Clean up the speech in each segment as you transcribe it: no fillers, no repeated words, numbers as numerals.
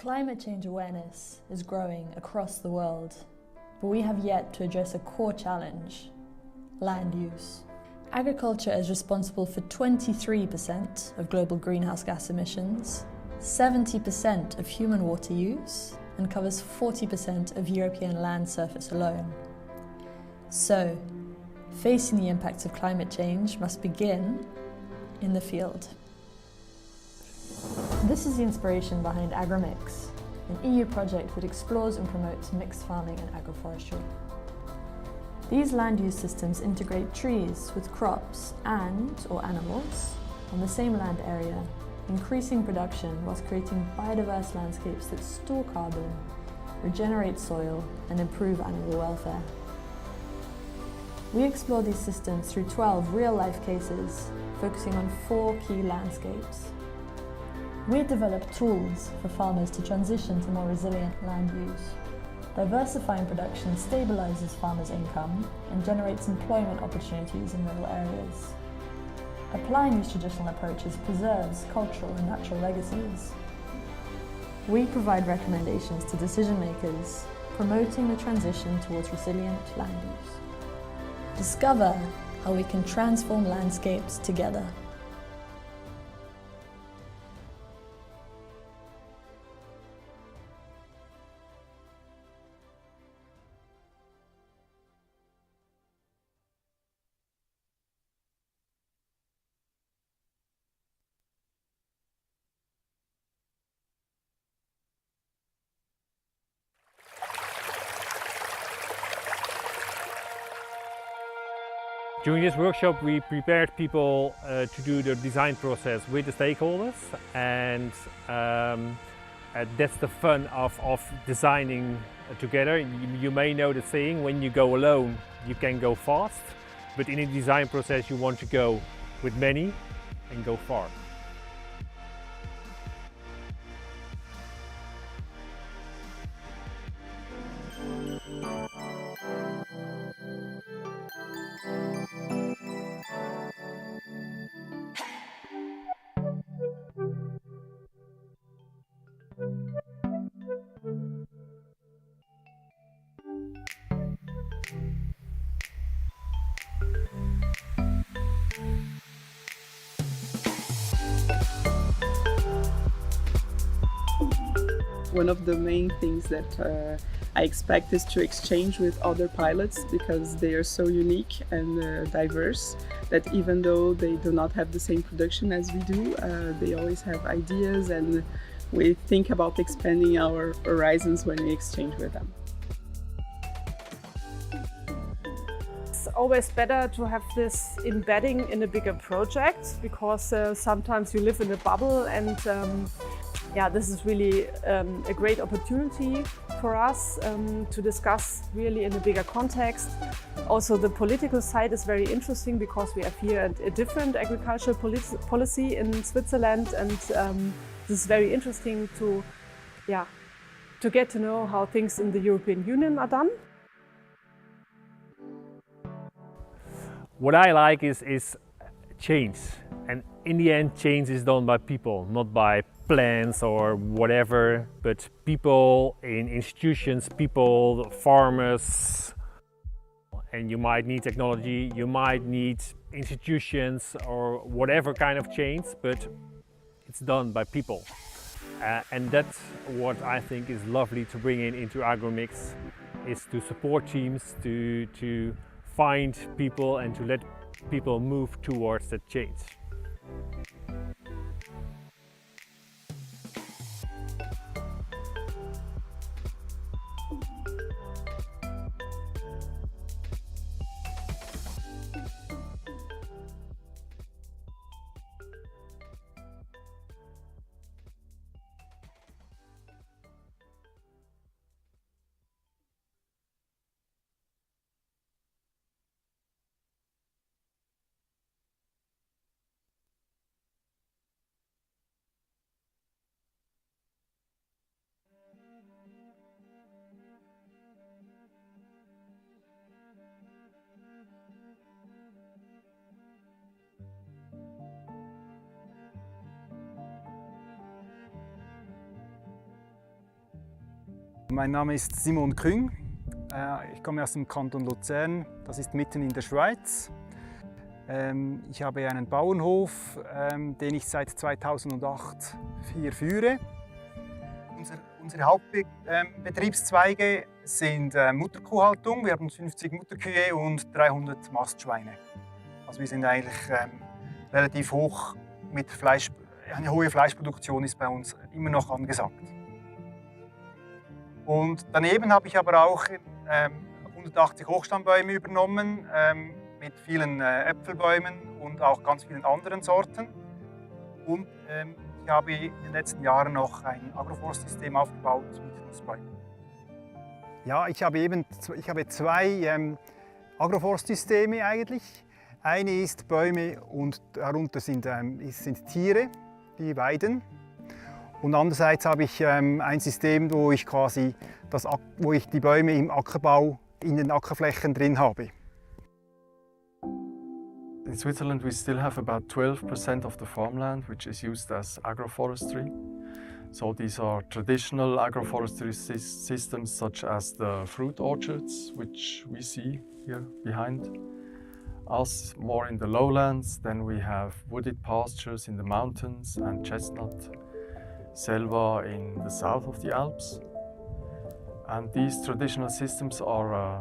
Climate change awareness is growing across the world, but we have yet to address a core challenge: land use. Agriculture is responsible for 23% of global greenhouse gas emissions, 70% of human water use, and covers 40% of European land surface alone. So, facing the impacts of climate change must begin in the field. This is the inspiration behind AGROMIX, an EU project that explores and promotes mixed farming and agroforestry. These land use systems integrate trees with crops and/or animals on the same land area, increasing production whilst creating biodiverse landscapes that store carbon, regenerate soil, and improve animal welfare. We explore these systems through 12 real-life cases, focusing on 4 key landscapes. We develop tools for farmers to transition to more resilient land use. Diversifying production stabilises farmers' income and generates employment opportunities in rural areas. Applying these traditional approaches preserves cultural and natural legacies. We provide recommendations to decision makers, promoting the transition towards resilient land use. Discover how we can transform landscapes together. During this workshop we prepared people to do the design process with the stakeholders, and that's the fun of designing together. You may know the saying, when you go alone you can go fast, but in a design process you want to go with many and go far. One of the main things that I expect is to exchange with other pilots, because they are so unique and diverse that even though they do not have the same production as we do, they always have ideas, and we think about expanding our horizons when we exchange with them. It's always better to have this embedding in a bigger project, because sometimes you live in a bubble, and yeah, this is really a great opportunity for us to discuss really in a bigger context. Also, the political side is very interesting, because we have here a different agricultural policy in Switzerland, and this is very interesting to get to know how things in the European Union are done. What I like is change, and in the end change is done by people, not by plans or whatever, but people in institutions, people, farmers. And you might need technology, you might need institutions or whatever kind of change, but it's done by people. And that's what I think is lovely to bring into AGROMIX, is to support teams, to find people and to let people move towards that change. Mein Name ist Simon Küng. Ich komme aus dem Kanton Luzern, das ist mitten in der Schweiz. Ich habe einen Bauernhof, den ich seit 2008 hier führe. Unsere Hauptbetriebszweige sind Mutterkuhhaltung. Wir haben 50 Mutterkühe und 300 Mastschweine. Also wir sind eigentlich relativ hoch mit Fleisch. Eine hohe Fleischproduktion ist bei uns immer noch angesagt. Und daneben habe ich aber auch 180 Hochstammbäume übernommen, mit vielen Äpfelbäumen und auch ganz vielen anderen Sorten. Und ich habe in den letzten Jahren noch ein Agroforstsystem aufgebaut mit Nussbäumen. Ja, ich habe zwei Agroforstsysteme eigentlich. Eine ist Bäume und darunter sind Tiere, die weiden. Und andererseits habe ich ein System, wo ich die Bäume im Ackerbau in den Ackerflächen drin habe. In Switzerland we still have about 12% of the farmland which is used as agroforestry. So these are traditional agroforestry systems such as the fruit orchards which we see here behind us, more in the lowlands. Then we have wooded pastures in the mountains and chestnut selva in the south of the Alps. And these traditional systems are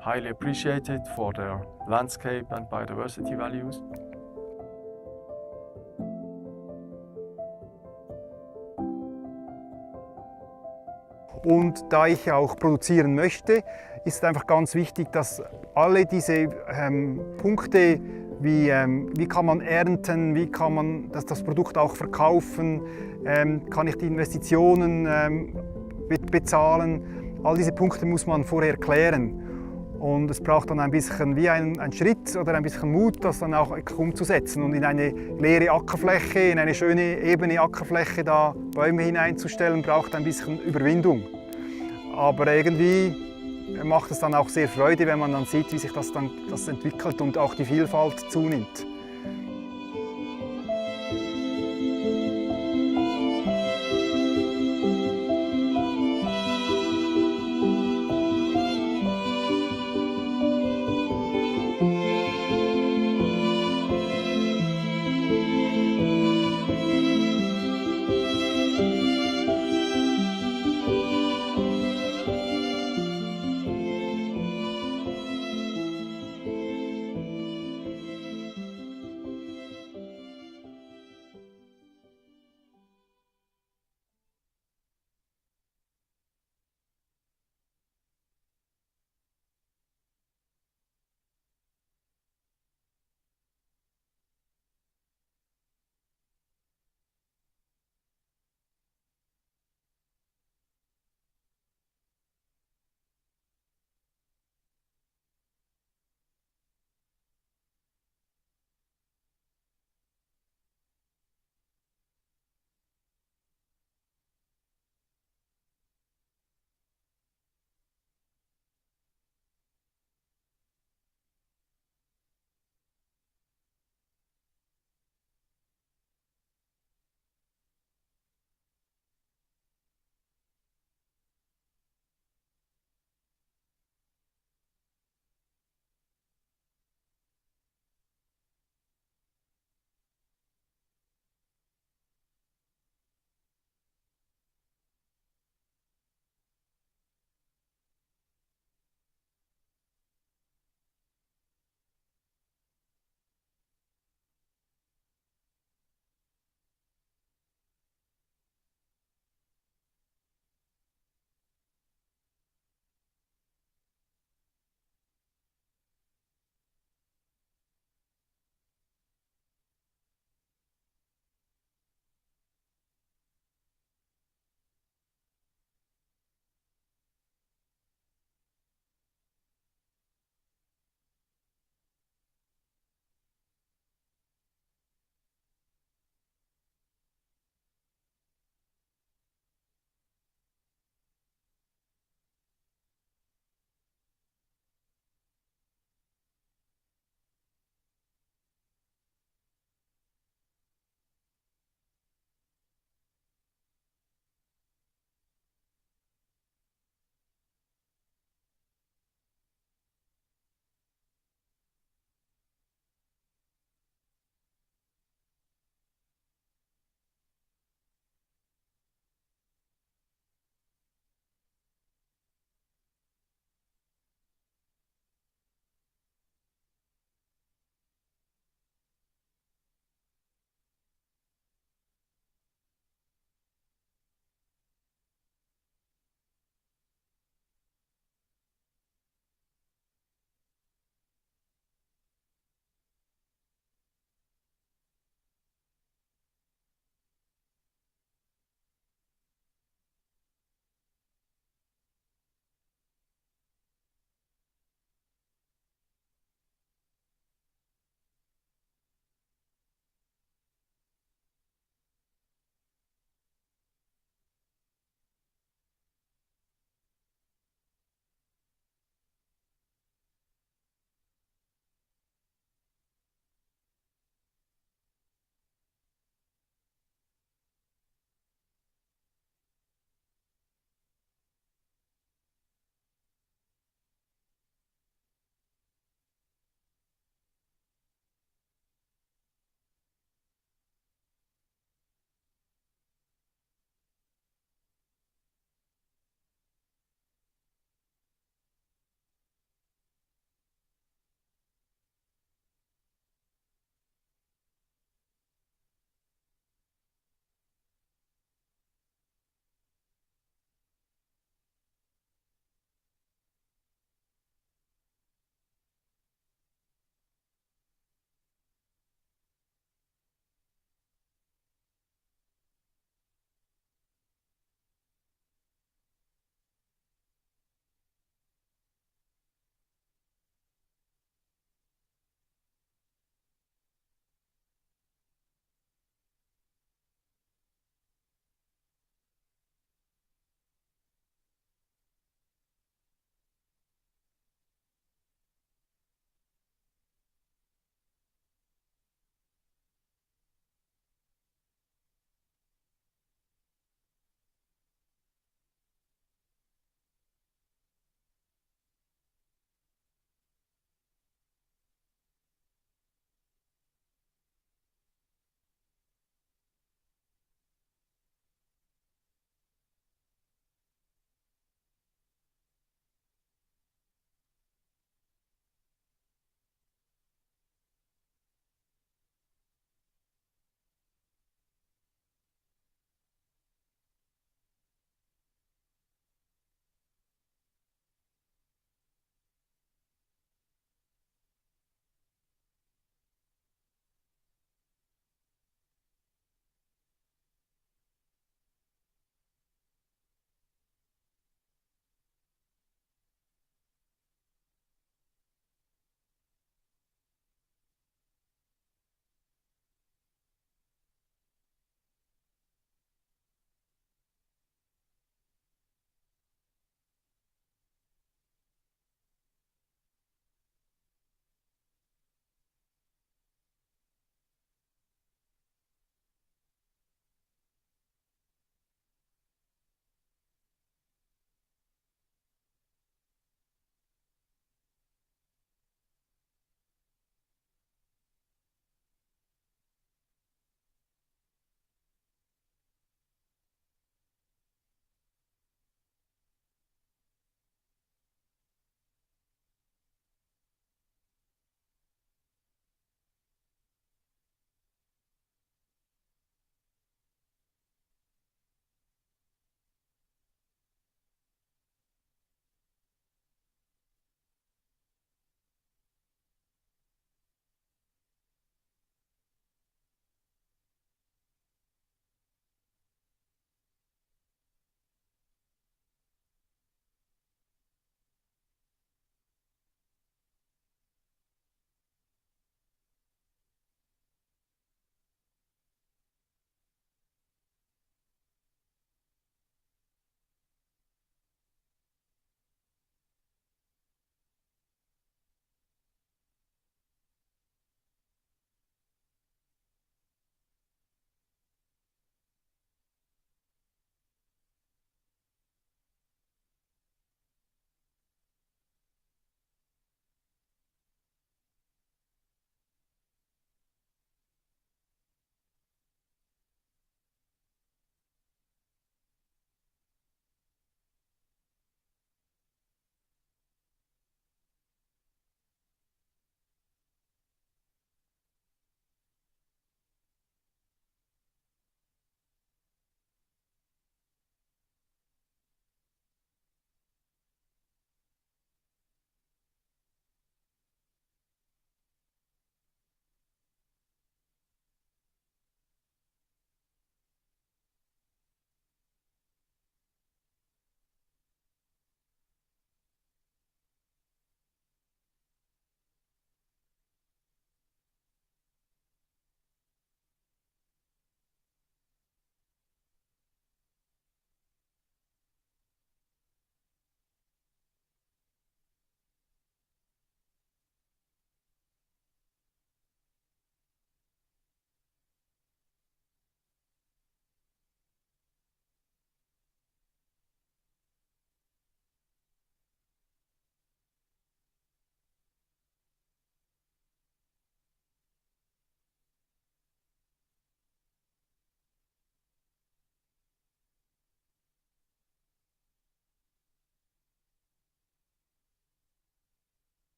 highly appreciated for their landscape and biodiversity values. Und da ich auch produzieren möchte, ist einfach ganz wichtig, dass alle diese Punkte, wie kann man ernten, wie kann man das Produkt auch verkaufen, kann ich die Investitionen bezahlen, all diese Punkte muss man vorher klären. Und es braucht dann ein bisschen wie ein Schritt oder ein bisschen Mut, das dann auch umzusetzen und in eine leere Ackerfläche, in eine schöne ebene Ackerfläche da Bäume hineinzustellen, braucht ein bisschen Überwindung. Aber irgendwie macht es dann auch sehr Freude, wenn man dann sieht, wie sich das entwickelt und auch die Vielfalt zunimmt.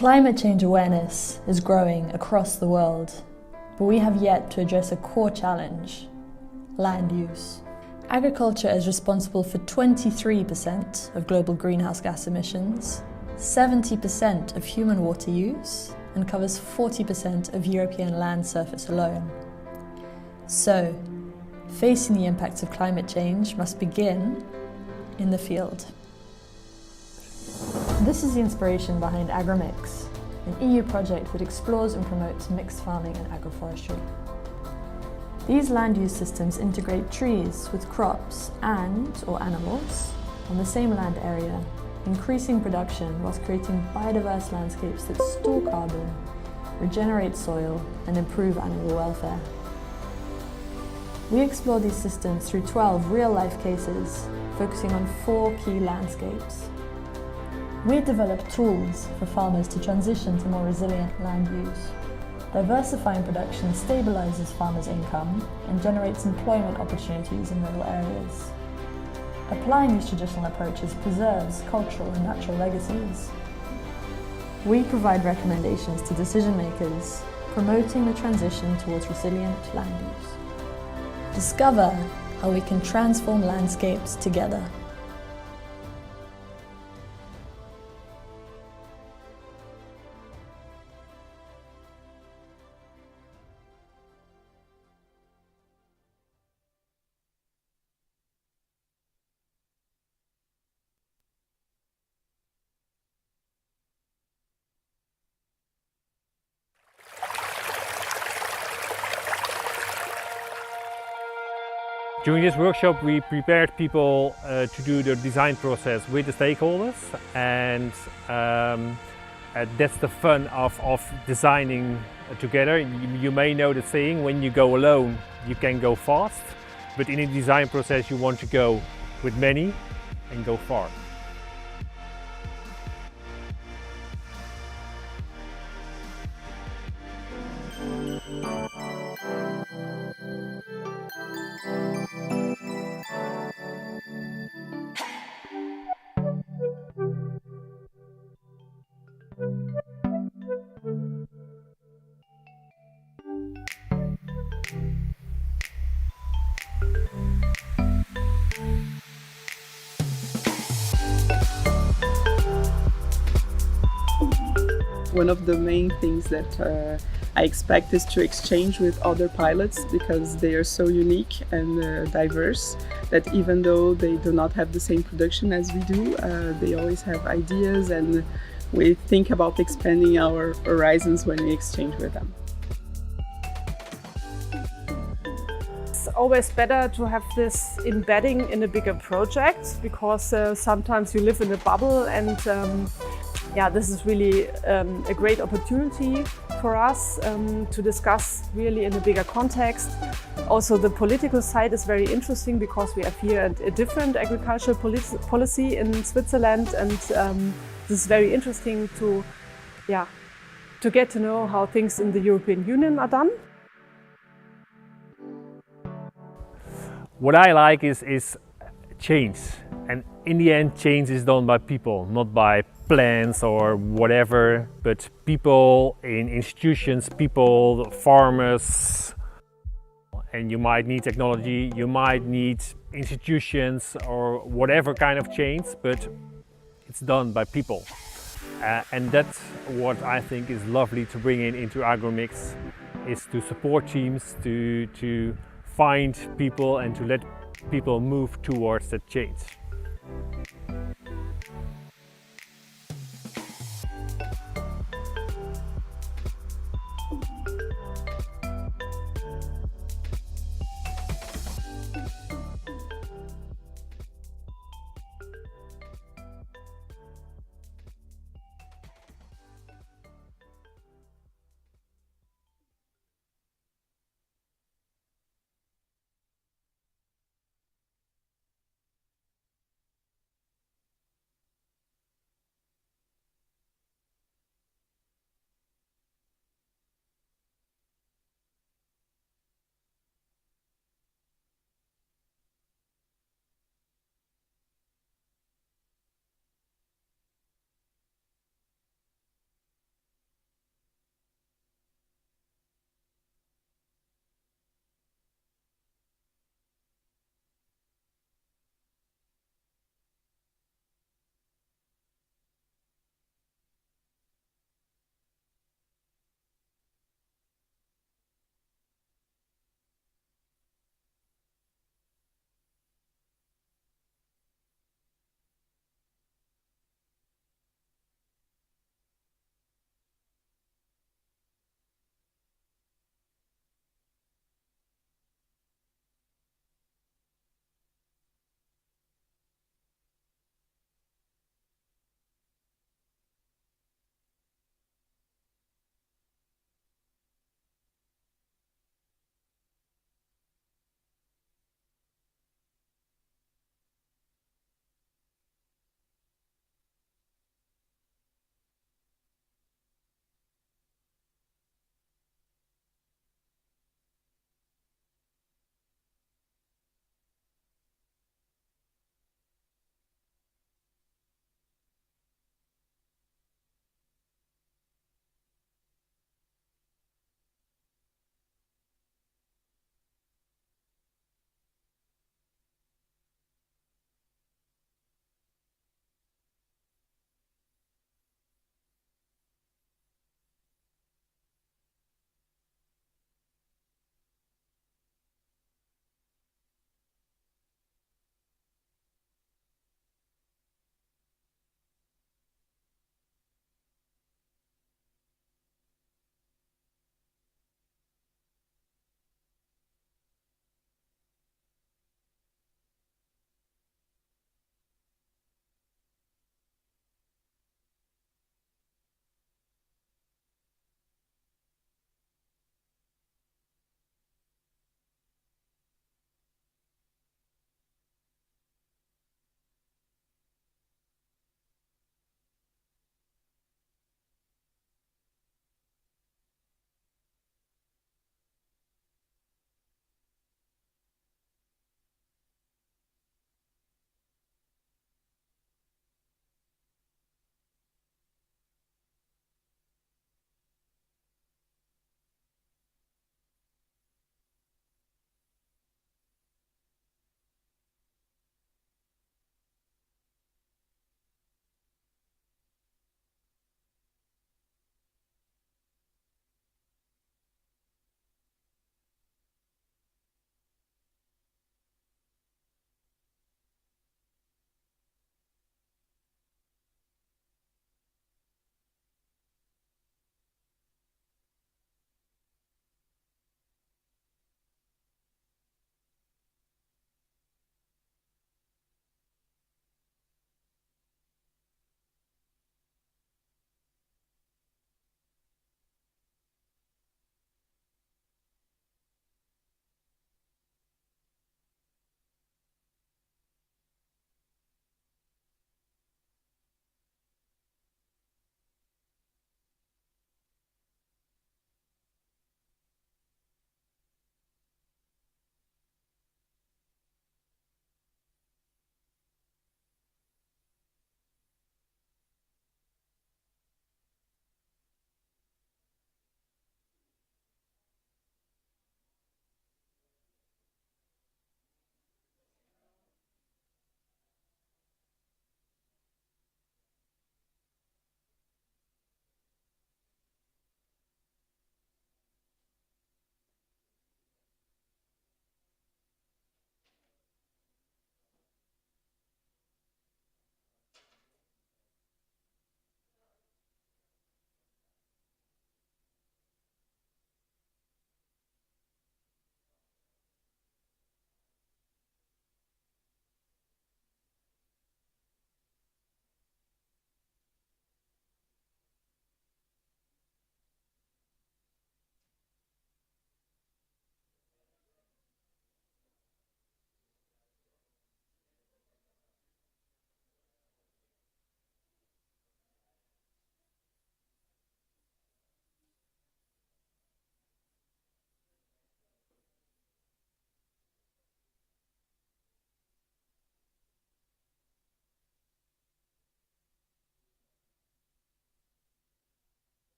Climate change awareness is growing across the world, but we have yet to address a core challenge: land use. Agriculture is responsible for 23% of global greenhouse gas emissions, 70% of human water use, and covers 40% of European land surface alone. So, facing the impacts of climate change must begin in the field. This is the inspiration behind AGROMIX, an EU project that explores and promotes mixed farming and agroforestry. These land use systems integrate trees with crops and/or animals on the same land area, increasing production whilst creating biodiverse landscapes that store carbon, regenerate soil, and improve animal welfare. We explore these systems through 12 real-life cases, focusing on 4 key landscapes. We develop tools for farmers to transition to more resilient land use. Diversifying production stabilises farmers' income and generates employment opportunities in rural areas. Applying these traditional approaches preserves cultural and natural legacies. We provide recommendations to decision makers, promoting the transition towards resilient land use. Discover how we can transform landscapes together. During this workshop we prepared people to do the design process with the stakeholders, and that's the fun of designing together. You may know the saying, when you go alone you can go fast, but in a design process you want to go with many and go far. One of the main things that I expect is to exchange with other pilots, because they are so unique and diverse that even though they do not have the same production as we do, they always have ideas, and we think about expanding our horizons when we exchange with them. It's always better to have this embedding in a bigger project, because sometimes you live in a bubble, and this is really a great opportunity for us to discuss really in a bigger context. Also, the political side is very interesting, because we have here a different agricultural policy in Switzerland, and this is very interesting to get to know how things in the European Union are done. What I like is change, and in the end change is done by people, not by plans or whatever, but people in institutions, people, farmers. And you might need technology, you might need institutions or whatever kind of change, but it's done by people. And that's what I think is lovely to bring into AgroMix, is to support teams, to find people and to let people move towards that change.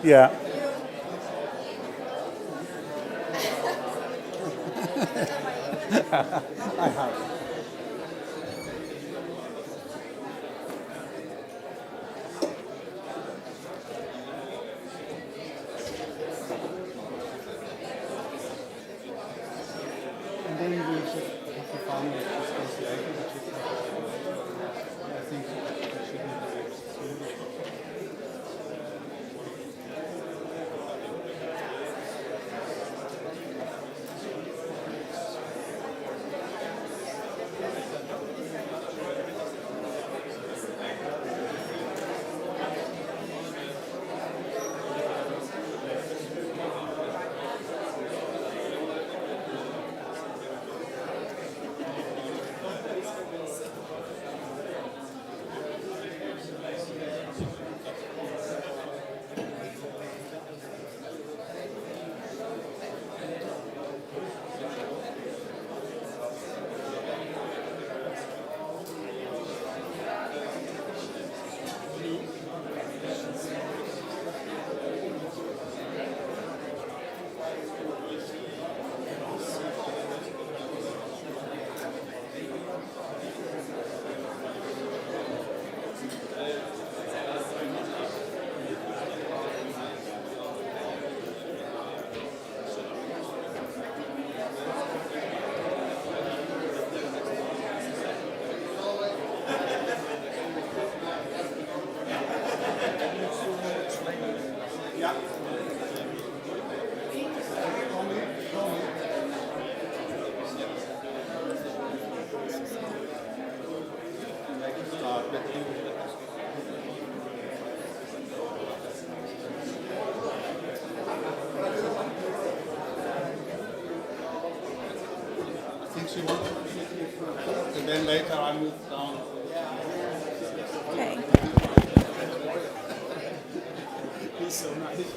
Yeah. I have. And then we just have to find which is considered, which is I think that should be the she wants to keep and then later I move down. Okay. He's so nice.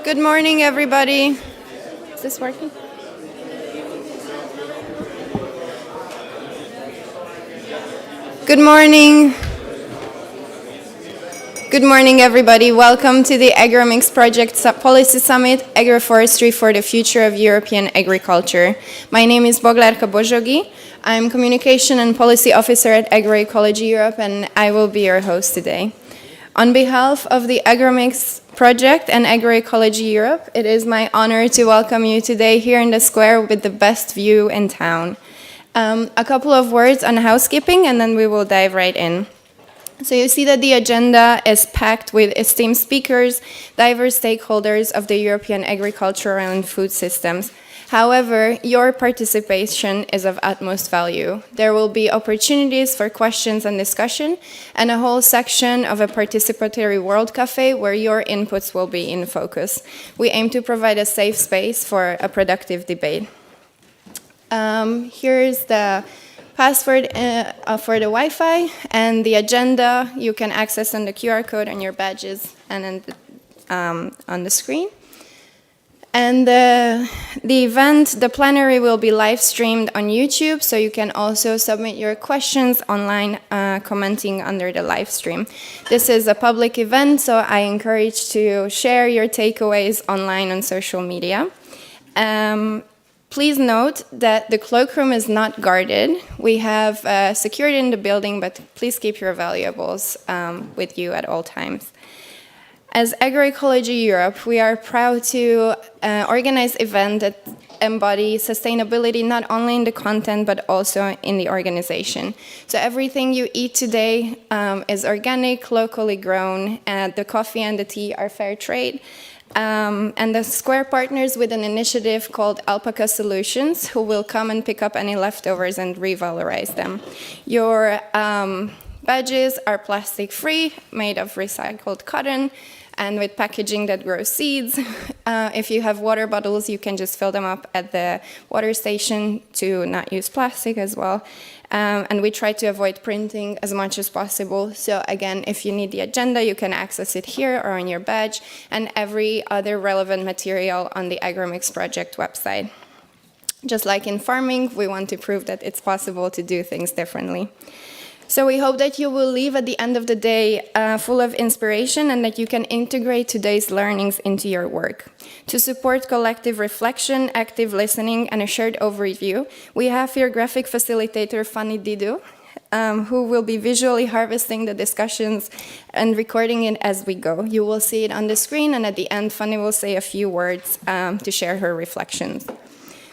Good morning, everybody. Is this working? Good morning. Good morning, everybody. Welcome to the AGROMIX Project Policy Summit, Agroforestry for the Future of European Agriculture. My name is Boglarka Bozsogi. I'm Communication and Policy Officer at Agroecology Europe, and I will be your host today. On behalf of the AGROMIX Project and Agroecology Europe, it is my honor to welcome you today here in the square with the best view in town. A couple of words on housekeeping, and then we will dive right in. So you see that the agenda is packed with esteemed speakers, diverse stakeholders of the European agricultural and food systems. However, your participation is of utmost value. There will be opportunities for questions and discussion, and a whole section of a participatory World Cafe where your inputs will be in focus. We aim to provide a safe space for a productive debate. Here's the password for the Wi-Fi, and the agenda you can access on the QR code on your badges and on the screen. And the event, the plenary, will be live streamed on YouTube, so you can also submit your questions online, commenting under the live stream. This is a public event, so I encourage to share your takeaways online on social media. Please note that the cloakroom is not guarded. We have security in the building, but please keep your valuables with you at all times. As Agroecology Europe, we are proud to organize events that embody sustainability not only in the content, but also in the organization. So everything you eat today is organic, locally grown, and the coffee and the tea are fair trade. And the Square partners with an initiative called Alpaca Solutions, who will come and pick up any leftovers and revalorize them. Your badges are plastic-free, made of recycled cotton, and with packaging that grows seeds. If you have water bottles, you can just fill them up at the water station to not use plastic as well. And we try to avoid printing as much as possible. So again, if you need the agenda, you can access it here or on your badge, and every other relevant material on the AGROMIX project website. Just like in farming, we want to prove that it's possible to do things differently. So we hope that you will leave at the end of the day full of inspiration and that you can integrate today's learnings into your work. To support collective reflection, active listening, and a shared overview, we have here graphic facilitator Fanny Didou, who will be visually harvesting the discussions and recording it as we go. You will see it on the screen, and at the end, Fanny will say a few words to share her reflections.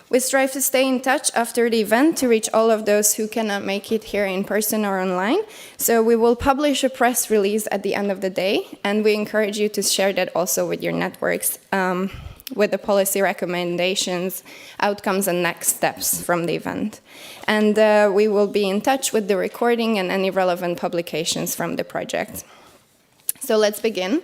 We strive to stay in touch after the event to reach all of those who cannot make it here in person or online. So we will publish a press release at the end of the day, and we encourage you to share that also with your networks, with the policy recommendations, outcomes, and next steps from the event. And we will be in touch with the recording and any relevant publications from the project. So let's begin.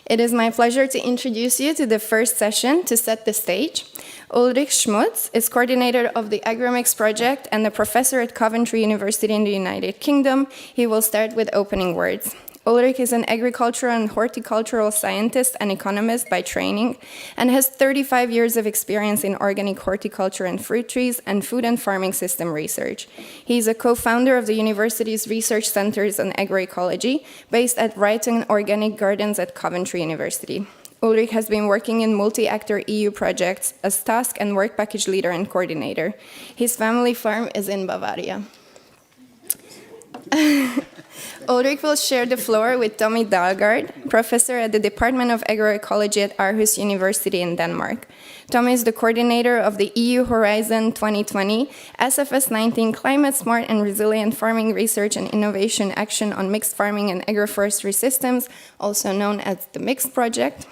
It is my pleasure to introduce you to the first session to set the stage. Ulrich Schmutz is coordinator of the AGROMIX project and a professor at Coventry University in the United Kingdom. He will start with opening words. Ulrich is an agricultural and horticultural scientist and economist by training and has 35 years of experience in organic horticulture and fruit trees and food and farming system research. He is a co-founder of the university's research centers on agroecology, based at Wrighton Organic Gardens at Coventry University. Ulrich has been working in multi-actor EU projects as task and work package leader and coordinator. His family farm is in Bavaria. Ulrich will share the floor with Tommy Dalgaard, professor at the Department of Agroecology at Aarhus University in Denmark. Tommy is the coordinator of the EU Horizon 2020 SFS 19 Climate Smart and Resilient Farming Research and Innovation Action on Mixed Farming and Agroforestry Systems, also known as the Mixed Project.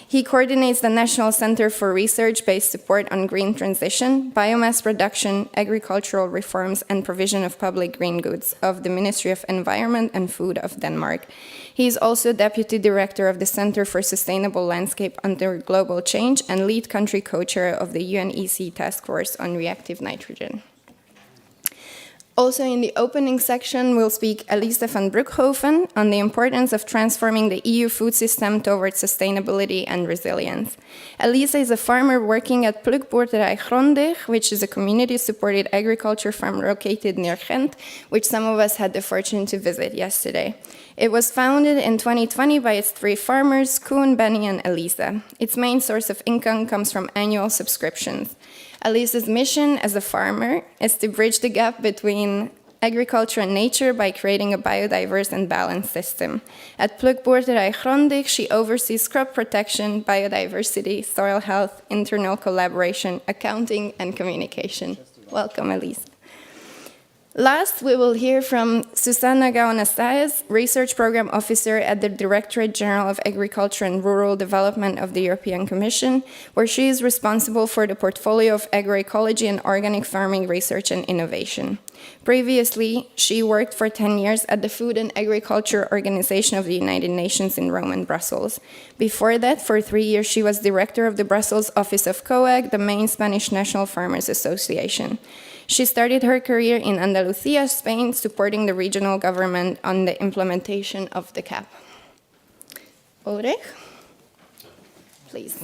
He coordinates the National Center for Research-Based Support on Green Transition, Biomass Production, Agricultural Reforms, and Provision of Public Green Goods of the Ministry of Environment and Food of Denmark. He is also Deputy Director of the Center for Sustainable Landscape under Global Change and lead country co-chair of the UNEC Task Force on Reactive Nitrogen. Also in the opening section, we'll speak Elise van Broekhoven on the importance of transforming the EU food system towards sustainability and resilience. Elise is a farmer working at Plukboerderij Grondig, which is a community-supported agriculture farm located near Ghent, which some of us had the fortune to visit yesterday. It was founded in 2020 by its 3 farmers, Koen, Benny, and Elisa. Its main source of income comes from annual subscriptions. Elise's mission as a farmer is to bridge the gap between agriculture and nature by creating a biodiverse and balanced system. At Plukboerderij Grondig, she oversees crop protection, biodiversity, soil health, internal collaboration, accounting, and communication. Welcome, Elise. Last, we will hear from Susana Gaona-Saez, Research Program Officer at the Directorate General of Agriculture and Rural Development of the European Commission, where she is responsible for the portfolio of agroecology and organic farming research and innovation. Previously, she worked for 10 years at the Food and Agriculture Organization of the United Nations in Rome and Brussels. Before that, for 3 years, she was director of the Brussels office of COAG, the main Spanish National Farmers Association. She started her career in Andalusia, Spain, supporting the regional government on the implementation of the CAP. Ulrich, please.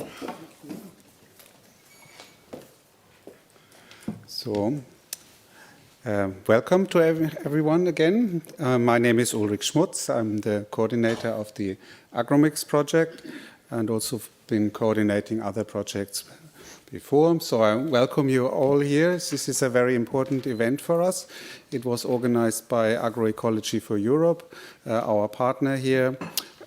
So, welcome to everyone again. My name is Ulrich Schmutz. I'm the coordinator of the AGROMIX project and also been coordinating other projects before. So I welcome you all here. This is a very important event for us. It was organized by Agroecology for Europe, our partner here,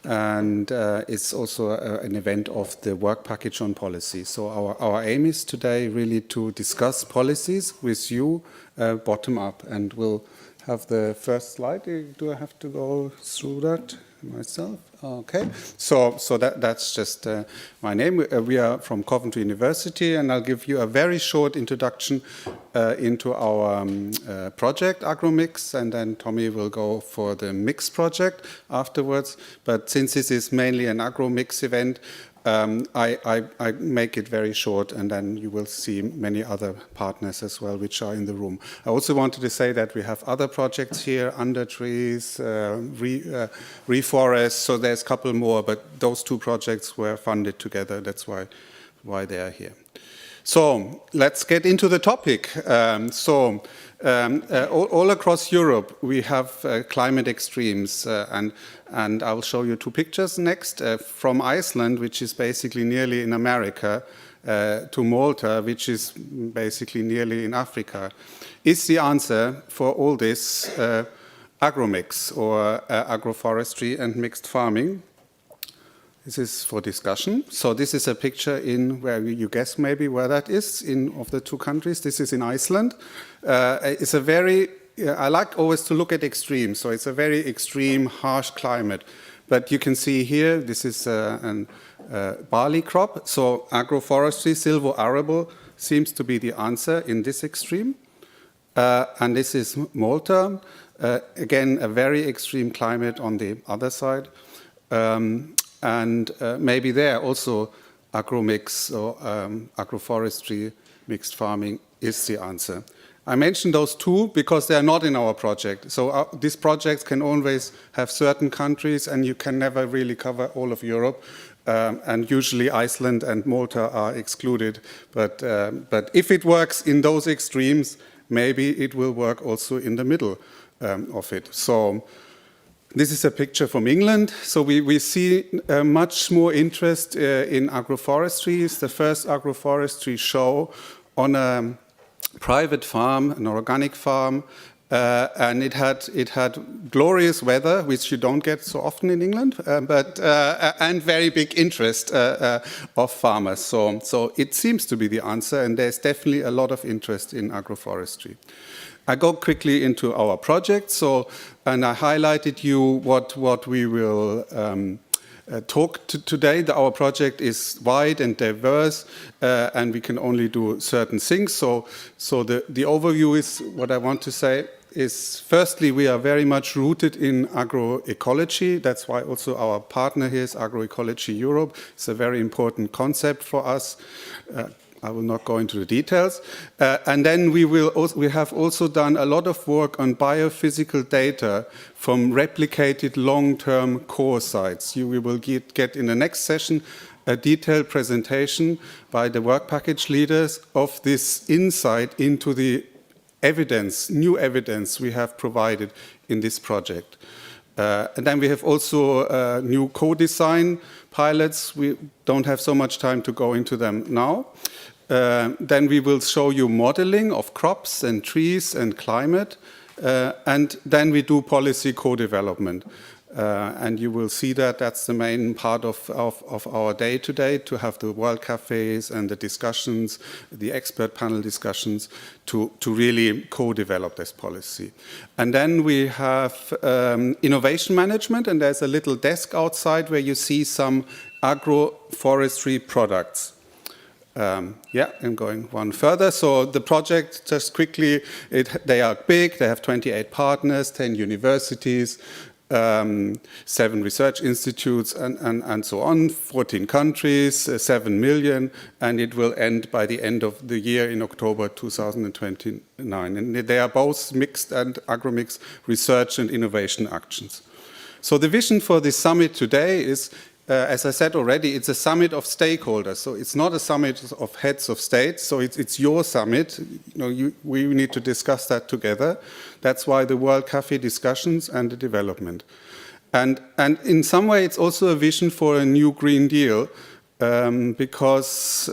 and it's also an event of the work package on policy. So our aim is today really to discuss policies with you bottom up, and we'll have the first slide. Do I have to go through that myself? Okay, so that's just my name. We are from Coventry University, and I'll give you a very short introduction into our project, AGROMIX, and then Tommy will go for the Mix project afterwards. But since this is mainly an AGROMIX event, I make it very short, and then you will see many other partners as well, which are in the room. I also wanted to say that we have other projects here, Under Trees, Reforest, so there's a couple more, but those 2 projects were funded together. That's why they are here. So let's get into the topic. All across Europe, we have climate extremes, and I'll show you two pictures next. From Iceland, which is basically nearly in America, to Malta, which is basically nearly in Africa. Is the answer for all this AGROMIX, or agroforestry and mixed farming? This is for discussion. So this is a picture in where you guess maybe where that is in of the two countries. This is in Iceland. It's a very, I like always to look at extremes. So it's a very extreme, harsh climate. But you can see here, this is a barley crop. So agroforestry, silvo-arable, seems to be the answer in this extreme. And this is Malta. Again, a very extreme climate on the other side. And maybe there also agromix or agroforestry, mixed farming is the answer. I mentioned those two because they are not in our project. So these projects can always have certain countries, and you can never really cover all of Europe. And usually Iceland and Malta are excluded. But if it works in those extremes, maybe it will work also in the middle of it. So this is a picture from England. So we see much more interest in agroforestry. It's the first agroforestry show on a private farm, an organic farm, and it had glorious weather, which you don't get so often in England, and very big interest of farmers. So it seems to be the answer, and there's definitely a lot of interest in agroforestry. I go quickly into our project. And I highlighted you what we will talk to today. Our project is wide and diverse, and we can only do certain things. So the overview is what I want to say is, firstly, we are very much rooted in agroecology. That's why also our partner here is Agroecology Europe. It's a very important concept for us. I will not go into the details. And then we have also done a lot of work on biophysical data from replicated long-term core sites. We will get in the next session a detailed presentation by the work package leaders of this insight into the evidence, new evidence we have provided in this project. And then we have also new co-design pilots. We don't have so much time to go into them now. Then we will show you modeling of crops and trees and climate. And then we do policy co-development. And you will see that that's the main part of our day today, to have the World Cafes and the discussions, the expert panel discussions, to really co-develop this policy. And then we have innovation management, and there's a little desk outside where you see some agroforestry products. I'm going one further. So the project, just quickly, they are big. They have 28 partners, 10 universities, 7 research institutes, and so on, 14 countries, 7 million, and it will end by the end of the year in October 2029. And they are both mixed and agromix research and innovation actions. So the vision for this summit today is, as I said already, it's a summit of stakeholders. So it's not a summit of heads of states. So it's your summit. We need to discuss that together. That's why the World Cafe discussions and the development. And in some way, it's also a vision for a new Green Deal, because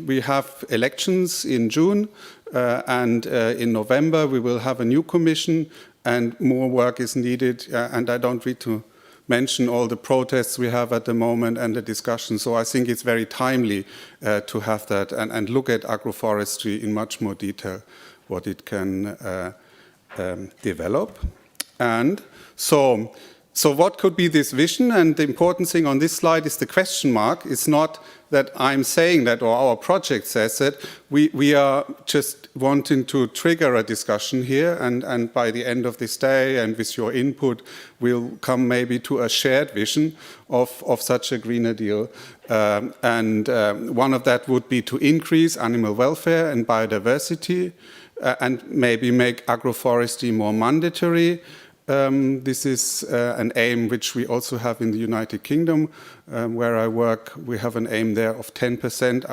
we have elections in June, and in November we will have a new commission, and more work is needed. And I don't need to mention all the protests we have at the moment and the discussion. So I think it's very timely to have that and look at agroforestry in much more detail, what it can develop. And so what could be this vision? And the important thing on this slide is the question mark. It's not that I'm saying that or our project says it. We are just wanting to trigger a discussion here, and by the end of this day and with your input, we'll come maybe to a shared vision of such a greener deal. And one of that would be to increase animal welfare and biodiversity, and maybe make agroforestry more mandatory, This is an aim which we also have in the United Kingdom, where I work. We have an aim there of 10%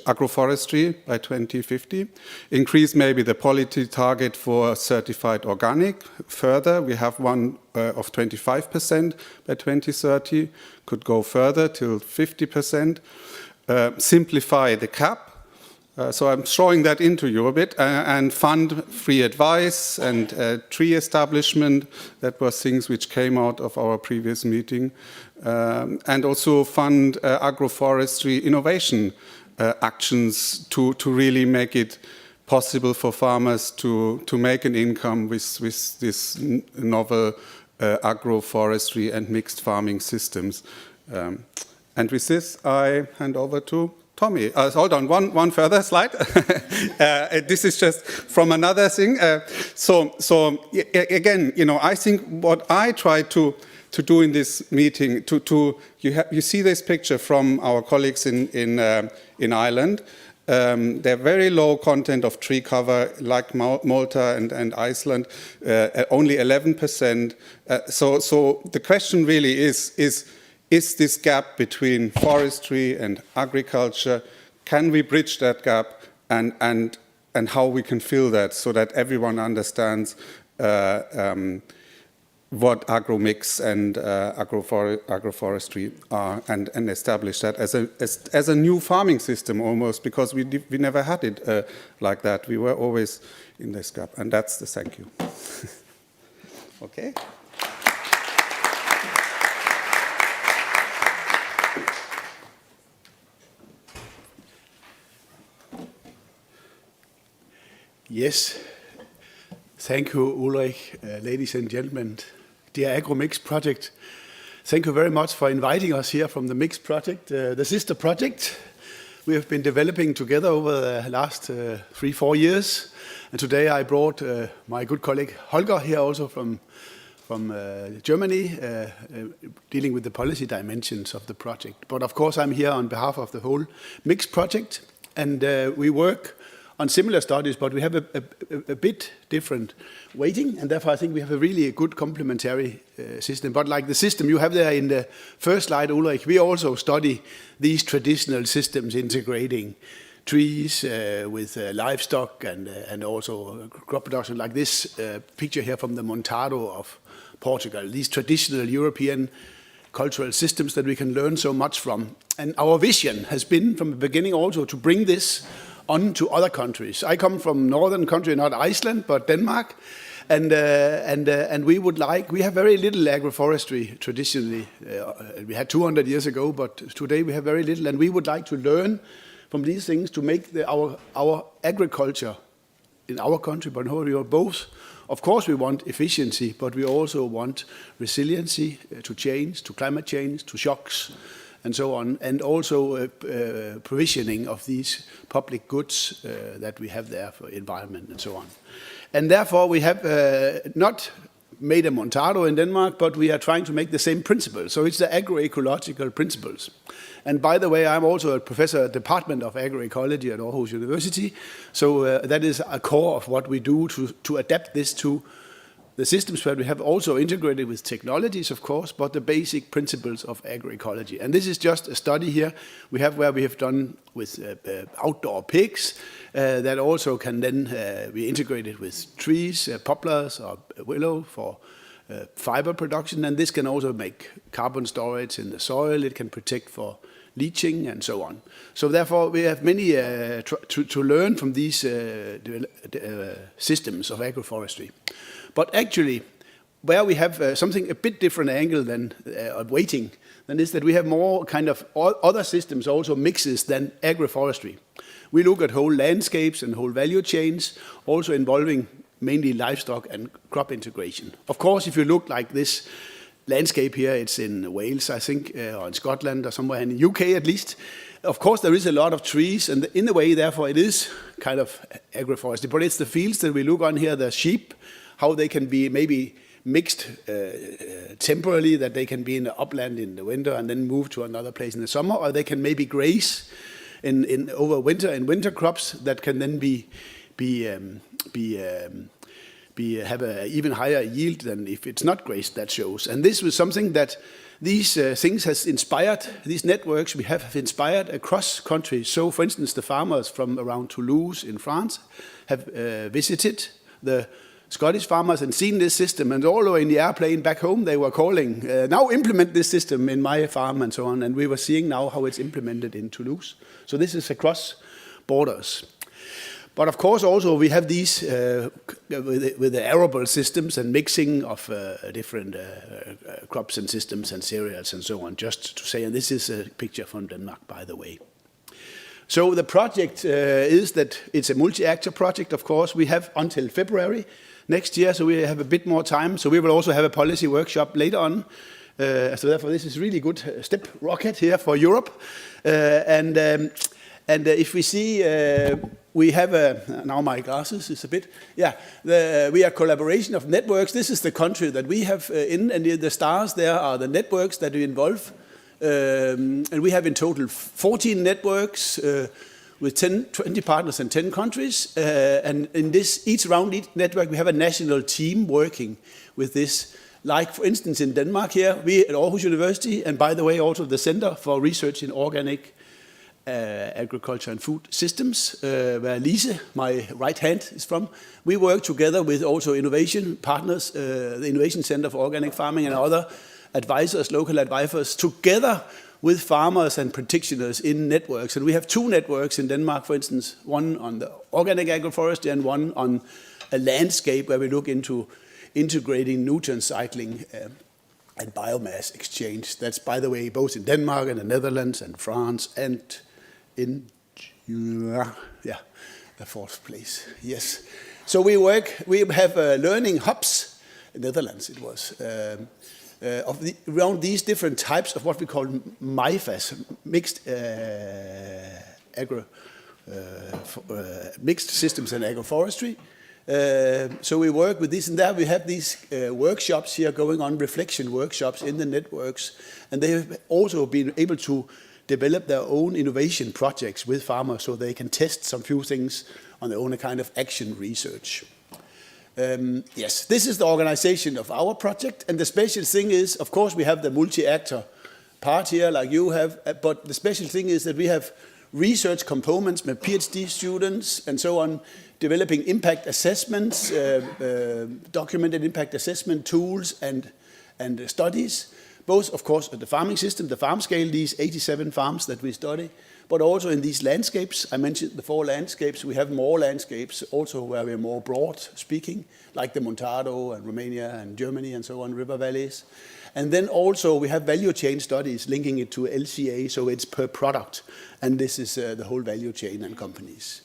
agroforestry by 2050. Increase maybe the policy target for certified organic further. We have one of 25% by 2030. Could go further till 50%. Simplify the CAP. So I'm throwing that into you a bit, and fund free advice and tree establishment. That was things which came out of our previous meeting. And also fund agroforestry innovation actions to really make it possible for farmers to make an income with this novel agroforestry and mixed farming systems. And with this, I hand over to Tommy. Hold on, one further slide. This is just from another thing. So again, I think what I try to do in this meeting, you see this picture from our colleagues in Ireland. They're very low content of tree cover, like Malta and Iceland, only 11%. So the question really is this gap between forestry and agriculture, can we bridge that gap, and how we can fill that so that everyone understands what AGROMIX and agroforestry are, and establish that as a new farming system almost, because we never had it like that. We were always in this gap, and that's the thank you. Okay. Yes, thank you, Ulrich, ladies and gentlemen, dear AGROMIX project. Thank you very much for inviting us here from the Mix project, the sister project we have been developing together over the last 3-4 years. And today I brought my good colleague Holger here also from Germany, dealing with the policy dimensions of the project. But of course I'm here on behalf of the whole Mix project, and we work on similar studies, but we have a bit different weighting, and therefore I think we have a really good complementary system. But like the system you have there in the first slide, Ulrich, we also study these traditional systems integrating trees with livestock and also crop production, like this picture here from the Montado of Portugal, these traditional European cultural systems that we can learn so much from. And our vision has been from the beginning also to bring this on to other countries. I come from northern country, not Iceland, but Denmark, and we have very little agroforestry traditionally. We had 200 years ago, but today we have very little, and we would like to learn from these things to make our agriculture in our country, but both. Of course, we want efficiency, but we also want resiliency to change, to climate change, to shocks, and so on, and also provisioning of these public goods that we have there for environment and so on. And therefore we have not made a Montado in Denmark, but we are trying to make the same principles. So it's the agroecological principles. And by the way, I'm also a professor at the Department of Agroecology at Aarhus University. So that is a core of what we do to adapt this to the systems where we have also integrated with technologies, of course, but the basic principles of agroecology. And this is just a study here we have where we have done with outdoor pigs that also can then be integrated with trees, poplars or willow for fiber production. And this can also make carbon storage in the soil. It can protect for leaching and so on. So therefore we have many to learn from these systems of agroforestry. But actually, where we have something a bit different angle than weighting, than is that we have more kind of other systems also mixes than agroforestry. We look at whole landscapes and whole value chains, also involving mainly livestock and crop integration. Of course, if you look like this landscape here, it's in Wales, I think, or in Scotland, or somewhere in the UK at least. Of course, there is a lot of trees, and in a way, therefore, it is kind of agroforestry. But it's the fields that we look on here, the sheep, how they can be maybe mixed temporarily, that they can be in the upland in the winter and then move to another place in the summer, or they can maybe graze over winter in winter crops that can then be have an even higher yield than if it's not grazed, that shows. And this was something that these things has inspired, these networks we have inspired across countries. So, for instance, the farmers from around Toulouse in France have visited the Scottish farmers and seen this system, and all over in the airplane back home they were calling, now implement this system in my farm and so on, and we were seeing now how it's implemented in Toulouse. So this is across borders. But of course also we have these with the arable systems and mixing of different crops and systems and cereals and so on, just to say, and this is a picture from Denmark, by the way. So the project is that it's a multi-actor project, of course. We have until February next year, so we have a bit more time. So we will also have a policy workshop later on. So therefore this is really good step rocket here for Europe. And if we see, we have now my glasses is a bit, we are collaboration of networks. This is the country that we have in, and the stars there are the networks that we involve. And we have in total 14 networks with 20 partners in 10 countries. And in around each network, we have a national team working with this. Like, for instance, in Denmark here, we at Aarhus University, and by the way, also the Center for Research in Organic Agriculture and Food Systems, where Lise, my right hand, is from. We work together with also innovation partners, the Innovation Center for Organic Farming and other advisors, local advisors, together with farmers and practitioners in networks. And we have 2 networks in Denmark, for instance, one on the organic agroforestry and one on a landscape where we look into integrating nutrient cycling and biomass exchange. That's, by the way, both in Denmark and the Netherlands and France and in the 4th place. Yes. So we have learning hubs, in Netherlands it was, around these different types of what we call MIFAs, mixed systems and agroforestry. So we work with this, and there we have these workshops here going on, reflection workshops in the networks, and they have also been able to develop their own innovation projects with farmers so they can test some few things on their own, a kind of action research. Yes, this is the organization of our project, and the special thing is, of course, we have the multi-actor part here, like you have, but the special thing is that we have research components with PhD students and so on, developing impact assessments, documented impact assessment tools and studies, both, of course, at the farming system, the farm scale, these 87 farms that we study, but also in these landscapes. I mentioned the 4 landscapes. We have more landscapes also where we're more broad speaking, like the Montado and Romania and Germany and so on, river valleys. And then also we have value chain studies linking it to LCA, so it's per product. And this is the whole value chain and companies.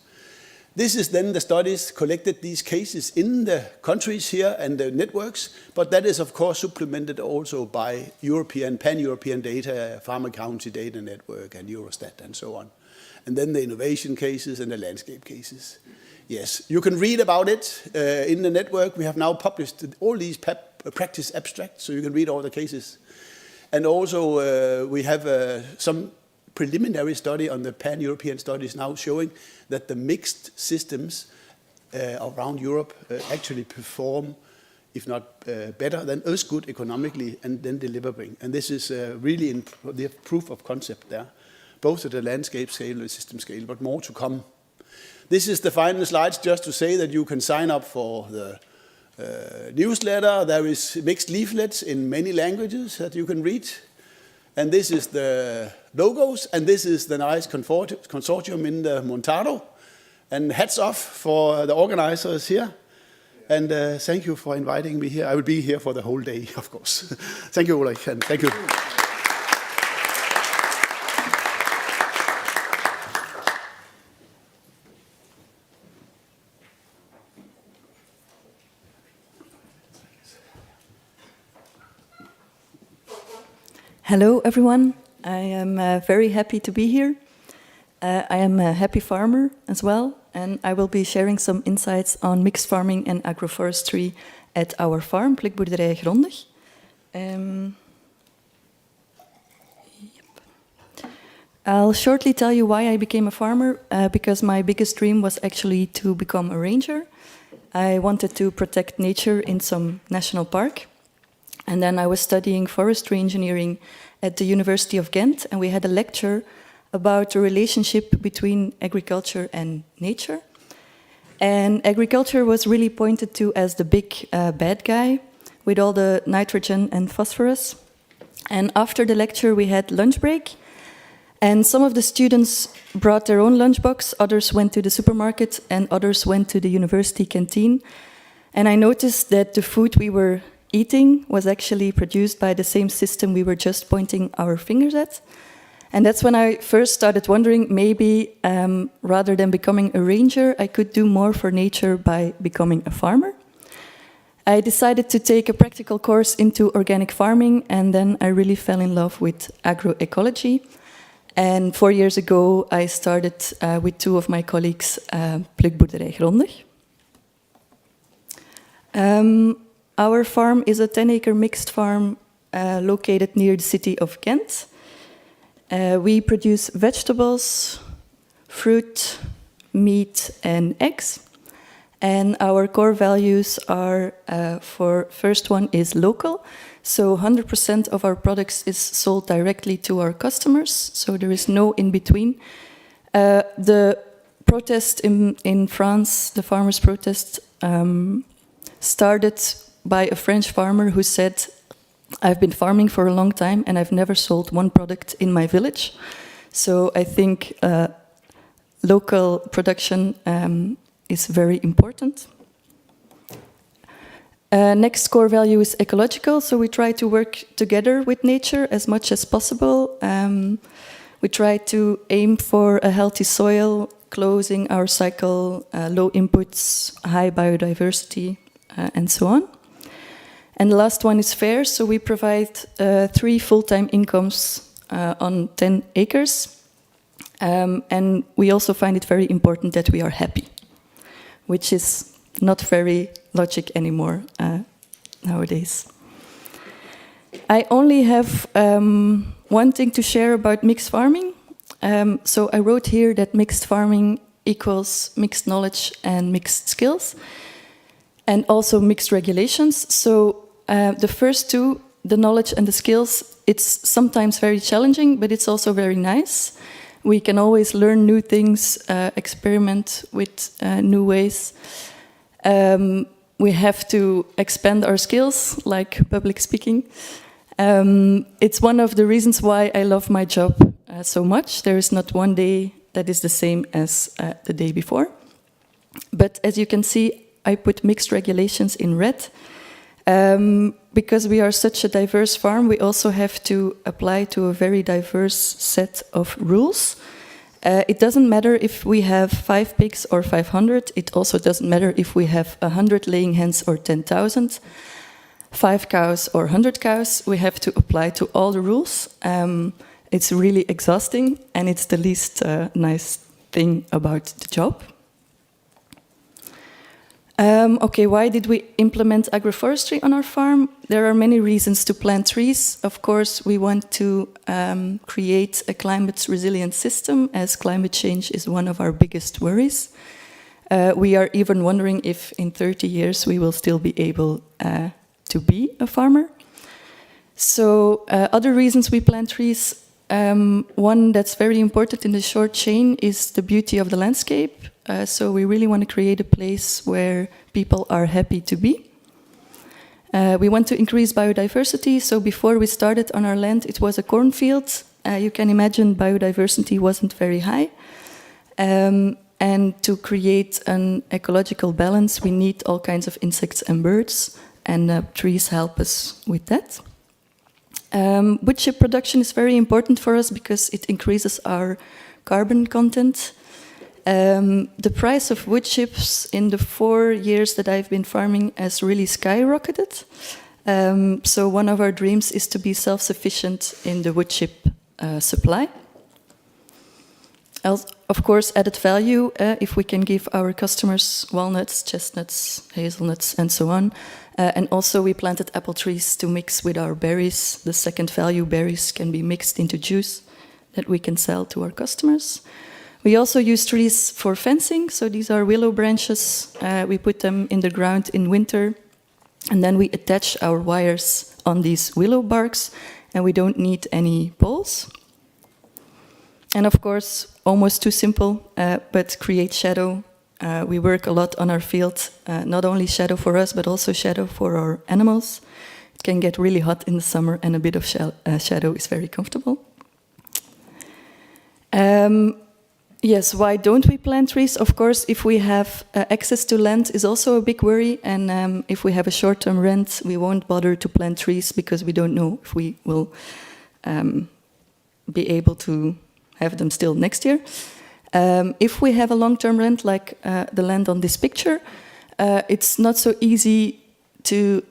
This is then the studies collected these cases in the countries here and the networks, but that is of course supplemented also by pan-European data, Farmer County Data Network and Eurostat and so on. And then the innovation cases and the landscape cases. Yes, you can read about it in the network. We have now published all these practice abstracts, so you can read all the cases. And also we have some preliminary study on the pan-European studies now showing that the mixed systems around Europe actually perform, if not better than us, good economically and then delivering. And this is really in the proof of concept there, both at the landscape scale and system scale, but more to come. This is the final slides just to say that you can sign up for the newsletter. There is mixed leaflets in many languages that you can read. And this is the logos, and this is the nice consortium in the Montado. And hats off for the organizers here. And thank you for inviting me here. I will be here for the whole day, of course. Thank you, Ulrich, and thank you. Hello, everyone. I am very happy to be here. I am a happy farmer as well, and I will be sharing some insights on mixed farming and agroforestry at our farm, Blikboerderij Grondig. I'll shortly tell you why I became a farmer, because my biggest dream was actually to become a ranger. I wanted to protect nature in some national park. And then I was studying forestry engineering at the University of Ghent, and we had a lecture about the relationship between agriculture and nature. And agriculture was really pointed to as the big bad guy with all the nitrogen and phosphorus. And after the lecture, we had lunch break. And some of the students brought their own lunchbox, others went to the supermarket, and others went to the university canteen. And I noticed that the food we were eating was actually produced by the same system we were just pointing our fingers at. And that's when I first started wondering, maybe rather than becoming a ranger, I could do more for nature by becoming a farmer. I decided to take a practical course into organic farming, and then I really fell in love with agroecology. And 4 years ago, I started with 2 of my colleagues, Plukboerderij Grondig. Our farm is a 10-acre mixed farm located near the city of Ghent. We produce vegetables, fruit, meat, and eggs. And our core values are, for first one is local. So 100% of our products is sold directly to our customers. So there is no in between. The protest in France, the farmers' protest, started by a French farmer who said, I've been farming for a long time and I've never sold one product in my village. So I think local production is very important. Next core value is ecological. So we try to work together with nature as much as possible. We try to aim for a healthy soil, closing our cycle, low inputs, high biodiversity, and so on. And the last one is fair. So we provide 3 full-time incomes on 10 acres. And we also find it very important that we are happy, which is not very logic anymore nowadays. I only have one thing to share about mixed farming. So I wrote here that mixed farming equals mixed knowledge and mixed skills, and also mixed regulations. So the first 2, the knowledge and the skills, it's sometimes very challenging, but it's also very nice. We can always learn new things, experiment with new ways. We have to expand our skills, like public speaking. It's one of the reasons why I love my job so much. There is not one day that is the same as the day before. But as you can see, I put mixed regulations in red. Because we are such a diverse farm, we also have to apply to a very diverse set of rules. It doesn't matter if we have 5 pigs or 500. It also doesn't matter if we have 100 laying hens or 10,000, 5 cows or 100 cows. We have to apply to all the rules. It's really exhausting, and it's the least nice thing about the job. Okay, why did we implement agroforestry on our farm? There are many reasons to plant trees. Of course, we want to create a climate resilient system, as climate change is one of our biggest worries. We are even wondering if in 30 years we will still be able to be a farmer. So other reasons we plant trees, one that's very important in the short chain is the beauty of the landscape. So we really want to create a place where people are happy to be. We want to increase biodiversity. So before we started on our land, it was a cornfield. You can imagine biodiversity wasn't very high. And to create an ecological balance, we need all kinds of insects and birds, and trees help us with that. Wood chip production is very important for us because it increases our carbon content. The price of wood chips in the 4 years that I've been farming has really skyrocketed. So one of our dreams is to be self-sufficient in the wood chip supply. Of course, added value, if we can give our customers walnuts, chestnuts, hazelnuts, and so on. And also we planted apple trees to mix with our berries. The second value berries can be mixed into juice that we can sell to our customers. We also use trees for fencing, so these are willow branches. We put them in the ground in winter, and then we attach our wires on these willow barks, and we don't need any poles. And of course, almost too simple, but create shadow. We work a lot on our field, not only shadow for us, but also shadow for our animals. It can get really hot in the summer, and a bit of shadow is very comfortable. Yes, why don't we plant trees? Of course, if we have access to land is also a big worry, and if we have a short-term rent, we won't bother to plant trees because we don't know if we will be able to have them still next year. If we have a long-term rent, like the land on this picture, it's not so easy to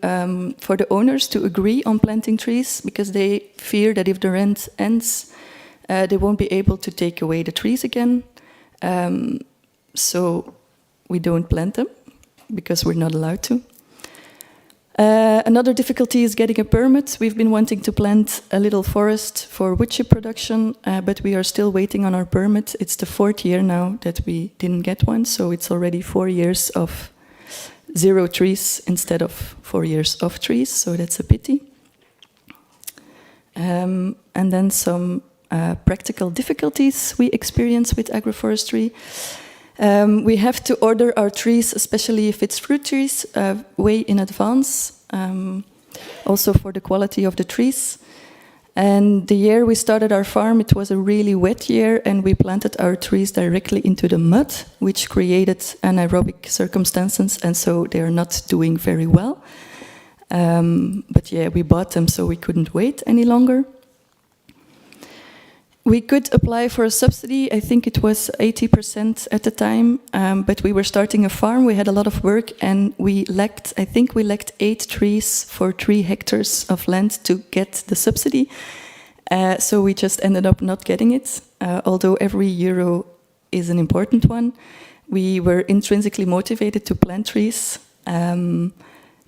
for the owners to agree on planting trees because they fear that if the rent ends, they won't be able to take away the trees again. So we don't plant them because we're not allowed to. Another difficulty is getting a permit. We've been wanting to plant a little forest for wood chip production, but we are still waiting on our permit. It's the 4th year now that we didn't get one, so it's already 4 years of 0 trees instead of 4 years of trees, so that's a pity. And then some practical difficulties we experience with agroforestry. We have to order our trees, especially if it's fruit trees, way in advance, also for the quality of the trees. And the year we started our farm, it was a really wet year, and we planted our trees directly into the mud, which created anaerobic circumstances, and so they are not doing very well. But yeah, we bought them, so we couldn't wait any longer. We could apply for a subsidy. I think it was 80% at the time, but we were starting a farm. We had a lot of work, and I think we lacked 8 trees for 3 hectares of land to get the subsidy. So we just ended up not getting it, although every euro is an important one. We were intrinsically motivated to plant trees. The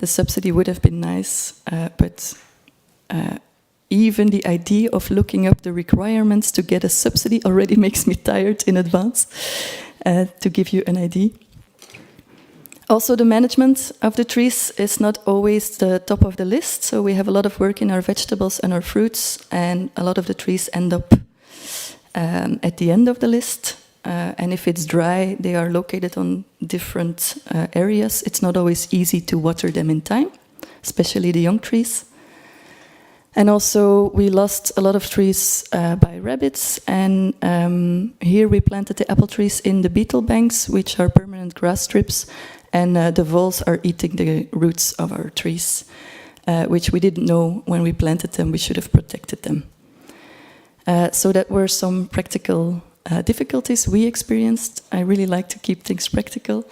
subsidy would have been nice, but even the idea of looking up the requirements to get a subsidy already makes me tired in advance, to give you an idea. Also, the management of the trees is not always the top of the list, so we have a lot of work in our vegetables and our fruits, and a lot of the trees end up at the end of the list. And if it's dry, they are located on different areas. It's not always easy to water them in time, especially the young trees. And also, we lost a lot of trees by rabbits, and here we planted the apple trees in the beetle banks, which are permanent grass strips, and the voles are eating the roots of our trees, which we didn't know when we planted them. We should have protected them. So that were some practical difficulties we experienced. I really like to keep things practical.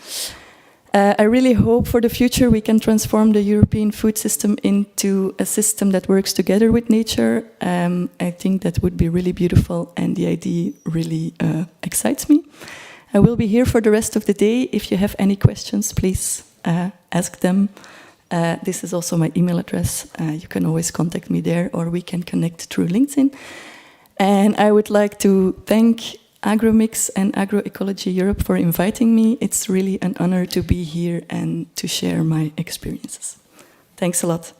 I really hope for the future we can transform the European food system into a system that works together with nature. I think that would be really beautiful, and the idea really excites me. I will be here for the rest of the day. If you have any questions, please ask them. This is also my email address. You can always contact me there, or we can connect through LinkedIn. And I would like to thank AGROMIX and Agroecology Europe for inviting me. It's really an honor to be here and to share my experiences. Thanks a lot.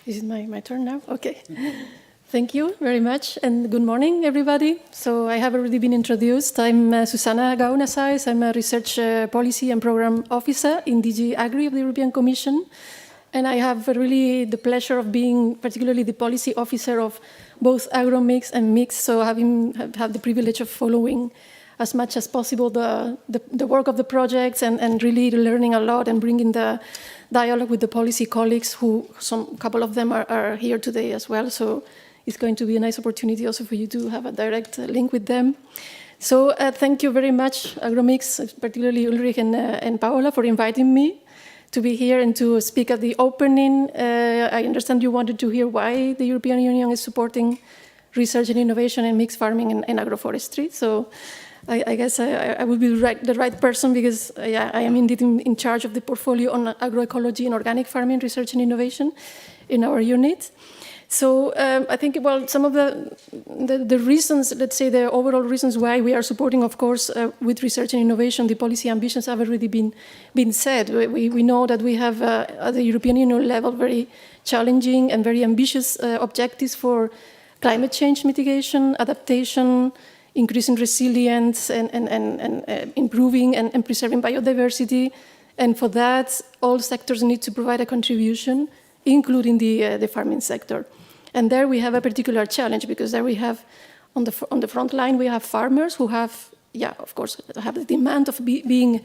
Is it my turn now? Okay. Thank you very much, and good morning, everybody. So I have already been introduced. I'm Susanna Gaunasais. I'm a research policy and program officer in DG Agri of the European Commission. And I have really the pleasure of being particularly the policy officer of both AGROMIX and MIX, so have the privilege of following as much as possible the work of the projects and really learning a lot and bringing the dialogue with the policy colleagues who, couple of them are here today as well. So it's going to be a nice opportunity also for you to have a direct link with them. So thank you very much, AGROMIX, particularly Ulrich and Paola, for inviting me to be here and to speak at the opening. I understand you wanted to hear why the European Union is supporting research and innovation in mixed farming and agroforestry. So I guess I would be the right person because I am indeed in charge of the portfolio on agroecology and organic farming research and innovation in our unit. So I think, well, some of the reasons, let's say the overall reasons why we are supporting, of course, with research and innovation, the policy ambitions have already been said. We know that we have at the European Union level very challenging and very ambitious objectives for climate change mitigation, adaptation, increasing resilience, and improving and preserving biodiversity. And for that, all sectors need to provide a contribution, including the farming sector. And there we have a particular challenge because there we have, on the front line, we have farmers who have, of course, have the demand of being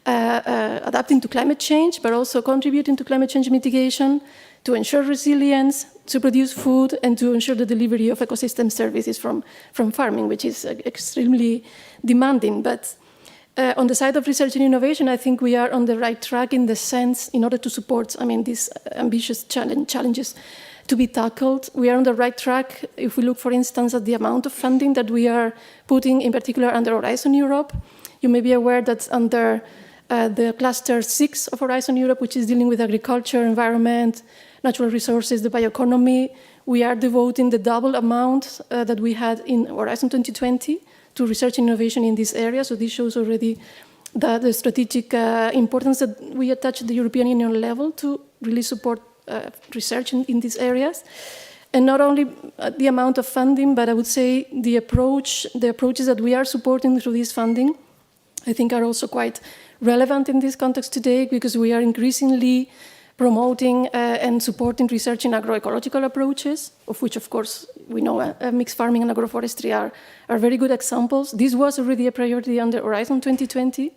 adapting to climate change, but also contributing to climate change mitigation, to ensure resilience, to produce food, and to ensure the delivery of ecosystem services from farming, which is extremely demanding. But on the side of research and innovation, I think we are on the right track in the sense, in order to support, these ambitious challenges to be tackled. We are on the right track if we look, for instance, at the amount of funding that we are putting, in particular under Horizon Europe. You may be aware that under the cluster 6 of Horizon Europe, which is dealing with agriculture, environment, natural resources, the bioeconomy, we are devoting the double amount that we had in Horizon 2020 to research and innovation in this area. So this shows already the strategic importance that we attach at the European Union level to really support research in these areas. And not only the amount of funding, but I would say the approaches that we are supporting through this funding, I think are also quite relevant in this context today, because we are increasingly promoting and supporting research in agroecological approaches, of which, of course, we know mixed farming and agroforestry are very good examples. This was already a priority under Horizon 2020,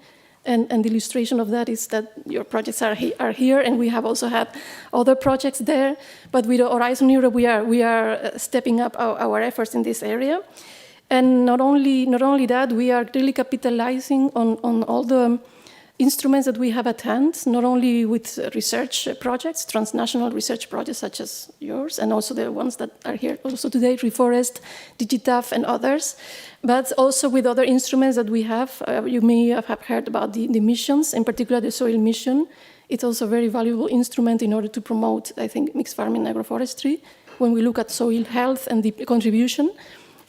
and the illustration of that is that your projects are here, and we have also had other projects there. But with Horizon Europe, we are stepping up our efforts in this area. And not only that, we are really capitalizing on all the instruments that we have at hand, not only with research projects, transnational research projects such as yours, and also the ones that are here also today, Reforest, Digitaf, and others, but also with other instruments that we have. You may have heard about the missions, in particular the soil mission. It's also a very valuable instrument in order to promote, I think, mixed farming and agroforestry. When we look at soil health and the contribution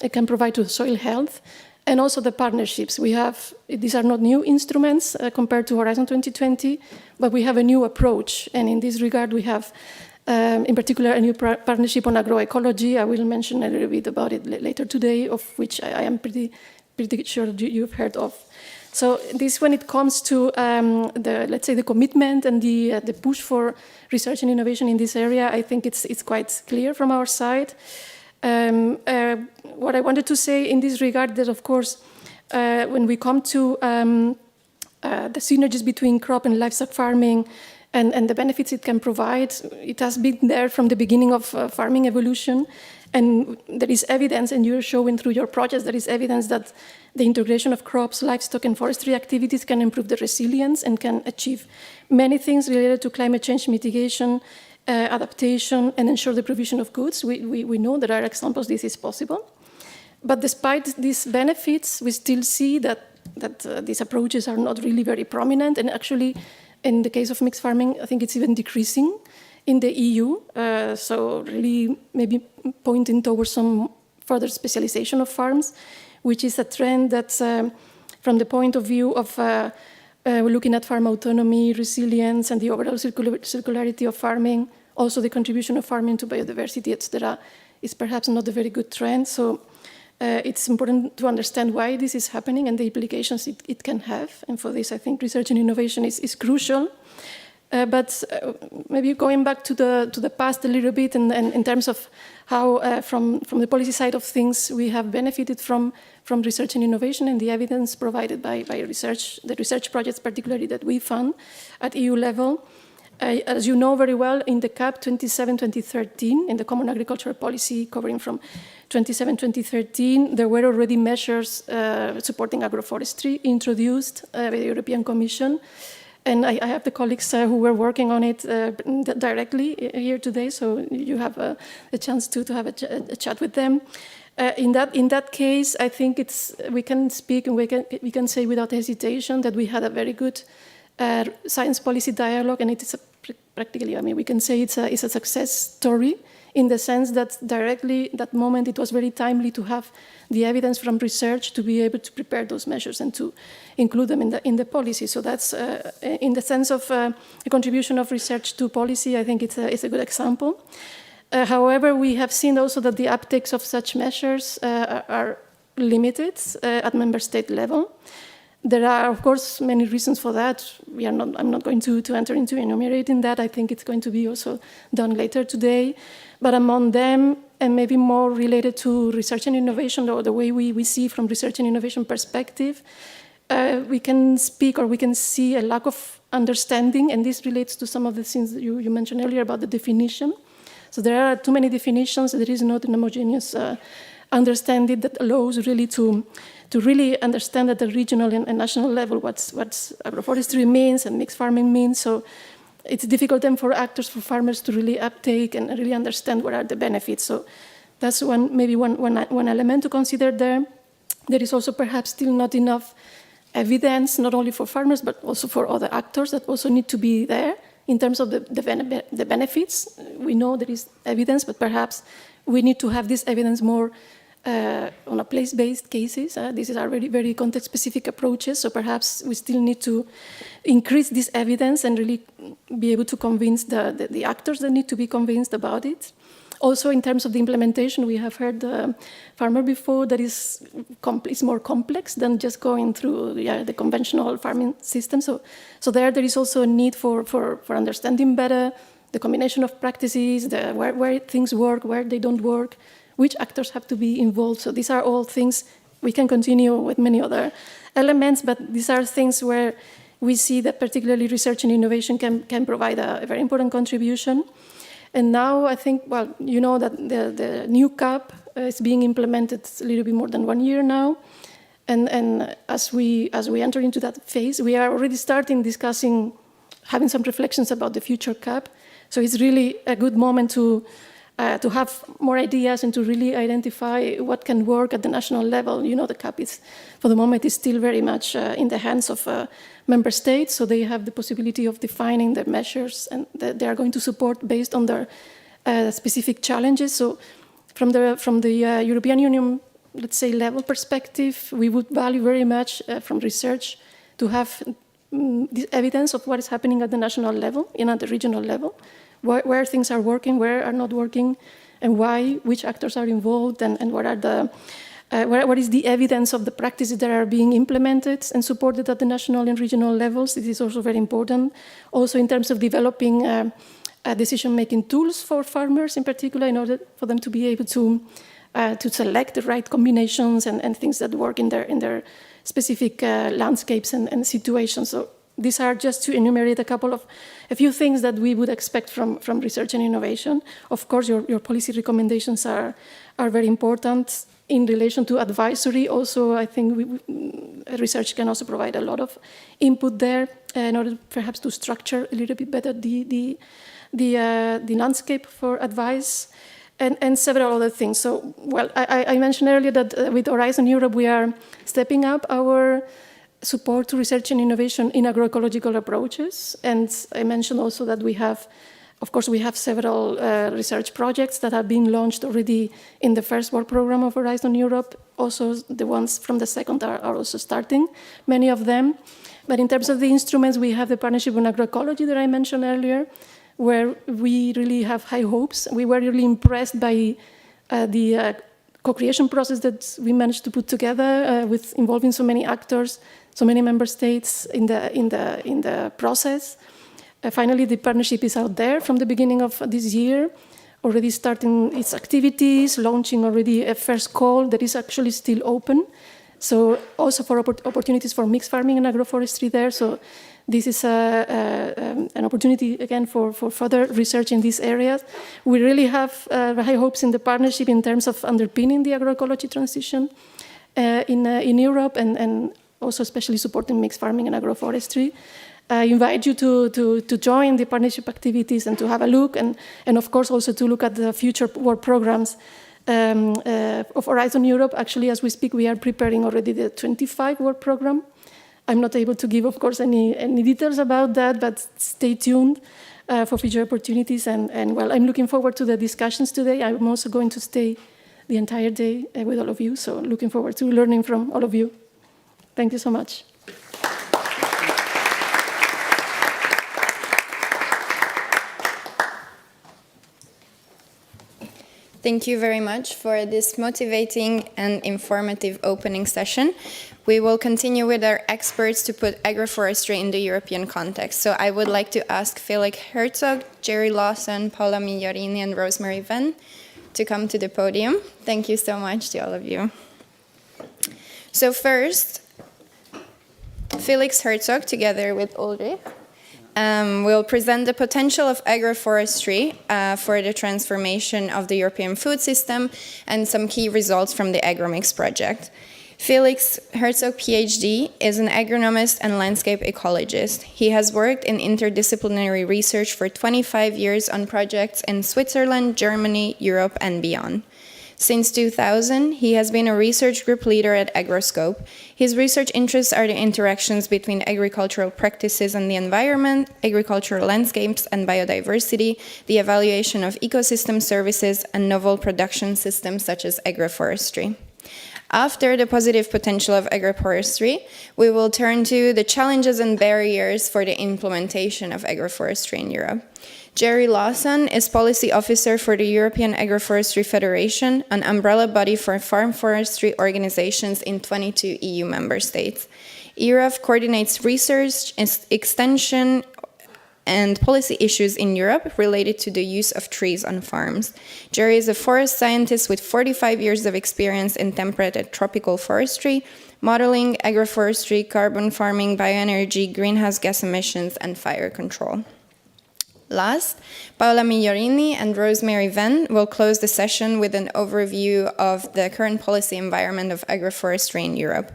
it can provide to soil health, and also the partnerships. These are not new instruments compared to Horizon 2020, but we have a new approach. And in this regard, we have, in particular, a new partnership on agroecology. I will mention a little bit about it later today, of which I am pretty sure you've heard of. So this, when it comes to let's say the commitment and the push for research and innovation in this area, I think it's quite clear from our side. What I wanted to say in this regard that, of course, when we come to the synergies between crop and livestock farming and the benefits it can provide, it has been there from the beginning of farming evolution. And there is evidence, and you're showing through your projects, there is evidence that the integration of crops, livestock, and forestry activities can improve the resilience and can achieve many things related to climate change mitigation, adaptation, and ensure the provision of goods. We know there are examples this is possible. But despite these benefits, we still see that these approaches are not really very prominent. And actually, in the case of mixed farming, I think it's even decreasing in the EU. So really maybe pointing towards some further specialization of farms, which is a trend that's from the point of view of we're looking at farm autonomy, resilience, and the overall circularity of farming. Also, the contribution of farming to biodiversity, etc., is perhaps not a very good trend. So it's important to understand why this is happening and the implications it can have. And for this, I think research and innovation is crucial. But maybe going back to the past a little bit, and in terms of how, from the policy side of things, we have benefited from research and innovation and the evidence provided by research, the research projects particularly that we fund at EU level. As you know very well, in the CAP 27-2013, in the Common Agricultural Policy covering from 27-2013, there were already measures supporting agroforestry introduced by the European Commission. And I have the colleagues who were working on it directly here today, so you have a chance to have a chat with them. In that case, I think we can speak and we can say without hesitation that we had a very good science policy dialogue, and it is practically, I mean, we can say it's a success story in the sense that directly that moment it was very timely to have the evidence from research to be able to prepare those measures and to include them in the policy. So that's in the sense of a contribution of research to policy, I think it's a good example. However, we have seen also that the uptakes of such measures are limited at member state level. There are, of course, many reasons for that. I'm not going to enter into enumerating that. I think it's going to be also done later today. But among them, and maybe more related to research and innovation, or the way we see from research and innovation perspective, we can speak or we can see a lack of understanding, and this relates to some of the things that you mentioned earlier about the definition. So there are too many definitions. There is not an homogeneous understanding that allows really to really understand at the regional and national level what agroforestry means and mixed farming means. So it's difficult then for actors, for farmers to really uptake and really understand what are the benefits. So that's one element to consider there. There is also perhaps still not enough evidence, not only for farmers, but also for other actors that also need to be there in terms of the benefits. We know there is evidence, but perhaps we need to have this evidence more on a place-based cases. These are very, very context-specific approaches, so perhaps we still need to increase this evidence and really be able to convince the actors that need to be convinced about it. Also, in terms of the implementation, we have heard the farmer before that is more complex than just going through the conventional farming system. So there is also a need for understanding better the combination of practices, where things work, where they don't work, which actors have to be involved. So these are all things. We can continue with many other elements, but these are things where we see that particularly research and innovation can provide a very important contribution. And now I think, well, you know that the new CAP is being implemented a little bit more than 1 year now. And as we enter into that phase, we are already starting discussing, having some reflections about the future CAP. So it's really a good moment to have more ideas and to really identify what can work at the national level. You know, the CAP is, for the moment, is still very much in the hands of member states, so they have the possibility of defining their measures, and they are going to support based on their specific challenges. So from the European Union, let's say, level perspective, we would value very much from research to have this evidence of what is happening at the national level and at the regional level, where things are working, where are not working, and why, which actors are involved, and what are what is the evidence of the practices that are being implemented and supported at the national and regional levels. This is also very important. Also in terms of developing decision-making tools for farmers in particular, in order for them to be able to select the right combinations and things that work in their specific landscapes and situations. So these are just to enumerate a few things that we would expect from research and innovation. Of course, your policy recommendations are very important. In relation to advisory, also, I think research can also provide a lot of input there in order perhaps to structure a little bit better the landscape for advice and several other things. So, well, I mentioned earlier that with Horizon Europe, we are stepping up our support to research and innovation in agroecological approaches. And I mentioned also that we have several research projects that have been launched already in the first work program of Horizon Europe. Also, the ones from the second are also starting, many of them. But in terms of the instruments, we have the partnership on agroecology that I mentioned earlier, where we really have high hopes. We were really impressed by the co-creation process that we managed to put together with involving so many actors, so many member states in the process. Finally, the partnership is out there from the beginning of this year, already starting its activities, launching already a first call that is actually still open. So also for opportunities for mixed farming and agroforestry there. So this is an opportunity, again, for further research in these areas. We really have high hopes in the partnership in terms of underpinning the agroecology transition in Europe and also especially supporting mixed farming and agroforestry. I invite you to join the partnership activities and to have a look, and of course also to look at the future work programs of Horizon Europe. Actually, as we speak, we are preparing already the 25 work program. I'm not able to give, of course, any details about that, but stay tuned for future opportunities. And well, I'm looking forward to the discussions today. I'm also going to stay the entire day with all of you, so looking forward to learning from all of you. Thank you so much. Thank you very much for this motivating and informative opening session. We will continue with our experts to put agroforestry in the European context. So I would like to ask Felix Herzog, Jerry Lawson, Paola Migliorini, and Rosemary Venn to come to the podium. Thank you so much to all of you. So first, Felix Herzog, together with Ulrich, will present the potential of agroforestry for the transformation of the European food system and some key results from the AGROMIX project. Felix Herzog, PhD, is an agronomist and landscape ecologist. He has worked in interdisciplinary research for 25 years on projects in Switzerland, Germany, Europe, and beyond. Since 2000, he has been a research group leader at Agroscope. His research interests are the interactions between agricultural practices and the environment, agricultural landscapes and biodiversity, the evaluation of ecosystem services, and novel production systems such as agroforestry. After the positive potential of agroforestry, we will turn to the challenges and barriers for the implementation of agroforestry in Europe. Jerry Lawson is Policy Officer for the European Agroforestry Federation, an umbrella body for farm forestry organizations in 22 EU member states. ERAF coordinates research, extension, and policy issues in Europe related to the use of trees on farms. Jerry is a forest scientist with 45 years of experience in temperate and tropical forestry, modeling, agroforestry, carbon farming, bioenergy, greenhouse gas emissions, and fire control. Last, Paola Migliorini and Rosemary Venn will close the session with an overview of the current policy environment of agroforestry in Europe.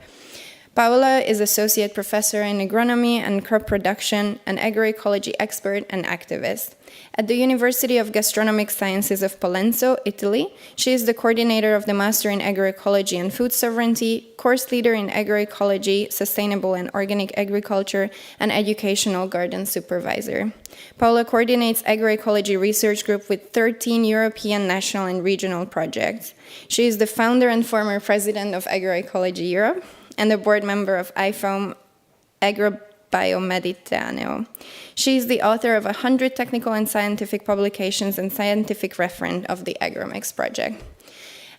Paola is Associate Professor in Agronomy and Crop Production, an agroecology expert and activist. At the University of Gastronomic Sciences of Palenzo, Italy, she is the coordinator of the Master in Agroecology and Food Sovereignty, course leader in agroecology, sustainable and organic agriculture, and educational garden supervisor. Paola coordinates agroecology research group with 13 European, national, and regional projects. She is the founder and former president of Agroecology Europe, and a board member of IFOAM Agrobiomediterraneo. She is the author of 100 technical and scientific publications and scientific referent of the AGROMIX project.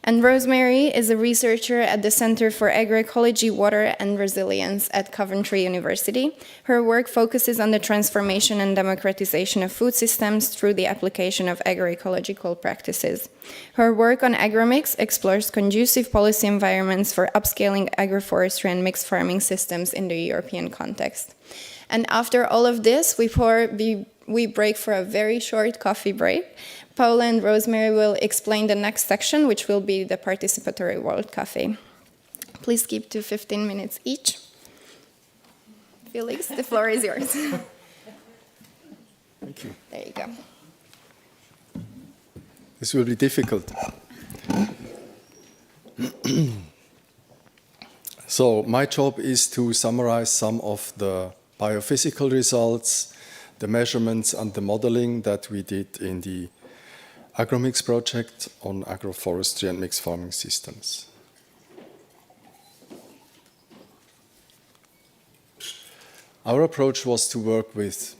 And Rosemary is a researcher at the Center for Agroecology, Water and Resilience at Coventry University. Her work focuses on the transformation and democratization of food systems through the application of agroecological practices. Her work on AGROMIX explores conducive policy environments for upscaling agroforestry and mixed farming systems in the European context. And after all of this, we break for a very short coffee break. Paola and Rosemary will explain the next section, which will be the participatory World Cafe. Please keep to 15 minutes each. Felix, the floor is yours. Thank you. There you go. This will be difficult. So my job is to summarize some of the biophysical results, the measurements and the modeling that we did in the AGROMIX project on agroforestry and mixed farming systems. Our approach was to work with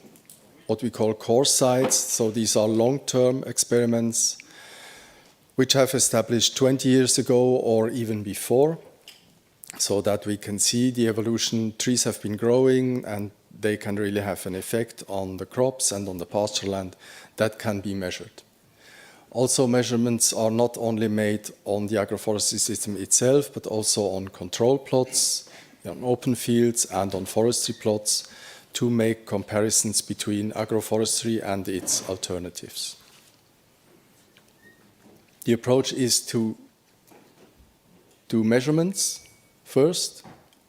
what we call core sites. So these are long-term experiments which have established 20 years ago or even before, so that we can see the evolution. Trees have been growing and they can really have an effect on the crops and on the pasture land that can be measured. Also, measurements are not only made on the agroforestry system itself, but also on control plots, on open fields and on forestry plots to make comparisons between agroforestry and its alternatives. The approach is to do measurements first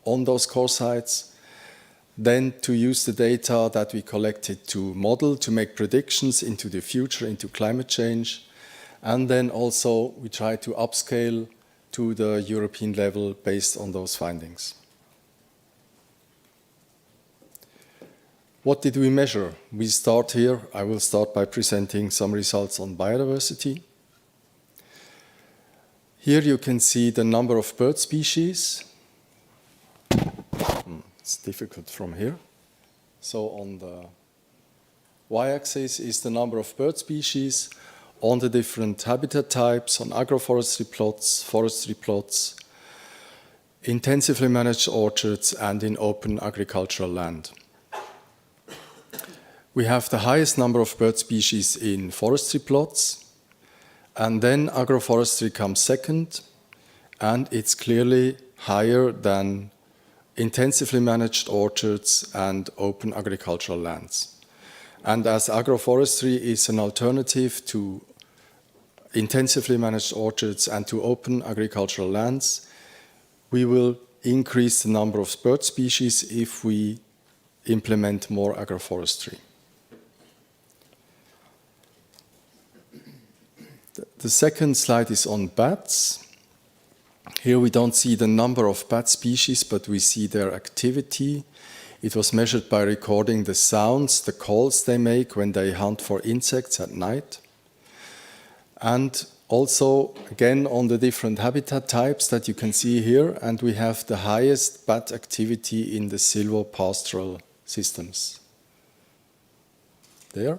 on those core sites, then to use the data that we collected to model, to make predictions into the future, into climate change. And then also we try to upscale to the European level based on those findings. What did we measure? We start here. I will start by presenting some results on biodiversity. Here you can see the number of bird species. It's difficult from here. So on the y-axis is the number of bird species on the different habitat types, on agroforestry plots, forestry plots, intensively managed orchards, and in open agricultural land. We have the highest number of bird species in forestry plots, and then agroforestry comes second, and it's clearly higher than intensively managed orchards and open agricultural lands. And as agroforestry is an alternative to intensively managed orchards and to open agricultural lands, we will increase the number of bird species if we implement more agroforestry. The second slide is on bats. Here we don't see the number of bat species, but we see their activity. It was measured by recording the sounds, the calls they make when they hunt for insects at night. And also, again, on the different habitat types that you can see here, and we have the highest bat activity in the silvopastoral systems. There.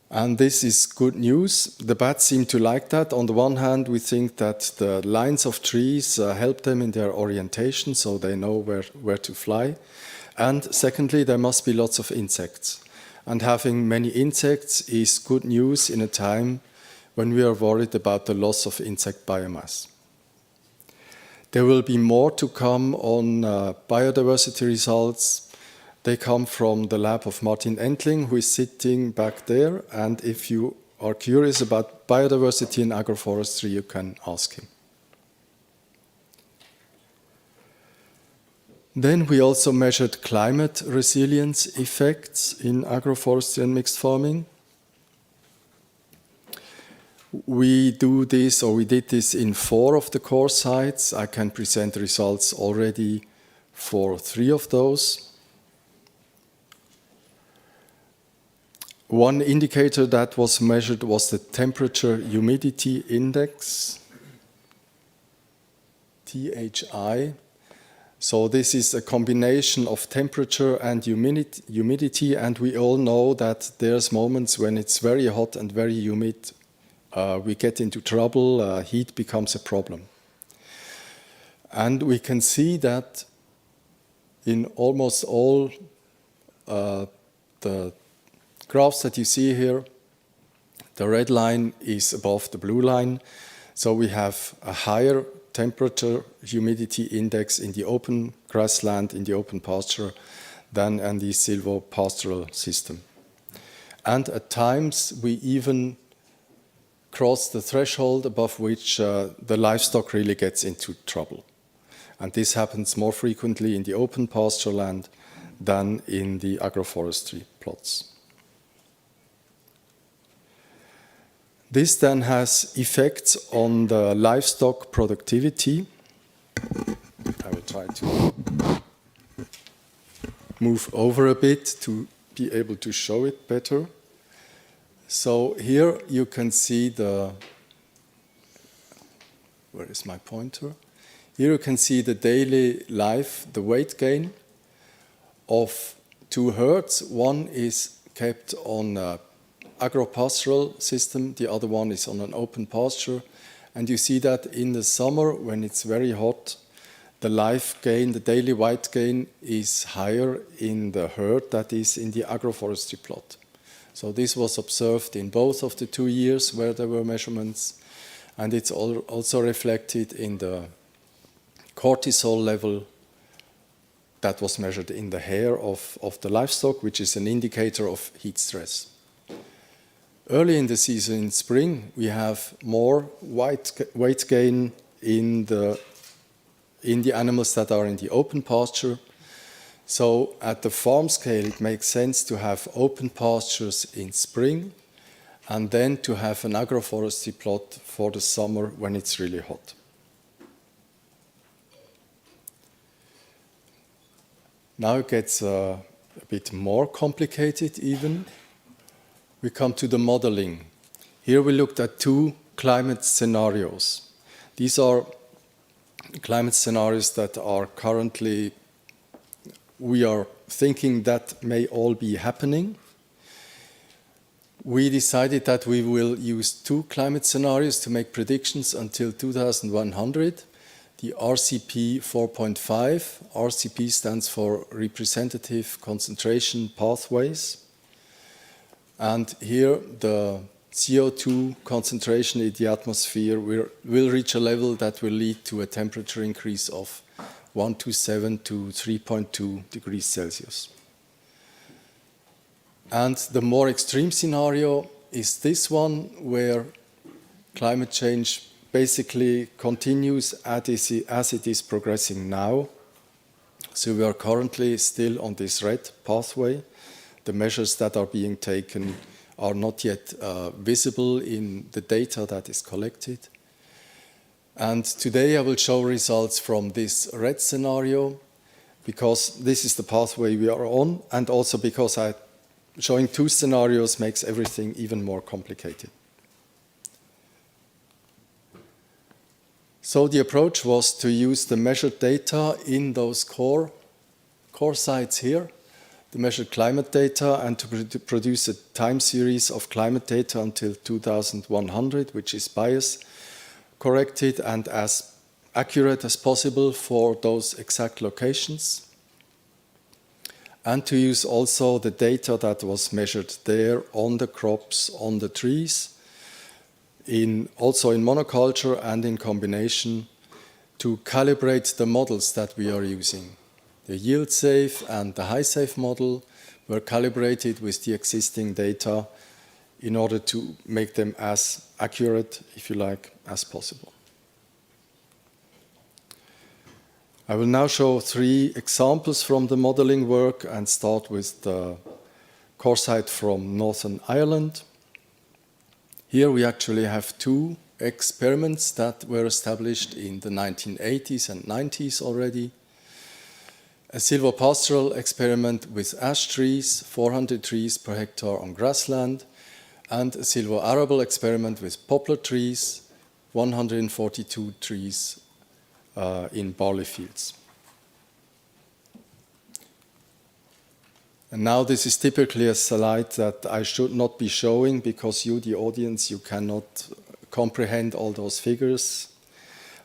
And this is good news. The bats seem to like that. On the one hand, we think that the lines of trees help them in their orientation, so they know where to fly. And secondly, there must be lots of insects. And having many insects is good news in a time when we are worried about the loss of insect biomass. There will be more to come on biodiversity results. They come from the lab of Martin Entling, who is sitting back there. And if you are curious about biodiversity in agroforestry, you can ask him. Then we also measured climate resilience effects in agroforestry and mixed farming. We did this in 4 of the core sites. I can present the results already for 3 of those. One indicator that was measured was the temperature humidity index, THI. So this is a combination of temperature and humidity, and we all know that there's moments when it's very hot and very humid. We get into trouble, heat becomes a problem. And we can see that in almost all the graphs that you see here, the red line is above the blue line. So we have a higher temperature humidity index in the open grassland, in the open pasture, than in the silvopastoral system. And at times we even cross the threshold above which the livestock really gets into trouble. And this happens more frequently in the open pasture land than in the agroforestry plots. This then has effects on the livestock productivity. I will try to move over a bit to be able to show it better. So here you can see where is my pointer? Here you can see the daily life, the weight gain of 2 herds. One is kept on a agropastoral system, the other one is on an open pasture. And you see that in the summer, when it's very hot, the life gain, the daily weight gain is higher in the herd that is in the agroforestry plot. So this was observed in both of the 2 years where there were measurements, and it's also reflected in the cortisol level that was measured in the hair of the livestock, which is an indicator of heat stress. Early in the season, in spring, we have more weight gain in the animals that are in the open pasture, So at the farm scale, it makes sense to have open pastures in spring and then to have an agroforestry plot for the summer when it's really hot. Now it gets a bit more complicated even. We come to the modeling. Here we looked at 2 climate scenarios. These are climate scenarios that are currently, we are thinking that may all be happening. We decided that we will use 2 climate scenarios to make predictions until 2100. The RCP 4.5, RCP stands for Representative Concentration Pathways. And here the CO2 concentration in the atmosphere will reach a level that will lead to a temperature increase of 1.27 to 3.2 degrees Celsius. And the more extreme scenario is this one, where climate change basically continues as it is progressing now. So we are currently still on this red pathway. The measures that are being taken are not yet visible in the data that is collected. And today I will show results from this red scenario, because this is the pathway we are on, and also because showing 2 scenarios makes everything even more complicated. So the approach was to use the measured data in those core sites here, the measured climate data, and to produce a time series of climate data until 2100, which is bias corrected and as accurate as possible for those exact locations. And to use also the data that was measured there on the crops, on the trees, also in monoculture and in combination, to calibrate the models that we are using. The yield safe and the high safe model were calibrated with the existing data in order to make them as accurate, if you like, as possible. I will now show 3 examples from the modeling work and start with the core site from Northern Ireland. Here we actually have 2 experiments that were established in the 1980s and 90s already. A silvopastoral experiment with ash trees, 400 trees per hectare on grassland, and a silvo-arable experiment with poplar trees, 142 trees in barley fields. And now this is typically a slide that I should not be showing, because you, the audience, you cannot comprehend all those figures.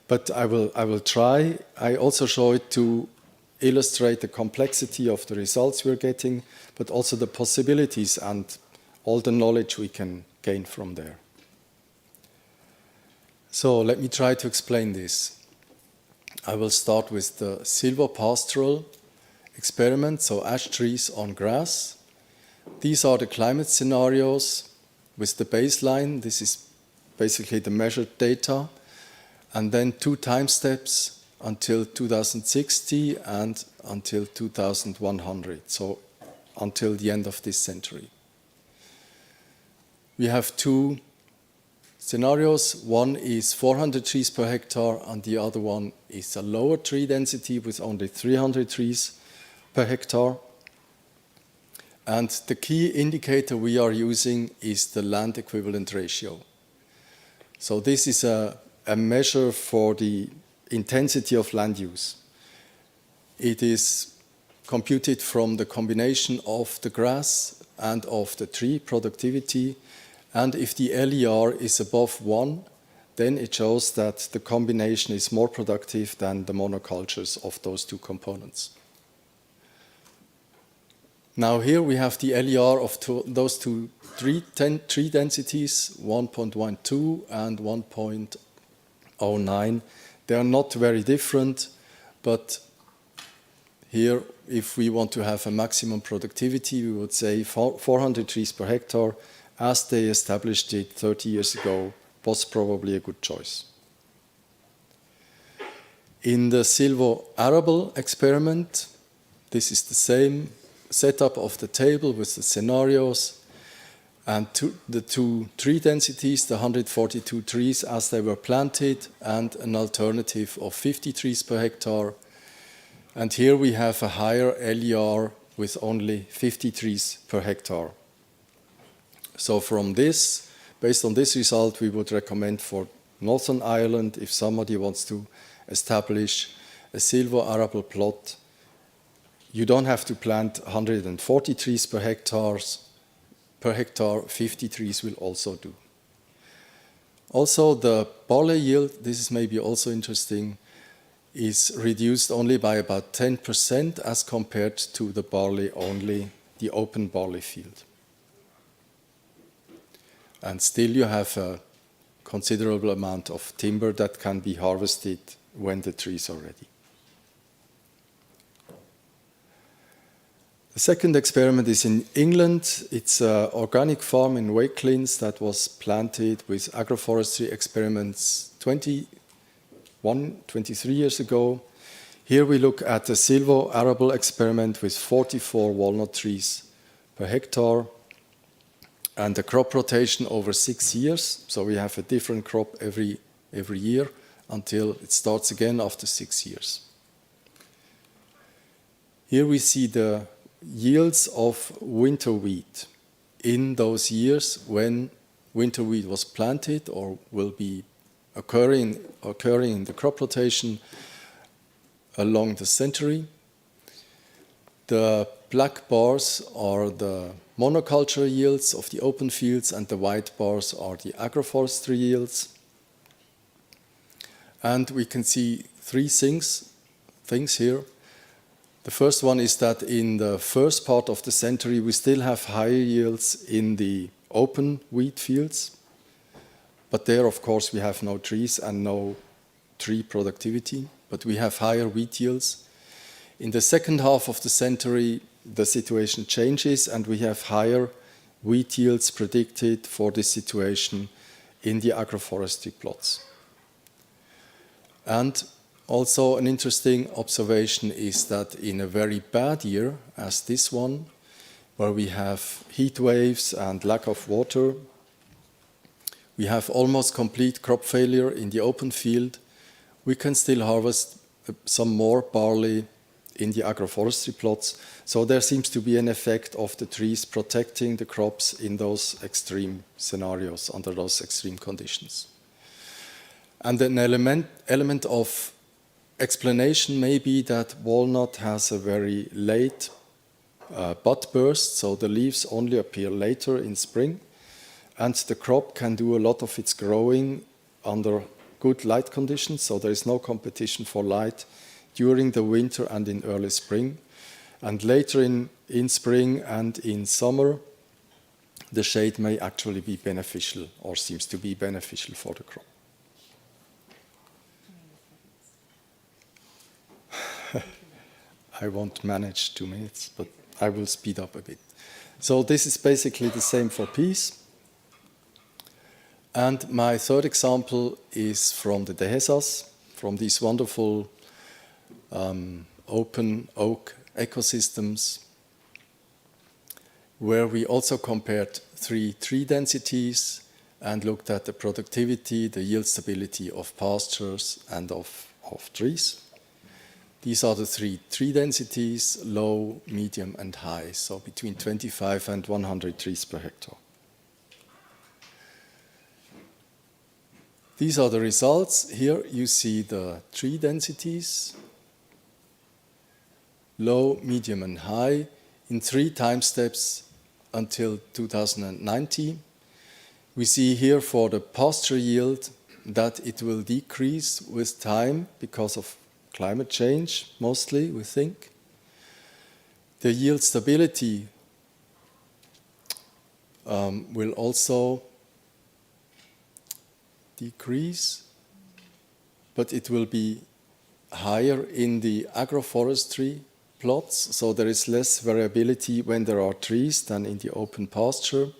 But I will try. I also show it to illustrate the complexity of the results we're getting, but also the possibilities and all the knowledge we can gain from there. So let me try to explain this. I will start with the silvopastoral experiment, so ash trees on grass. These are the climate scenarios with the baseline. This is basically the measured data. And then 2 time steps until 2060 and until 2100, so until the end of this century. We have 2 scenarios. One is 400 trees per hectare, and the other one is a lower tree density with only 300 trees per hectare. And the key indicator we are using is the land equivalent ratio. So this is a measure for the intensity of land use. It is computed from the combination of the grass and of the tree productivity. And if the LER is above 1, then it shows that the combination is more productive than the monocultures of those 2 components. Now here we have the LER of those 2 tree densities, 1.12 and 1.09. They are not very different, but here, if we want to have a maximum productivity, we would say 400 trees per hectare, as they established it 30 years ago, was probably a good choice. In the silvo-arable experiment, This is the same setup of the table with the scenarios. And the two tree densities, the 142 trees as they were planted, and an alternative of 50 trees per hectare. And here we have a higher LER with only 50 trees per hectare. So from this, based on this result, we would recommend for Northern Ireland, if somebody wants to establish a silvo-arable plot, you don't have to plant 140 trees per hectare, 50 trees will also do. Also, the barley yield, this is maybe also interesting, is reduced only by about 10% as compared to the barley only, the open barley field. And still you have a considerable amount of timber that can be harvested when the trees are ready. The second experiment is in England. It's an organic farm in Wakelins that was planted with agroforestry experiments 23 years ago. Here we look at the silvo-arable experiment with 44 walnut trees per hectare and the crop rotation over 6 years. So we have a different crop every year until it starts again after 6 years. Here we see the yields of winter wheat in those years when winter wheat was planted or will be occurring in the crop rotation along the century. The black bars are the monoculture yields of the open fields and the white bars are the agroforestry yields. And we can see three things here. The first one is that in the first part of the century, we still have higher yields in the open wheat fields. But there, of course, we have no trees and no tree productivity, but we have higher wheat yields. In the second half of the century, the situation changes and we have higher wheat yields predicted for this situation in the agroforestry plots. And also, an interesting observation is that in a very bad year, as this one, where we have heat waves and lack of water, we have almost complete crop failure in the open field, we can still harvest some more barley in the agroforestry plots. So there seems to be an effect of the trees protecting the crops in those extreme scenarios, under those extreme conditions. And an element of explanation may be that walnut has a very late bud burst, so the leaves only appear later in spring, and the crop can do a lot of its growing under good light conditions, so there is no competition for light during the winter and in early spring. And later in spring and in summer, the shade may actually be beneficial or seems to be beneficial for the crop. I won't manage 2 minutes, but I will speed up a bit. So this is basically the same for peas. And my third example is from the Dehesas, from these wonderful open oak ecosystems, where we also compared 3 tree densities and looked at the productivity, the yield stability of pastures and of trees. These are the 3 tree densities, low, medium, and high, so between 25 and 100 trees per hectare. These are the results. Here you see the tree densities, low, medium, and high, in 3 time steps until 2090. We see here for the pasture yield that it will decrease with time because of climate change, mostly, we think. The yield stability will also decrease, but it will be higher in the agroforestry plots, so there is less variability when there are trees than in the open pasture.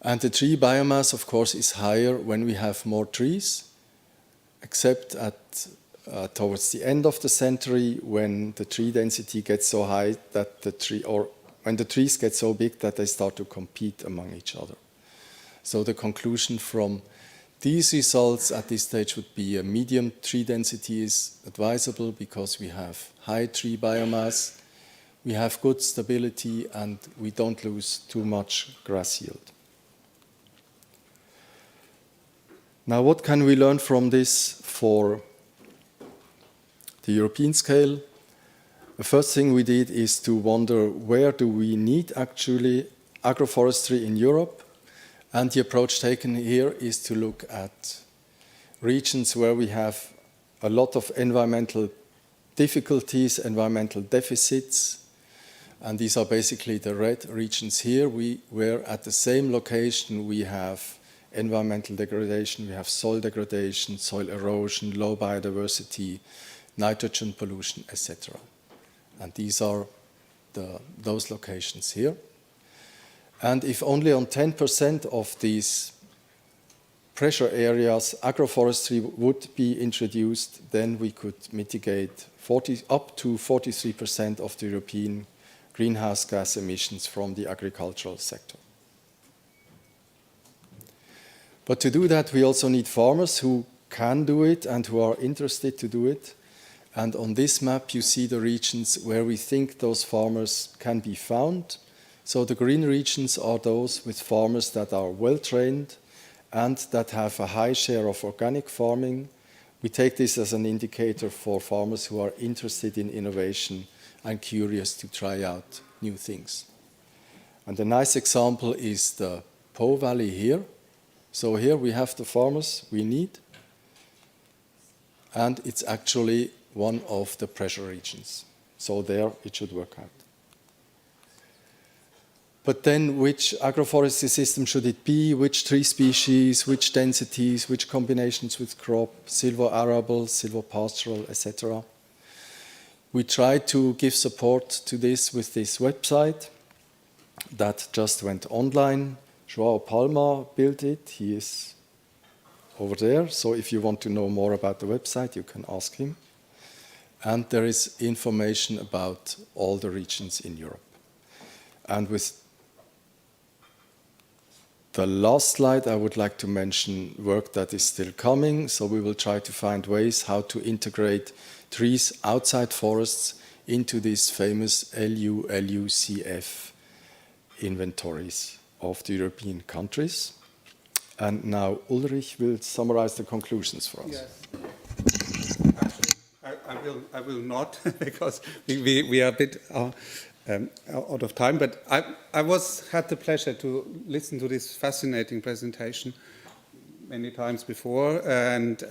And the tree biomass, of course, is higher when we have more trees, except at towards the end of the century, when the tree density gets so high that when the trees get so big that they start to compete among each other. So the conclusion from these results at this stage would be a medium tree density is advisable because we have high tree biomass, we have good stability, and we don't lose too much grass yield. Now, what can we learn from this for the European scale? The first thing we did is to wonder where do we need actually agroforestry in Europe? And the approach taken here is to look at regions where we have a lot of environmental difficulties, environmental deficits, and these are basically the red regions here, where at the same location we have environmental degradation, we have soil degradation, soil erosion, low biodiversity, nitrogen pollution, etc. And these are those locations here. And if only on 10% of these pressure areas agroforestry would be introduced, then we could mitigate up to 43% of the European greenhouse gas emissions from the agricultural sector. But to do that, we also need farmers who can do it and who are interested to do it. And on this map, you see the regions where we think those farmers can be found. So the green regions are those with farmers that are well-trained and that have a high share of organic farming. We take this as an indicator for farmers who are interested in innovation and curious to try out new things. And a nice example is the Po Valley here. So here we have the farmers we need, and it's actually one of the pressure regions. So there it should work out. But then which agroforestry system should it be? Which tree species, which densities, which combinations with crop, silvo-arable, silvo-pastoral, etc. We tried to give support to this with this website that just went online. João Palma built it. He is over there. So if you want to know more about the website, you can ask him. And there is information about all the regions in Europe. And with the last slide, I would like to mention work that is still coming. So we will try to find ways how to integrate trees outside forests into these famous LULUCF inventories of the European countries. And now Ulrich will summarize the conclusions for us. Yes. I will not, because we are a bit out of time, but I had the pleasure to listen to this fascinating presentation many times before, and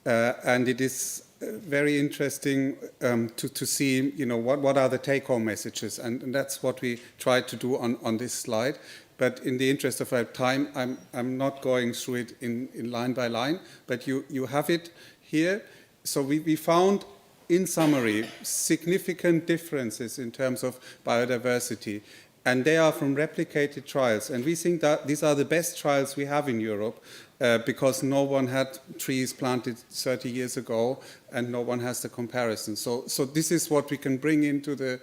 it is very interesting to see, what are the take-home messages, and that's what we tried to do on this slide. But in the interest of our time, I'm not going through it in line by line, but you have it here. So we found, in summary, significant differences in terms of biodiversity, and they are from replicated trials. And we think that these are the best trials we have in Europe, because no one had trees planted 30 years ago, and no one has the comparison. So this is what we can bring into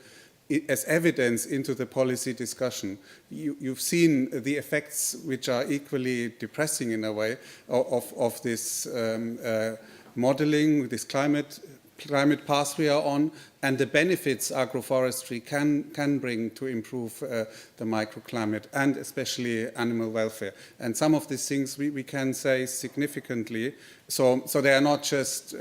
as evidence into the policy discussion. You've seen the effects, which are equally depressing in a way, of this modeling, this climate path we are on, and the benefits agroforestry can bring to improve the microclimate and especially animal welfare. And some of these things we can say significantly. So they are not just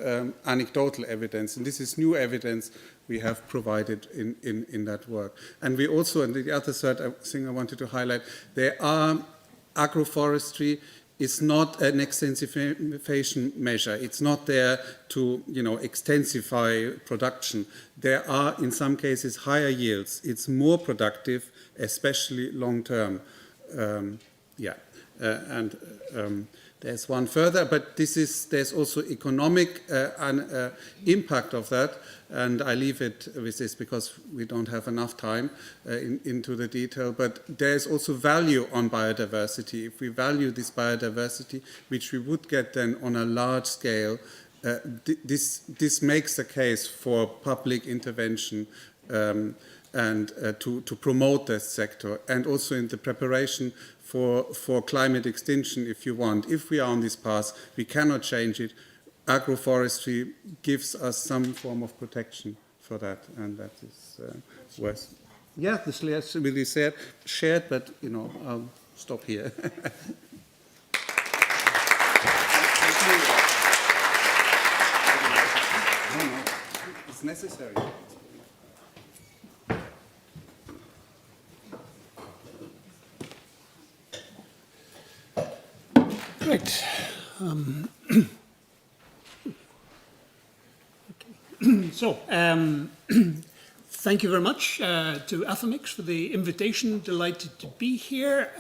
anecdotal evidence, and this is new evidence we have provided in that work. And we also, and the other third thing I wanted to highlight, agroforestry is not an extensification measure. It's not there to, extensify production. There are, in some cases, higher yields. It's more productive, especially long term. There's one further, but there's also economic impact of that, and I leave it with this because we don't have enough time into the detail, but there's also value on biodiversity. If we value this biodiversity, which we would get then on a large scale, this makes the case for public intervention and to promote that sector, and also in the preparation for climate extinction, if you want. If we are on this path, we cannot change it. Agroforestry gives us some form of protection for that, and that is worth. Yeah, this is really shared, but I'll stop here. It's necessary. Great. So, thank you very much to AGROMIX for the invitation. Delighted to be here.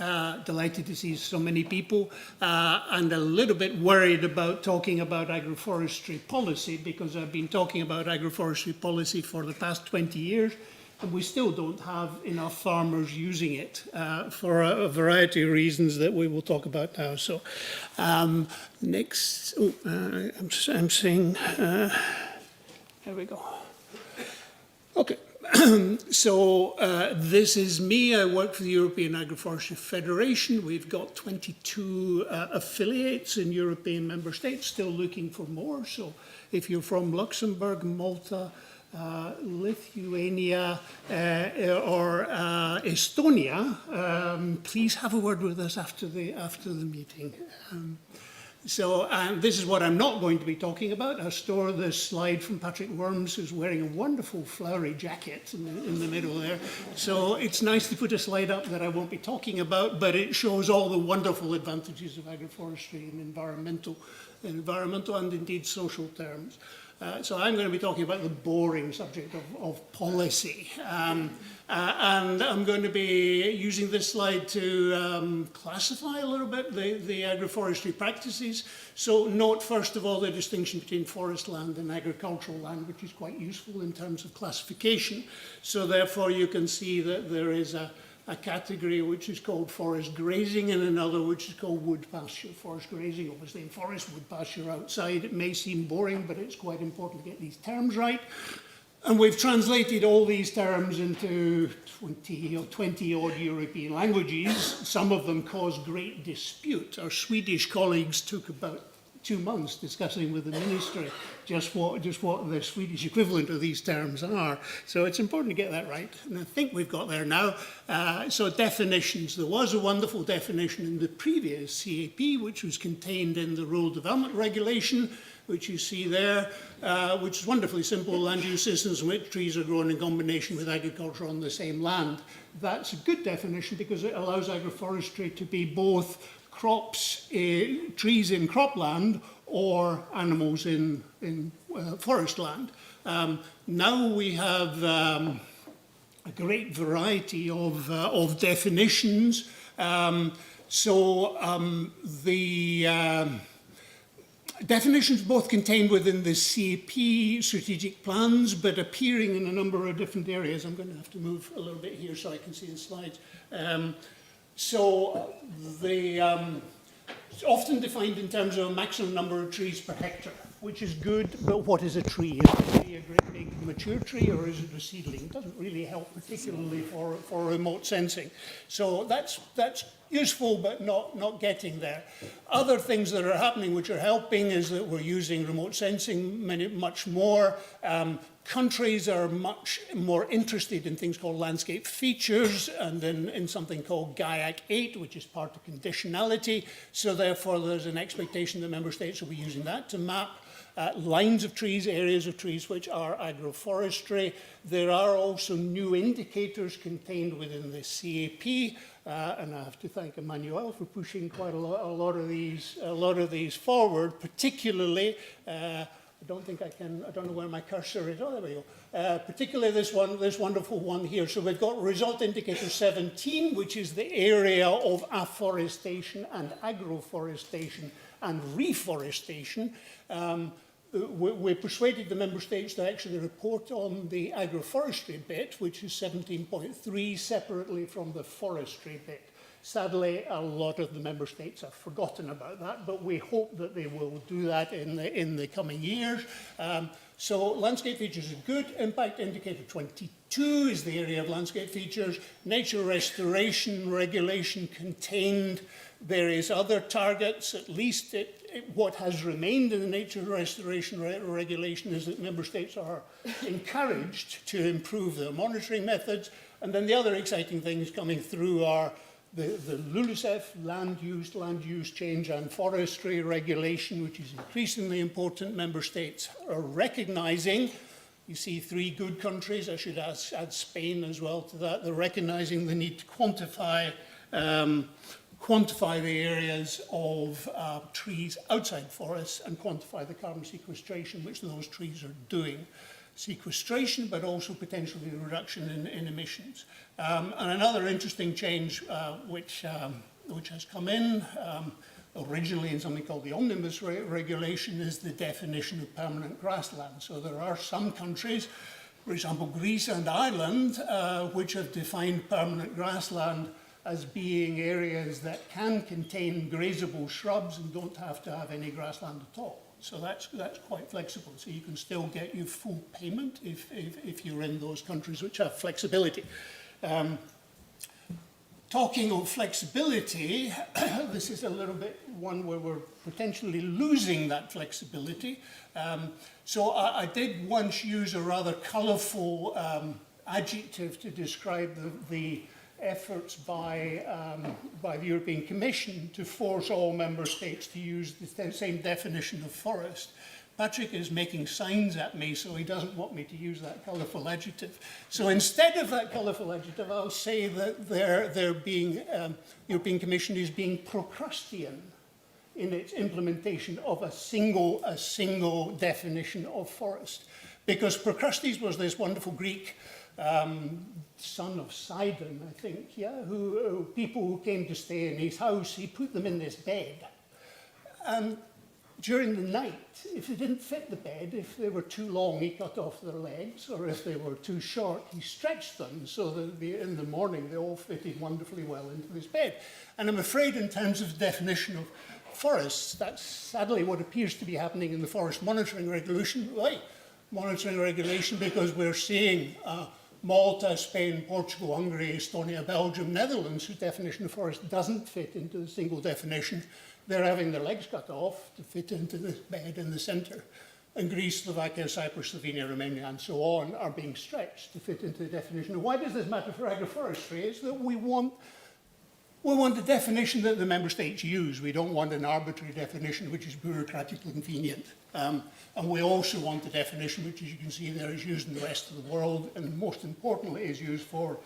Delighted to see so many people. And a little bit worried about talking about agroforestry policy, because I've been talking about agroforestry policy for the past 20 years. And we still don't have enough farmers using it for a variety of reasons that we will talk about now. So, next, I'm saying, there we go. Okay, so this is me. I work for the European Agroforestry Federation. We've got 22 affiliates in European member states, still looking for more. So if you're from Luxembourg, Malta, Lithuania or Estonia, please have a word with us after the meeting. So this is what I'm not going to be talking about. I stole this slide from Patrick Worms, who's wearing a wonderful flowery jacket in the middle there. So it's nice to put a slide up that I won't be talking about, but it shows all the wonderful advantages of agroforestry in environmental and indeed social terms. So I'm going to be talking about the boring subject of policy. And I'm going to be using this slide to classify a little bit the agroforestry practices. So note, first of all, the distinction between forest land and agricultural land, which is quite useful in terms of classification. So therefore, you can see that there is a category which is called forest grazing and another which is called wood pasture. Forest grazing, obviously in forest, wood pasture outside. It may seem boring, but it's quite important to get these terms right. And we've translated all these terms into 20 odd European languages. Some of them cause great dispute. Our Swedish colleagues took about 2 months discussing with the ministry just what the Swedish equivalent of these terms are. So it's important to get that right, and I think we've got there now. So definitions. There was a wonderful definition in the previous CAP, which was contained in the Rural Development Regulation, which you see there, which is wonderfully simple: land use systems in which trees are grown in combination with agriculture on the same land. That's a good definition because it allows agroforestry to be both crops, trees in cropland, or animals in forest land. Now we have a great variety of definitions. The definitions both contained within the CAP strategic plans, but appearing in a number of different areas. I'm going to have to move a little bit here so I can see the slides. It's often defined in terms of a maximum number of trees per hectare, which is good, but what is a tree? Is a tree a great big mature tree, or is it a seedling? It doesn't really help particularly for remote sensing. So that's useful, but not getting there. Other things that are happening which are helping is that we're using remote sensing much more. Countries are much more interested in things called landscape features and in something called GAIAC 8, which is part of conditionality. So therefore, there's an expectation that member states will be using that to map lines of trees, areas of trees which are agroforestry. There are also new indicators contained within the CAP, and I have to thank Emmanuel for pushing quite a lot of these forward, particularly. I don't know where my cursor is. Oh, there we go. Particularly this wonderful one here. So we've got result indicator 17, which is the area of afforestation and agroforestation and reforestation. we persuaded the member states to actually report on the agroforestry bit, which is 17.3, separately from the forestry bit. Sadly, a lot of the member states have forgotten about that, but we hope that they will do that in the coming years. So landscape features are good. Impact indicator 22 is the area of landscape features. Nature restoration regulation contained various other targets. At least what has remained in the nature restoration regulation is that member states are encouraged to improve their monitoring methods. And then the other exciting things coming through are the LULUCF, land use change and forestry regulation, which is increasingly important. Member states are recognizing, you see 3 good countries, I should add Spain as well to that, they're recognizing the need to quantify the areas of trees outside forests and quantify the carbon sequestration which those trees are doing. Sequestration, but also potentially a reduction in emissions. And another interesting change which has come in, originally in something called the Omnibus regulation, is the definition of permanent grassland. So there are some countries, for example Greece and Ireland, which have defined permanent grassland as being areas that can contain grazable shrubs and don't have to have any grassland at all. So that's quite flexible. So you can still get your full payment if you're in those countries which have flexibility. Talking of flexibility, this is a little bit one where we're potentially losing that flexibility. So I did once use a rather colourful adjective to describe the efforts by the European Commission to force all member states to use the same definition of forest. Patrick is making signs at me, so he doesn't want me to use that colourful adjective. So instead of that colourful adjective, I'll say that European Commission is being Procrustean in its implementation of a single definition of forest. Because Procrustes was this wonderful Greek son of Sidon, I think, yeah, who people who came to stay in his house, he put them in this bed. And during the night, if they didn't fit the bed, if they were too long, he cut off their legs, or if they were too short, he stretched them so that in the morning they all fitted wonderfully well into this bed. And I'm afraid in terms of definition of forests, that's sadly what appears to be happening in the forest monitoring regulation, because we're seeing Malta, Spain, Portugal, Hungary, Estonia, Belgium, Netherlands, whose definition of forest doesn't fit into the single definition. They're having their legs cut off to fit into this bed in the centre. And Greece, Slovakia, Cyprus, Slovenia, Romania, and so on are being stretched to fit into the definition. And why does this matter for agroforestry? It's that we want the definition that the member states use. We don't want an arbitrary definition which is bureaucratically convenient. And we also want the definition which, as you can see there, is used in the rest of the world, and most importantly is used for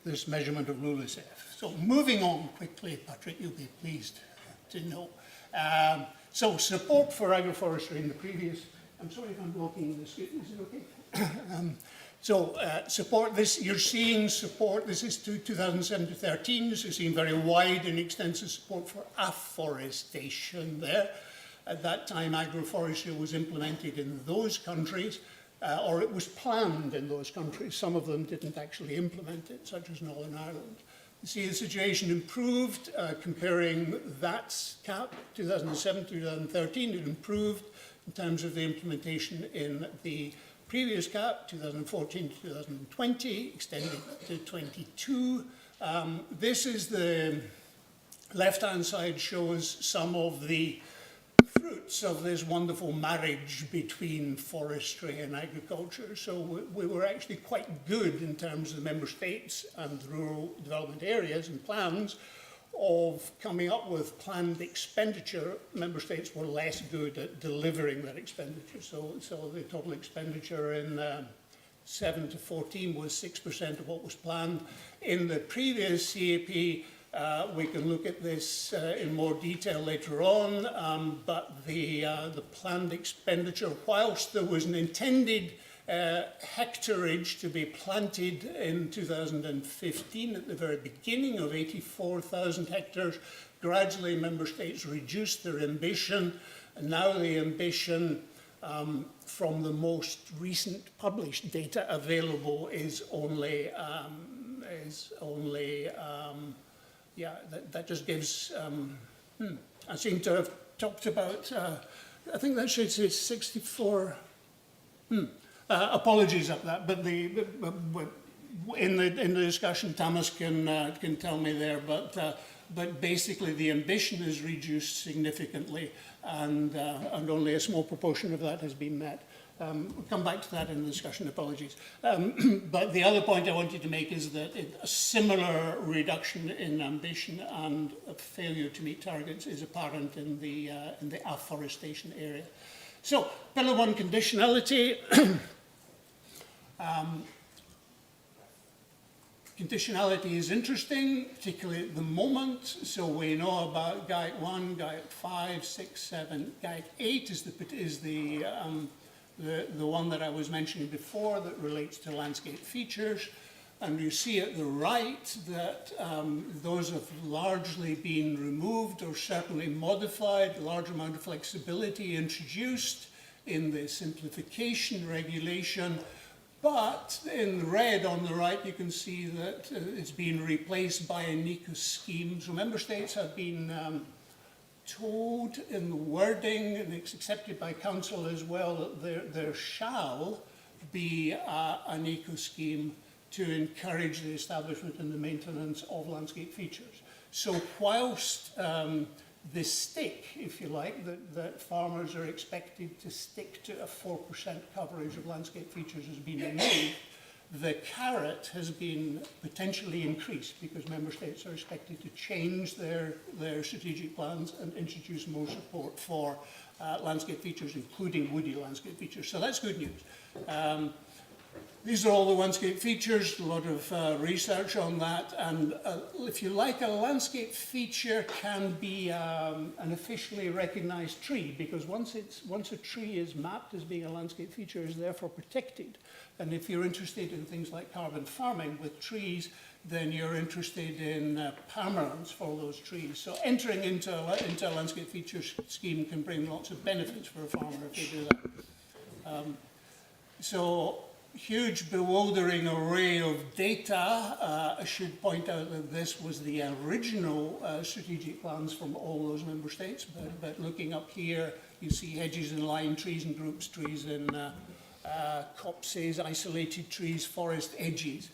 this measurement of LULUCF. So moving on quickly, Patrick, you'll be pleased to know. So support for agroforestry in the previous, I'm sorry if I'm blocking this, is it okay? Support this, you're seeing support, this is 2007 to 13, so you're seeing very wide and extensive support for afforestation there. At that time, agroforestry was implemented in those countries, or it was planned in those countries. Some of them didn't actually implement it, such as Northern Ireland. You see the situation improved, comparing that CAP, 2007 to 2013, it improved in terms of the implementation in the previous CAP, 2014 to 2020, extended to 22. This is the left-hand side shows some of the fruits of this wonderful marriage between forestry and agriculture. So we were actually quite good in terms of the member states and rural development areas and plans of coming up with planned expenditure. Member states were less good at delivering that expenditure. So the total expenditure in 7 to 14 was 6% of what was planned. In the previous CAP, we can look at this in more detail later on, but the planned expenditure, whilst there was an intended hectarage to be planted in 2015 at the very beginning of 84,000 hectares, gradually member states reduced their ambition, and now the ambition from the most recent published data available is only, yeah, that just gives, I seem to have talked about, I think that should say 64, apologies of that, but in the discussion, Thomas can tell me there, but basically the ambition is reduced significantly, and only a small proportion of that has been met. We'll come back to that in the discussion, apologies. But the other point I wanted to make is that a similar reduction in ambition and a failure to meet targets is apparent in the afforestation area. So, Pillar 1 conditionality. Conditionality is interesting, particularly at the moment. So we know about GAIC 1, GAIC 5, 6, 7. GAIC 8 is the one that I was mentioning before that relates to landscape features. And you see at the right that those have largely been removed or certainly modified, a large amount of flexibility introduced in the simplification regulation. But in red on the right, you can see that it's been replaced by an eco scheme. So member states have been told in the wording, and it's accepted by council as well, that there shall be an eco scheme to encourage the establishment and the maintenance of landscape features. So whilst the stick, if you like, that farmers are expected to stick to a 4% coverage of landscape features has been removed, the carrot has been potentially increased because member states are expected to change their strategic plans and introduce more support for landscape features, including woody landscape features. So that's good news. These are all the landscape features, a lot of research on that, and if you like, a landscape feature can be an officially recognized tree, because once a tree is mapped as being a landscape feature, it is therefore protected. And if you're interested in things like carbon farming with trees, then you're interested in permanence for those trees. So entering into a landscape feature scheme can bring lots of benefits for a farmer if they do that. So, huge bewildering array of data. I should point out that this was the original strategic plans from all those member states, but looking up here, you see hedges and line trees and groups trees and copses, isolated trees, forest edges.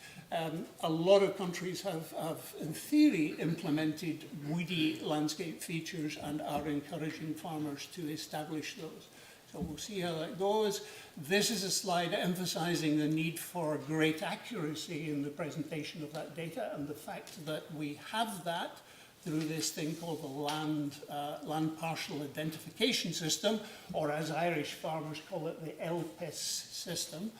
A lot of countries have, in theory, implemented woody landscape features and are encouraging farmers to establish those. So we'll see how that goes. This is a slide emphasizing the need for great accuracy in the presentation of that data and the fact that we have that through this thing called the land parcel identification system, or as Irish farmers call it, the LPIS system,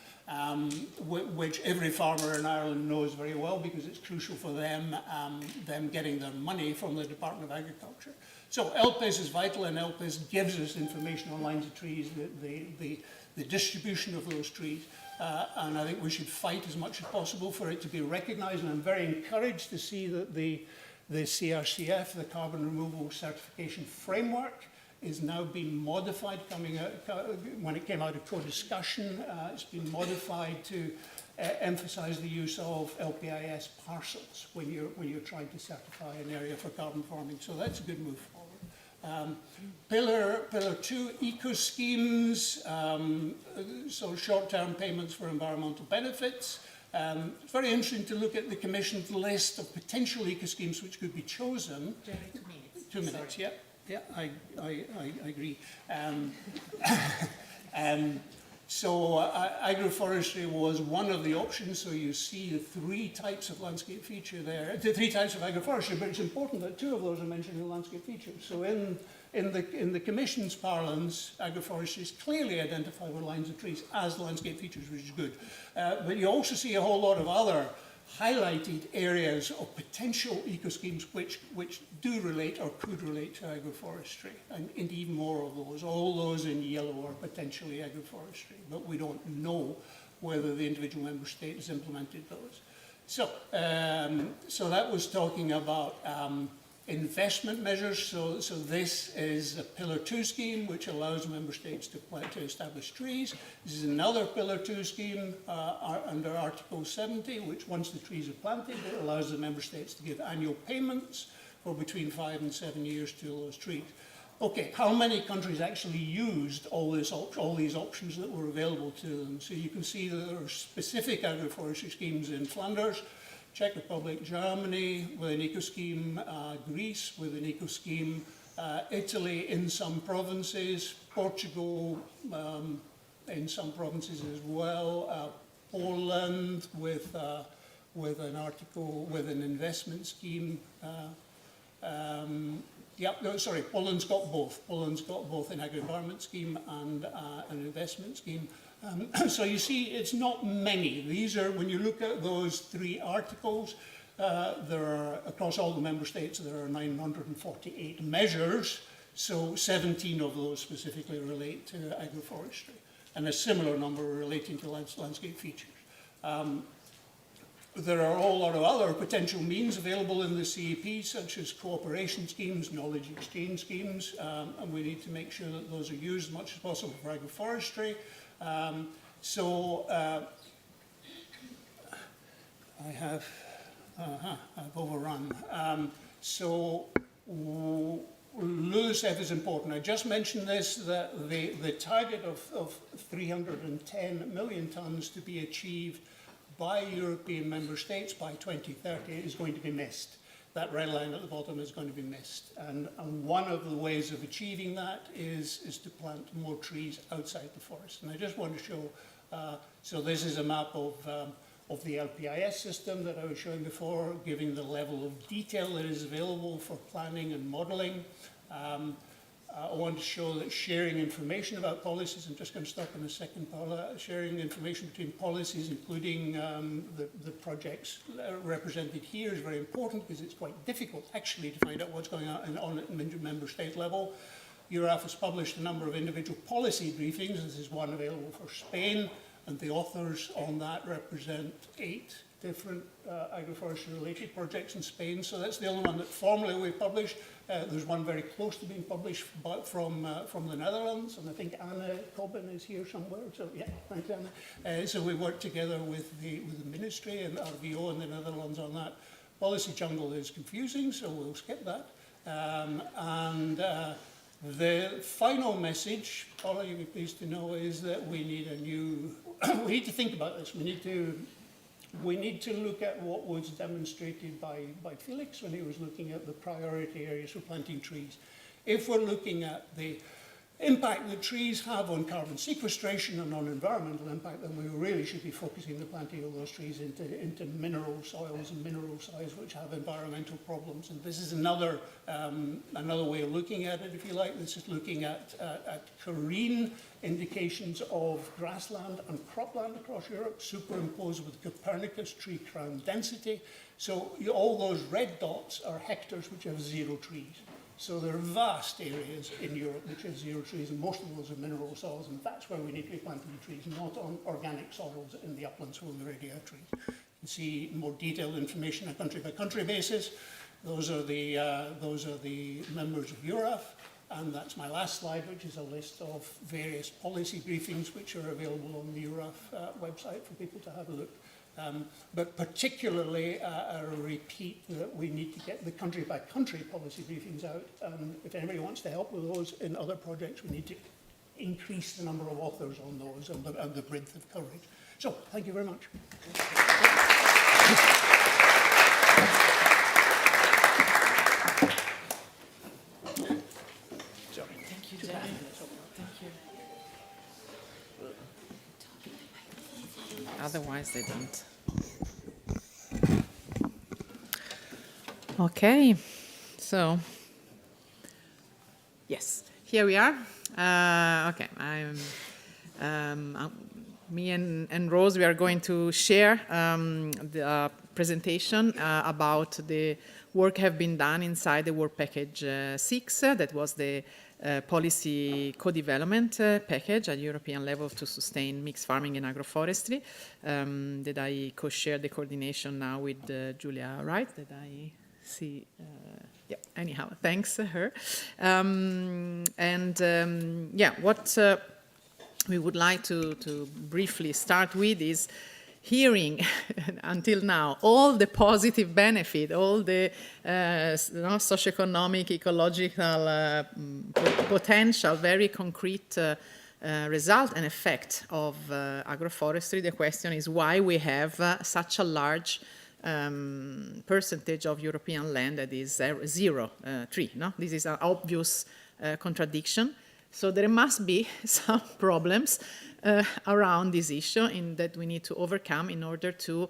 which every farmer in Ireland knows very well because it's crucial for them getting their money from the Department of Agriculture. So LPIS is vital, and LPIS gives us information on lines of trees, the distribution of those trees, and I think we should fight as much as possible for it to be recognized, and I'm very encouraged to see that the CRCF, the Carbon Removal Certification Framework, is now being modified, when it came out of co-discussion, it's been modified to emphasize the use of LPIS parcels when you're trying to certify an area for carbon farming. So that's a good move forward. Pillar 2, eco schemes, so short-term payments for environmental benefits. It's very interesting to look at the Commission's list of potential eco schemes which could be chosen. 2 minutes, yeah. Yeah, I agree. So agroforestry was one of the options. So you see the 3 types of landscape feature there, the 3 types of agroforestry, but it's important that 2 of those are mentioned in landscape features. So in the Commission's parlance, agroforestry is clearly identified with lines of trees as landscape features, which is good. But you also see a whole lot of other highlighted areas of potential eco schemes which do relate or could relate to agroforestry, and even more of those. All those in yellow are potentially agroforestry, but we don't know whether the individual member state has implemented those. So, so that was talking about investment measures. So this is a Pillar 2 scheme, which allows member states to establish trees. This is another Pillar 2 scheme under Article 70, which once the trees are planted, it allows the member states to give annual payments for between 5 and 7 years to those trees. Okay, how many countries actually used all these options that were available to them? So you can see that there are specific agroforestry schemes in Flanders, Czech Republic, Germany with an eco scheme, Greece with an eco scheme, Italy in some provinces, Portugal in some provinces as well, Poland with an investment scheme. Poland's got both. Poland's got both an agri-environment scheme and an investment scheme. So you see, it's not many. These are, when you look at those 3 articles, there are, across all the member states, there are 948 measures, so 17 of those specifically relate to agroforestry, and a similar number relating to landscape features. There are a whole lot of other potential means available in the CEP, such as cooperation schemes, knowledge exchange schemes, and we need to make sure that those are used as much as possible for agroforestry. I've overrun. LULUCF is important. I just mentioned this, that the target of 310 million tonnes to be achieved by European member states by 2030 is going to be missed. That red line at the bottom is going to be missed. And one of the ways of achieving that is to plant more trees outside the forest. And I just want to show, so this is a map of the LPIS system that I was showing before, giving the level of detail that is available for planning and modelling. I want to show that sharing information about policies, I'm just going to stop in a second, Paula, sharing information between policies, including the projects represented here, is very important because it's quite difficult actually to find out what's going on at member state level. EURAF has published a number of individual policy briefings. This is one available for Spain, and the authors on that represent 8 different agroforestry related projects in Spain. So that's the only one that formally we published. There's one very close to being published from the Netherlands, and I think Anna Coben is here somewhere. So yeah, thanks Anna. So we worked together with the ministry and RVO in the Netherlands on that. Policy jungle is confusing, so we'll skip that. The final message, Paula, you'll be pleased to know, is that we need a new. We need to think about this. We need to look at what was demonstrated by Felix when he was looking at the priority areas for planting trees. If we're looking at the impact that trees have on carbon sequestration and on environmental impact, then we really should be focusing the planting of those trees into mineral soils and mineral soils which have environmental problems. And this is another way of looking at it, if you like. This is looking at careen indications of grassland and cropland across Europe, superimposed with Copernicus tree crown density. So all those red dots are hectares which have 0 trees. So there are vast areas in Europe which have 0 trees, and most of those are mineral soils, and that's where we need to be planting the trees, not on organic soils in the uplands where we already have trees. You can see more detailed information on a country-by-country basis. Those are the members of EURAF, and that's my last slide, which is a list of various policy briefings which are available on the EURAF website for people to have a look. But particularly, I repeat that we need to get the country-by-country policy briefings out. If anybody wants to help with those in other projects, we need to increase the number of authors on those and the breadth of coverage. So, thank you very much. Thank you, Jenny. Thank you. Otherwise, they don't. Okay, so yes, here we are. Okay, me and Rose, we are going to share the presentation about the work have been done inside the Work Package 6. That was the policy co-development package at European level to sustain mixed farming and agroforestry, that I co-share the coordination now with Julia Wright, that I see. Yeah. Anyhow, thanks her. What we would like to briefly start with is hearing until now all the positive benefit, all the socioeconomic, ecological potential, very concrete result and effect of agroforestry. The question is why we have such a large percentage of European land that is zero tree. No? This is an obvious contradiction. So there must be some problems around this issue that we need to overcome in order to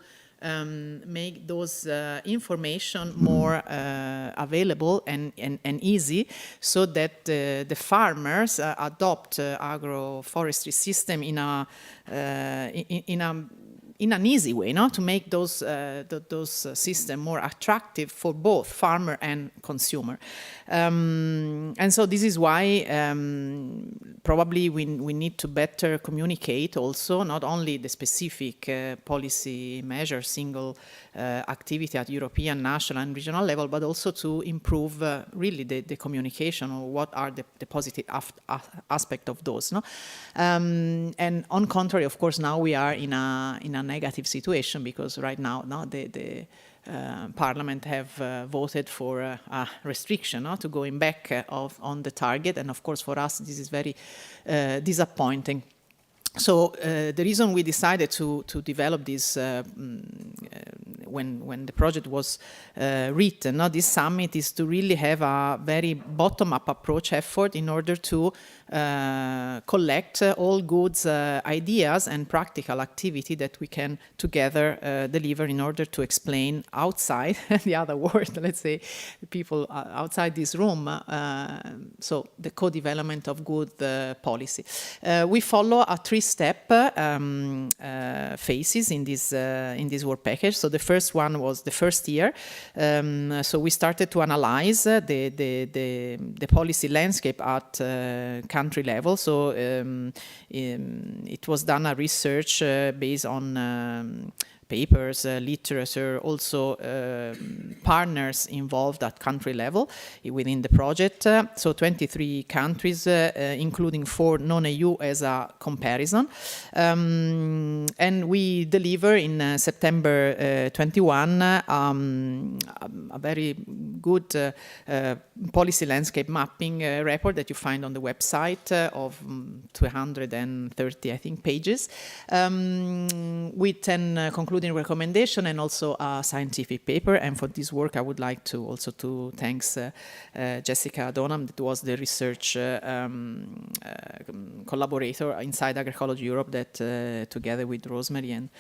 make those information more available and easy, so that the farmers adopt agroforestry system in an easy way, no? To make those systems more attractive for both farmer and consumer. And so this is why probably we need to better communicate also, not only the specific policy measures, single activity at European, national and regional level, but also to improve really the communication, or what are the positive aspect of those. No? And on contrary, of course, now we are in a negative situation, because right now the Parliament have voted for a restriction to going back on the target, and of course for us this is very disappointing. So the reason we decided to develop this when the project was written, this summit, is to really have a very bottom-up approach effort in order to collect all good ideas and practical activity that we can together deliver in order to explain outside the other world, let's say, the people outside this room, so the co-development of good policy. We follow a three-step phases in this work package. So the first one was the first year. So we started to analyze the policy landscape at country level. So it was done a research based on papers, literature, also partners involved at country level within the project. So 23 countries, including 4 non-EU as a comparison. And we deliver in September 21 a very good policy landscape mapping report that you find on the website of 230, I think, pages, with 10 concluding recommendation and also a scientific paper. And for this work, I would like to also to thanks Jessica Donham, that was the research collaborator inside Agroecology Europe, that together with Rosemary and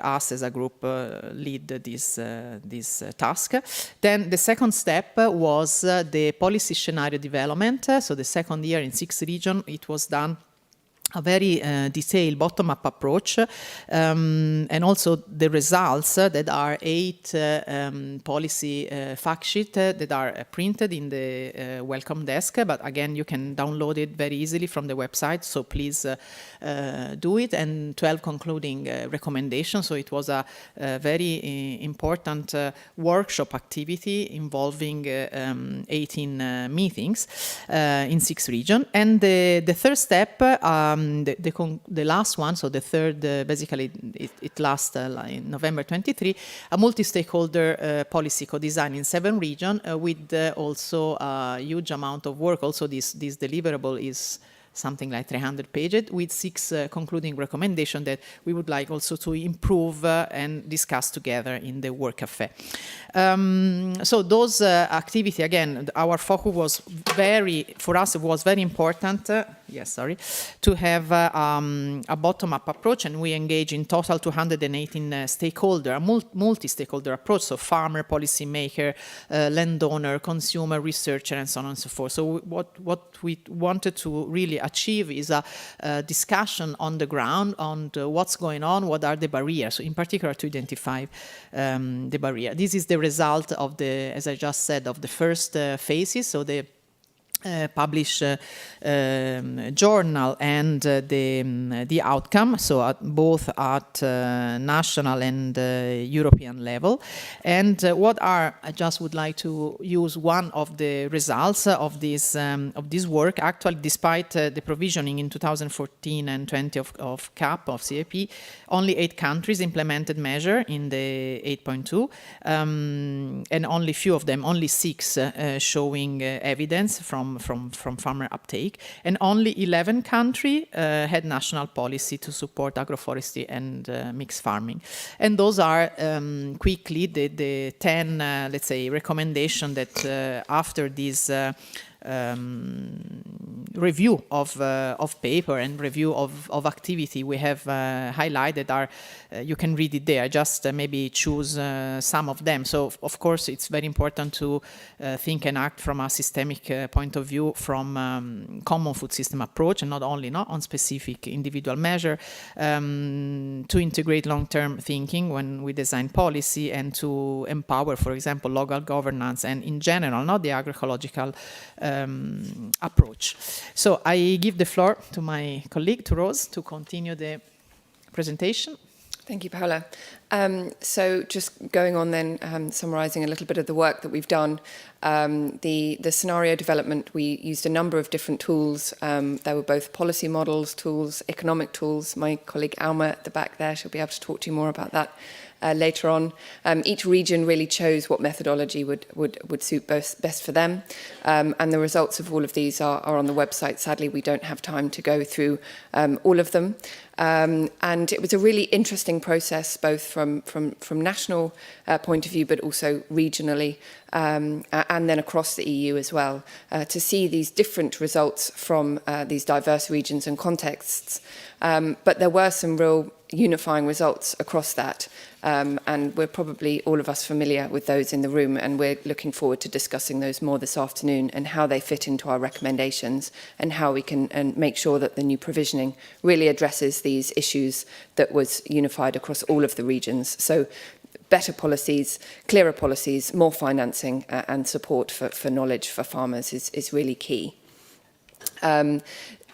us as a group lead this task. Then the second step was the policy scenario development. So the second year in 6 regions, it was done a very detailed bottom-up approach, and also the results that are 8 policy fact sheets that are printed in the welcome desk, but again you can download it very easily from the website, so please do it, and 12 concluding recommendations. So it was a very important workshop activity involving 18 meetings in 6 regions. And the third step, the last one, so the third, basically it lasts in November 23, a multi-stakeholder policy co-design in 7 regions with also a huge amount of work. Also this deliverable is something like 300 pages with 6 concluding recommendations that we would like also to improve and discuss together in the work cafe. So those activity, again, our focus was for us it was very important, to have a bottom-up approach, and we engage in total 218 stakeholder, a multi-stakeholder approach, so farmer, policymaker, landowner, consumer, researcher, and so on and so forth. So what we wanted to really achieve is a discussion on the ground on what's going on, what are the barriers, so in particular to identify the barrier. This is the result of as I just said, of the first phases, so the publish journal and the outcome, so both at national and European level. And I just would like to use one of the results of this work. Actually, despite the provisioning in 2014 and 20 of CAP, of CAP, only 8 countries implemented measure in the 8.2, and only few of them, only 6 showing evidence from farmer uptake, and only 11 countries had national policy to support agroforestry and mixed farming. And those are quickly the 10, let's say, recommendation that after this review of paper and review of activity we have highlighted are, you can read it there, just maybe choose some of them. So of course it's very important to think and act from a systemic point of view, from common food system approach, and not only on specific individual measure, to integrate long-term thinking when we design policy, and to empower, for example, local governance and in general, not the agroecological approach. So I give the floor to my colleague, to Rose, to continue the presentation. Thank you, Paola. So just going on then, summarising a little bit of the work that we've done. The scenario development, we used a number of different tools. There were both policy models, tools, economic tools. My colleague Alma at the back there, she'll be able to talk to you more about that later on. Each region really chose what methodology would suit best for them. And the results of all of these are on the website. Sadly, we don't have time to go through all of them. And it was a really interesting process, both from national point of view, but also regionally, and then across the EU as well, to see these different results from these diverse regions and contexts. But there were some real unifying results across that. And we're probably all of us familiar with those in the room, and we're looking forward to discussing those more this afternoon, and how they fit into our recommendations, and how we can make sure that the new provisioning really addresses these issues that was unified across all of the regions. So better policies, clearer policies, more financing and support for knowledge for farmers is really key.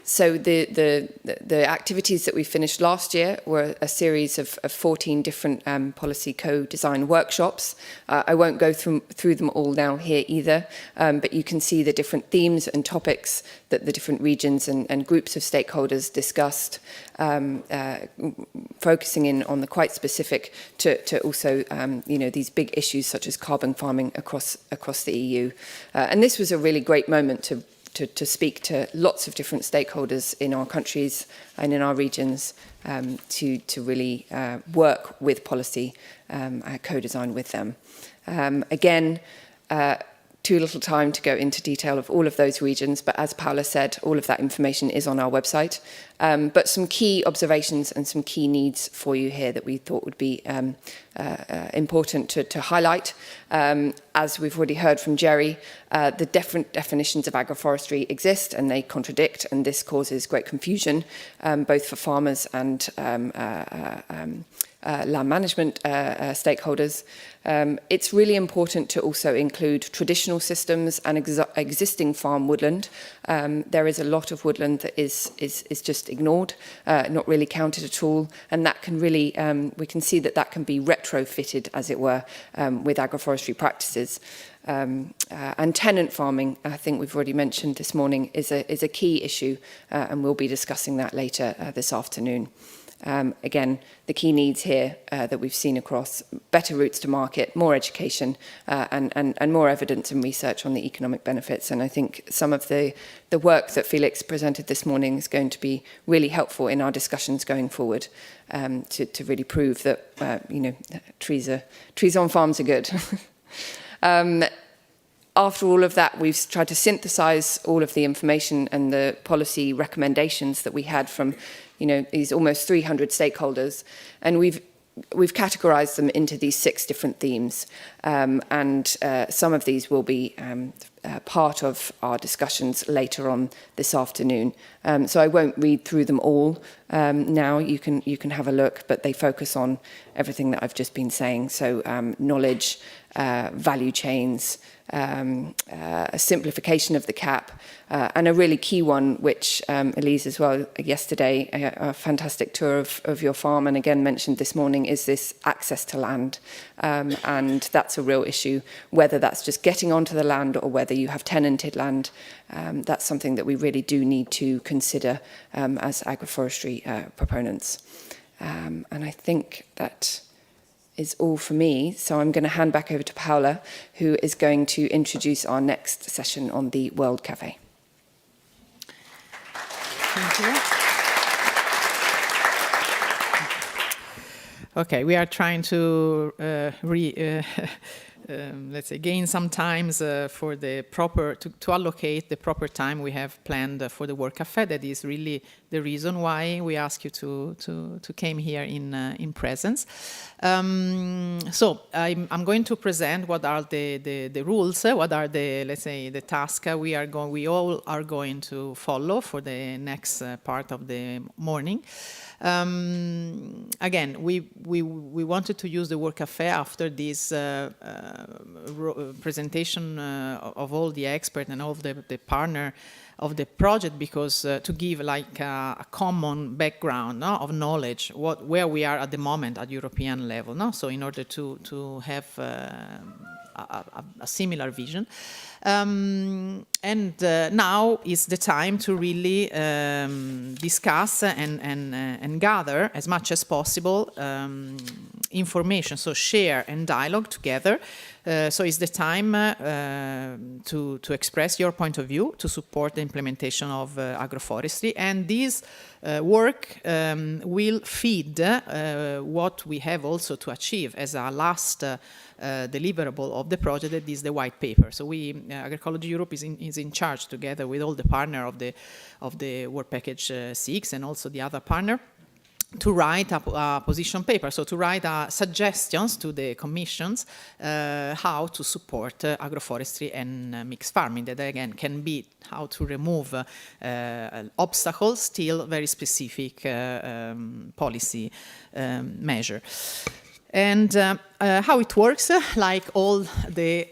So the activities that we finished last year were a series of 14 different policy co-design workshops. I won't go through them all now here either, but you can see the different themes and topics that the different regions and groups of stakeholders discussed, focusing in on the quite specific to also these big issues such as carbon farming across the EU. And this was a really great moment to speak to lots of different stakeholders in our countries and in our regions, to really work with policy, co-design with them. Again, too little time to go into detail of all of those regions, but as Paola said, all of that information is on our website. But some key observations and some key needs for you here that we thought would be important to highlight. As we've already heard from Jerry, the different definitions of agroforestry exist and they contradict, and this causes great confusion, both for farmers and land management stakeholders. It's really important to also include traditional systems and existing farm woodland. There is a lot of woodland that is just ignored, not really counted at all, and that can really, we can see that can be retrofitted, as it were, with agroforestry practices. And tenant farming, I think we've already mentioned this morning, is a key issue, and we'll be discussing that later this afternoon. Again, the key needs here that we've seen across: better routes to market, more education, and more evidence and research on the economic benefits. And I think some of the work that Felix presented this morning is going to be really helpful in our discussions going forward, to really prove that trees on farms are good. After all of that, we've tried to synthesize all of the information and the policy recommendations that we had from these almost 300 stakeholders, and we've categorized them into these 6 different themes, and some of these will be part of our discussions later on this afternoon. So I won't read through them all now. You can have a look, but they focus on everything that I've just been saying. So knowledge, value chains, a simplification of the CAP, and a really key one, which Elise as well yesterday, a fantastic tour of your farm, and again mentioned this morning, is this access to land. And that's a real issue, whether that's just getting onto the land or whether you have tenanted land. That's something that we really do need to consider as agroforestry proponents. And I think that is all for me. So I'm going to hand back over to Paula, who is going to introduce our next session on the World Cafe. Thank you. Okay, we are trying to let's say, gain some times for the proper, to allocate the proper time we have planned for the World Cafe. That is really the reason why we ask you to came here in presence. So I'm going to present what are the rules, what are the, let's say, the tasks we all are going to follow for the next part of the morning. Again, we wanted to use the World Cafe after this presentation of all the experts and all the partner of the project, because to give like a common background of knowledge, where we are at the moment at European level. So in order to have a similar vision. And now is the time to really discuss and gather as much as possible information, so share and dialogue together. So it's the time to express your point of view, to support the implementation of agroforestry, and this work will feed what we have also to achieve as a last deliverable of the project, that is the white paper. So we, Agroecology Europe is in charge, together with all the partner of the Work Package 6 and also the other partner, to write a position paper, so to write suggestions to the commissions how to support agroforestry and mixed farming, that again can be how to remove obstacles, still very specific policy measure. And how it works, like all the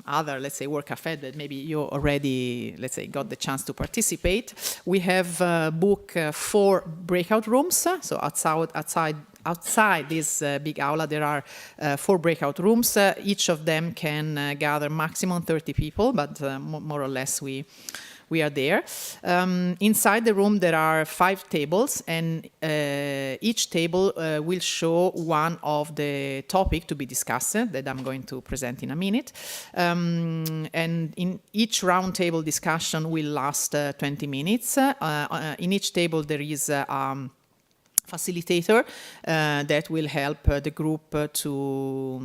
other, let's say, Work Cafe that maybe you already, let's say, got the chance to participate. We have booked 4 breakout rooms. So outside this big aula, there are 4 breakout rooms. Each of them can gather maximum 30 people, but more or less we are there. Inside the room there are 5 tables, and each table will show one of the topic to be discussed that I'm going to present in a minute. And in each round table discussion will last 20 minutes. In each table there is facilitator that will help the group to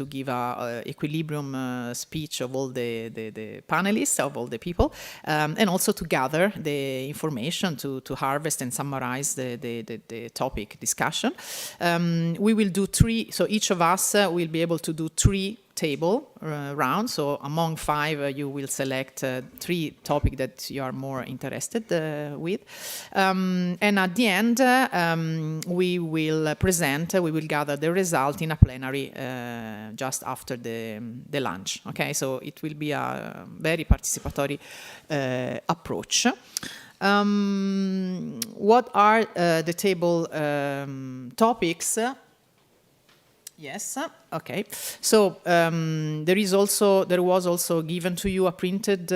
give a equilibrium speech of all the panelists, of all the people, and also to gather the information, to harvest and summarize the topic discussion. We will do 3, so each of us will be able to do 3 table rounds. So among 5 you will select 3 topics that you are more interested with, and at the end we will present, we will gather the result in a plenary just after the lunch. Okay, so it will be a very participatory approach. What are the table topics? Yes. Okay. So there was also given to you a printed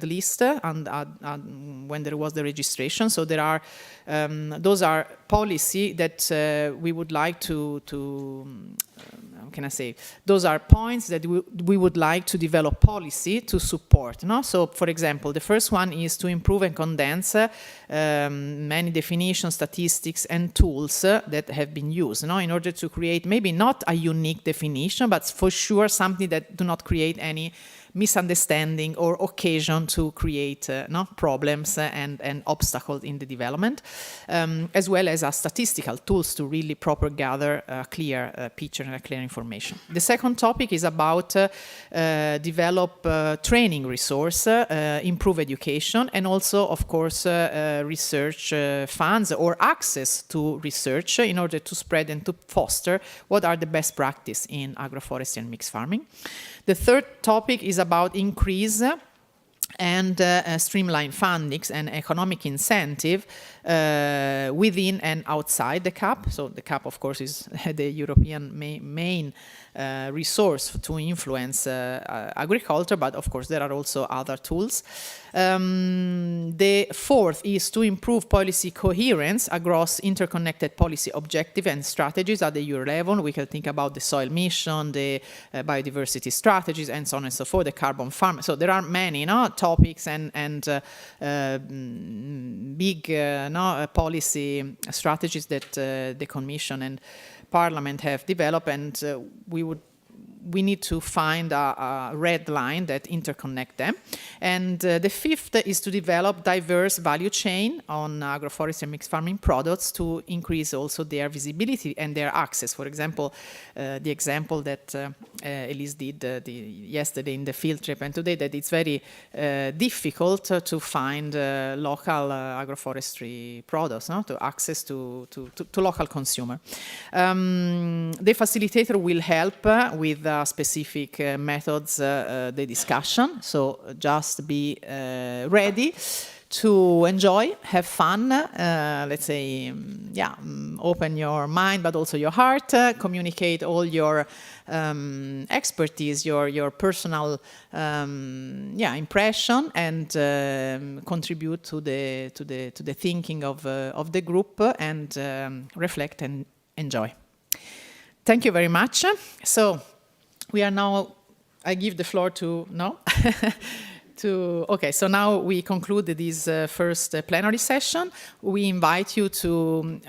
list, and when there was the registration. So there are those are policy that we would like to how can I say? Those are points that we would like to develop policy to support. No? So, for example, the first one is to improve and condense many definitions, statistics, and tools that have been used, no? In order to create maybe not a unique definition, but for sure something that do not create any misunderstanding or occasion to create problems and obstacles in the development, as well as statistical tools to really proper gather a clear picture and a clear information. The second topic is about develop training resource, improve education, and also, of course, research funds or access to research in order to spread and to foster what are the best practice in agroforestry and mixed farming. The third topic is about increase and streamline fundings and economic incentive within and outside the CAP. So the CAP, of course, is the European main resource to influence agriculture, but of course there are also other tools. The fourth is to improve policy coherence across interconnected policy objectives and strategies at the Euro level. We can think about the soil mission, the biodiversity strategies, and so on and so forth, the carbon farm. So there are many topics and big policy strategies that the Commission and Parliament have developed, and we need to find a red line that interconnect them. And the fifth is to develop diverse value chain on agroforestry and mixed farming products to increase also their visibility and their access. For example, the example that Elise did yesterday in the field trip and today, that it's very difficult to find local agroforestry products, to access to local consumer. The facilitator will help with specific methods, the discussion. So just be ready to enjoy, have fun, let's say, open your mind, but also your heart, communicate all your expertise, your personal impression, and contribute to the thinking of the group, and reflect and enjoy. Thank you very much. So we are now, I give the floor to, okay, so now we conclude this first plenary session. We invite you to,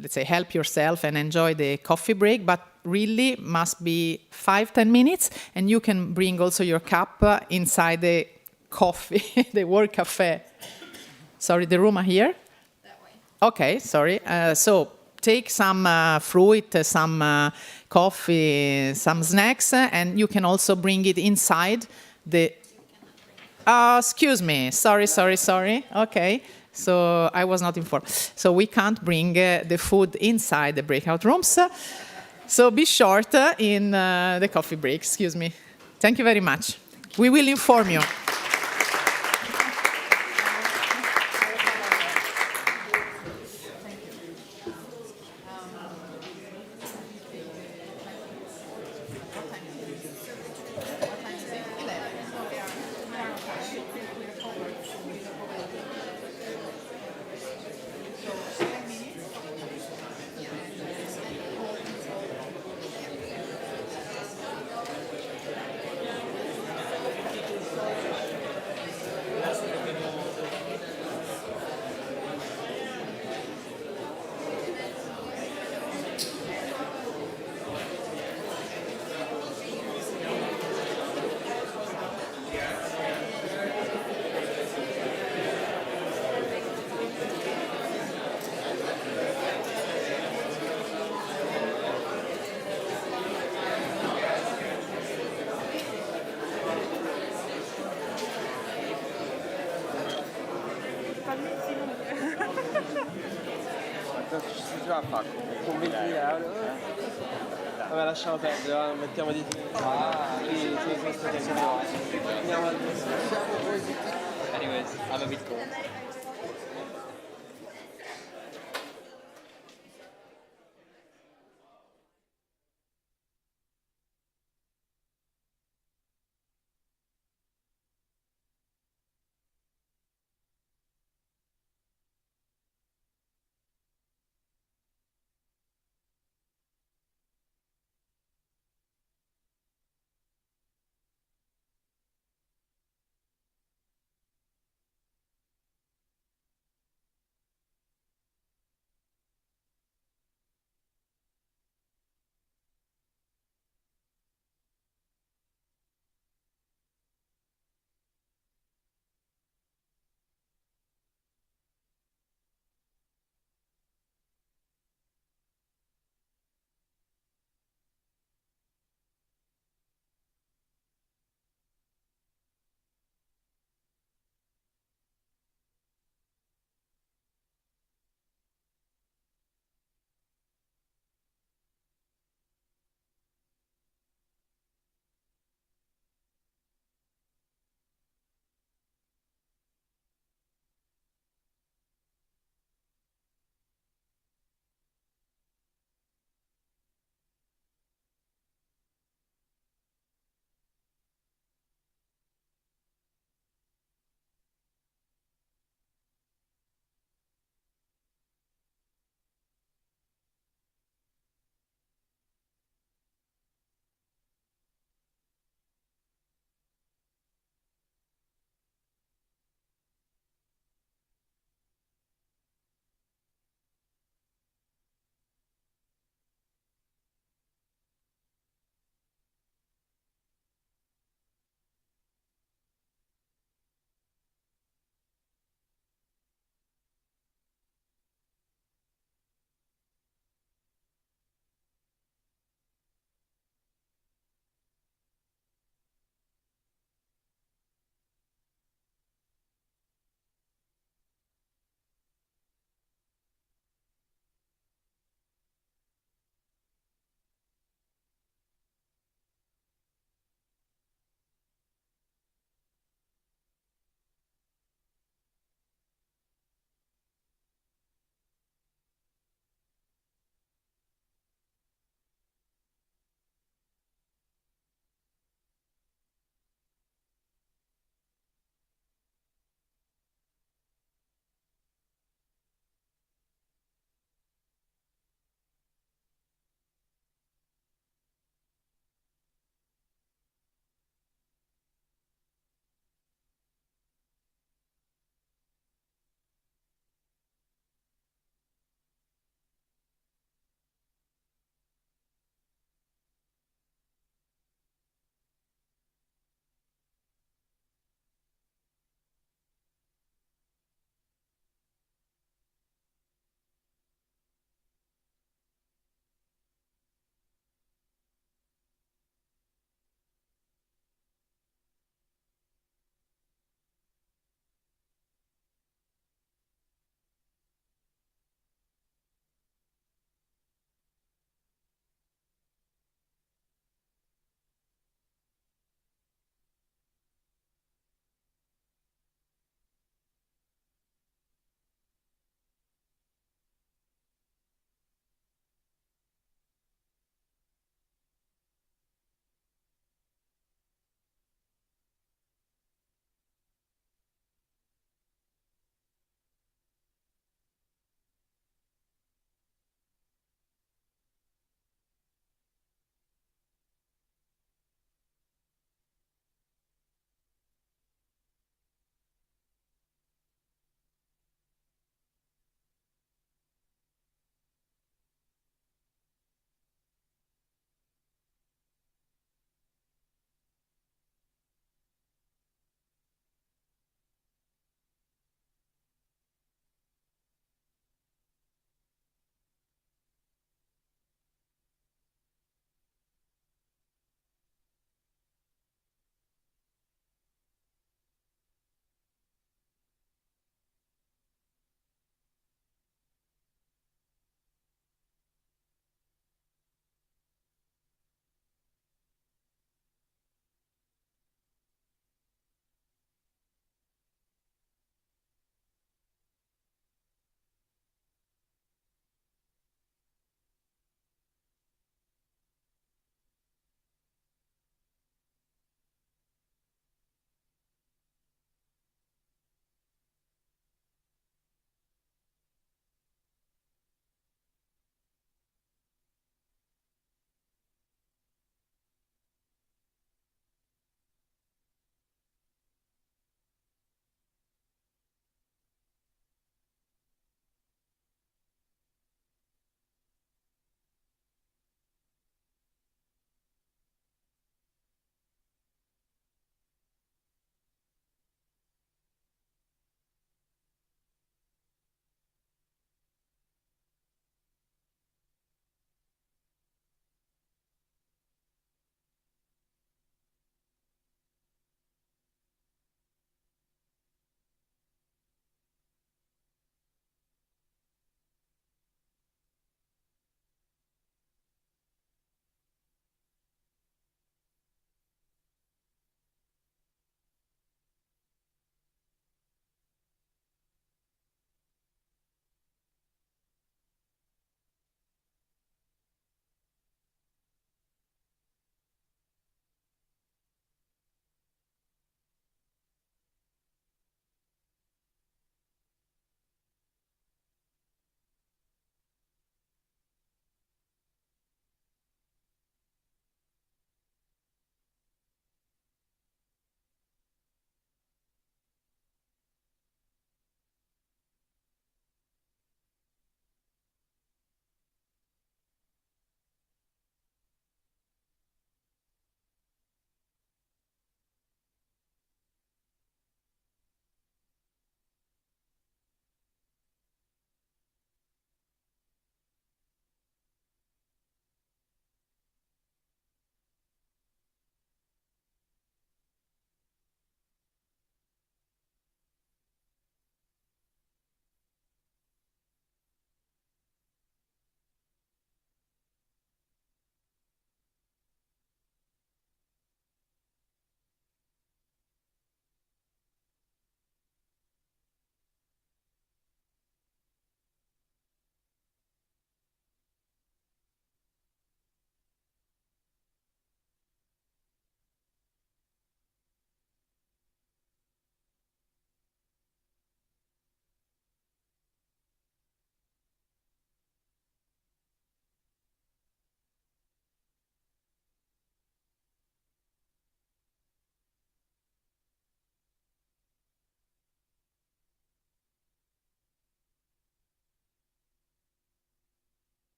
let's say, help yourself and enjoy the coffee break, but really must be 5-10 minutes, and you can bring also your cup inside the coffee, the work cafe. Sorry, the room are here? That way. Okay, sorry. So take some fruit, some coffee, some snacks, and you can also bring it inside the... excuse me, sorry. Okay, so I was not informed. So we can't bring the food inside the breakout rooms. So be short in the coffee break, excuse me. Thank you very much. We will inform you. Vabbè, lasciamo perdere, mettiamo di Anyways, I'm a bit cold.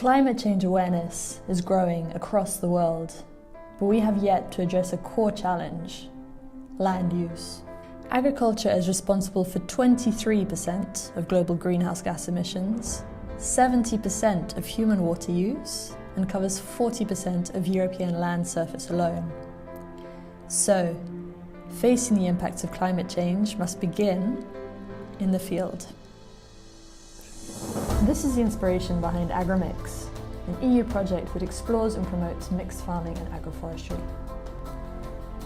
Climate change awareness is growing across the world, but we have yet to address a core challenge: land use. Agriculture is responsible for 23% of global greenhouse gas emissions, 70% of human water use, and covers 40% of European land surface alone. So, facing the impacts of climate change must begin in the field. This is the inspiration behind AGROMIX, an EU project that explores and promotes mixed farming and agroforestry.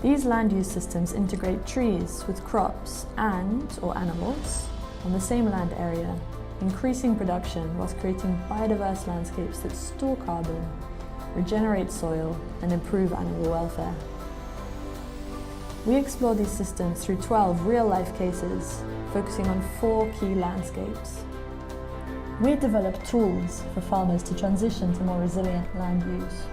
These land use systems integrate trees with crops and/or animals on the same land area, increasing production whilst creating biodiverse landscapes that store carbon, regenerate soil, and improve animal welfare. We explore these systems through 12 real-life cases, focusing on 4 key landscapes. We develop tools for farmers to transition to more resilient land use.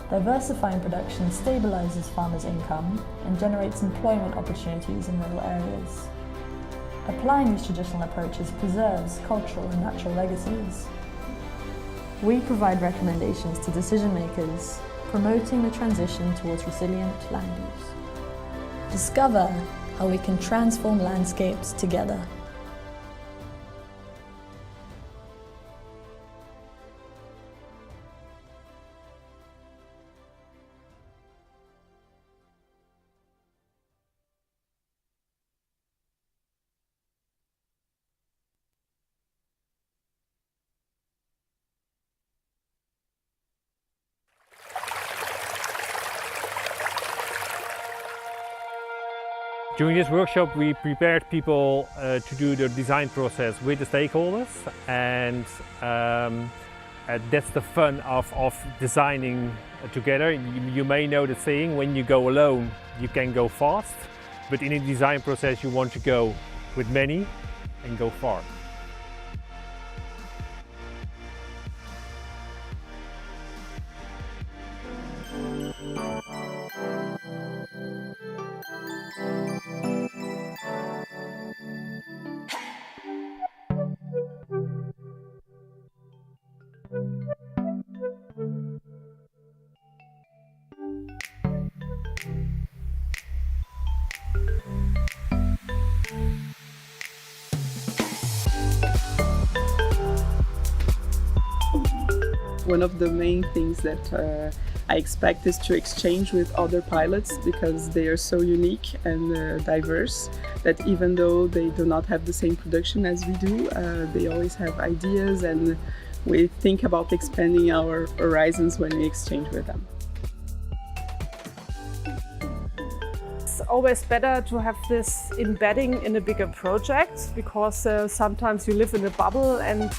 Diversifying production stabilises farmers' income and generates employment opportunities in rural areas. Applying these traditional approaches preserves cultural and natural legacies. We provide recommendations to decision makers, promoting the transition towards resilient land use. Discover how we can transform landscapes together. During this workshop we prepared people to do the design process with the stakeholders, and that's the fun of designing together. You may know the saying, when you go alone you can go fast, but in a design process you want to go with many and go far. One of the main things that I expect is to exchange with other pilots, because they are so unique and diverse that even though they do not have the same production as we do, they always have ideas, and we think about expanding our horizons when we exchange with them. It's always better to have this embedding in a bigger project, because sometimes you live in a bubble, and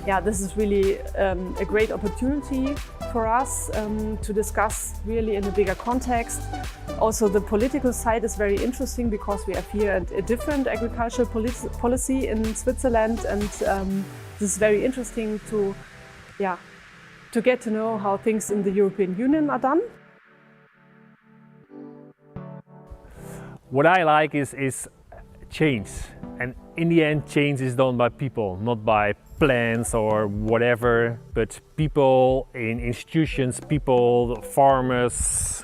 yeah, this is really a great opportunity for us to discuss really in a bigger context. Also, the political side is very interesting, because we have here a different agricultural policy in Switzerland, and this is very interesting to get to know how things in the European Union are done. What I like is change, and in the end change is done by people, not by plans or whatever, but people in institutions, people, farmers.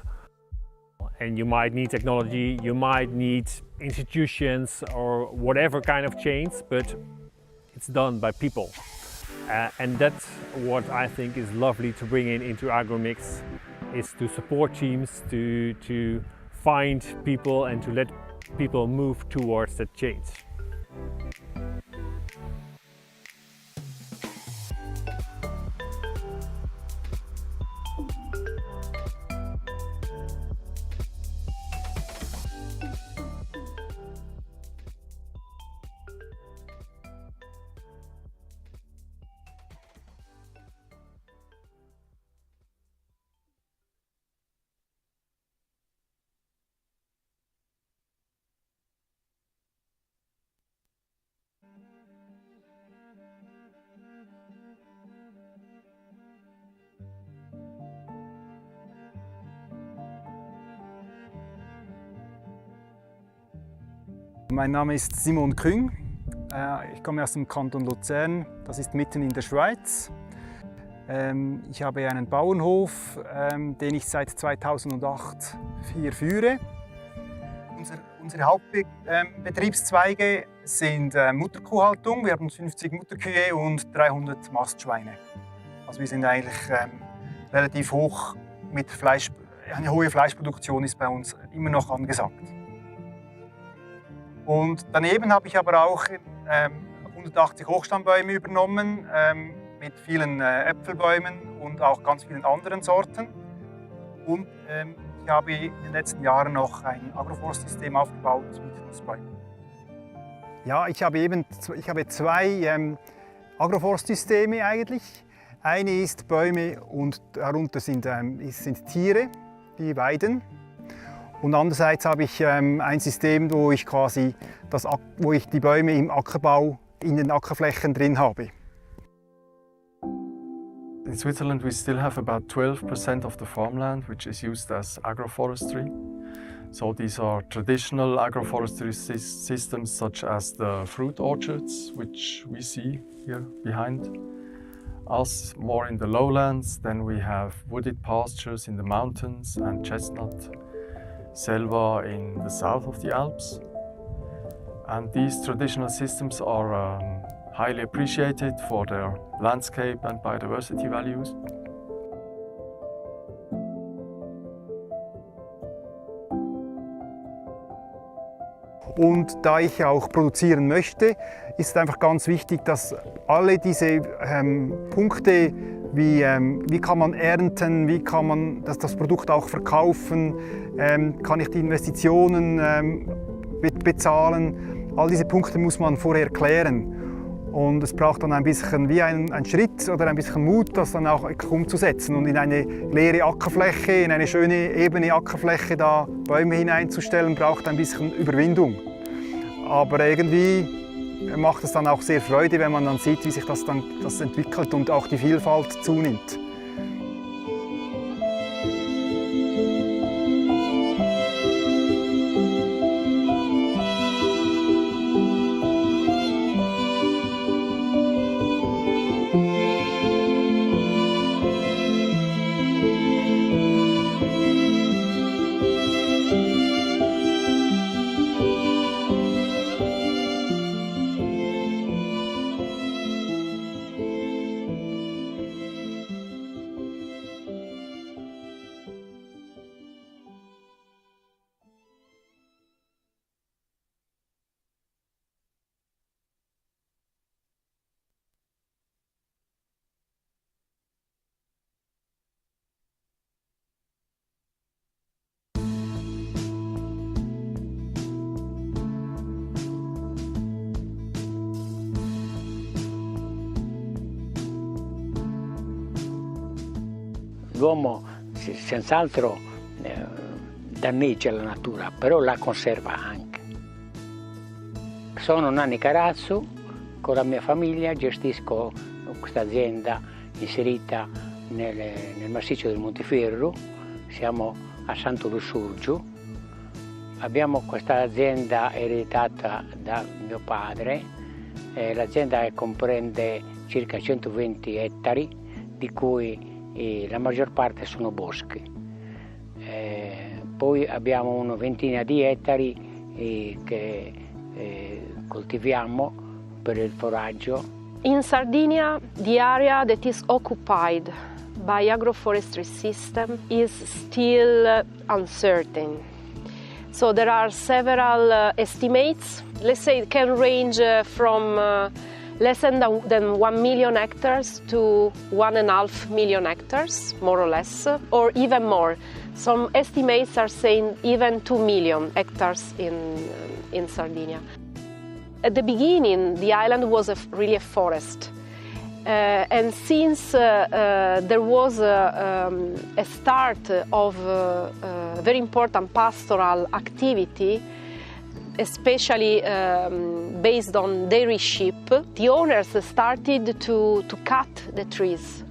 And you might need technology, you might need institutions or whatever kind of change, but it's done by people. And that's what I think is lovely to bring into AGROMIX, is to support teams, to find people and to let people move towards that change. Mein Name ist Simon Küng. Ich komme aus dem Kanton Luzern, das ist mitten in der Schweiz. Ich habe einen Bauernhof, den ich seit 2008 hier führe. Unsere Hauptbetriebszweige sind Mutterkuhhaltung. Wir haben 50 Mutterkühe und 300 Mastschweine. Also wir sind eigentlich relativ hoch mit Fleisch. Eine hohe Fleischproduktion ist bei uns immer noch angesagt. Und daneben habe ich aber auch 180 Hochstammbäume übernommen, mit vielen Äpfelbäumen und auch ganz vielen anderen Sorten. Und ich habe in den letzten Jahren noch ein Agroforstsystem aufgebaut mit Nussbäumen. Ja, ich habe zwei Agroforstsysteme eigentlich. Eine ist Bäume und darunter sind Tiere, die weiden. Und andererseits habe ich ein System, wo ich die Bäume im Ackerbau in den Ackerflächen drin habe. In Switzerland we still have about 12% of the farmland which is used as agroforestry. So these are traditional agroforestry systems such as the fruit orchards which we see here behind us, more in the lowlands. Then we have wooded pastures in the mountains and chestnut selva in the south of the Alps. And these traditional systems are highly appreciated for their landscape and biodiversity values. Und da ich auch produzieren möchte, ist einfach ganz wichtig, dass alle diese Punkte, wie kann man ernten, wie kann man das Produkt auch verkaufen, kann ich die Investitionen bezahlen, all diese Punkte muss man vorher klären. Und es braucht dann ein bisschen wie ein Schritt oder ein bisschen Mut, das dann auch umzusetzen und in eine leere Ackerfläche, in eine schöne ebene Ackerfläche da Bäume hineinzustellen, braucht ein bisschen Überwindung. Aber irgendwie macht es dann auch sehr Freude, wenn man dann sieht, wie sich das entwickelt und auch die Vielfalt zunimmt. L'uomo senz'altro danneggia la natura, però la conserva anche. Sono Nanni Carazzo, con la mia famiglia gestisco questa azienda inserita nel massiccio del Monteferro, siamo a Santo Lussurgiu. Abbiamo questa azienda ereditata da mio padre, l'azienda comprende circa 120 ettari, di cui la maggior parte sono boschi. Poi abbiamo una ventina di ettari che coltiviamo per il foraggio. In Sardinia, the area that is occupied by agroforestry system is still uncertain. So there are several estimates. Let's say it can range from less than 1 million hectares to 1.5 million hectares, more or less, or even more. Some estimates are saying even 2 million hectares in Sardinia. At the beginning, the island was really a forest. And since there was a start of very important pastoral activity, especially based on dairy sheep, the owners started to cut the trees.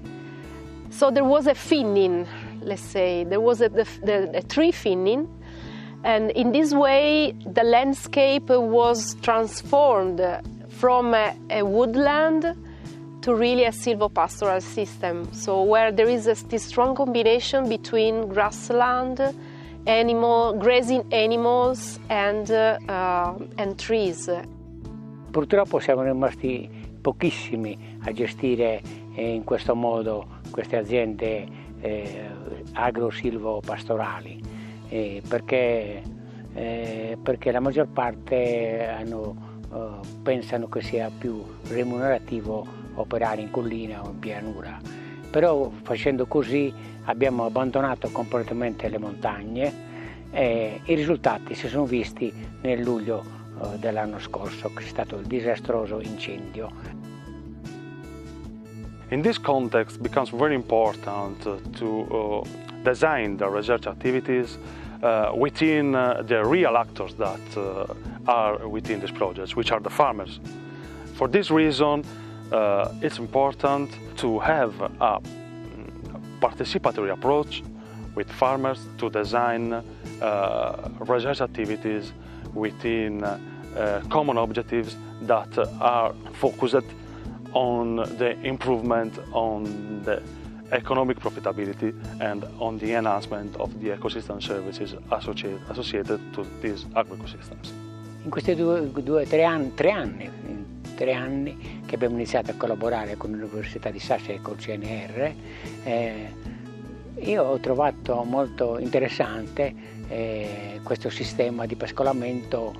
So there was a thinning, let's say, there was a tree thinning, and in this way the landscape was transformed from a woodland to really a silvopastoral system, so where there is this strong combination between grassland, grazing animals and trees. Purtroppo siamo rimasti pochissimi a gestire in questo modo queste aziende agro-silvopastorali, perché la maggior parte pensano che sia più remunerativo operare in collina o in pianura. Però facendo così abbiamo abbandonato completamente le montagne e i risultati si sono visti nel luglio dell'anno scorso, che è stato il disastroso incendio. In this context, it becomes very important to design the research activities within the real actors that are within these projects, which are the farmers. For this reason, it's important to have a participatory approach with farmers to design research activities within common objectives that are focused on the improvement on the economic profitability and on the enhancement of the ecosystem services associated to these agroecosystems. In questi tre anni che abbiamo iniziato a collaborare con l'Università di Sassari e col CNR, io ho trovato molto interessante questo sistema di pascolamento,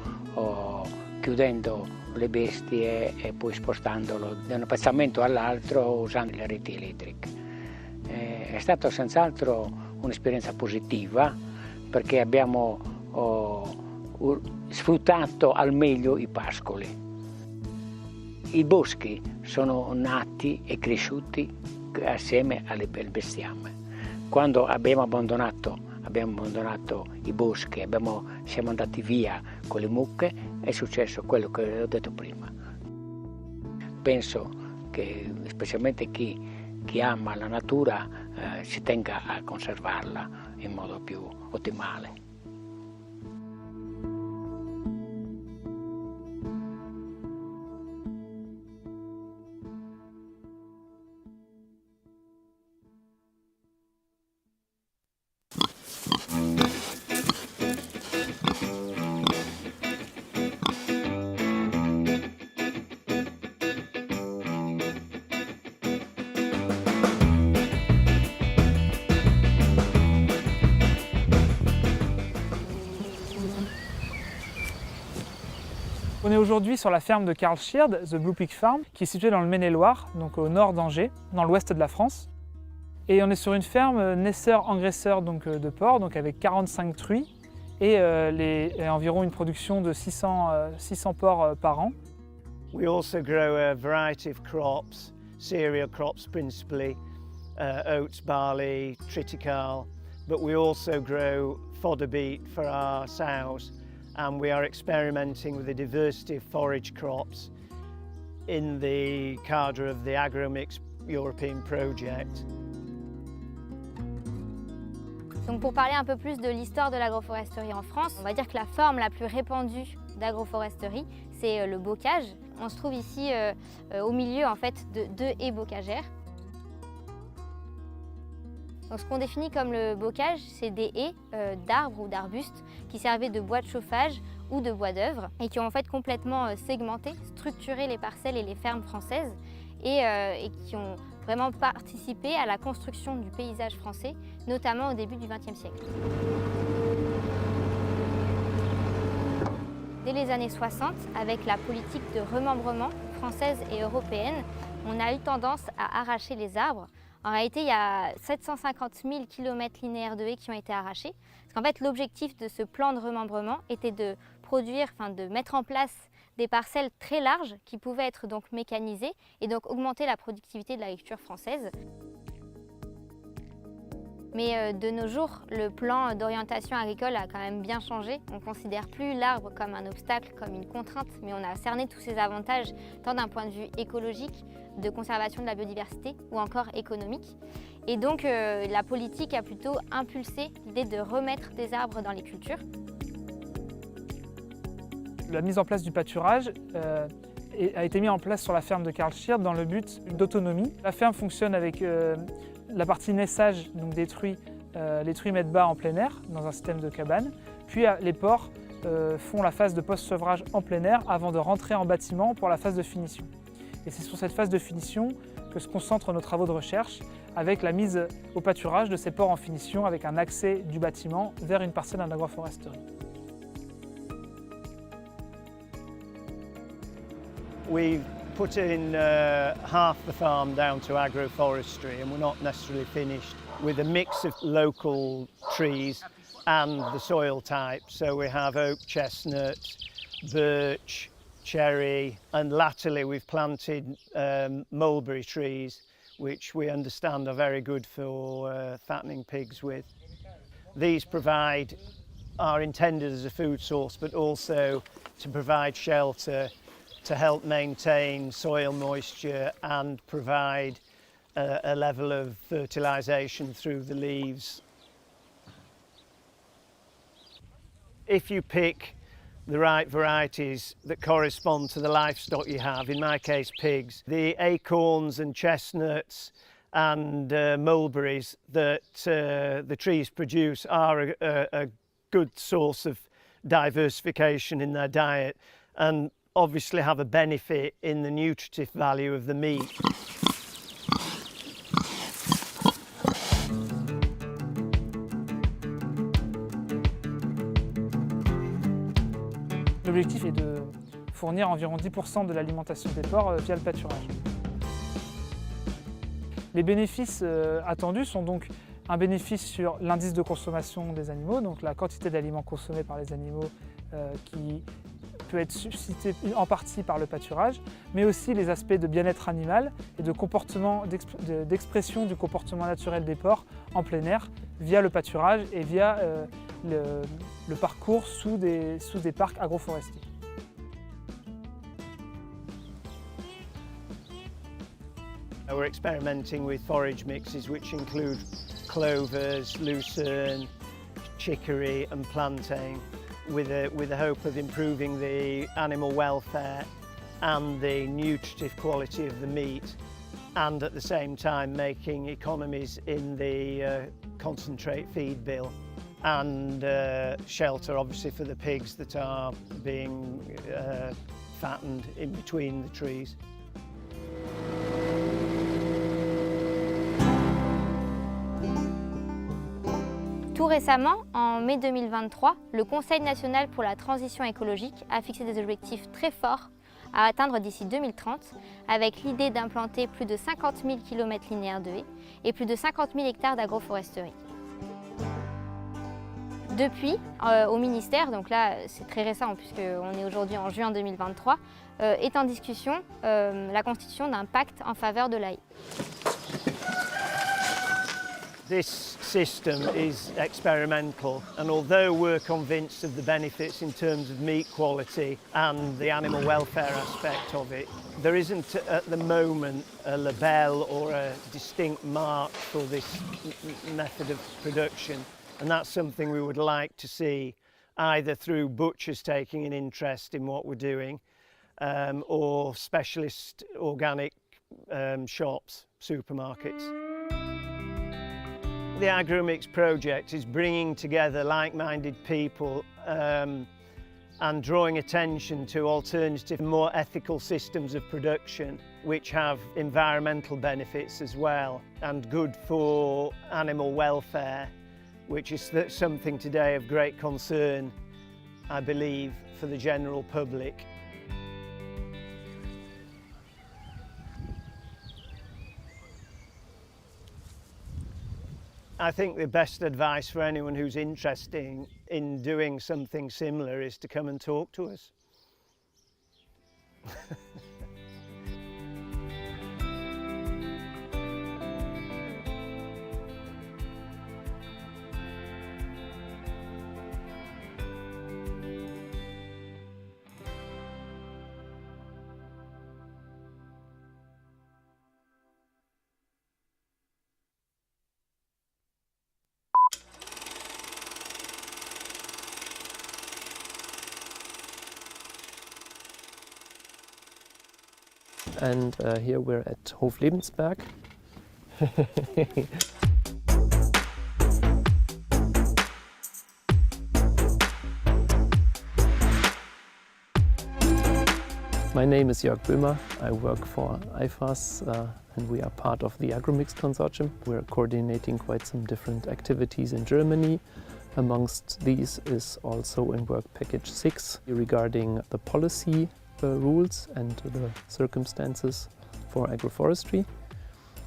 chiudendo le bestie e poi spostandolo da un piazzamento all'altro usando le reti elettriche. È stata senz'altro un'esperienza positiva perché abbiamo sfruttato al meglio i pascoli. I boschi sono nati e cresciuti assieme al bestiame. Quando abbiamo abbandonato i boschi, siamo andati via con le mucche, è successo quello che ho detto prima. Penso che specialmente chi ama la natura si tenga a conservarla in modo più ottimale. On est aujourd'hui sur la ferme de Karl Schierd, The Blue Pig Farm, qui est située dans le Maine-et-Loire, donc au nord d'Angers, dans l'ouest de la France. Et on est sur une ferme naisseur-engraisseur de porcs, donc avec 45 truies et environ une production de 600 porcs par an. We also grow a variety of crops, cereal crops principally, oats, barley, triticale, but we also grow fodder beet for our sows. And we are experimenting with a diversity of forage crops in the cadre of the AGROMIX European project. Donc pour parler un peu plus de l'histoire de l'agroforesterie en France, on va dire que la forme la plus répandue d'agroforesterie, c'est le bocage. On se trouve ici au milieu en fait de 2 haies bocagères. Donc, ce qu'on définit comme le bocage, c'est des haies d'arbres ou d'arbustes qui servaient de bois de chauffage ou de bois d'œuvre et qui ont en fait complètement segmenté, structuré les parcelles et les fermes françaises et qui ont vraiment participé à la construction du paysage français, notamment au début du XXe siècle. Dès les années 60, avec la politique de remembrement française et européenne, on a eu tendance à arracher les arbres. En réalité, il y a 750 000 km linéaires de haies qui ont été arrachés. Parce qu'en fait, l'objectif de ce plan de remembrement était de de mettre en place des parcelles très larges qui pouvaient être donc mécanisées et donc augmenter la productivité de l'agriculture française. Mais de nos jours, le plan d'orientation agricole a quand même bien changé. On ne considère plus l'arbre comme un obstacle, comme une contrainte, mais on a cerné tous ses avantages, tant d'un point de vue écologique, de conservation de la biodiversité ou encore économique. Et donc la politique a plutôt impulsé l'idée de remettre des arbres dans les cultures. La mise en place du pâturage a été mis en place sur la ferme de Karl Schirr dans le but d'autonomie. La ferme fonctionne avec la partie naissage, donc des truies. Les truies mettent bas en plein air dans un système de cabane, puis les porcs font la phase de post-sevrage en plein air avant de rentrer en bâtiment pour la phase de finition. Et c'est sur cette phase de finition que se concentrent nos travaux de recherche avec la mise au pâturage de ces porcs en finition avec un accès du bâtiment vers une parcelle en agroforesterie. We've put in half the farm down to agroforestry, and we're not necessarily finished, with a mix of local trees and the soil type. So we have oak, chestnut, birch, cherry, and latterly we've planted mulberry trees, which we understand are very good for fattening pigs with. These are intended as a food source, but also to provide shelter, to help maintain soil moisture and provide a level of fertilisation through the leaves. If you pick the right varieties that correspond to the livestock you have, in my case pigs, the acorns and chestnuts and mulberries that the trees produce are a good source of diversification in their diet and obviously have a benefit in the nutritive value of the meat. L'objectif est de fournir environ 10% de l'alimentation des porcs via le pâturage. Les bénéfices attendus sont donc un bénéfice sur l'indice de consommation des animaux, donc la quantité d'aliments consommés par les animaux qui peut être suscité en partie par le pâturage, mais aussi les aspects de bien-être animal et de comportement, d'expression du comportement naturel des porcs en plein air via le pâturage et via le parcours sous des parcs agroforestiers. We're experimenting with forage mixes which include clovers, lucerne, chicory and plantain, with the hope of improving the animal welfare and the nutritive quality of the meat, and at the same time making economies in the concentrate feed bill and shelter obviously for the pigs that are being fattened in between the trees. Tout récemment, en mai 2023, le Conseil national pour la transition écologique a fixé des objectifs très forts à atteindre d'ici 2030, avec l'idée d'implanter plus de 50 000 km linéaires de haies et plus de 50 000 hectares d'agroforesterie. Depuis, au ministère, donc là c'est très récent puisqu'on est aujourd'hui en juin 2023, est en discussion la constitution d'un pacte en faveur de la haie. This system is experimental, and although we're convinced of the benefits in terms of meat quality and the animal welfare aspect of it, there isn't at the moment a label or a distinct mark for this method of production, and that's something we would like to see either through butchers taking an interest in what we're doing or specialist organic shops, supermarkets. The AGROMIX project is bringing together like-minded people and drawing attention to alternative, more ethical systems of production which have environmental benefits as well and good for animal welfare, which is something today of great concern, I believe, for the general public. I think the best advice for anyone who's interested in doing something similar is to come and talk to us. and here we're at Hoflebensberg. My name is Jörg Böhmer. I work for IFAS and we are part of the AGROMIX consortium. We're coordinating quite some different activities in Germany. Amongst these is also in work package 6 regarding the policy rules and the circumstances for agroforestry.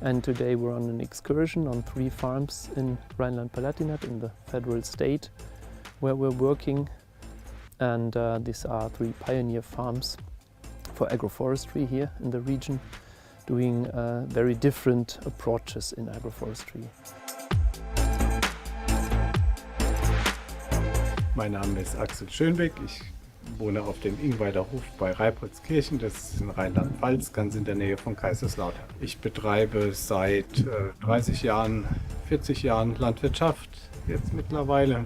And today we're on an excursion on 3 farms in Rhineland-Palatinate in the federal state where we're working. And these are 3 pioneer farms for agroforestry here in the region, doing very different approaches in agroforestry. Mein Name ist Axel Schönbeck. Ich wohne auf dem Ingweider Hof bei Reipoldskirchen. Das ist in Rheinland-Pfalz, ganz in der Nähe von Kaiserslautern. Ich betreibe seit 30 Jahren, 40 Jahren Landwirtschaft, jetzt mittlerweile.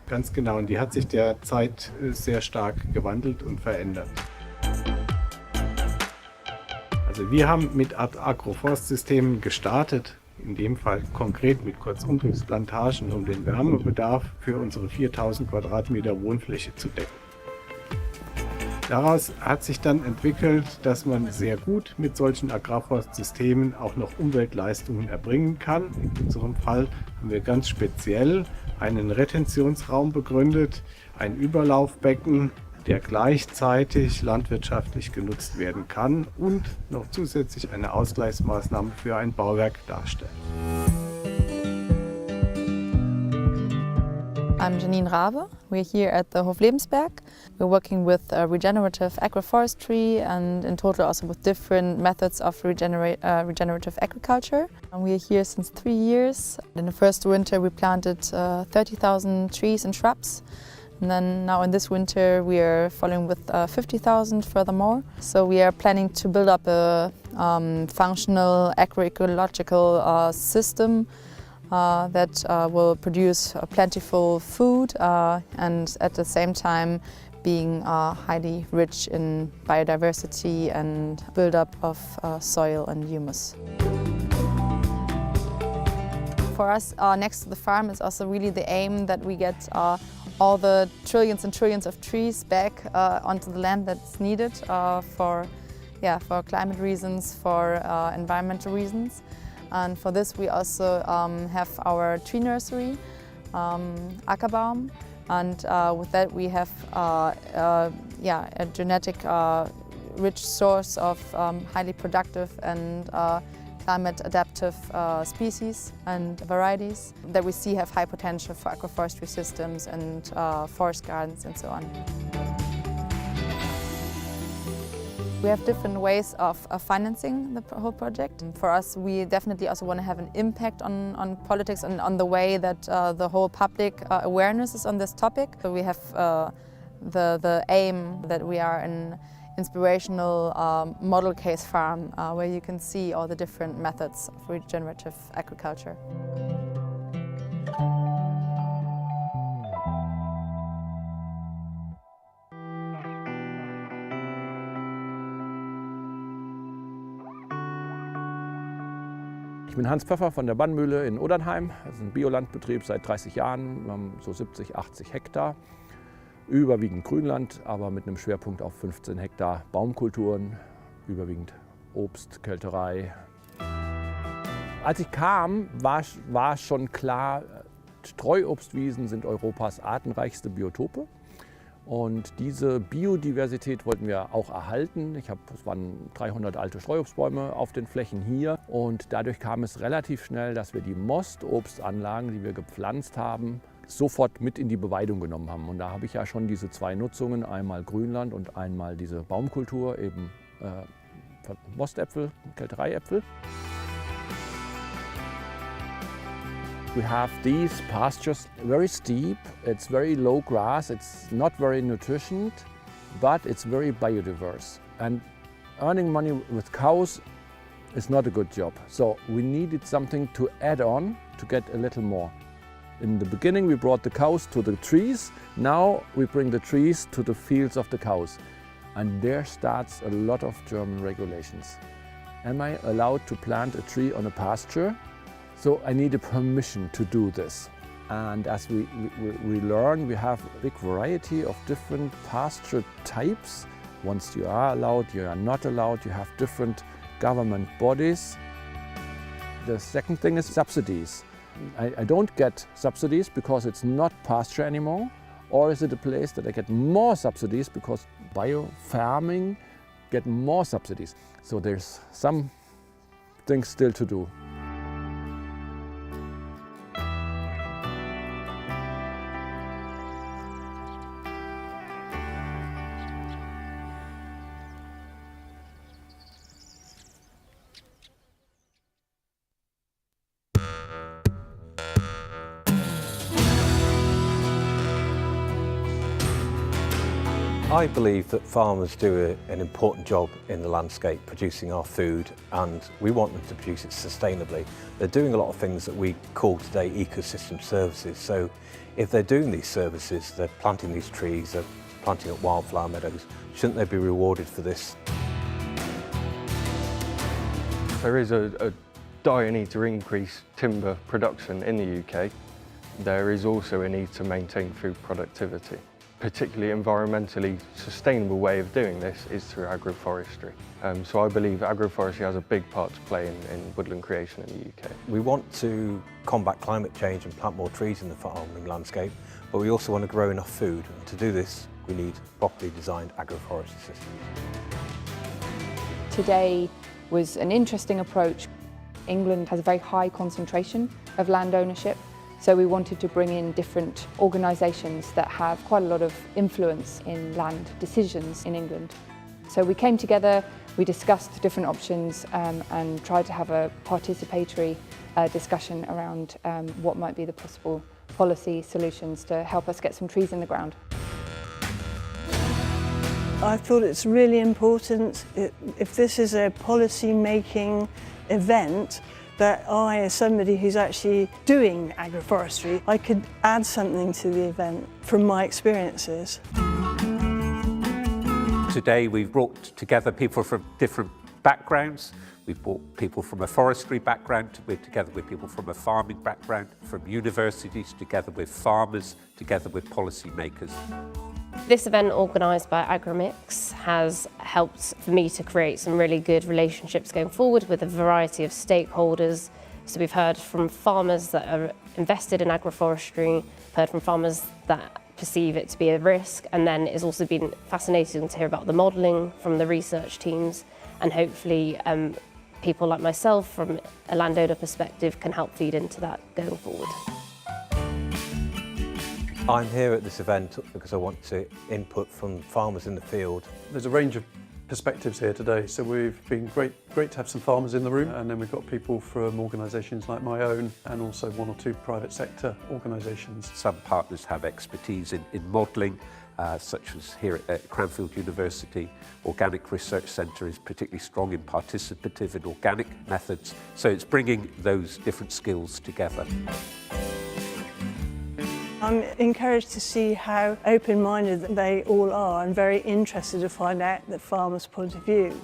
Ganz genau, und die hat sich derzeit sehr stark gewandelt und verändert. Also wir haben mit Agroforstsystemen gestartet, in dem Fall konkret mit Kurzumtriebsplantagen, um den Wärmebedarf für unsere 4000 Quadratmeter Wohnfläche zu decken. Daraus hat sich dann entwickelt, dass man sehr gut mit solchen Agrarforstsystemen auch noch Umweltleistungen erbringen kann. In unserem Fall haben wir ganz speziell einen Retentionsraum begründet, ein Überlaufbecken, der gleichzeitig landwirtschaftlich genutzt werden kann und noch zusätzlich eine Ausgleichsmaßnahme für ein Bauwerk darstellt. I'm Janine Rabe. We're here at the Hoflebensberg. We're working with regenerative agroforestry and in total also with different methods of regenerative agriculture. And we're here since 3 years. In the first winter we planted 30,000 trees and shrubs. And then now in this winter we are following with 50,000 furthermore. So we are planning to build up a functional agroecological system that will produce plentiful food and at the same time being highly rich in biodiversity and build-up of soil and humus. For us, next to the farm is also really the aim that we get all the trillions and trillions of trees back onto the land that's needed for climate reasons, for environmental reasons. And for this we also have our tree nursery, Ackerbaum, and with that we have a genetic rich source of highly productive and climate adaptive species and varieties that we see have high potential for agroforestry systems and forest gardens and so on. We have different ways of financing the whole project. For us, we definitely also want to have an impact on politics and on the way that the whole public awareness is on this topic. So we have the aim that we are an inspirational model case farm where you can see all the different methods of regenerative agriculture. Ich bin Hans Pfeffer von der Bannmühle in Odernheim. Das ist ein Biolandbetrieb seit 30 Jahren. Wir haben so 70, 80 Hektar. Überwiegend Grünland, aber mit einem Schwerpunkt auf 15 Hektar Baumkulturen, überwiegend Obst, Kälterei. Als ich kam, war schon klar, Streuobstwiesen sind Europas artenreichste Biotope. Und diese Biodiversität wollten wir auch erhalten. Es waren 300 alte Streuobstbäume auf den Flächen hier. Und dadurch kam es relativ schnell, dass wir die Mostobstanlagen, die wir gepflanzt haben, sofort mit in die Beweidung genommen haben. Und da habe ich ja schon diese 2 Nutzungen, einmal Grünland und einmal diese Baumkultur, eben Mostäpfel, Kältereiäpfel. We have these pastures very steep, it's very low grass, it's not very nutritioned, but it's very biodiverse. And earning money with cows is not a good job. So we needed something to add on to get a little more. In the beginning we brought the cows to the trees, now we bring the trees to the fields of the cows. And there starts a lot of German regulations. Am I allowed to plant a tree on a pasture? So I need a permission to do this. And as we learn, we have a big variety of different pasture types. Once you are allowed, you are not allowed, you have different government bodies. The second thing is subsidies. I don't get subsidies because it's not pasture anymore, or is it a place that I get more subsidies because bio-farming get more subsidies. So there's some things still to do. I believe that farmers do an important job in the landscape producing our food, and we want them to produce it sustainably. They're doing a lot of things that we call today ecosystem services. So if they're doing these services, they're planting these trees, they're planting up wildflower meadows, shouldn't they be rewarded for this? There is a dire need to increase timber production in the UK. There is also a need to maintain food productivity. Particularly environmentally sustainable way of doing this is through agroforestry. So I believe agroforestry has a big part to play in woodland creation in the UK. We want to combat climate change and plant more trees in the farming landscape, but we also want to grow enough food. And to do this, we need properly designed agroforestry systems. Today was an interesting approach. England has a very high concentration of land ownership. So we wanted to bring in different organisations that have quite a lot of influence in land decisions in England. So we came together, we discussed different options and tried to have a participatory discussion around what might be the possible policy solutions to help us get some trees in the ground. I thought it's really important, if this is a policy-making event, that I, as somebody who's actually doing agroforestry, I could add something to the event from my experiences. Today we've brought together people from different backgrounds. We've brought people from a forestry background, we're together with people from a farming background, from universities, together with farmers, together with policymakers. This event organised by AGROMIX has helped for me to create some really good relationships going forward with a variety of stakeholders. So we've heard from farmers that are invested in agroforestry, heard from farmers that perceive it to be a risk, and then it's also been fascinating to hear about the modelling from the research teams, and hopefully people like myself from a landowner perspective can help feed into that going forward. I'm here at this event because I want to input from farmers in the field. There's a range of perspectives here today, so we've been great to have some farmers in the room, and then we've got people from organisations like my own and also one or two private sector organisations. Some partners have expertise in modelling, such as here at Cranfield University. Organic Research Centre is particularly strong in participative and organic methods, so it's bringing those different skills together. I'm encouraged to see how open-minded they all are and very interested to find out the farmer's point of view.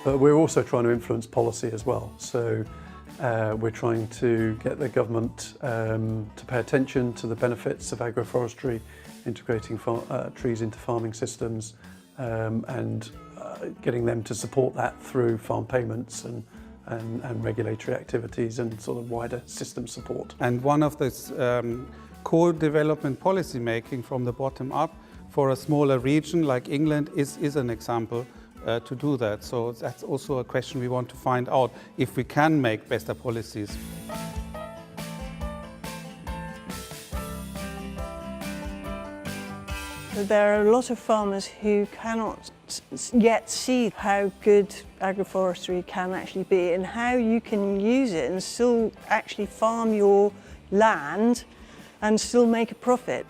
But we're also trying to influence policy as well. So we're trying to get the government to pay attention to the benefits of agroforestry, integrating trees into farming systems and getting them to support that through farm payments and regulatory activities and sort of wider system support. And one of this co-development policy making from the bottom up for a smaller region like England is an example to do that. So that's also a question we want to find out if we can make better policies. There are a lot of farmers who cannot yet see how good agroforestry can actually be and how you can use it and still actually farm your land and still make a profit.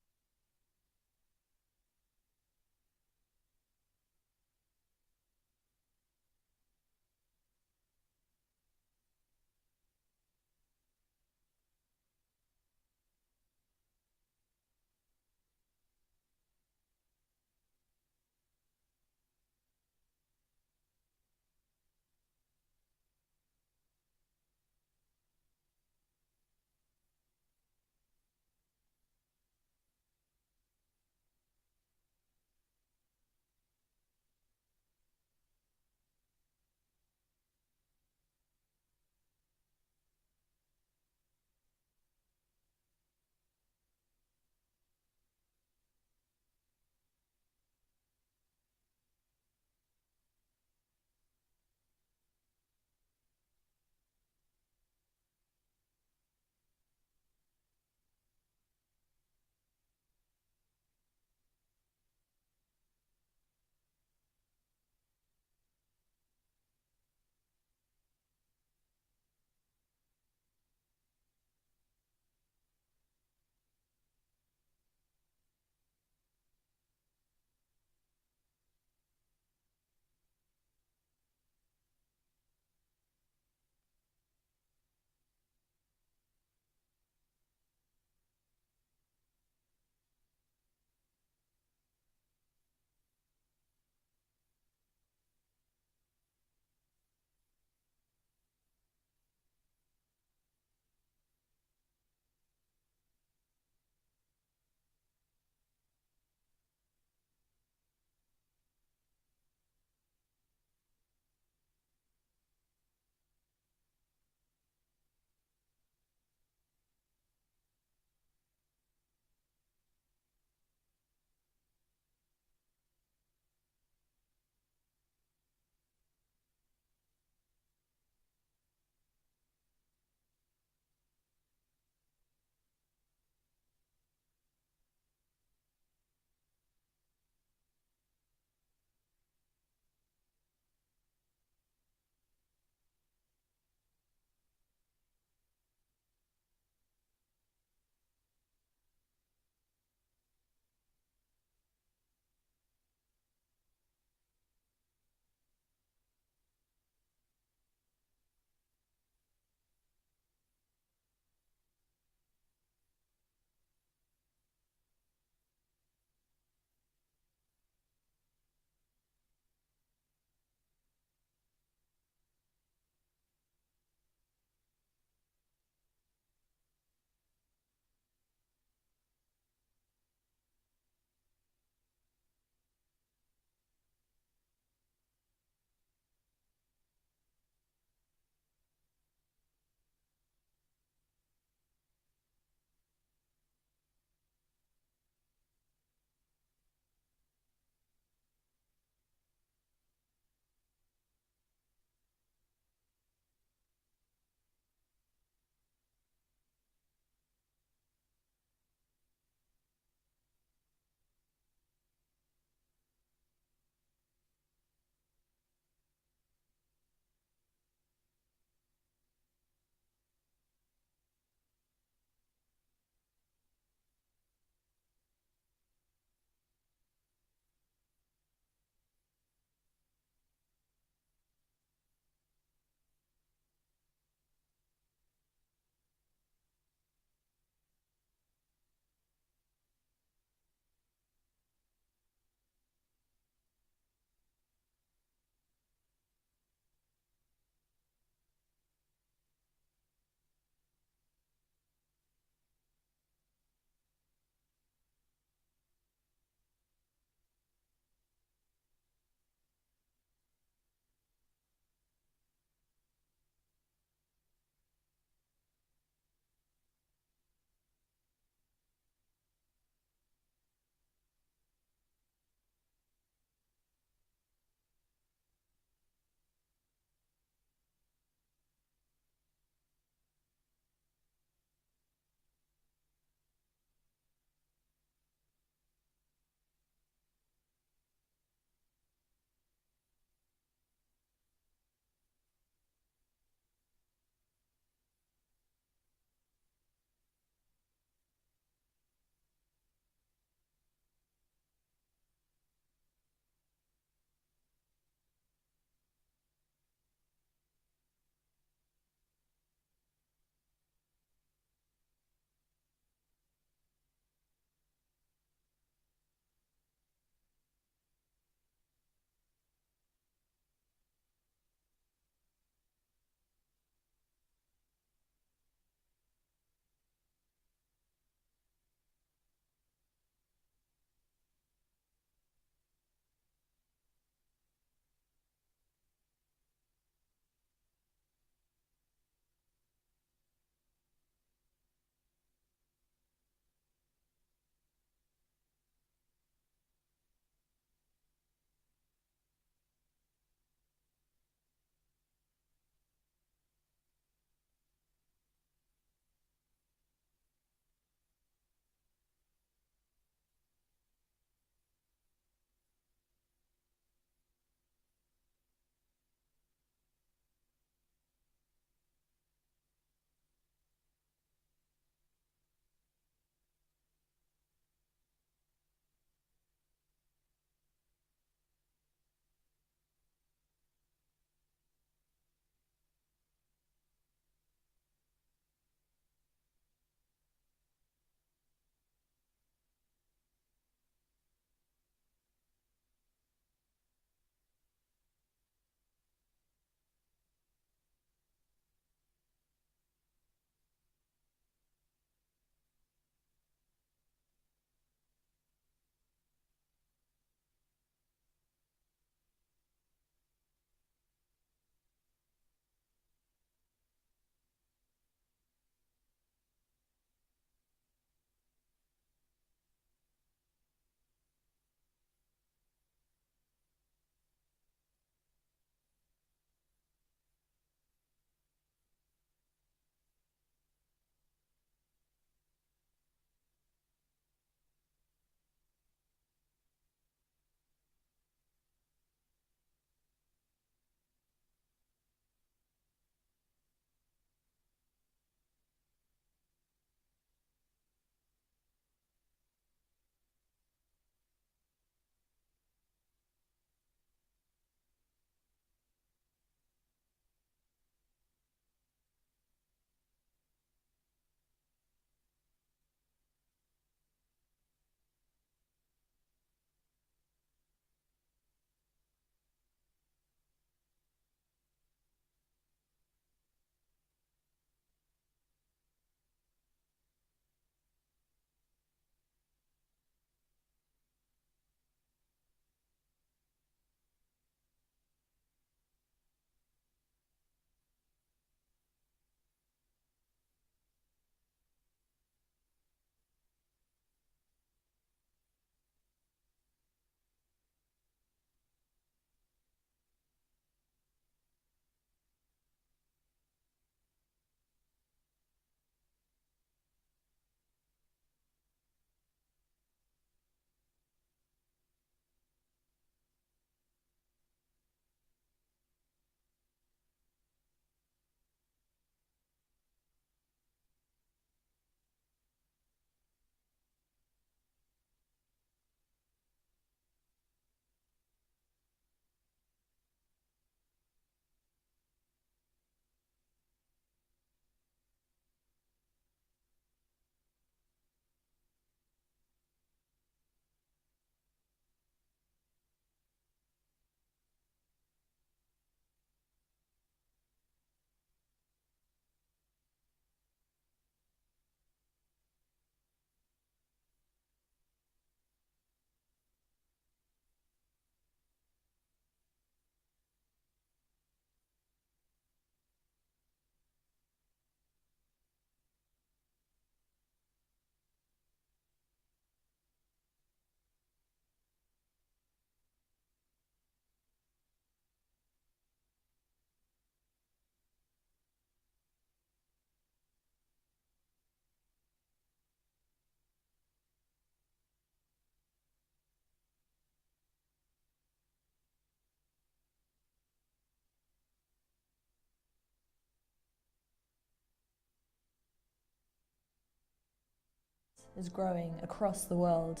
is growing across the world,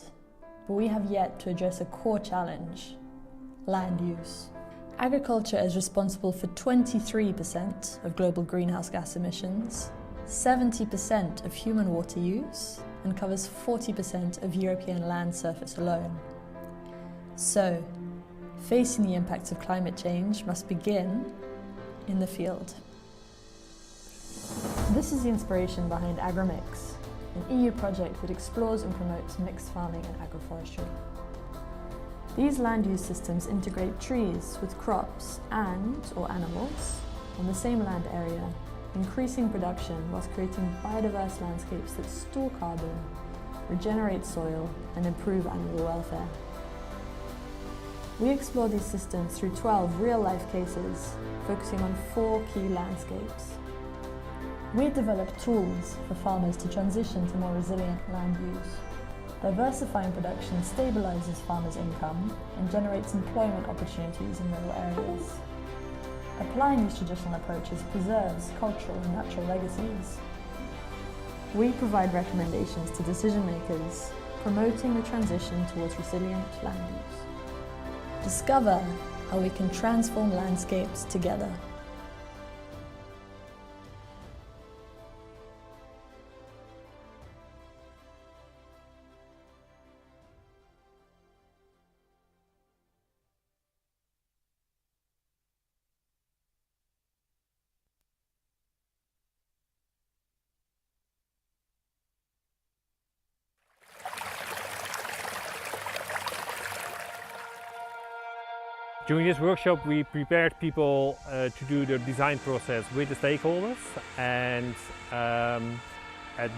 but we have yet to address a core challenge: land use. Agriculture is responsible for 23% of global greenhouse gas emissions, 70% of human water use, and covers 40% of European land surface alone. So, facing the impacts of climate change must begin in the field. This is the inspiration behind AGROMIX, an EU project that explores and promotes mixed farming and agroforestry. These land use systems integrate trees with crops and/or animals on the same land area, increasing production whilst creating biodiverse landscapes that store carbon, regenerate soil, and improve animal welfare. We explore these systems through 12 real-life cases, focusing on 4 key landscapes. We develop tools for farmers to transition to more resilient land use. Diversifying production stabilises farmers' income and generates employment opportunities in rural areas. Applying these traditional approaches preserves cultural and natural legacies. We provide recommendations to decision makers, promoting the transition towards resilient land use. Discover how we can transform landscapes together. During this workshop we prepared people to do the design process with the stakeholders, and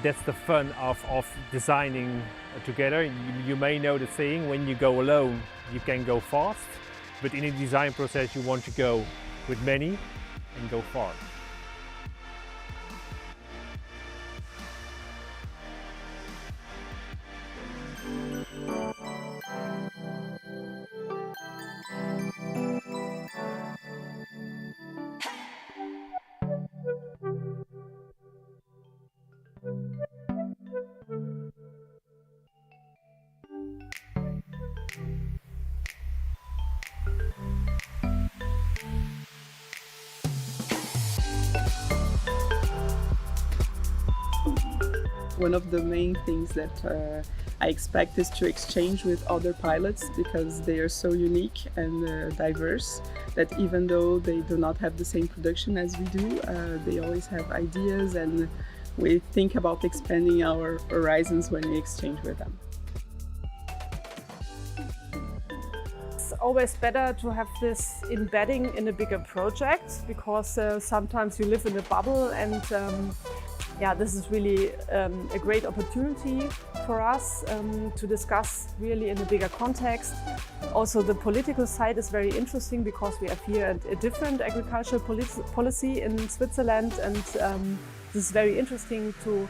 that's the fun of designing together. You may know the saying, when you go alone you can go fast, but in a design process you want to go with many and go far. One of the main things that I expect is to exchange with other pilots, because they are so unique and diverse that even though they do not have the same production as we do, they always have ideas, and we think about expanding our horizons when we exchange with them. It's always better to have this embedding in a bigger project, because sometimes you live in a bubble, and yeah, this is really a great opportunity for us to discuss really in a bigger context. Also, the political side is very interesting, because we have here a different agricultural policy in Switzerland, and this is very interesting to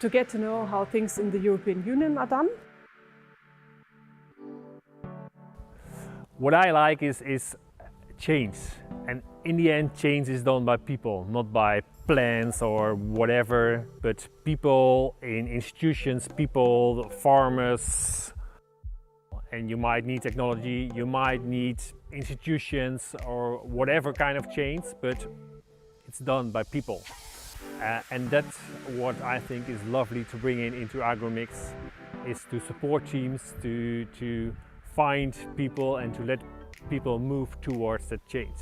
get to know how things in the European Union are done. What I like is change, and in the end change is done by people, not by plans or whatever, but people in institutions, people, farmers. And you might need technology, you might need institutions or whatever kind of change, but it's done by people. And that's what I think is lovely to bring into AgroMix, is to support teams, to find people and to let people move towards that change.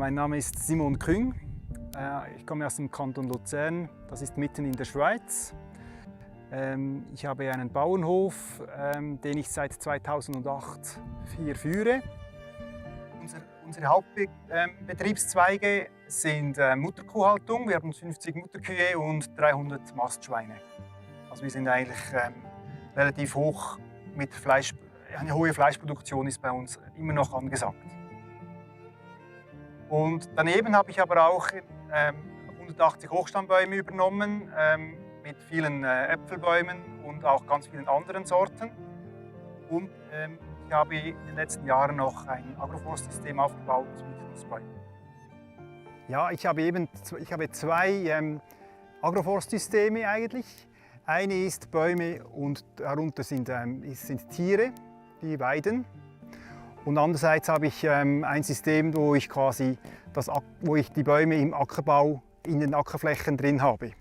Mein Name ist Simon Küng. Ich komme aus dem Kanton Luzern, das ist mitten in der Schweiz. Ich habe einen Bauernhof, den ich seit 2008 hier führe. Unsere Hauptbetriebszweige sind Mutterkuhhaltung. Wir haben 50 Mutterkühe und 300 Mastschweine. Also wir sind eigentlich relativ hoch mit Fleisch. Eine hohe Fleischproduktion ist bei uns immer noch angesagt. Und daneben habe ich aber auch 180 Hochstammbäume übernommen, mit vielen Äpfelbäumen und auch ganz vielen anderen Sorten. Und ich habe in den letzten Jahren noch ein Agroforstsystem aufgebaut mit Nussbäumen. Ja, ich habe zwei Agroforstsysteme eigentlich. Eine ist Bäume und darunter sind Tiere, die weiden. Und andererseits habe ich ein System, wo ich die Bäume im Ackerbau in den Ackerflächen drin habe.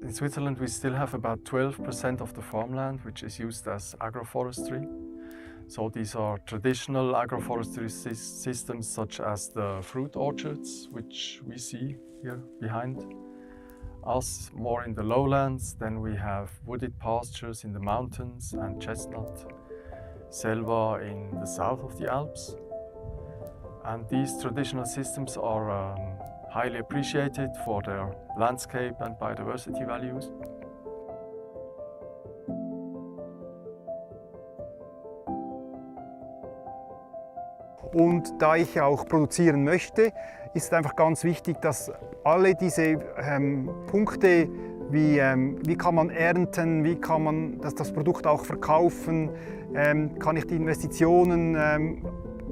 In Switzerland we still have about 12% of the farmland which is used as agroforestry. So these are traditional agroforestry systems such as the fruit orchards which we see here behind us, more in the lowlands. Then we have wooded pastures in the mountains and chestnut selva in the south of the Alps. And these traditional systems are highly appreciated for their landscape and biodiversity values. Und da ich auch produzieren möchte, ist einfach ganz wichtig, dass alle diese Punkte, wie kann man ernten, wie kann man das Produkt auch verkaufen, kann ich die Investitionen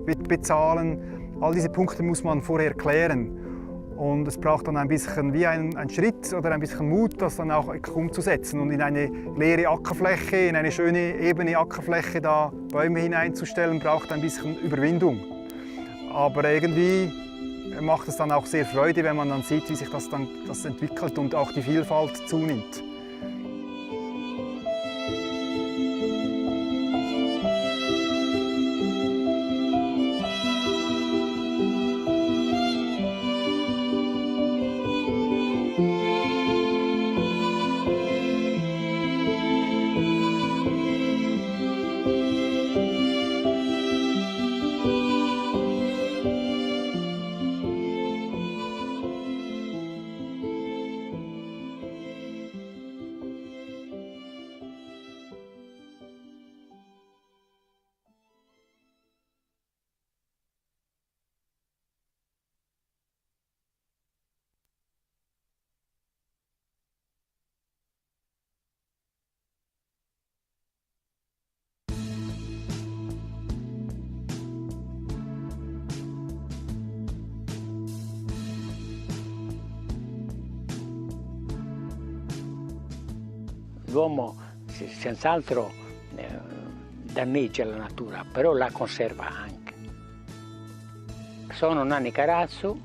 bezahlen, all diese Punkte muss man vorher klären. Und es braucht dann ein bisschen wie ein Schritt oder ein bisschen Mut, das dann auch umzusetzen und in eine leere Ackerfläche, in eine schöne ebene Ackerfläche da Bäume hineinzustellen, braucht ein bisschen Überwindung. Aber irgendwie macht es dann auch sehr Freude, wenn man dann sieht, wie sich das entwickelt und auch die Vielfalt zunimmt. L'uomo senz'altro danneggia la natura, però la conserva anche. Sono Nanni Carazzo,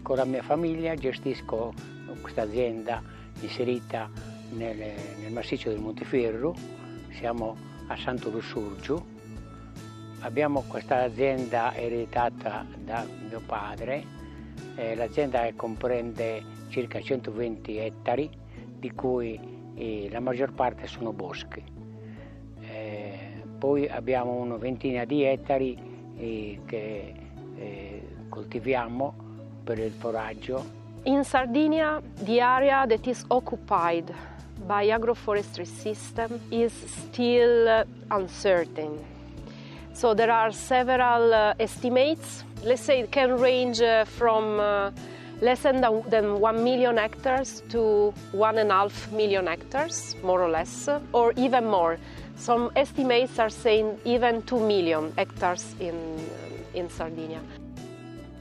con la mia famiglia gestisco questa azienda inserita nel massiccio del Monteferro, siamo a Santo Lussurgiu. Abbiamo questa azienda ereditata da mio padre, l'azienda comprende circa 120 ettari, di cui la maggior parte sono boschi. Poi abbiamo una ventina di ettari che coltiviamo per il foraggio. In Sardinia, the area that is occupied by agroforestry system is still uncertain. So there are several estimates. Let's say it can range from less than 1 million hectares to 1.5 million hectares, more or less, or even more. Some estimates are saying even 2 million hectares in Sardinia.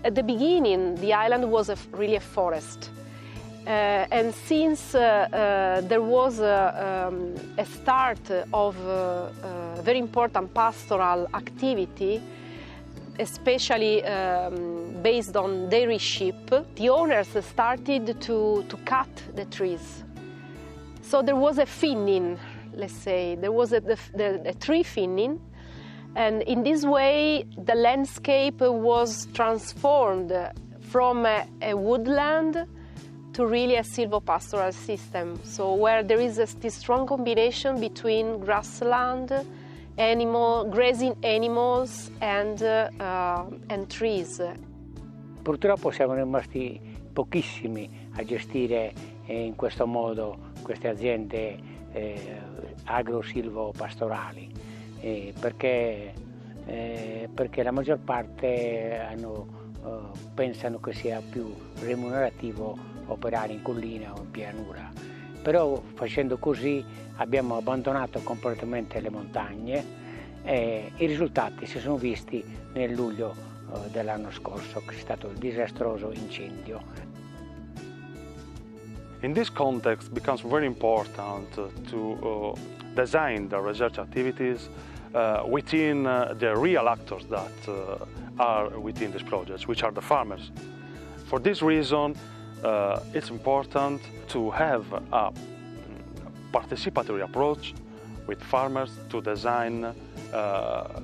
At the beginning, the island was really a forest. And since there was a start of very important pastoral activity, especially based on dairy sheep, the owners started to cut the trees. So there was a thinning, let's say. There was a tree thinning, And in this way, the landscape was transformed from a woodland to really a silvopastoral system. So where there is this strong combination between grassland, grazing animals and trees. Purtroppo siamo rimasti pochissimi a gestire in questo modo queste aziende agro-silvopastorali, perché la maggior parte pensano che sia più remunerativo operare in collina o in pianura. Però facendo così abbiamo abbandonato completamente le montagne e i risultati si sono visti nel luglio dell'anno scorso, che è stato il disastroso incendio. In this context, it becomes very important to design the research activities within the real actors that are within these projects, which are the farmers. For this reason, it's important to have a participatory approach with farmers to design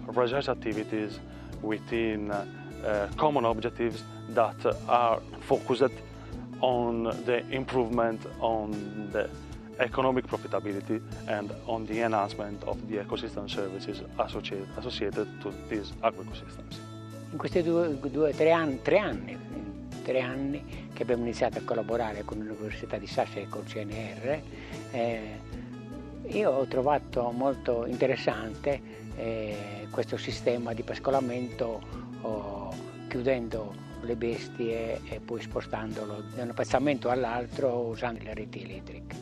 research activities within common objectives that are focused on the improvement on the economic profitability and on the enhancement of the ecosystem services associated to these agroecosystems. In questi tre anni che abbiamo iniziato a collaborare con l'Università di Sassi e col CNR, io ho trovato molto interessante questo sistema di pascolamento, chiudendo le bestie e poi spostandolo da un pezzamento all'altro usando le reti elettriche.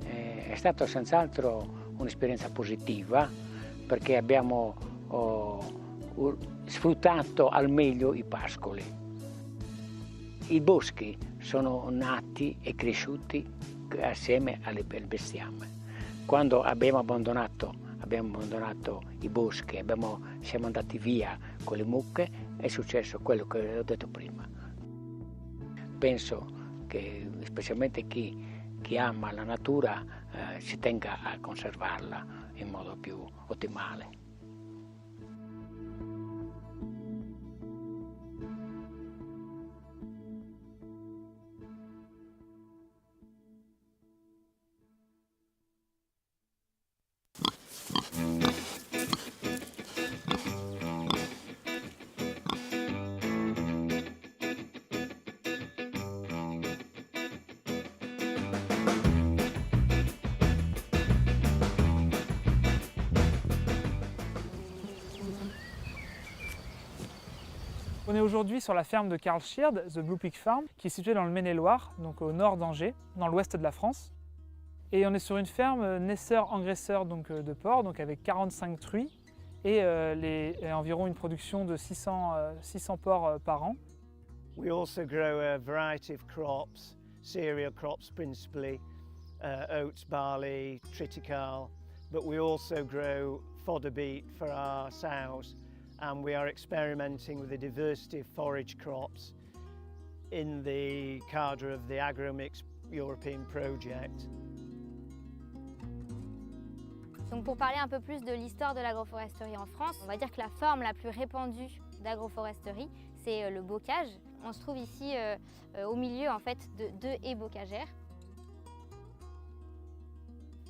È stata senz'altro un'esperienza positiva perché abbiamo sfruttato al meglio i pascoli. I boschi sono nati e cresciuti assieme al bestiame. Quando abbiamo abbandonato i boschi, siamo andati via con le mucche, è successo quello che ho detto prima. Penso che specialmente chi ama la natura si tenga a conservarla in modo più ottimale. On est aujourd'hui sur la ferme de Karl Schird, The Blue Pig Farm, qui est située dans le Maine-et-Loire, donc au nord d'Angers, dans l'ouest de la France. Et on est sur une ferme naisseur-engraisseur de porcs, donc avec 45 truies et environ une production de 600 porcs par an. We also grow a variety of crops, cereal crops principally, oats, barley, triticale, but we also grow fodder beet for our sows. And we are experimenting with a diversity of forage crops in the cadre of the AGROMIX European project. Donc pour parler un peu plus de l'histoire de l'agroforesterie en France, on va dire que la forme la plus répandue d'agroforesterie, c'est le bocage. On se trouve ici au milieu en fait de deux haies bocagères.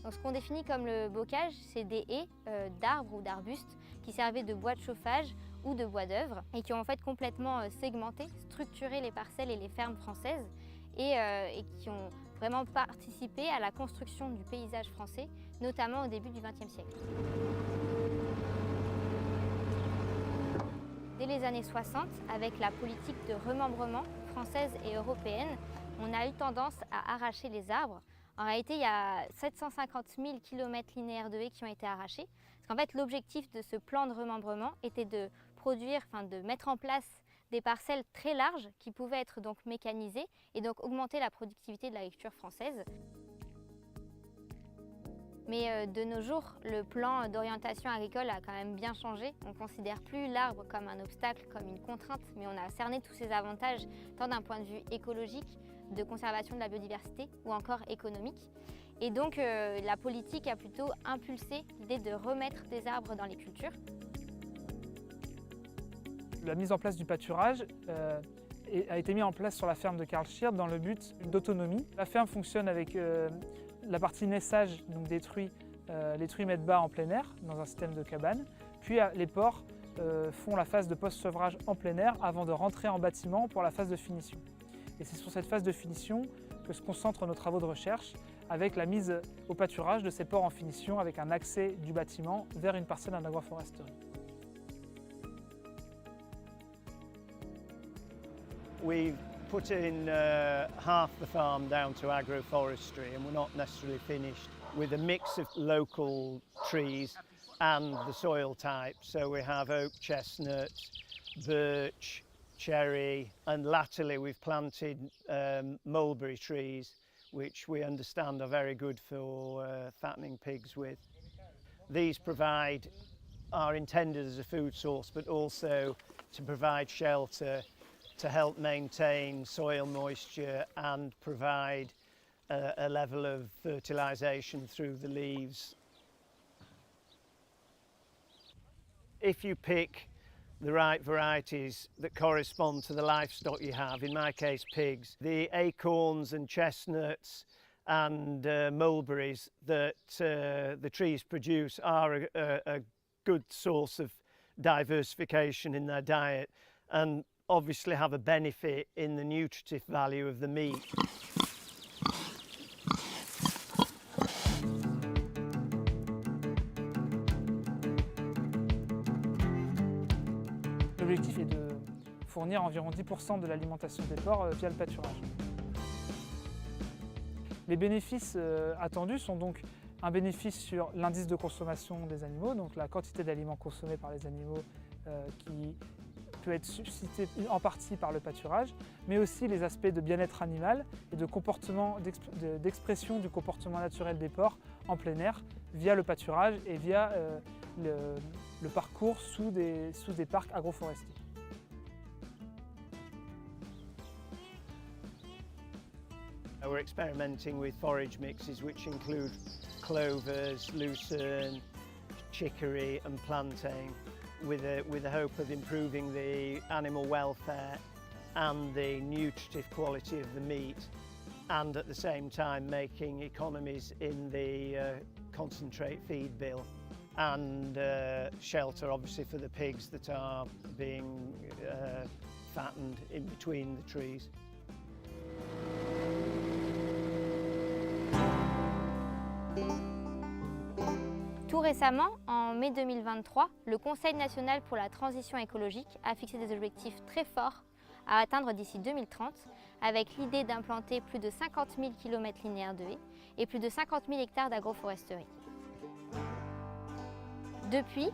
Donc ce qu'on définit comme le bocage, c'est des haies d'arbres ou d'arbustes qui servaient de bois de chauffage ou de bois d'œuvre et qui ont en fait complètement segmenté, structuré les parcelles et les fermes françaises et qui ont vraiment participé à la construction du paysage français, notamment au début du XXe siècle. Dès les années 60, avec la politique de remembrement française et européenne, on a eu tendance à arracher les arbres. En réalité, il y a 750 000 km linéaires de haies qui ont été arrachés. Parce qu'en fait, l'objectif de ce plan de remembrement était de de mettre en place des parcelles très larges qui pouvaient être donc mécanisées et donc augmenter la productivité de l'agriculture française. Mais de nos jours, le plan d'orientation agricole a quand même bien changé. On ne considère plus l'arbre comme un obstacle, comme une contrainte, mais on a cerné tous ses avantages, tant d'un point de vue écologique, de conservation de la biodiversité ou encore économique. Et donc la politique a plutôt impulsé l'idée de remettre des arbres dans les cultures. La mise en place du pâturage a été mise en place sur la ferme de Karl Schird dans le but d'autonomie. La ferme fonctionne avec la partie naissage, donc les truies mettent bas en plein air dans un système de cabane, puis les porcs font la phase de post-sevrage en plein air avant de rentrer en bâtiment pour la phase de finition. Et c'est sur cette phase de finition que se concentrent nos travaux de recherche avec la mise au pâturage de ces porcs en finition avec un accès du bâtiment vers une parcelle en agroforesterie. We've put in half the farm down to agroforestry, and we're not necessarily finished, with a mix of local trees and the soil type. So we have oak, chestnut, birch, cherry, and latterly we've planted mulberry trees, which we understand are very good for fattening pigs with. These are intended as a food source, but also to provide shelter, to help maintain soil moisture and provide a level of fertilisation through the leaves. If you pick the right varieties that correspond to the livestock you have, in my case pigs, the acorns and chestnuts and mulberries that the trees produce are a good source of diversification in their diet and obviously have a benefit in the nutritive value of the meat. L'objectif est de fournir environ 10% de l'alimentation des porcs via le pâturage. Les bénéfices attendus sont donc un bénéfice sur l'indice de consommation des animaux, donc la quantité d'aliments consommés par les animaux qui peut être suscité en partie par le pâturage, mais aussi les aspects de bien-être animal et de comportement, d'expression du comportement naturel des porcs en plein air via le pâturage et via le parcours sous des parcs agroforestiers. We're experimenting with forage mixes which include clovers, lucerne, chicory and plantain, with the hope of improving the animal welfare and the nutritive quality of the meat, and at the same time making economies in the concentrate feed bill and shelter obviously for the pigs that are being fattened in between the trees. Tout récemment, en mai 2023, le Conseil national pour la transition écologique a fixé des objectifs très forts à atteindre d'ici 2030, avec l'idée d'implanter plus de 50 000 km linéaires de haies et plus de 50 000 hectares d'agroforesterie. Depuis,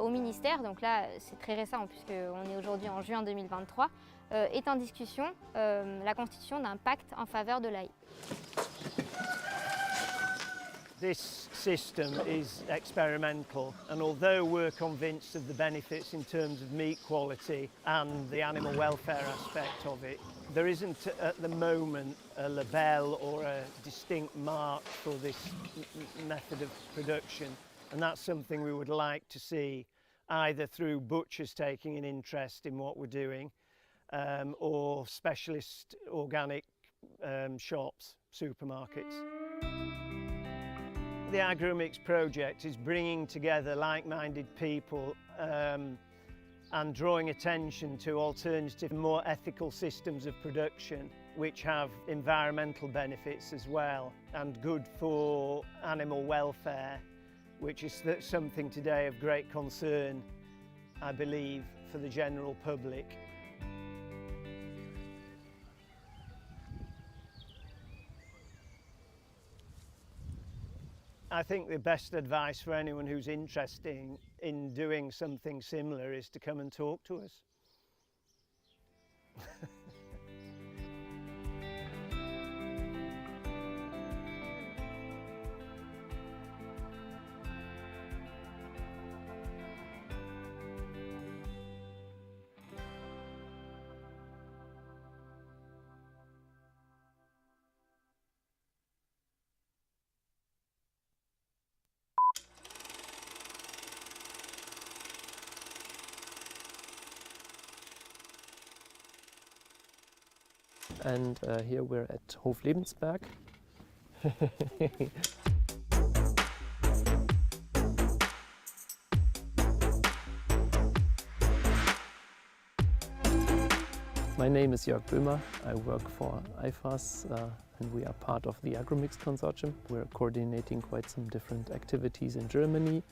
au ministère, donc là c'est très récent puisqu'on est aujourd'hui en juin 2023, est en discussion la constitution d'un pacte en faveur de la haie. This system is experimental, and although we're convinced of the benefits in terms of meat quality and the animal welfare aspect of it, there isn't at the moment a label or a distinct mark for this method of production, and that's something we would like to see either through butchers taking an interest in what we're doing or specialist organic shops, supermarkets. The AGROMIX project is bringing together like-minded people and drawing attention to alternative, more ethical systems of production which have environmental benefits as well and good for animal welfare, which is something today of great concern, I believe, for the general public. I think the best advice for anyone who's interested in doing something similar is to come and talk to us. And here we're at Hoflebensberg. My name is Jörg Böhmer. I work for IFAS and we are part of the AGROMIX consortium. We're coordinating quite some different activities in Germany.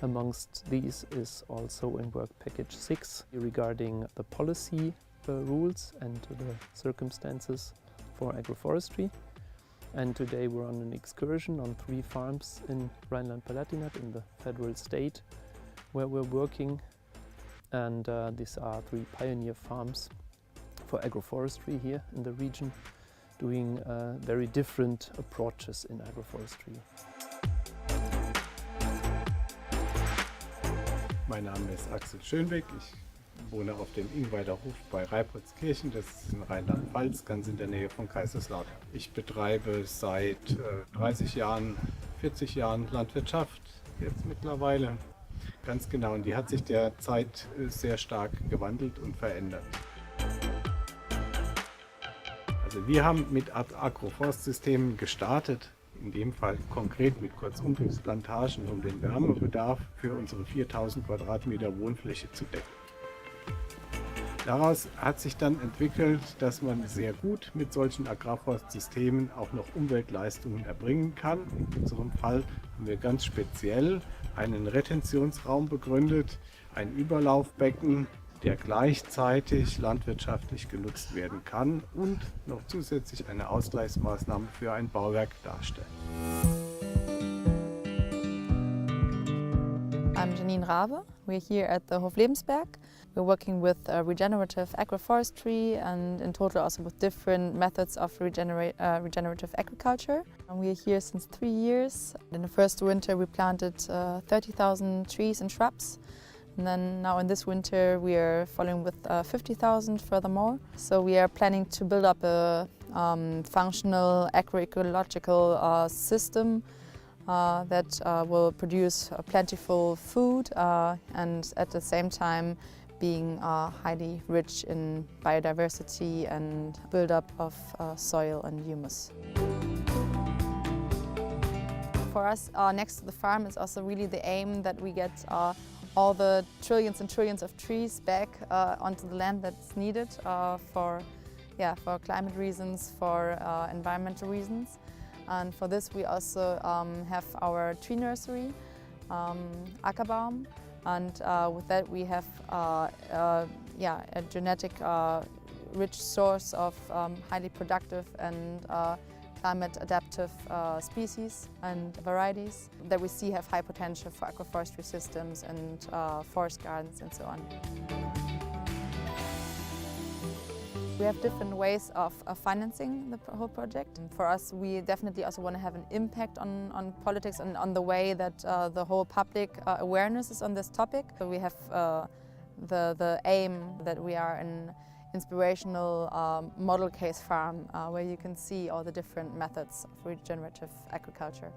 Amongst these is also in Work Package 6 regarding the policy rules and the circumstances for agroforestry. And today we're on an excursion on 3 farms in Rhineland-Palatinate in the federal state where we're working. And these are 3 pioneer farms for agroforestry here in the region, doing very different approaches in agroforestry. Mein Name ist Axel Schönbeck. Ich wohne auf dem Ingweider Hof bei Reipertskirchen, das ist in Rheinland-Pfalz, ganz in der Nähe von Kaiserslautern. Ich betreibe seit 30 Jahren, 40 Jahren Landwirtschaft, jetzt mittlerweile. Ganz genau, und die hat sich derzeit sehr stark gewandelt und verändert. Also wir haben mit Agroforstsystemen gestartet, in dem Fall konkret mit Kurzumfangsplantagen, um den Wärmebedarf für unsere 4000 Quadratmeter Wohnfläche zu decken. Daraus hat sich dann entwickelt, dass man sehr gut mit solchen Agrarforstsystemen auch noch Umweltleistungen erbringen kann. In unserem Fall haben wir ganz speziell einen Retentionsraum begründet, ein Überlaufbecken, der gleichzeitig landwirtschaftlich genutzt werden kann und noch zusätzlich eine Ausgleichsmaßnahme für ein Bauwerk darstellt. I'm Janine Rabe. We're here at the Hoflebensberg. We're working with regenerative agroforestry and in total also with different methods of regenerative agriculture. And we're here since 3 years. In the first winter we planted 30,000 trees and shrubs. And then now in this winter we are following with 50,000 furthermore. So we are planning to build up a functional agroecological system that will produce plentiful food and at the same time being highly rich in biodiversity and build-up of soil and humus. For us, next to the farm is also really the aim that we get all the trillions and trillions of trees back onto the land that's needed for climate reasons, for environmental reasons. And for this we also have our tree nursery, Ackerbaum, and with that we have a genetic rich source of highly productive and climate adaptive species and varieties that we see have high potential for agroforestry systems and forest gardens and so on. We have different ways of financing the whole project. And for us, we definitely also want to have an impact on politics and on the way that the whole public awareness is on this topic. So we have the aim that we are an inspirational model case farm where you can see all the different methods of regenerative agriculture.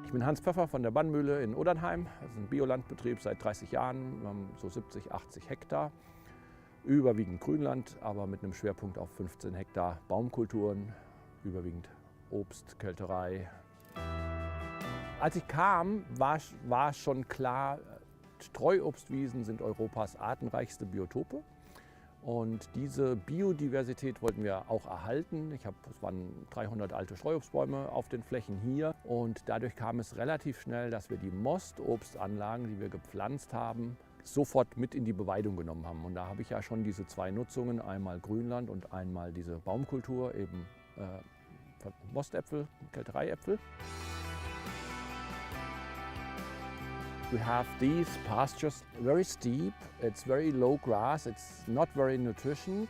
Ich bin Hans Pfeffer von der Bannmühle in Odernheim. Das ist ein Biolandbetrieb seit 30 Jahren. Wir haben so 70, 80 Hektar. Überwiegend Grünland, aber mit einem Schwerpunkt auf 15 Hektar Baumkulturen, überwiegend Obst, Kälterei. Als ich kam, war schon klar, Streuobstwiesen sind Europas artenreichste Biotope. Und diese Biodiversität wollten wir auch erhalten. Es waren 300 alte Streuobstbäume auf den Flächen hier. Und dadurch kam es relativ schnell, dass wir die Mostobstanlagen, die wir gepflanzt haben, sofort mit in die Beweidung genommen haben. Und da habe ich ja schon diese 2 Nutzungen, einmal Grünland und einmal diese Baumkultur, eben Mostäpfel, Kältereiäpfel. We have these pastures very steep, it's very low grass, it's not very nutritious,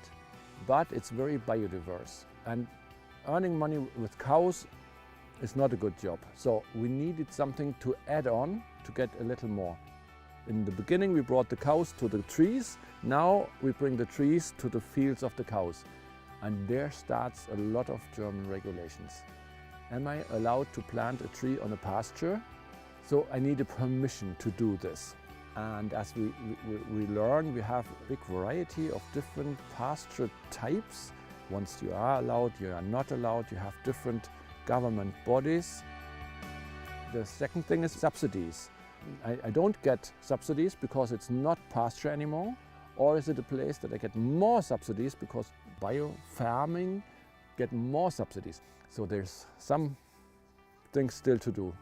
but it's very biodiverse. And earning money with cows is not a good job. So we needed something to add on to get a little more. In the beginning we brought the cows to the trees, now we bring the trees to the fields of the cows. And there starts a lot of German regulations. Am I allowed to plant a tree on a pasture? So I need a permission to do this. And as we learn, we have a big variety of different pasture types. Once you are allowed, you are not allowed, you have different government bodies. The second thing is subsidies. I don't get subsidies because it's not pasture anymore, or is it a place that I get more subsidies because bio-farming get more subsidies? So there's some things still to do.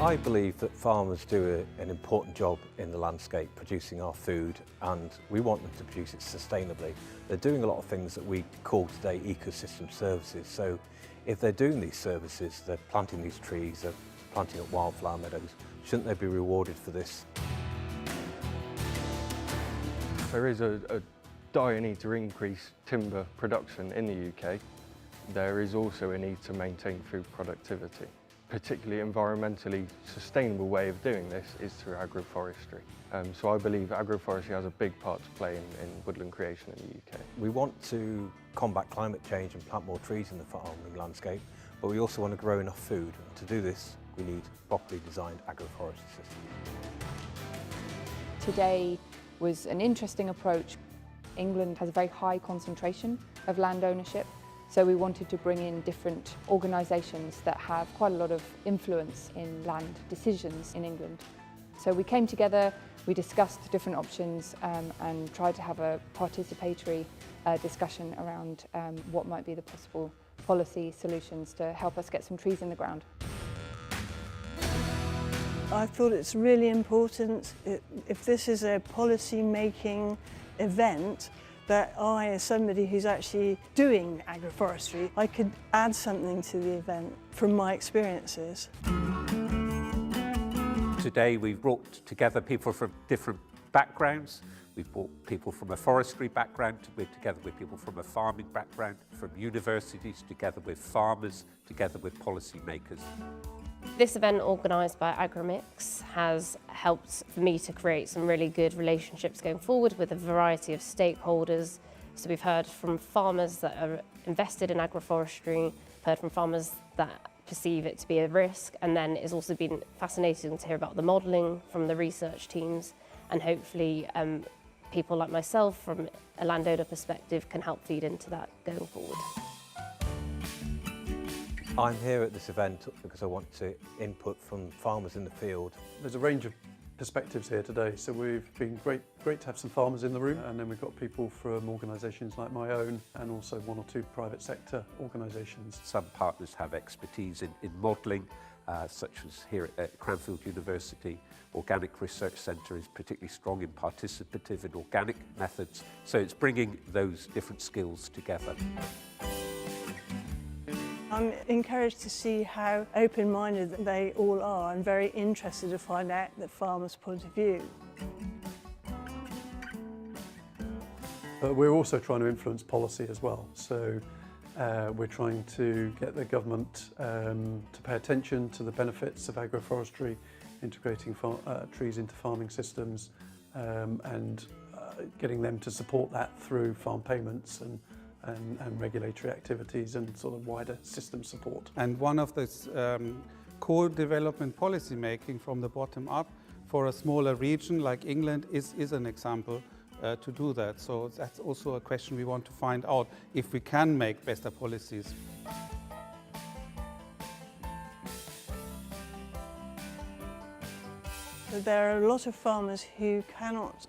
I believe that farmers do an important job in the landscape, producing our food, and we want them to produce it sustainably. They're doing a lot of things that we call today ecosystem services. So if they're doing these services, they're planting these trees, they're planting up wildflower meadows, shouldn't they be rewarded for this? There is a dire need to increase timber production in the UK. There is also a need to maintain food productivity. Particularly environmentally sustainable way of doing this is through agroforestry. So I believe agroforestry has a big part to play in woodland creation in the UK. We want to combat climate change and plant more trees in the farming landscape, but we also want to grow enough food. And to do this, we need properly designed agroforestry systems. Today was an interesting approach. England has a very high concentration of land ownership. So we wanted to bring in different organisations that have quite a lot of influence in land decisions in England. So we came together, we discussed different options and tried to have a participatory discussion around what might be the possible policy solutions to help us get some trees in the ground. I thought it's really important, if this is a policy-making event, that I, as somebody who's actually doing agroforestry, I could add something to the event from my experiences. Today we've brought together people from different backgrounds. We've brought people from a forestry background together with people from a farming background, from universities together with farmers, together with policymakers. This event organised by AGROMIX has helped for me to create some really good relationships going forward with a variety of stakeholders. So we've heard from farmers that are invested in agroforestry, heard from farmers that perceive it to be a risk, and then it's also been fascinating to hear about the modelling from the research teams, and hopefully people like myself from a landowner perspective can help feed into that going forward. I'm here at this event because I want to input from farmers in the field. There's a range of perspectives here today, so we've been great to have some farmers in the room, and then we've got people from organisations like my own and also one or two private sector organisations. Some partners have expertise in modelling, such as here at Cranfield University. Organic Research Centre is particularly strong in participative and organic methods, so it's bringing those different skills together. I'm encouraged to see how open-minded they all are and very interested to find out the farmer's point of view. But we're also trying to influence policy as well. So we're trying to get the government to pay attention to the benefits of agroforestry, integrating trees into farming systems and getting them to support that through farm payments and regulatory activities and sort of wider system support. And one of the co-development policy making from the bottom up for a smaller region like England is an example to do that. So that's also a question we want to find out if we can make better policies. There are a lot of farmers who cannot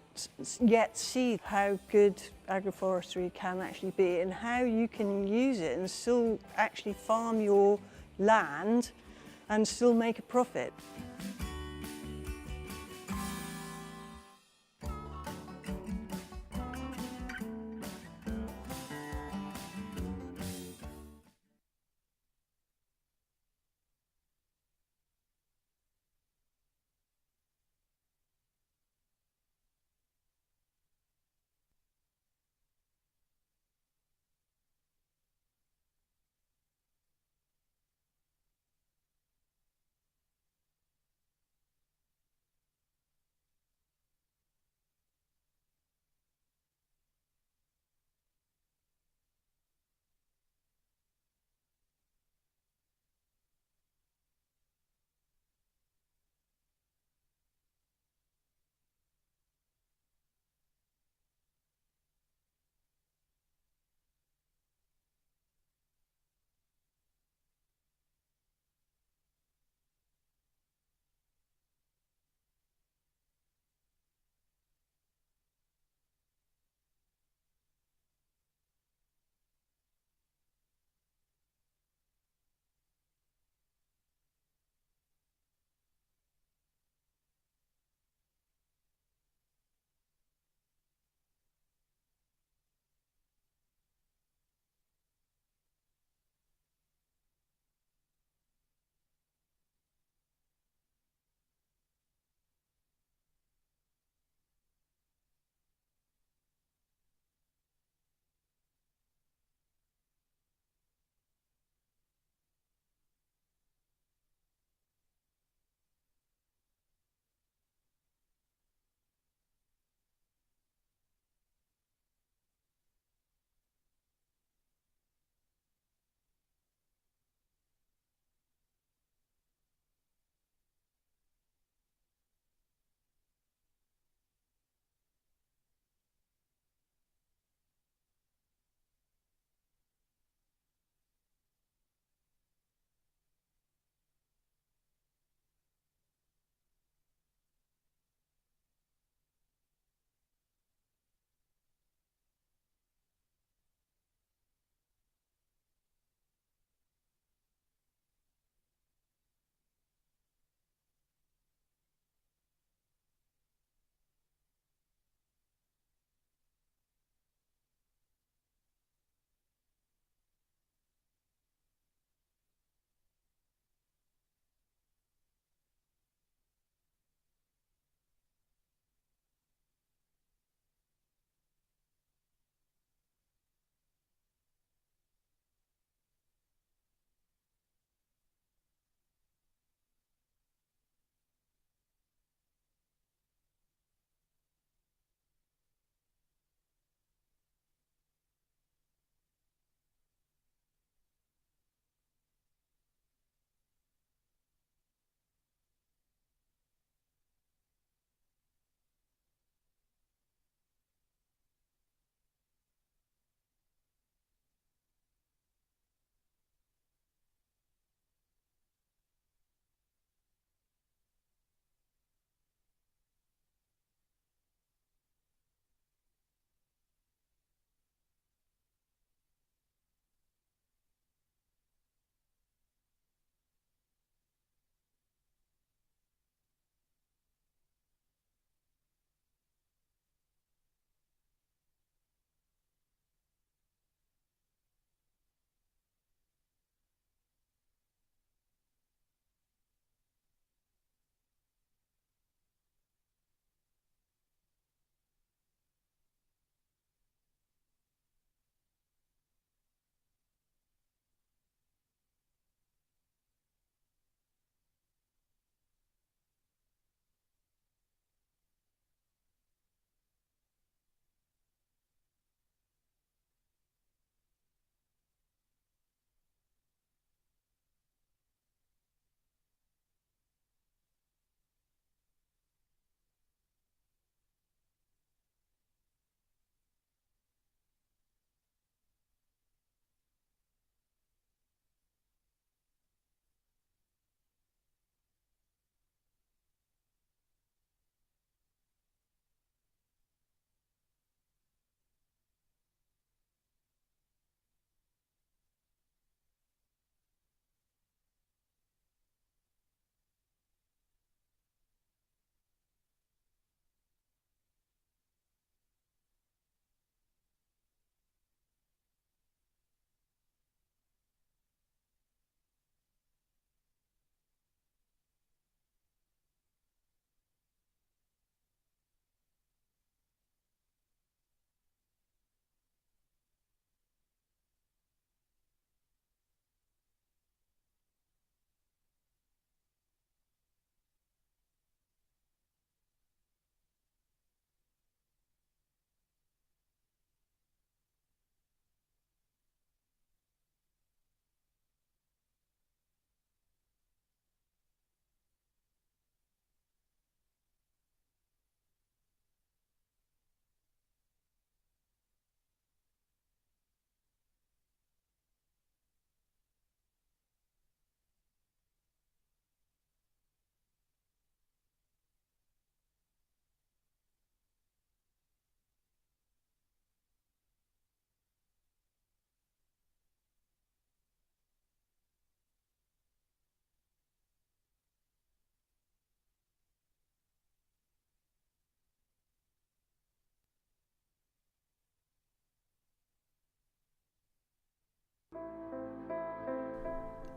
yet see how good agroforestry can actually be and how you can use it and still actually farm your land and still make a profit.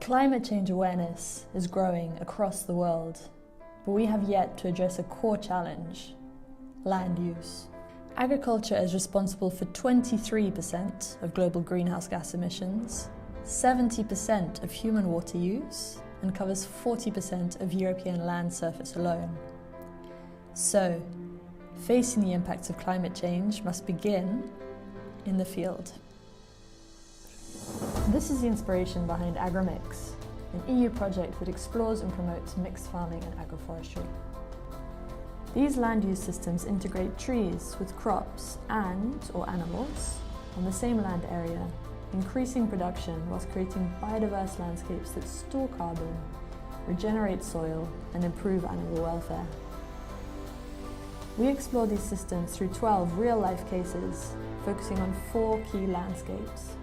Climate change awareness is growing across the world, but we have yet to address a core challenge: land use. Agriculture is responsible for 23% of global greenhouse gas emissions, 70% of human water use, and covers 40% of European land surface alone. So, facing the impacts of climate change must begin in the field. This is the inspiration behind AGROMIX, an EU project that explores and promotes mixed farming and agroforestry. These land use systems integrate trees with crops and/or animals on the same land area, increasing production whilst creating biodiverse landscapes that store carbon, regenerate soil, and improve animal welfare. We explore these systems through 12 real-life cases, focusing on 4 key landscapes.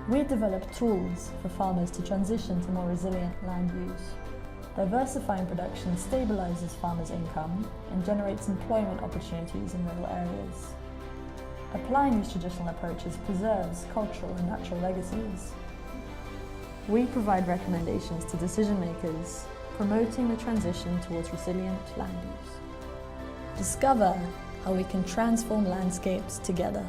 We develop tools for farmers to transition to more resilient land use. Diversifying production stabilises farmers' income and generates employment opportunities in rural areas. Applying these traditional approaches preserves cultural and natural legacies. We provide recommendations to decision makers, promoting the transition towards resilient land use. Discover how we can transform landscapes together.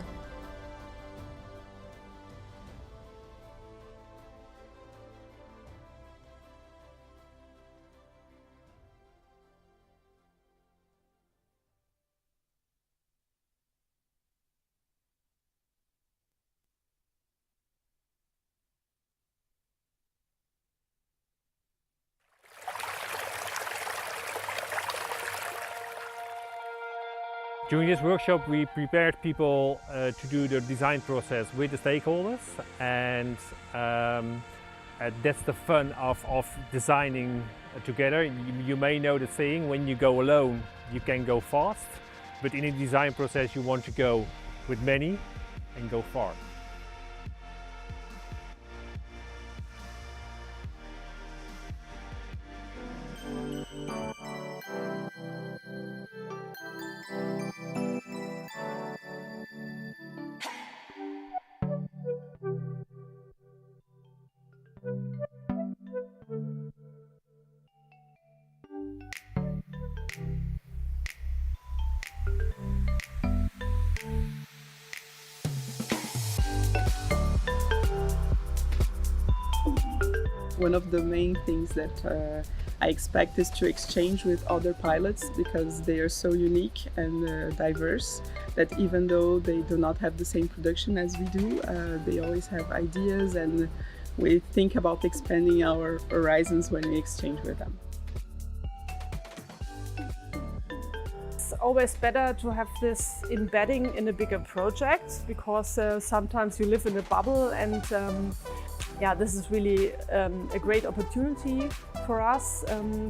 During this workshop we prepared people to do the design process with the stakeholders, and that's the fun of designing together. You may know the saying, when you go alone you can go fast, but in a design process you want to go with many and go far. One of the main things that I expect is to exchange with other pilots, because they are so unique and diverse that even though they do not have the same production as we do, they always have ideas, and we think about expanding our horizons when we exchange with them. It's always better to have this embedding in a bigger project, because sometimes you live in a bubble, and yeah, this is really a great opportunity for us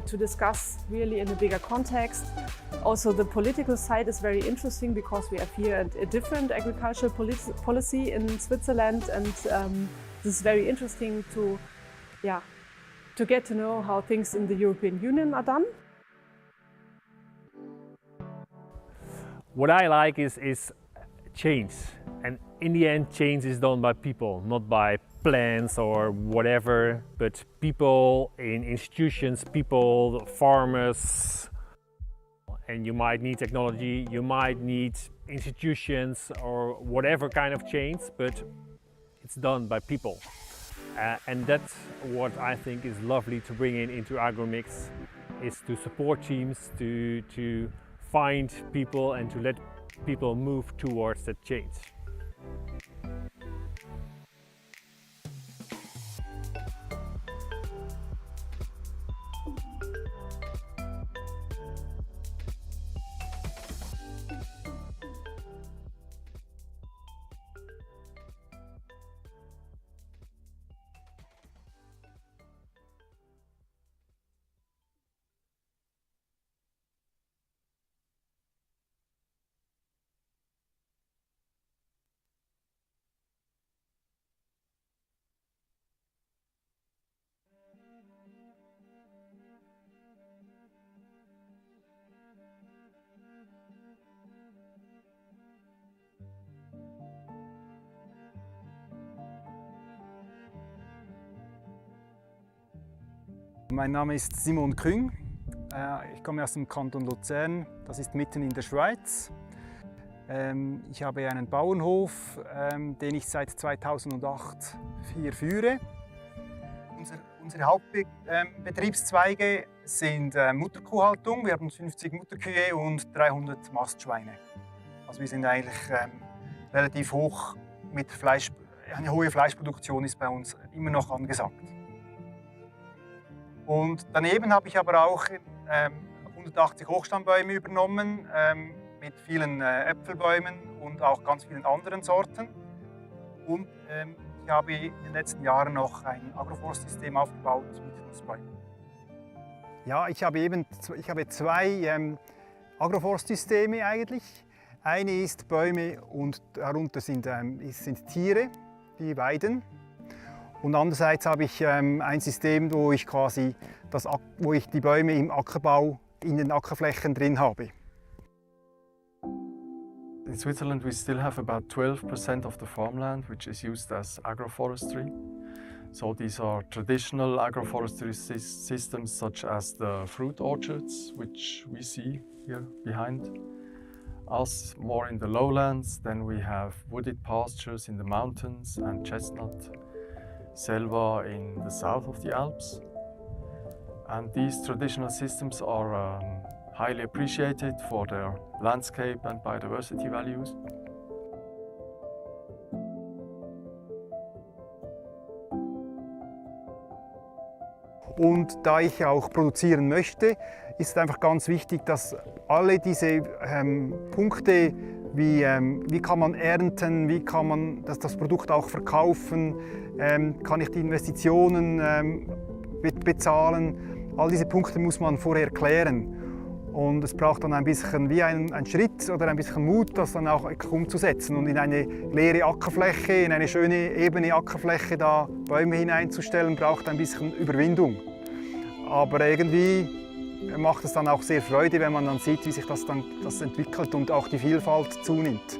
to discuss really in a bigger context. Also, the political side is very interesting, because we have here a different agricultural policy in Switzerland, and this is very interesting to get to know how things in the European Union are done. What I like is change, and in the end change is done by people, not by plans or whatever, but people in institutions, people, farmers. And you might need technology, you might need institutions or whatever kind of change, but it's done by people. And that's what I think is lovely to bring into AGROMIX, is to support teams, to find people and to let people move towards that change. Mein Name ist Simon Küng. Ich komme aus dem Kanton Luzern, das ist mitten in der Schweiz. Ich habe einen Bauernhof, den ich seit 2008 hier führe. Unsere Hauptbetriebszweige sind Mutterkuhhaltung. Wir haben 50 Mutterkühe und 300 Mastschweine. Also wir sind eigentlich relativ hoch mit Fleisch. Eine hohe Fleischproduktion ist bei uns immer noch angesagt. Und daneben habe ich aber auch 180 Hochstammbäume übernommen, mit vielen Äpfelbäumen und auch ganz vielen anderen Sorten. Und ich habe in den letzten Jahren noch ein Agroforstsystem aufgebaut mit Nussbäumen. Ja, ich habe zwei Agroforstsysteme eigentlich. Eine ist Bäume und darunter sind Tiere, die weiden. Und andererseits habe ich ein System, wo ich die Bäume im Ackerbau in den Ackerflächen drin habe. In Switzerland we still have about 12% of the farmland which is used as agroforestry. So these are traditional agroforestry systems such as the fruit orchards which we see here behind us, more in the lowlands. Then we have wooded pastures in the mountains and chestnut selva in the south of the Alps. And these traditional systems are highly appreciated for their landscape and biodiversity values. Und da ich auch produzieren möchte, ist einfach ganz wichtig, dass alle diese Punkte, wie kann man ernten, wie kann man das Produkt auch verkaufen, kann ich die Investitionen bezahlen, all diese Punkte muss man vorher klären. Und es braucht dann ein bisschen wie ein Schritt oder ein bisschen Mut, das dann auch umzusetzen und in eine leere Ackerfläche, in eine schöne ebene Ackerfläche da Bäume hineinzustellen, braucht ein bisschen Überwindung. Aber irgendwie macht es dann auch sehr Freude, wenn man dann sieht, wie sich das entwickelt und auch die Vielfalt zunimmt.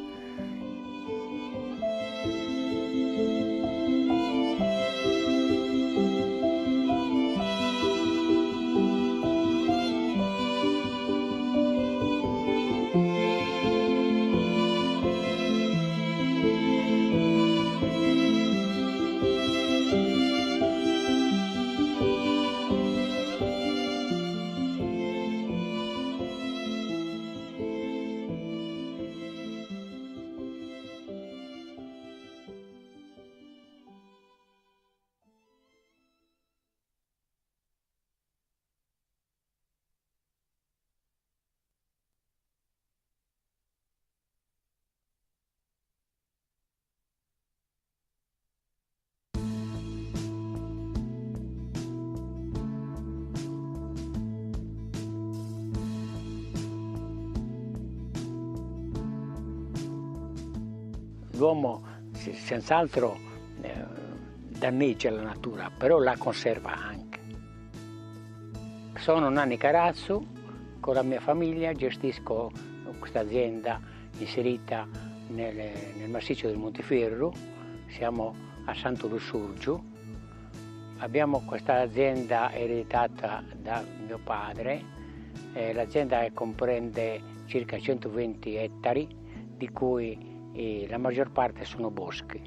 L'uomo senz'altro danneggia la natura, però la conserva anche. Sono Nanni Carazzo, con la mia famiglia gestisco questa azienda inserita nel massiccio del Monteferro, siamo a Santo Lussurgiu. Abbiamo questa azienda ereditata da mio padre, l'azienda comprende circa 120 ettari, di cui la maggior parte sono boschi.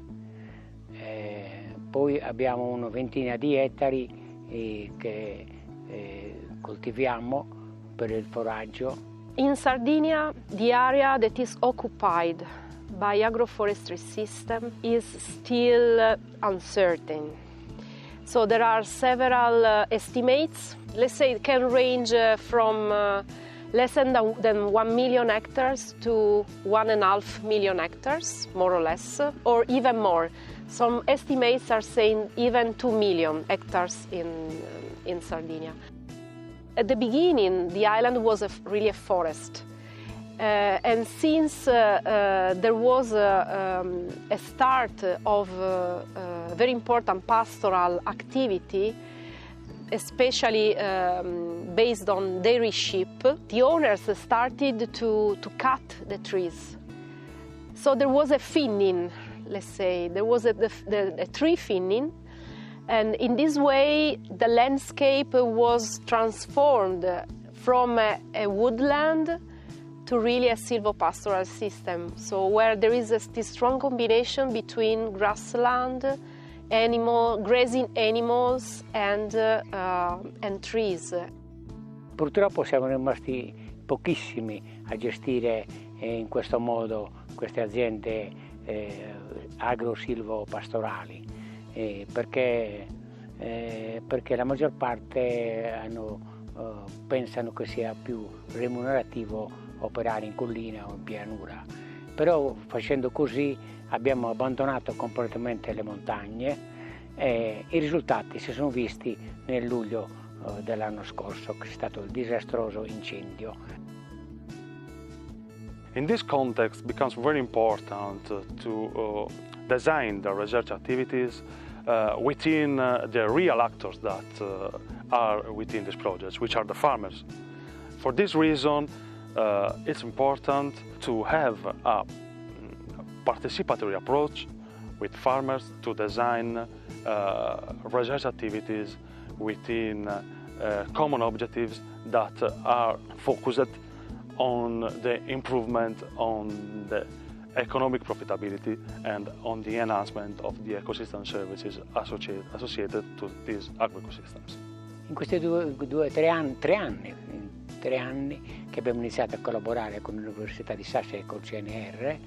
Poi abbiamo una ventina di ettari che coltiviamo per il foraggio. In Sardinia, the area that is occupied by agroforestry system is still uncertain. So there are several estimates. Let's say it can range from less than 1 million hectares to 1.5 million hectares, more or less, or even more. Some estimates are saying even 2 million hectares in Sardinia. At the beginning, the island was really a forest. And since there was a start of very important pastoral activity, especially based on dairy sheep, the owners started to cut the trees. So there was a thinning, let's say. There was a tree thinning, And in this way, the landscape was transformed from a woodland to really a silvopastoral system. So where there is this strong combination between grassland, grazing animals and trees. Purtroppo siamo rimasti pochissimi a gestire in questo modo queste aziende agro-silvopastorali, perché la maggior parte pensano che sia più remunerativo operare in collina o in pianura. Però facendo così abbiamo abbandonato completamente le montagne e i risultati si sono visti nel luglio dell'anno scorso, che è stato il disastroso incendio. In this context, it becomes very important to design the research activities within the real actors that are within these projects, which are the farmers. For this reason, it's important to have a participatory approach with farmers to design research activities within common objectives that are focused on the improvement on the economic profitability and on the enhancement of the ecosystem services associated to these agroecosystems. In questi tre anni che abbiamo iniziato a collaborare con l'Università di Sassari e col CNR,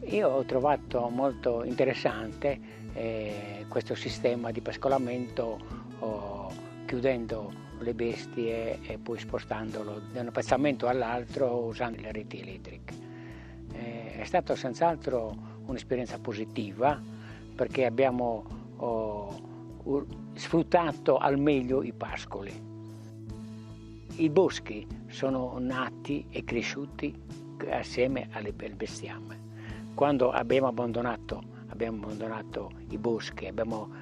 io ho trovato molto interessante questo sistema di pascolamento chiudendo le bestie e poi spostandolo da un piazzamento all'altro usando le reti elettriche. È stata senz'altro un'esperienza positiva perché abbiamo sfruttato al meglio i pascoli. I boschi sono nati e cresciuti assieme al bestiame. Quando abbiamo abbandonato i boschi,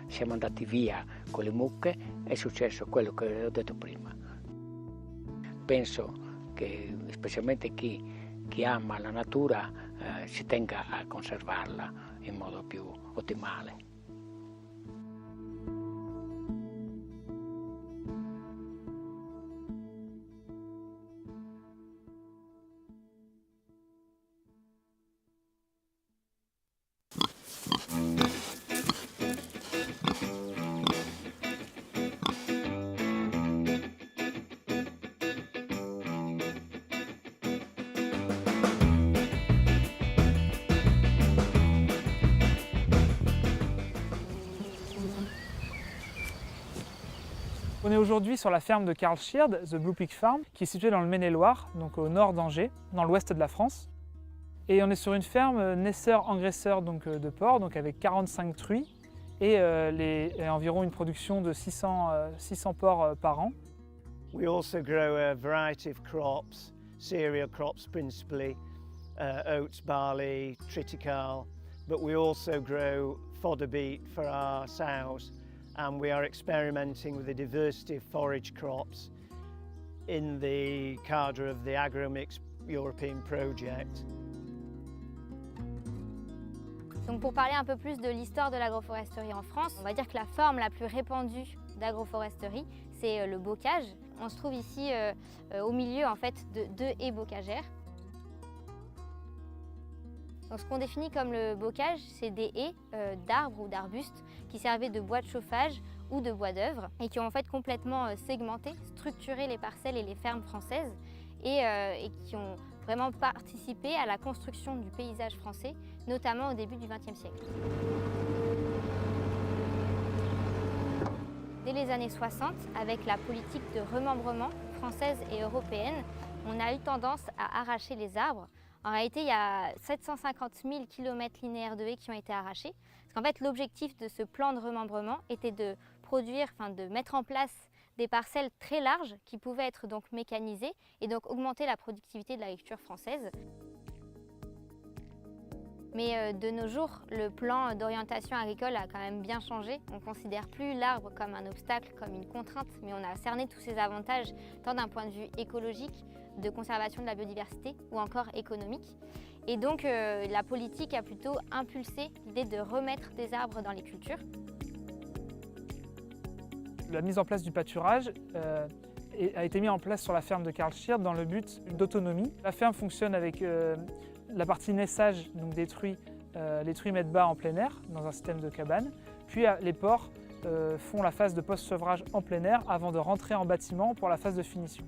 siamo andati via con le mucche, è successo quello che ho detto prima. Penso che specialmente chi ama la natura si tenga a conservarla in modo più ottimale. On est aujourd'hui sur la ferme de Karl Schierd, The Blue Pig Farm, qui est située dans le Maine-et-Loire, donc au nord d'Angers, dans l'ouest de la France. Et on est sur une ferme naisseur-engraisseur de porcs, donc avec 45 truies et environ une production de 600 porcs par an. We also grow a variety of crops, cereal crops principally, oats, barley, triticale, but we also grow fodder beet for our sows. And we are experimenting with a diversity of forage crops in the cadre of the AGROMIX European project. Donc pour parler un peu plus de l'histoire de l'agroforesterie en France, on va dire que la forme la plus répandue d'agroforesterie, c'est le bocage. On se trouve ici au milieu en fait de 2 haies bocagères. Donc, ce qu'on définit comme le bocage, c'est des haies d'arbres ou d'arbustes qui servaient de bois de chauffage ou de bois d'œuvre et qui ont en fait complètement segmenté, structuré les parcelles et les fermes françaises et qui ont vraiment participé à la construction du paysage français, notamment au début du XXe siècle. Dès les années 60, avec la politique de remembrement française et européenne, on a eu tendance à arracher les arbres. En réalité, il y a 750 000 km linéaires de haies qui ont été arrachés. Parce qu'en fait, l'objectif de ce plan de remembrement était de de mettre en place des parcelles très larges qui pouvaient être donc mécanisées et donc augmenter la productivité de l'agriculture française. Mais de nos jours, le plan d'orientation agricole a quand même bien changé. On ne considère plus l'arbre comme un obstacle, comme une contrainte, mais on a cerné tous ses avantages, tant d'un point de vue écologique, de conservation de la biodiversité ou encore économique. Et donc la politique a plutôt impulsé l'idée de remettre des arbres dans les cultures. La mise en place du pâturage a été mise en place sur la ferme de Karl Schirr dans le but d'autonomie. La ferme fonctionne avec la partie naissage, donc des truies, les truies mettent bas en plein air dans un système de cabane, puis les porcs font la phase de post-sevrage en plein air avant de rentrer en bâtiment pour la phase de finition.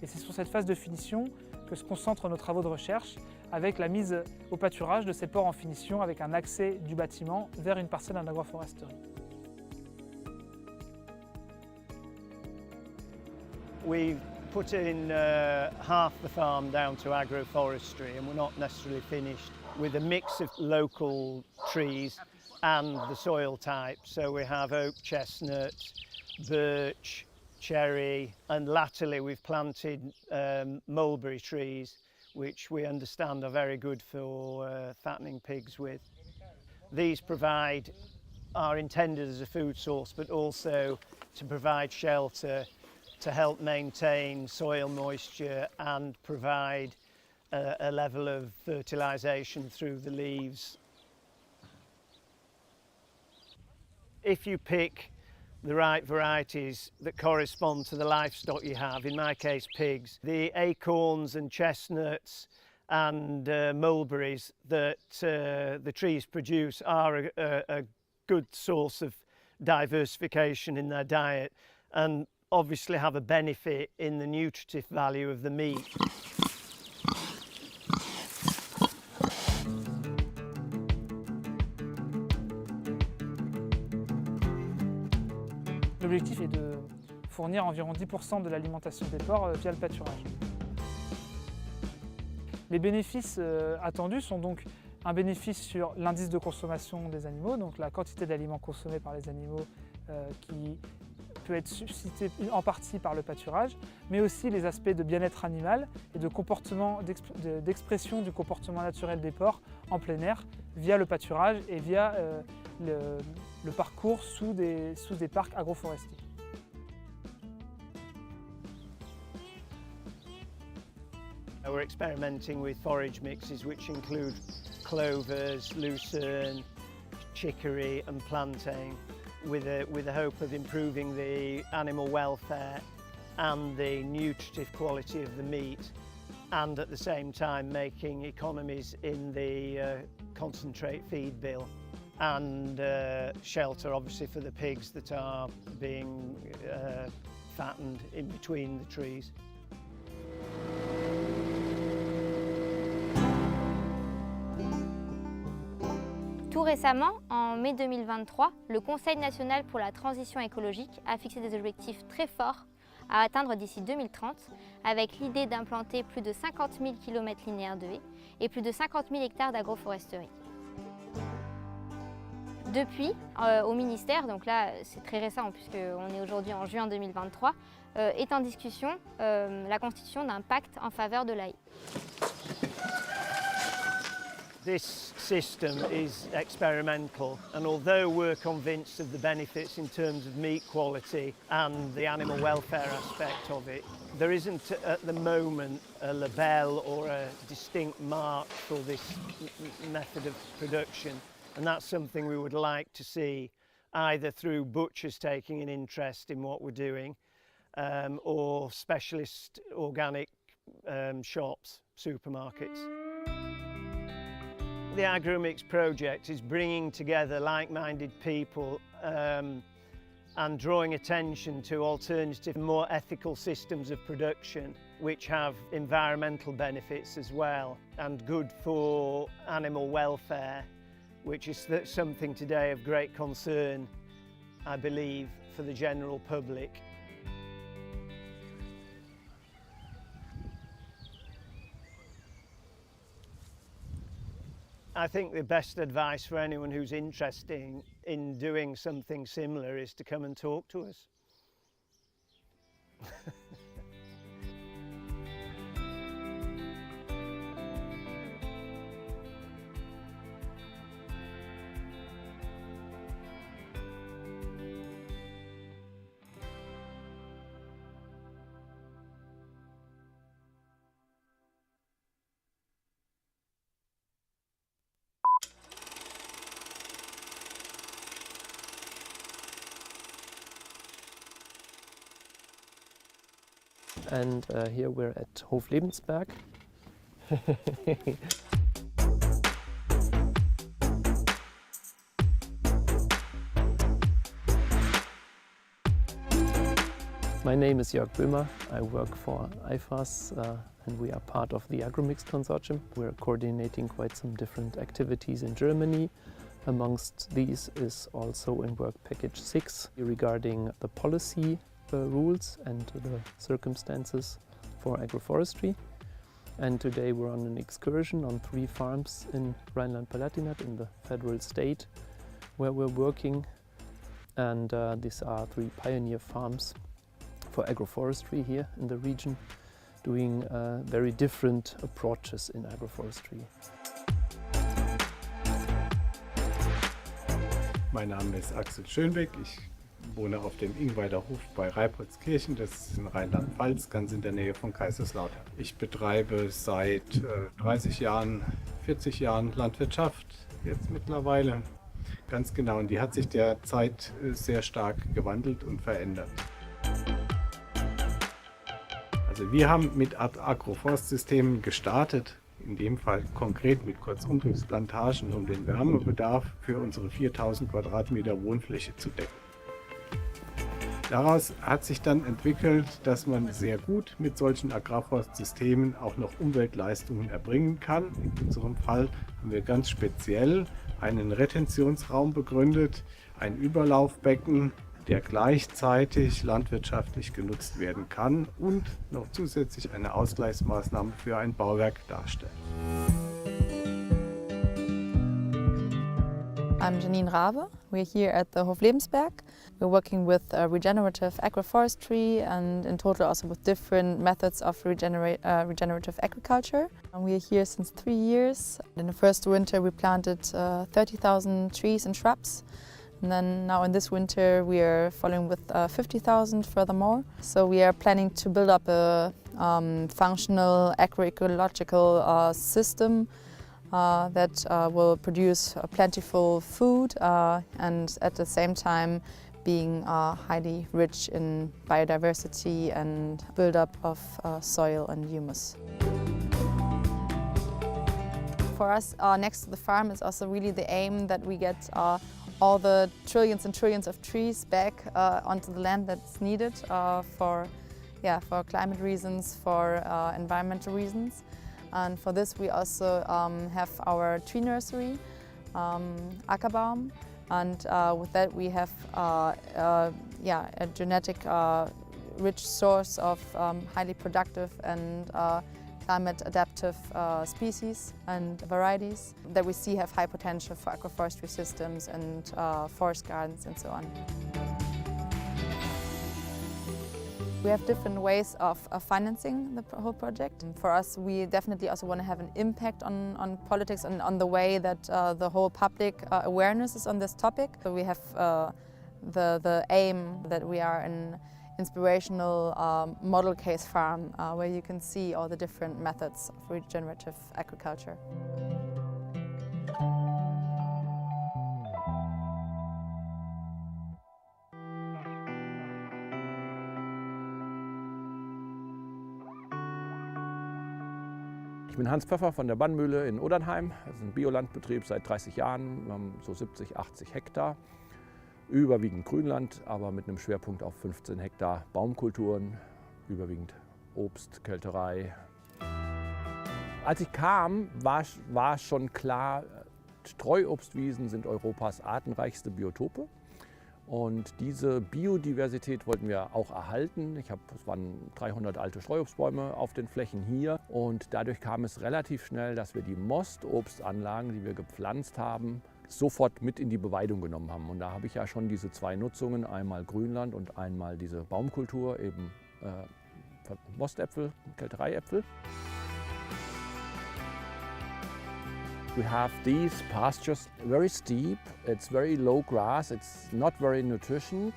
Et c'est sur cette phase de finition que se concentrent nos travaux de recherche avec la mise au pâturage de ces porcs en finition avec un accès du bâtiment vers une parcelle en agroforesterie. We've put in half the farm down to agroforestry, and we're not necessarily finished, with a mix of local trees and the soil type. So we have oak, chestnut, birch, cherry, and latterly we've planted mulberry trees, which we understand are very good for fattening pigs with. These are intended as a food source, but also to provide shelter, to help maintain soil moisture and provide a level of fertilisation through the leaves. If you pick the right varieties that correspond to the livestock you have, in my case pigs, the acorns and chestnuts and mulberries that the trees produce are a good source of diversification in their diet and obviously have a benefit in the nutritive value of the meat. L'objectif est de fournir environ 10% de l'alimentation des porcs via le pâturage. Les bénéfices attendus sont donc un bénéfice sur l'indice de consommation des animaux, donc la quantité d'aliments consommés par les animaux qui peut être suscité en partie par le pâturage, mais aussi les aspects de bien-être animal et de comportement, d'expression du comportement naturel des porcs en plein air via le pâturage et via le parcours sous des parcs agroforestiers. We're experimenting with forage mixes which include clovers, lucerne, chicory and plantain, with a hope of improving the animal welfare and the nutritive quality of the meat, and at the same time making economies in the concentrate feed bill and shelter obviously for the pigs that are being fattened in between the trees. Tout récemment, en mai 2023, le Conseil national pour la transition écologique a fixé des objectifs très forts à atteindre d'ici 2030, avec l'idée d'implanter plus de 50 000 km linéaires de haies et plus de 50 000 hectares d'agroforesterie. Depuis, au ministère, donc là c'est très récent puisqu'on est aujourd'hui en juin 2023, est en discussion la constitution d'un pacte en faveur de la haie. This system is experimental, and although we're convinced of the benefits in terms of meat quality and the animal welfare aspect of it, there isn't at the moment a label or a distinct mark for this method of production, and that's something we would like to see either through butchers taking an interest in what we're doing or specialist organic shops, supermarkets. The AGROMIX project is bringing together like-minded people and drawing attention to alternative, more ethical systems of production which have environmental benefits as well and good for animal welfare, which is something today of great concern, I believe, for the general public. I think the best advice for anyone who's interested in doing something similar is to come and talk to us. and here we're at Hoflebensberg. My name is Jörg Böhmer. I work for IFAS and we are part of the AGROMIX consortium. We're coordinating quite some different activities in Germany. Amongst these is also in work package 6 regarding the policy rules and the circumstances for agroforestry. And today we're on an excursion on 3 farms in Rhineland-Palatinate in the federal state where we're working. And these are 3 pioneer farms for agroforestry here in the region, doing very different approaches in agroforestry. Mein Name ist Axel Schönbeck. Ich wohne auf dem Ingweider Hof bei Reipoltskirchen. Das ist in Rheinland-Pfalz, ganz in der Nähe von Kaiserslautern. Ich betreibe seit 30 Jahren, 40 Jahren Landwirtschaft, jetzt mittlerweile. Ganz genau, und die hat sich derzeit sehr stark gewandelt und verändert. Also wir haben mit Agroforstsystemen gestartet, in dem Fall konkret mit Kurzumtriebsplantagen, um den Wärmebedarf für unsere 4000 Quadratmeter Wohnfläche zu decken. Daraus hat sich dann entwickelt, dass man sehr gut mit solchen Agrarforstsystemen auch noch Umweltleistungen erbringen kann. In unserem Fall haben wir ganz speziell einen Retentionsraum begründet, ein Überlaufbecken, der gleichzeitig landwirtschaftlich genutzt werden kann und noch zusätzlich eine Ausgleichsmaßnahme für ein Bauwerk darstellt. I'm Janine Rabe. We're here at the Hoflebensberg. We're working with regenerative agroforestry and in total also with different methods of regenerative agriculture. And we are here since 3 years. In the first winter we planted 30,000 trees and shrubs. And then now in this winter we are following with 50,000 furthermore. So we are planning to build up a functional agroecological system that will produce plentiful food and at the same time being highly rich in biodiversity and build-up of soil and humus. For us, next to the farm is also really the aim that we get all the trillions and trillions of trees back onto the land that's needed for climate reasons, for environmental reasons. And for this we also have our tree nursery, Ackerbaum, and with that we have a genetic rich source of highly productive and climate adaptive species and varieties that we see have high potential for agroforestry systems and forest gardens and so on. We have different ways of financing the whole project. For us, we definitely also want to have an impact on politics and on the way that the whole public awareness is on this topic. So we have the aim that we are an inspirational model case farm where you can see all the different methods of regenerative agriculture. Ich bin Hans Pfeffer von der Bannmühle in Odernheim. Das ist ein Biolandbetrieb seit 30 Jahren. Wir haben so 70, 80 Hektar. Überwiegend Grünland, aber mit einem Schwerpunkt auf 15 Hektar Baumkulturen, überwiegend Obst, Kälterei. Als ich kam, war schon klar, Streuobstwiesen sind Europas artenreichste Biotope. Und diese Biodiversität wollten wir auch erhalten. Es waren 300 alte Streuobstbäume auf den Flächen hier. Und dadurch kam es relativ schnell, dass wir die Mostobstanlagen, die wir gepflanzt haben, sofort mit in die Beweidung genommen haben. Und da habe ich ja schon diese 2 Nutzungen, einmal Grünland und einmal diese Baumkultur, eben Mostäpfel, Kältereiäpfel. We have these pastures very steep, it's very low grass, it's not very nutrient,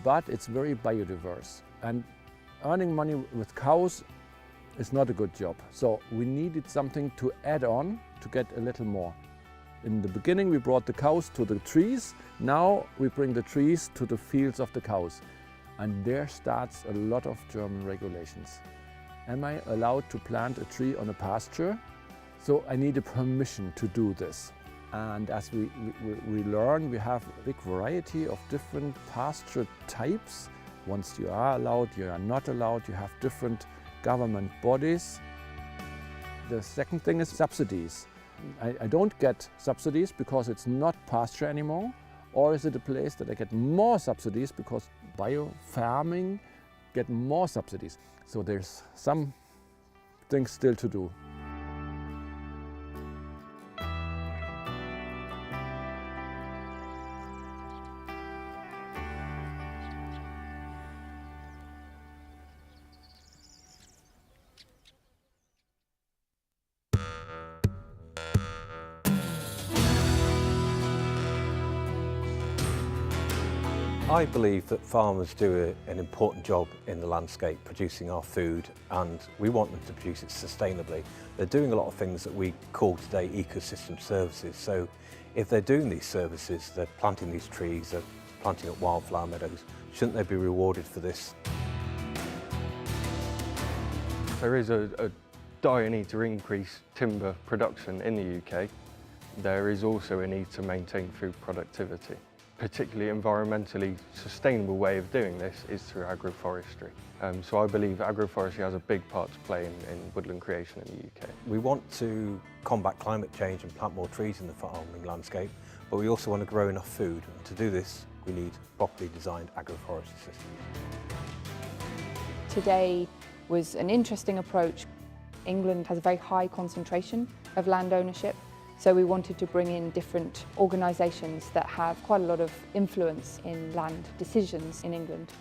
but it's very biodiverse. And earning money with cows is not a good job. So we needed something to add on to get a little more. In the beginning we brought the cows to the trees, now we bring the trees to the fields of the cows. And there starts a lot of German regulations. Am I allowed to plant a tree on a pasture? So I need a permission to do this. And as we learn, we have a big variety of different pasture types. Once you are allowed, you are not allowed, you have different government bodies. The second thing is subsidies. I don't get subsidies because it's not pasture anymore, or is it a place that I get more subsidies because bio-farming get more subsidies? So there's some things still to do. I believe that farmers do an important job in the landscape producing our food, and we want them to produce it sustainably. They're doing a lot of things that we call today ecosystem services. So if they're doing these services, they're planting these trees, they're planting up wildflower meadows, shouldn't they be rewarded for this? There is a dire need to increase timber production in the UK. There is also a need to maintain food productivity. Particularly environmentally sustainable way of doing this is through agroforestry. So I believe agroforestry has a big part to play in woodland creation in the UK. We want to combat climate change and plant more trees in the farming landscape, but we also want to grow enough food. And to do this, we need properly designed agroforestry systems. Today was an interesting approach. England has a very high concentration of land ownership. So we wanted to bring in different organisations that have quite a lot of influence in land decisions in England.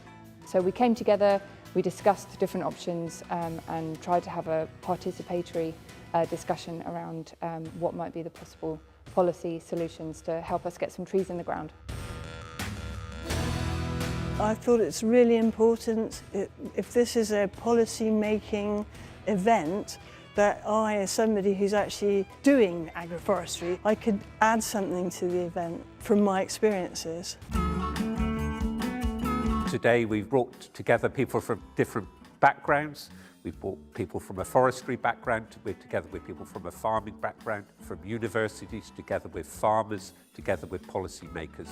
So we came together, we discussed different options and tried to have a participatory discussion around what might be the possible policy solutions to help us get some trees in the ground. I thought it's really important, if this is a policy-making event, that I, as somebody who's actually doing agroforestry, I could add something to the event from my experiences. Today we've brought together people from different backgrounds. We've brought people from a forestry background, we're together with people from a farming background, from universities, together with farmers, together with policymakers.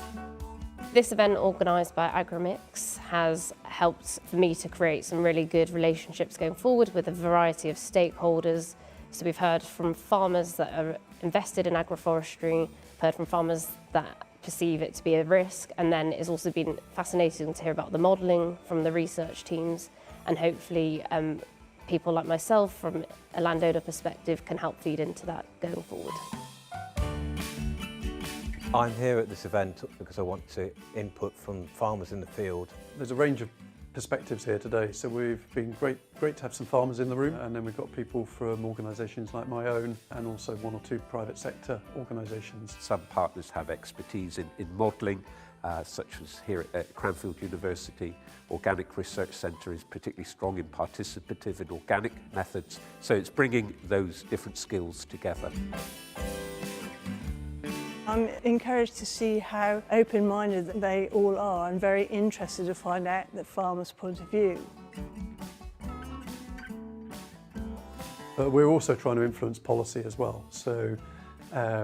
This event organised by AGROMIX has helped for me to create some really good relationships going forward with a variety of stakeholders. So we've heard from farmers that are invested in agroforestry, heard from farmers that perceive it to be a risk, and then it's also been fascinating to hear about the modelling from the research teams, and hopefully people like myself from a landowner perspective can help feed into that going forward. I'm here at this event because I want to input from farmers in the field. There's a range of perspectives here today, so we've been great to have some farmers in the room, and then we've got people from organisations like my own and also one or two private sector organisations. Some partners have expertise in modelling, such as here at Cranfield University. Organic Research Centre is particularly strong in participative and organic methods, so it's bringing those different skills together. I'm encouraged to see how open-minded they all are and very interested to find out the farmer's point of view. But we're also trying to influence policy as well. So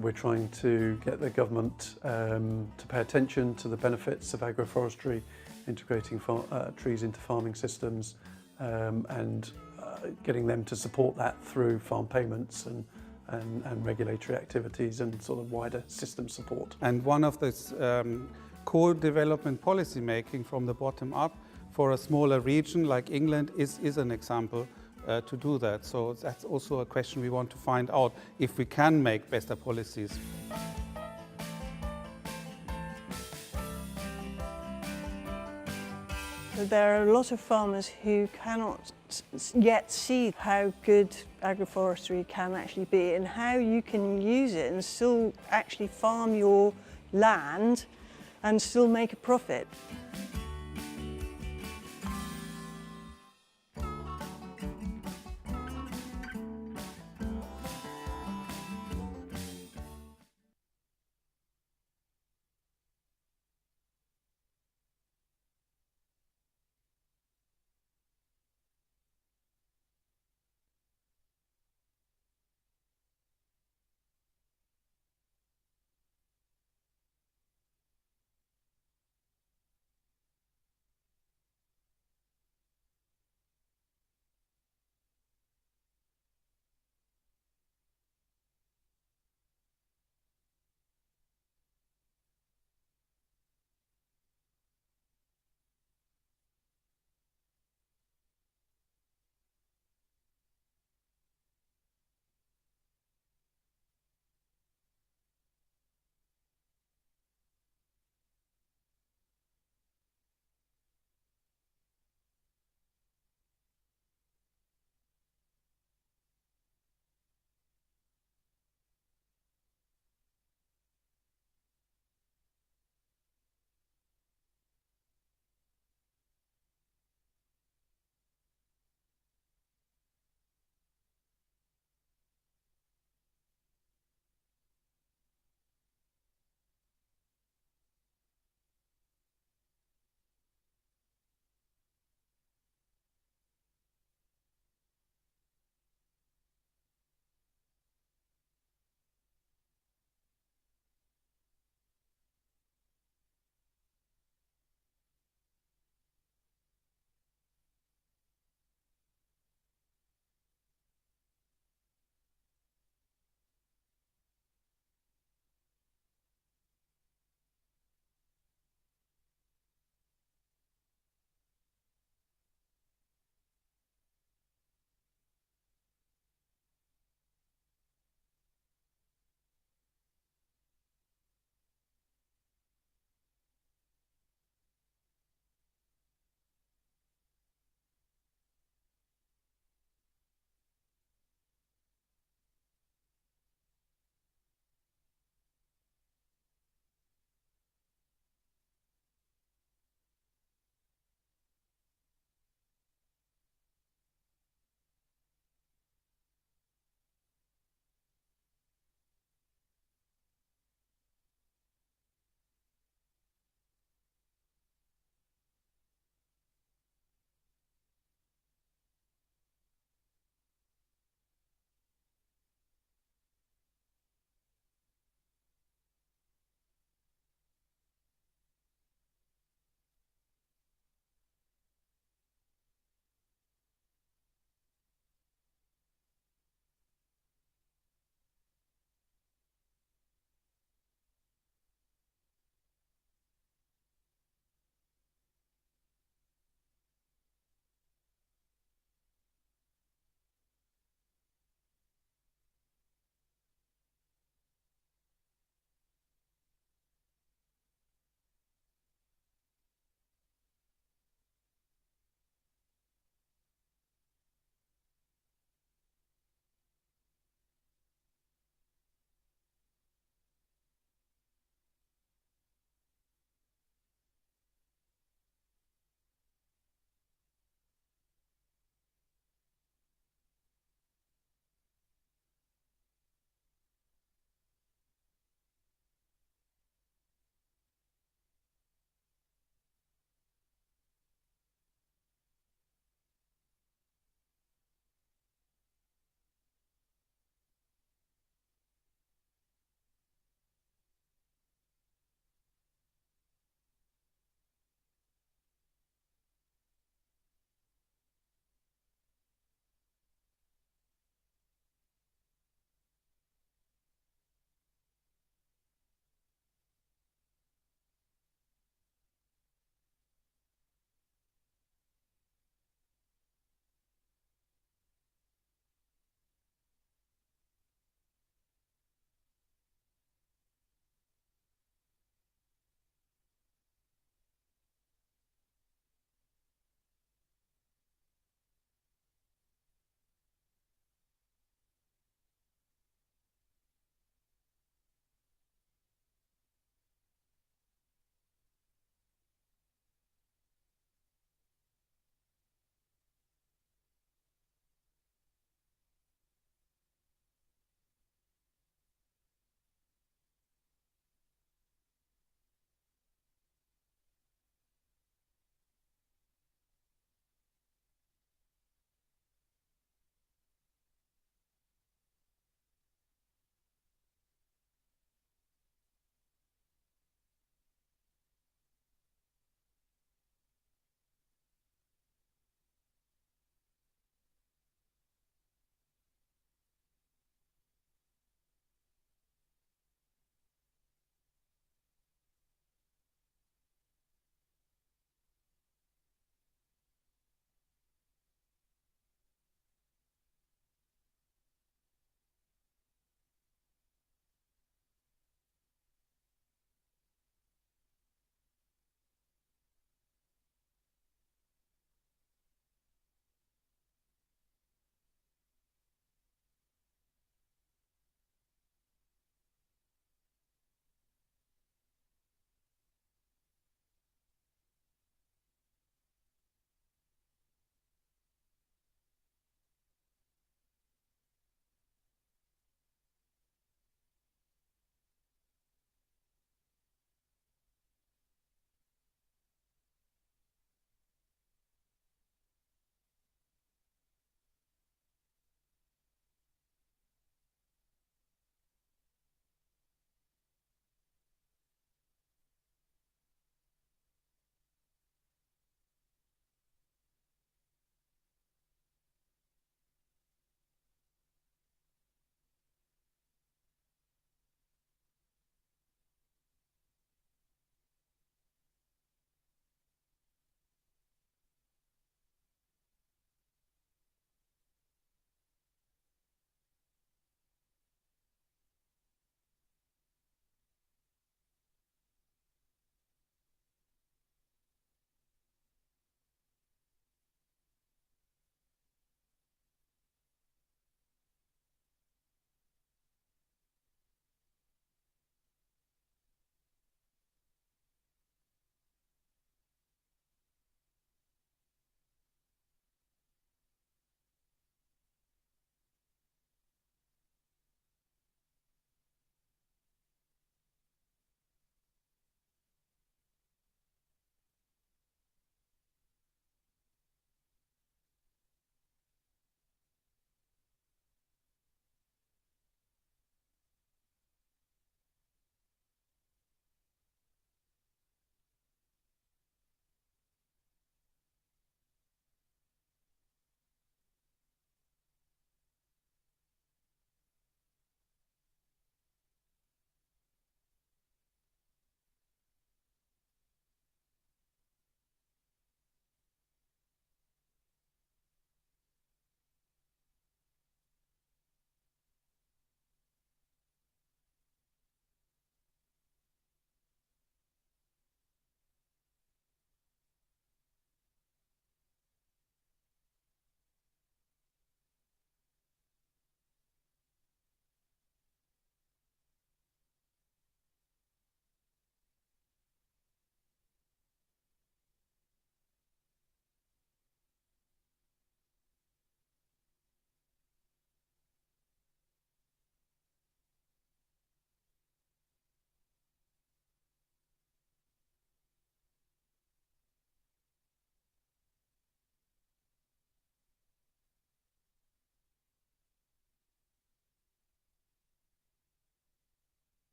we're trying to get the government to pay attention to the benefits of agroforestry, integrating trees into farming systems and getting them to support that through farm payments and regulatory activities and sort of wider system support. And one of this co-development policy making from the bottom up for a smaller region like England is an example to do that. So that's also a question we want to find out if we can make better policies. There are a lot of farmers who cannot yet see how good agroforestry can actually be and how you can use it and still actually farm your land and still make a profit.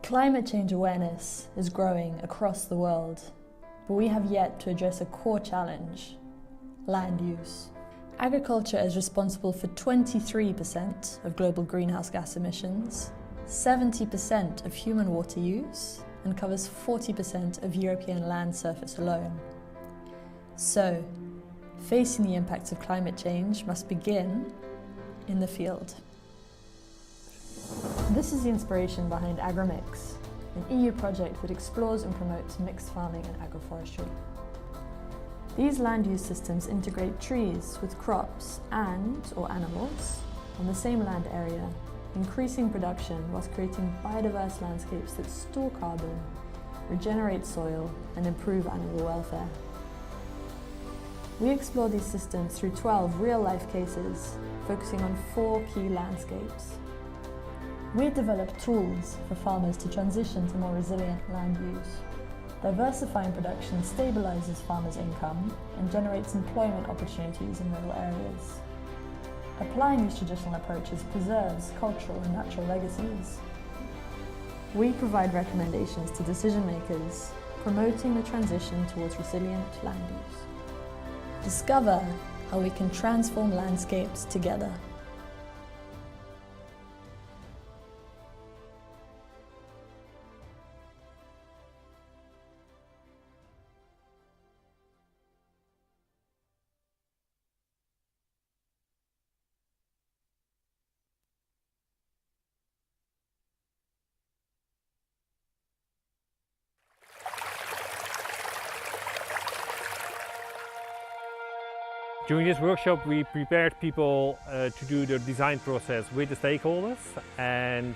Climate change awareness is growing across the world, but we have yet to address a core challenge: land use. Agriculture is responsible for 23% of global greenhouse gas emissions, 70% of human water use, and covers 40% of European land surface alone. So, facing the impacts of climate change must begin in the field. This is the inspiration behind AGROMIX, an EU project that explores and promotes mixed farming and agroforestry. These land use systems integrate trees with crops and/or animals on the same land area, increasing production whilst creating biodiverse landscapes that store carbon, regenerate soil, and improve animal welfare. We explore these systems through 12 real-life cases, focusing on 4 key landscapes. We develop tools for farmers to transition to more resilient land use. Diversifying production stabilises farmers' income and generates employment opportunities in rural areas. Applying these traditional approaches preserves cultural and natural legacies. We provide recommendations to decision makers, promoting the transition towards resilient land use. Discover how we can transform landscapes together. During this workshop we prepared people to do the design process with the stakeholders, and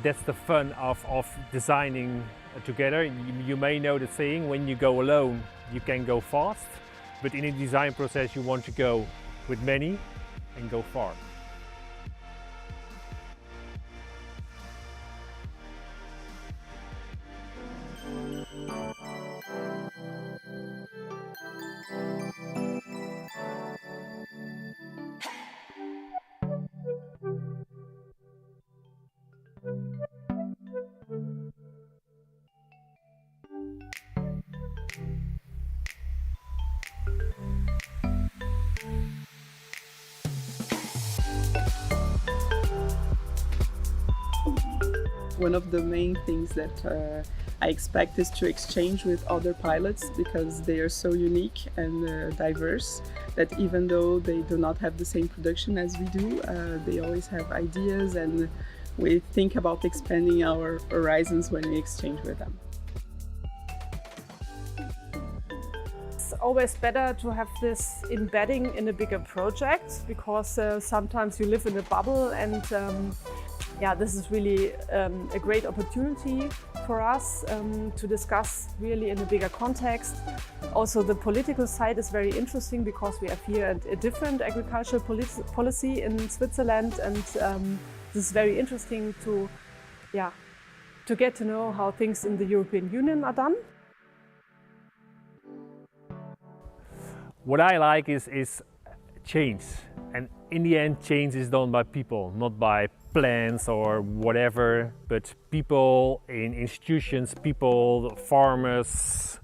that's the fun of designing together. You may know the saying, when you go alone you can go fast, but in a design process you want to go with many and go far. One of the main things that I expect is to exchange with other pilots, because they are so unique and diverse that even though they do not have the same production as we do, they always have ideas, and we think about expanding our horizons when we exchange with them. It's always better to have this embedding in a bigger project, because sometimes you live in a bubble, and yeah, this is really a great opportunity for us to discuss really in a bigger context. Also, the political side is very interesting, because we have here a different agricultural policy in Switzerland, and this is very interesting to get to know how things in the European Union are done. What I like is change, and in the end change is done by people, not by plans or whatever, but people in institutions, people, farmers.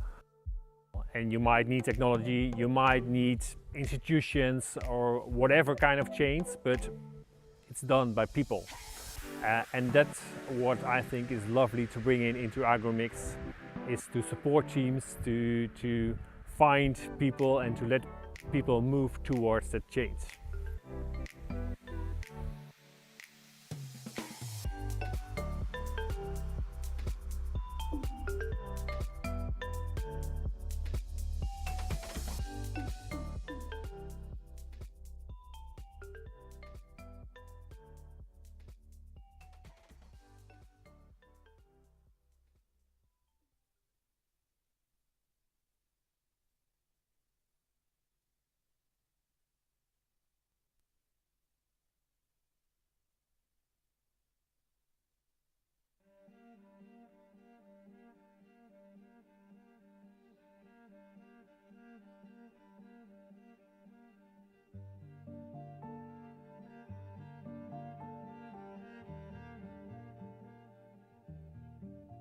And you might need technology, you might need institutions or whatever kind of change, but it's done by people. And that's what I think is lovely to bring into AGROMIX, is to support teams, to find people and to let people move towards that change.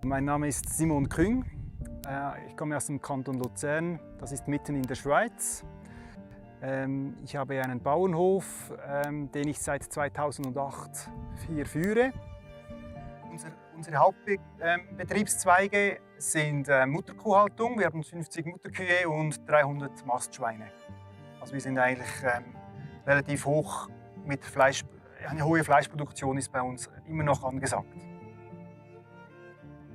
Mein Name ist Simon Küng. Ich komme aus dem Kanton Luzern, das ist mitten in der Schweiz. Ich habe einen Bauernhof, den ich seit 2008 hier führe. Unsere Hauptbetriebszweige sind Mutterkuhhaltung. Wir haben 50 Mutterkühe und 300 Mastschweine. Also wir sind eigentlich relativ hoch mit Fleisch. Eine hohe Fleischproduktion ist bei uns immer noch angesagt.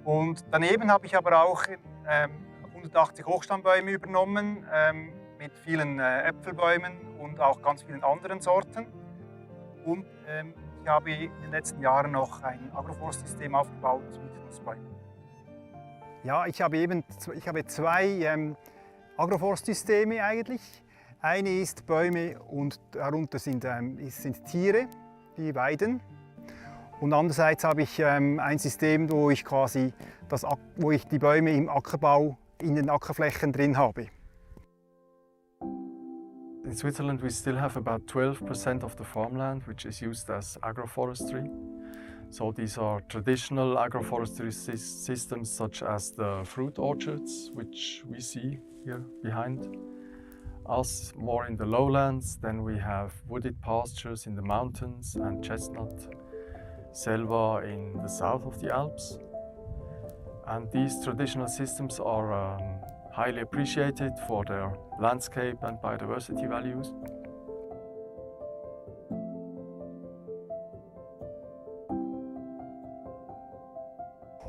Und daneben habe ich aber auch 180 Hochstammbäume übernommen, mit vielen Äpfelbäumen und auch ganz vielen anderen Sorten. Und ich habe in den letzten Jahren noch ein Agroforstsystem aufgebaut mit Nussbäumen. Ja, ich habe zwei Agroforstsysteme eigentlich. Eine ist Bäume und darunter sind Tiere, die weiden. Und andererseits habe ich ein System, wo ich die Bäume im Ackerbau in den Ackerflächen drin habe. In Switzerland we still have about 12% of the farmland which is used as agroforestry. So these are traditional agroforestry systems such as the fruit orchards which we see here behind us, more in the lowlands. Then we have wooded pastures in the mountains and chestnut selva in the south of the Alps. And these traditional systems are highly appreciated for their landscape and biodiversity values.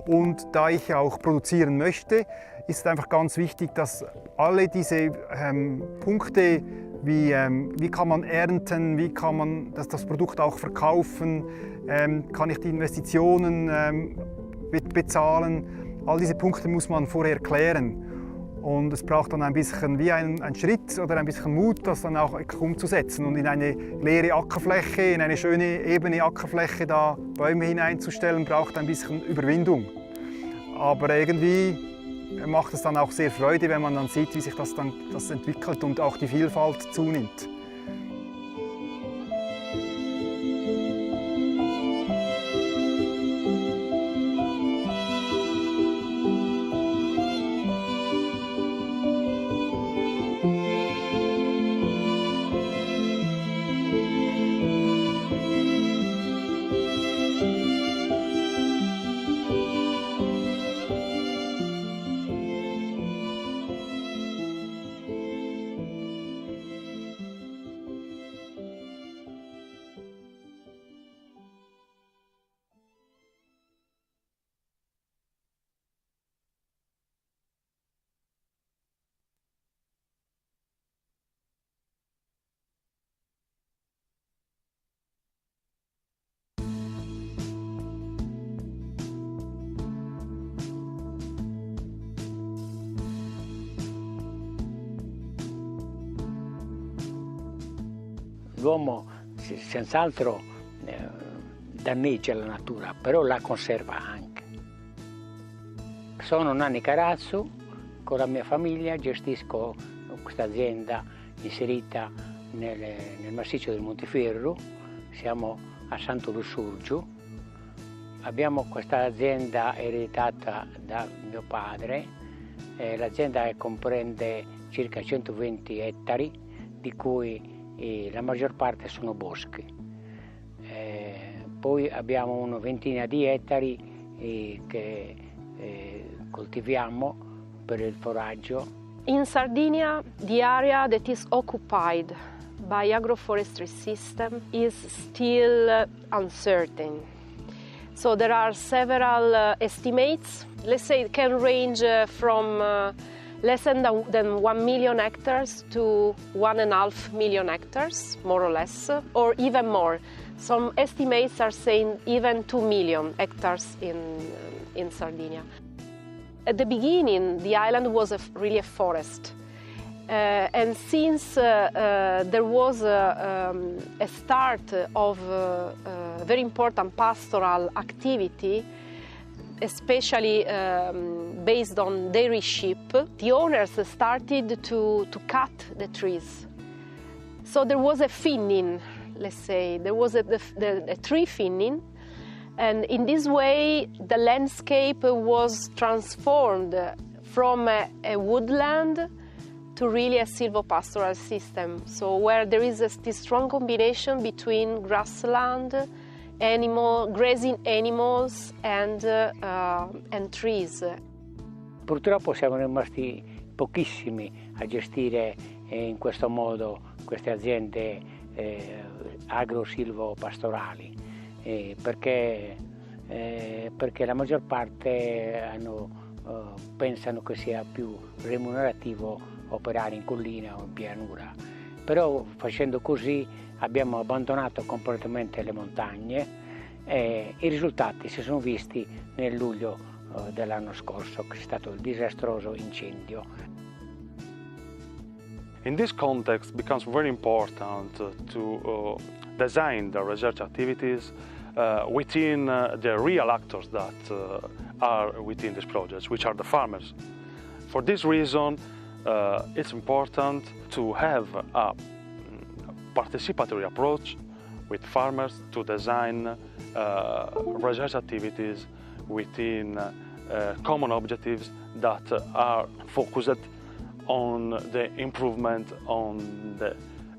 Und da ich auch produzieren möchte, ist einfach ganz wichtig, dass alle diese Punkte, wie kann man ernten, wie kann man das Produkt auch verkaufen, kann ich die Investitionen bezahlen, all diese Punkte muss man vorher klären. Und es braucht dann ein bisschen wie ein Schritt oder ein bisschen Mut, das dann auch umzusetzen und in eine leere Ackerfläche, in eine schöne ebene Ackerfläche da Bäume hineinzustellen, braucht ein bisschen Überwindung. Aber irgendwie macht es dann auch sehr Freude, wenn man dann sieht, wie sich das entwickelt und auch die Vielfalt zunimmt. L'uomo senz'altro danneggia la natura, però la conserva anche. Sono Nanni Carazzo, con la mia famiglia gestisco questa azienda inserita nel massiccio del Monteferro, siamo a Santo Lussurgiu. Abbiamo questa azienda ereditata da mio padre, l'azienda comprende circa 120 ettari, di cui la maggior parte sono boschi. Poi abbiamo una ventina di ettari che coltiviamo per il foraggio. In Sardinia, the area that is occupied by agroforestry system is still uncertain. So there are several estimates. Let's say it can range from less than 1 million hectares to 1.5 million hectares, more or less, or even more. Some estimates are saying even 2 million hectares in Sardinia. At the beginning, the island was really a forest. And since there was a start of very important pastoral activity, especially based on dairy sheep, the owners started to cut the trees. So there was a thinning, let's say. There was a tree thinning, And in this way, the landscape was transformed from a woodland to really a silvopastoral system. So where there is this strong combination between grassland, grazing animals and trees. Purtroppo siamo rimasti pochissimi a gestire in questo modo queste aziende agro-silvopastorali, perché la maggior parte pensano che sia più remunerativo operare in collina o in pianura. Però facendo così abbiamo abbandonato completamente le montagne e i risultati si sono visti nel luglio dell'anno scorso, che è stato il disastroso incendio. In this context, it becomes very important to design the research activities within the real actors that are within these projects, which are the farmers. For this reason, it's important to have a participatory approach with farmers to design research activities within common objectives that are focused on the improvement on the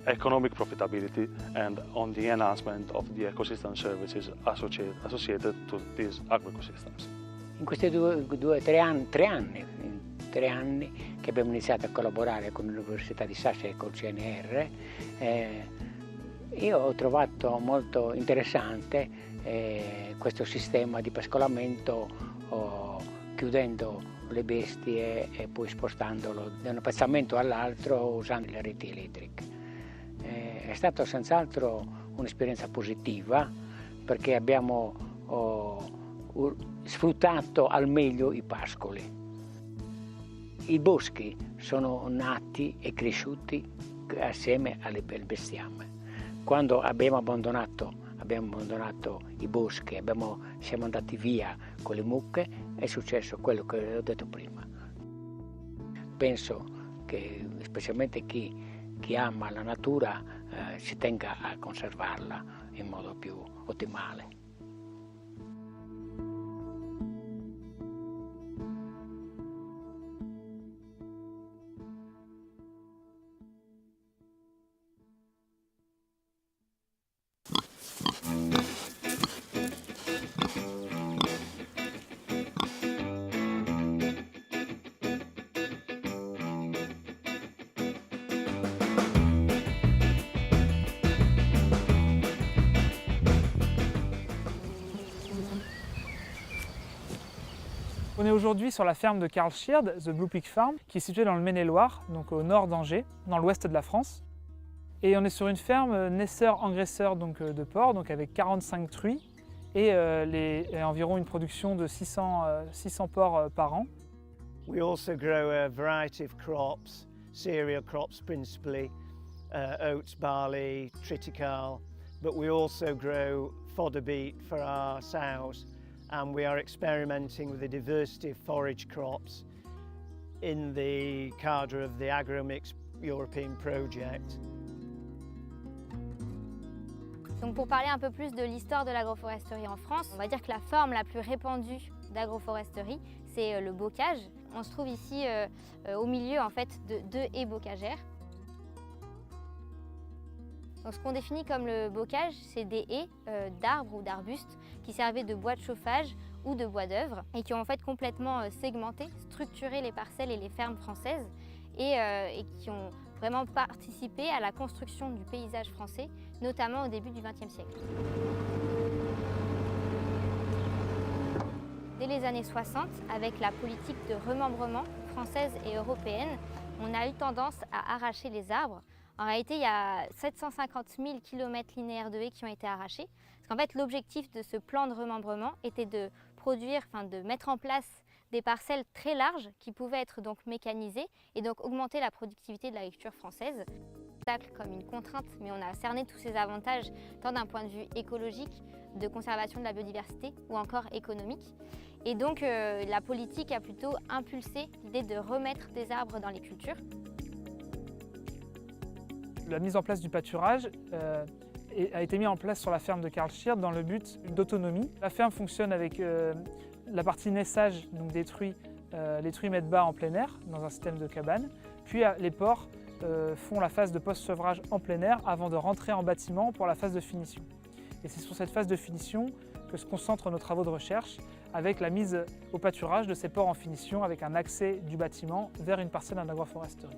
economic profitability and on the enhancement of the ecosystem services associated to these agroecosystems. In questi tre anni che abbiamo iniziato a collaborare con l'Università di Sasha e col CNR, io ho trovato molto interessante questo sistema di pascolamento, chiudendo le bestie e poi spostandolo da un appezzamento all'altro usando le reti elettriche. È stata senz'altro un'esperienza positiva perché abbiamo sfruttato al meglio i pascoli. I boschi sono nati e cresciuti assieme al bestiame. Quando abbiamo abbandonato i boschi, siamo andati via con le mucche, è successo quello che ho detto prima. Penso che specialmente chi ama la natura si tenga a conservarla in modo più ottimale. On est aujourd'hui sur la ferme de Karl Schird, The Blue Pig Farm, qui est située dans le Maine-et-Loire, donc au nord d'Angers, dans l'ouest de la France. Et on est sur une ferme naisseur-engraisseur de porcs, donc avec 45 truies et environ une production de 600 porcs par an. We also grow a variety of crops, cereal crops principally, oats, barley, triticale, but we also grow fodder beet for our sows. And we are experimenting with a diversity of forage crops in the cadre of the AGROMIX European project. Donc pour parler un peu plus de l'histoire de l'agroforesterie en France, on va dire que la forme la plus répandue d'agroforesterie, c'est le bocage. On se trouve ici au milieu en fait de 2 haies bocagères. Donc, ce qu'on définit comme le bocage, c'est des haies d'arbres ou d'arbustes qui servaient de bois de chauffage ou de bois d'œuvre et qui ont en fait complètement segmenté, structuré les parcelles et les fermes françaises et qui ont vraiment participé à la construction du paysage français, notamment au début du XXe siècle. Dès les années 60, avec la politique de remembrement française et européenne, on a eu tendance à arracher les arbres. En réalité, il y a 750 000 km linéaires de haies qui ont été arrachés. Parce qu'en fait, l'objectif de ce plan de remembrement était de mettre en place des parcelles très larges qui pouvaient être donc mécanisées et donc augmenter la productivité de l'agriculture française. Comme une contrainte, mais on a cerné tous ces avantages tant d'un point de vue écologique, de conservation de la biodiversité ou encore économique. Et donc la politique a plutôt impulsé l'idée de remettre des arbres dans les cultures. La mise en place du pâturage a été mis en place sur la ferme de Karl Schird dans le but d'autonomie. La ferme fonctionne avec la partie naissage, donc des truies, les truies mettent bas en plein air dans un système de cabane, puis les porcs font la phase de post-sevrage en plein air avant de rentrer en bâtiment pour la phase de finition. Et c'est sur cette phase de finition que se concentrent nos travaux de recherche avec la mise au pâturage de ces porcs en finition avec un accès du bâtiment vers une parcelle en agroforesterie.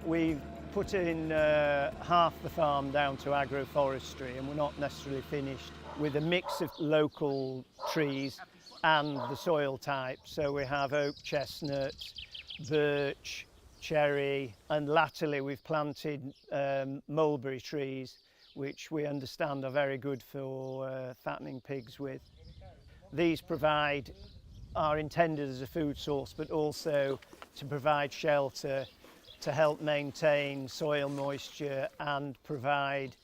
We've put in half the farm down to agroforestry, and we're not necessarily finished, with a mix of local trees and the soil type. So we have oak, chestnut, birch, cherry, and latterly we've planted mulberry trees, which we understand are very good for fattening pigs with. These are intended as a food source, but also to provide shelter, to help maintain soil moisture and provide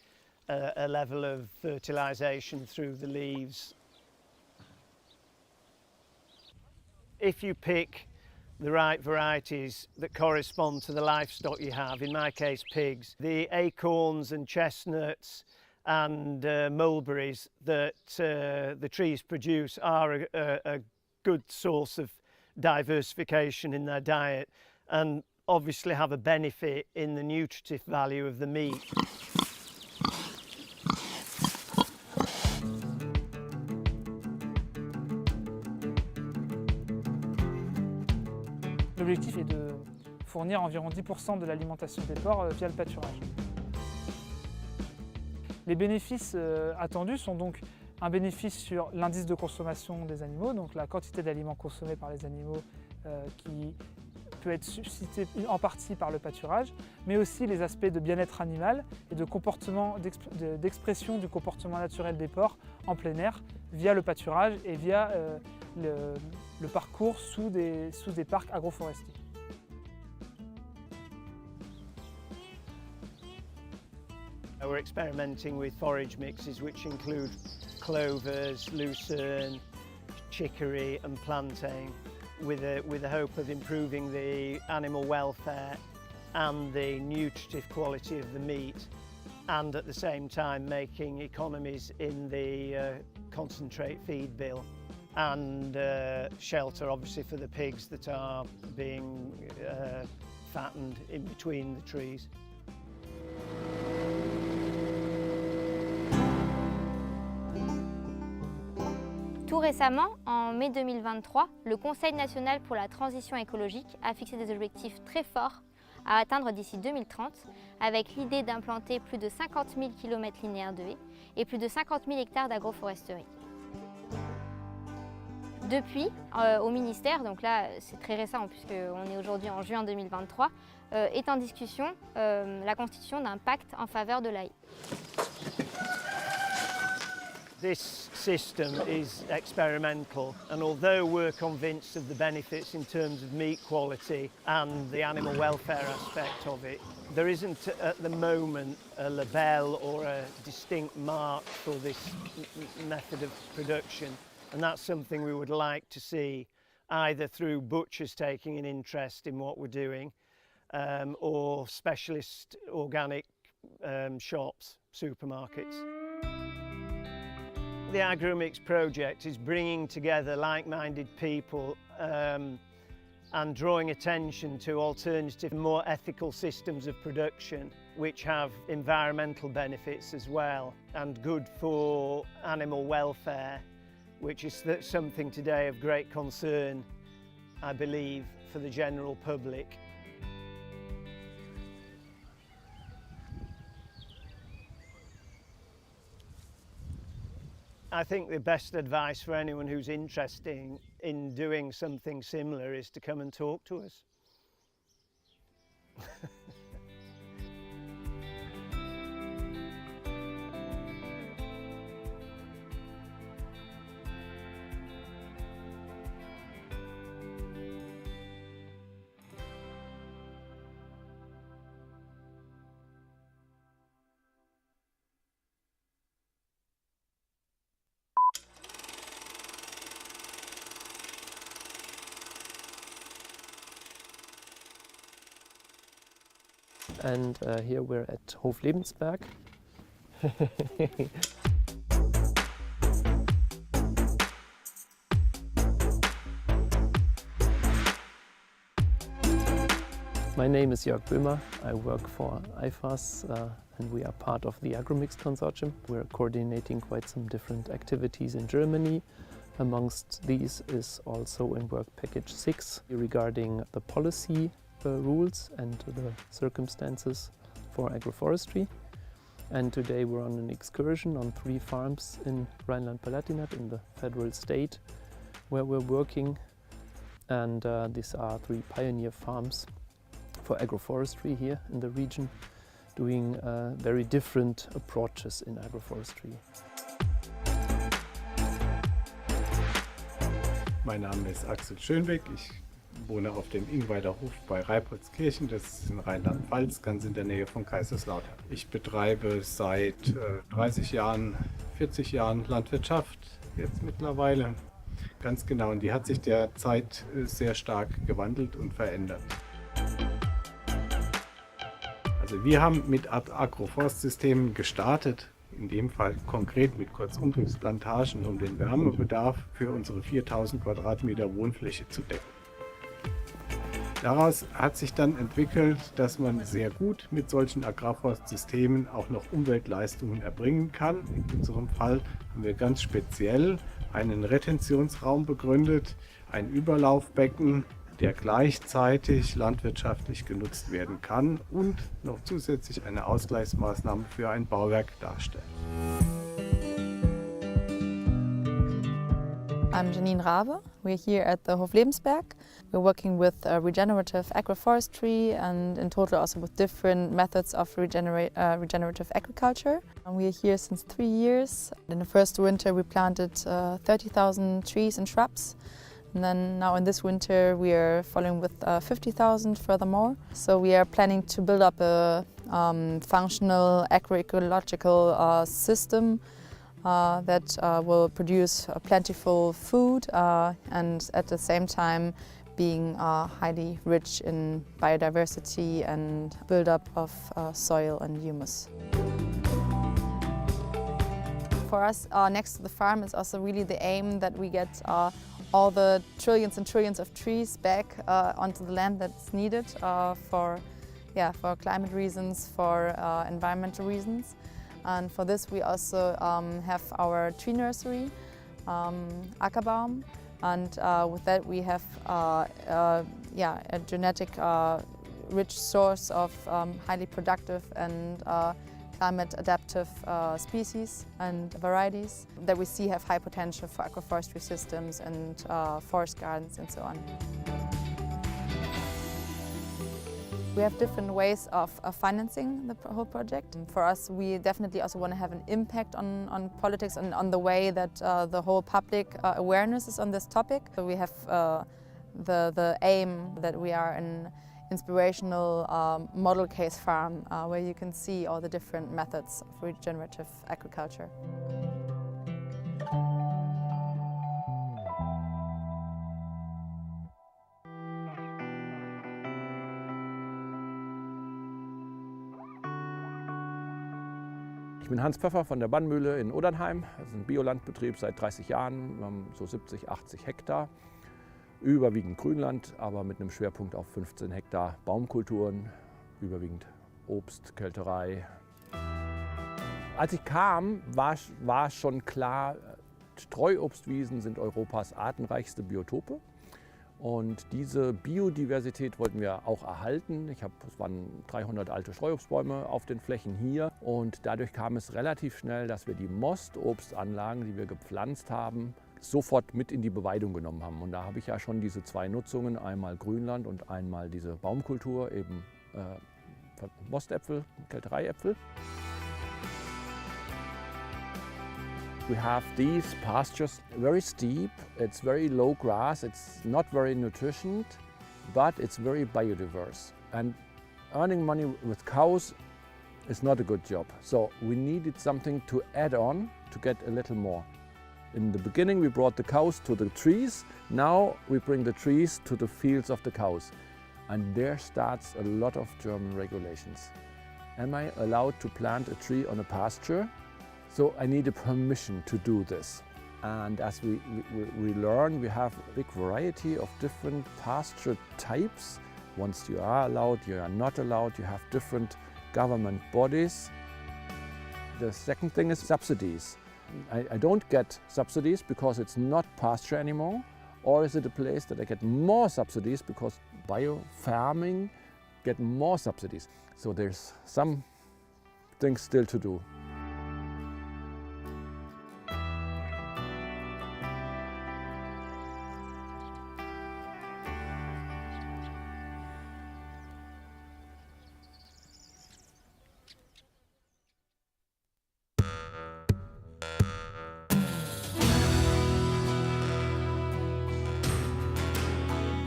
a level of fertilisation through the leaves. If you pick the right varieties that correspond to the livestock you have, in my case pigs, the acorns and chestnuts and mulberries that the trees produce are a good source of diversification in their diet and obviously have a benefit in the nutritive value of the meat. L'objectif est de fournir environ 10% de l'alimentation des porcs via le pâturage. Les bénéfices attendus sont donc un bénéfice sur l'indice de consommation des animaux, donc la quantité d'aliments consommés par les animaux qui peut être suscité en partie par le pâturage, mais aussi les aspects de bien-être animal et de comportement, d'expression du comportement naturel des porcs en plein air via le pâturage et via le parcours sous des parcs agroforestiers. We're experimenting with forage mixes which include clovers, lucerne, chicory and plantain with a hope of improving the animal welfare and the nutritive quality of the meat, and at the same time making economies in the concentrate feed bill and shelter obviously for the pigs that are being fattened in between the trees. Tout récemment, en mai 2023, le Conseil national pour la transition écologique a fixé des objectifs très forts à atteindre d'ici 2030, avec l'idée d'implanter plus de 50 000 km linéaires de haies et plus de 50 000 hectares d'agroforesterie. Depuis, au ministère, donc là c'est très récent puisqu'on est aujourd'hui en juin 2023, est en discussion la constitution d'un pacte en faveur de la haie. This system is experimental, and although we're convinced of the benefits in terms of meat quality and the animal welfare aspect of it, there isn't at the moment a label or a distinct mark for this method of production, and that's something we would like to see either through butchers taking an interest in what we're doing or specialist organic shops, supermarkets. The AGROMIX project is bringing together like-minded people and drawing attention to alternative, more ethical systems of production which have environmental benefits as well and good for animal welfare, which is something today of great concern, I believe, for the general public. I think the best advice for anyone who's interested in doing something similar is to come and talk to us. and here we're at Hoflebensberg. My name is Jörg Böhmer. I work for IFAS and we are part of the AGROMIX consortium. We're coordinating quite some different activities in Germany. Amongst these is also in work package 6 regarding the policy rules and the circumstances for agroforestry. And today we're on an excursion on 3 farms in Rhineland-Palatinate in the federal state where we're working. And these are 3 pioneer farms for agroforestry here in the region, doing very different approaches in agroforestry. Mein Name ist Axel Schönbeck. Ich wohne auf dem Ingweiler Hof bei Reipoltskirchen. Das ist in Rheinland-Pfalz, ganz in der Nähe von Kaiserslautern. Ich betreibe seit 30 Jahren, 40 Jahren Landwirtschaft, jetzt mittlerweile. Ganz genau, und die hat sich derzeit sehr stark gewandelt und verändert. Also wir haben mit Agroforstsystemen gestartet, in dem Fall konkret mit Kurzumtriebsplantagen, um den Wärmebedarf für unsere 4000 Quadratmeter Wohnfläche zu decken. Daraus hat sich dann entwickelt, dass man sehr gut mit solchen Agrarforstsystemen auch noch Umweltleistungen erbringen kann. In unserem Fall haben wir ganz speziell einen Retentionsraum begründet, ein Überlaufbecken, der gleichzeitig landwirtschaftlich genutzt werden kann und noch zusätzlich eine Ausgleichsmaßnahme für ein Bauwerk darstellt. I'm Janine Rabe. We're here at the Hoflebensberg. We're working with regenerative agroforestry and in total also with different methods of regenerative agriculture. And we are here since 3 years. In the first winter we planted 30,000 trees and shrubs. And then now in this winter we are following with 50,000 furthermore. So we are planning to build up a functional agroecological system that will produce plentiful food and at the same time being highly rich in biodiversity and build-up of soil and humus. For us, next to the farm is also really the aim that we get all the trillions and trillions of trees back onto the land that's needed for climate reasons, for environmental reasons. And for this we also have our tree nursery, Ackerbaum, and with that we have a genetic rich source of highly productive and climate adaptive species and varieties that we see have high potential for agroforestry systems and forest gardens and so on. We have different ways of financing the whole project. For us, we definitely also want to have an impact on politics and on the way that the whole public awareness is on this topic. So we have the aim that we are an inspirational model case farm where you can see all the different methods of regenerative agriculture. Ich bin Hans Pfeffer von der Bannmühle in Odernheim. Das ist ein Biolandbetrieb seit 30 Jahren. Wir haben so 70, 80 Hektar. Überwiegend Grünland, aber mit einem Schwerpunkt auf 15 Hektar Baumkulturen, überwiegend Obst, Kälterei. Als ich kam, war schon klar, Streuobstwiesen sind Europas artenreichste Biotope. Und diese Biodiversität wollten wir auch erhalten. Es waren 300 alte Streuobstbäume auf den Flächen hier. Und dadurch kam es relativ schnell, dass wir die Mostobstanlagen, die wir gepflanzt haben, sofort mit in die Beweidung genommen haben. Und da habe ich ja schon diese 2 Nutzungen, einmal Grünland und einmal diese Baumkultur, eben Mostäpfel, Kältereiäpfel. We have these pastures, very steep, it's very low grass, it's not very nutrient, but it's very biodiverse. And earning money with cows is not a good job. So we needed something to add on to get a little more. In the beginning we brought the cows to the trees, now we bring the trees to the fields of the cows. And there starts a lot of German regulations. Am I allowed to plant a tree on a pasture? So I need a permission to do this. And as we learn, we have a big variety of different pasture types. Once you are allowed, you are not allowed, you have different government bodies. The second thing is subsidies. I don't get subsidies because it's not pasture anymore, or is it a place that I get more subsidies because bio-farming get more subsidies. So there's some things still to do.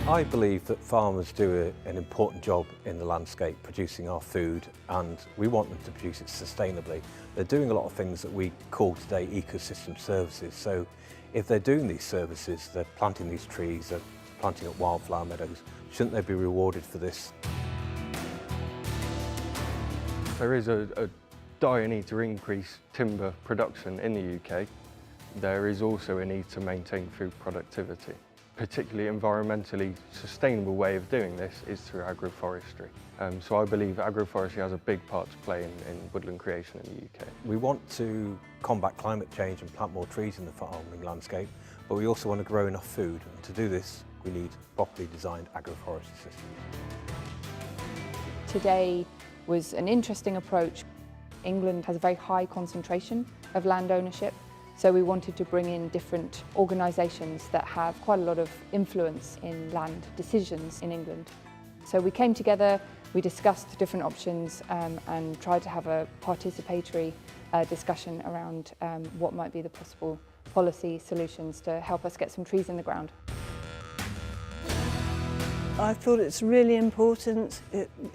I believe that farmers do an important job in the landscape producing our food, and we want them to produce it sustainably. They're doing a lot of things that we call today ecosystem services. So if they're doing these services, they're planting these trees, they're planting up wildflower meadows, shouldn't they be rewarded for this? There is a dire need to increase timber production in the UK. There is also a need to maintain food productivity. Particularly environmentally sustainable way of doing this is through agroforestry. So I believe agroforestry has a big part to play in woodland creation in the UK. We want to combat climate change and plant more trees in the farming landscape, but we also want to grow enough food. And to do this, we need properly designed agroforestry systems. Today was an interesting approach. England has a very high concentration of land ownership. So we wanted to bring in different organisations that have quite a lot of influence in land decisions in England. So we came together, we discussed different options and tried to have a participatory discussion around what might be the possible policy solutions to help us get some trees in the ground. I thought it's really important,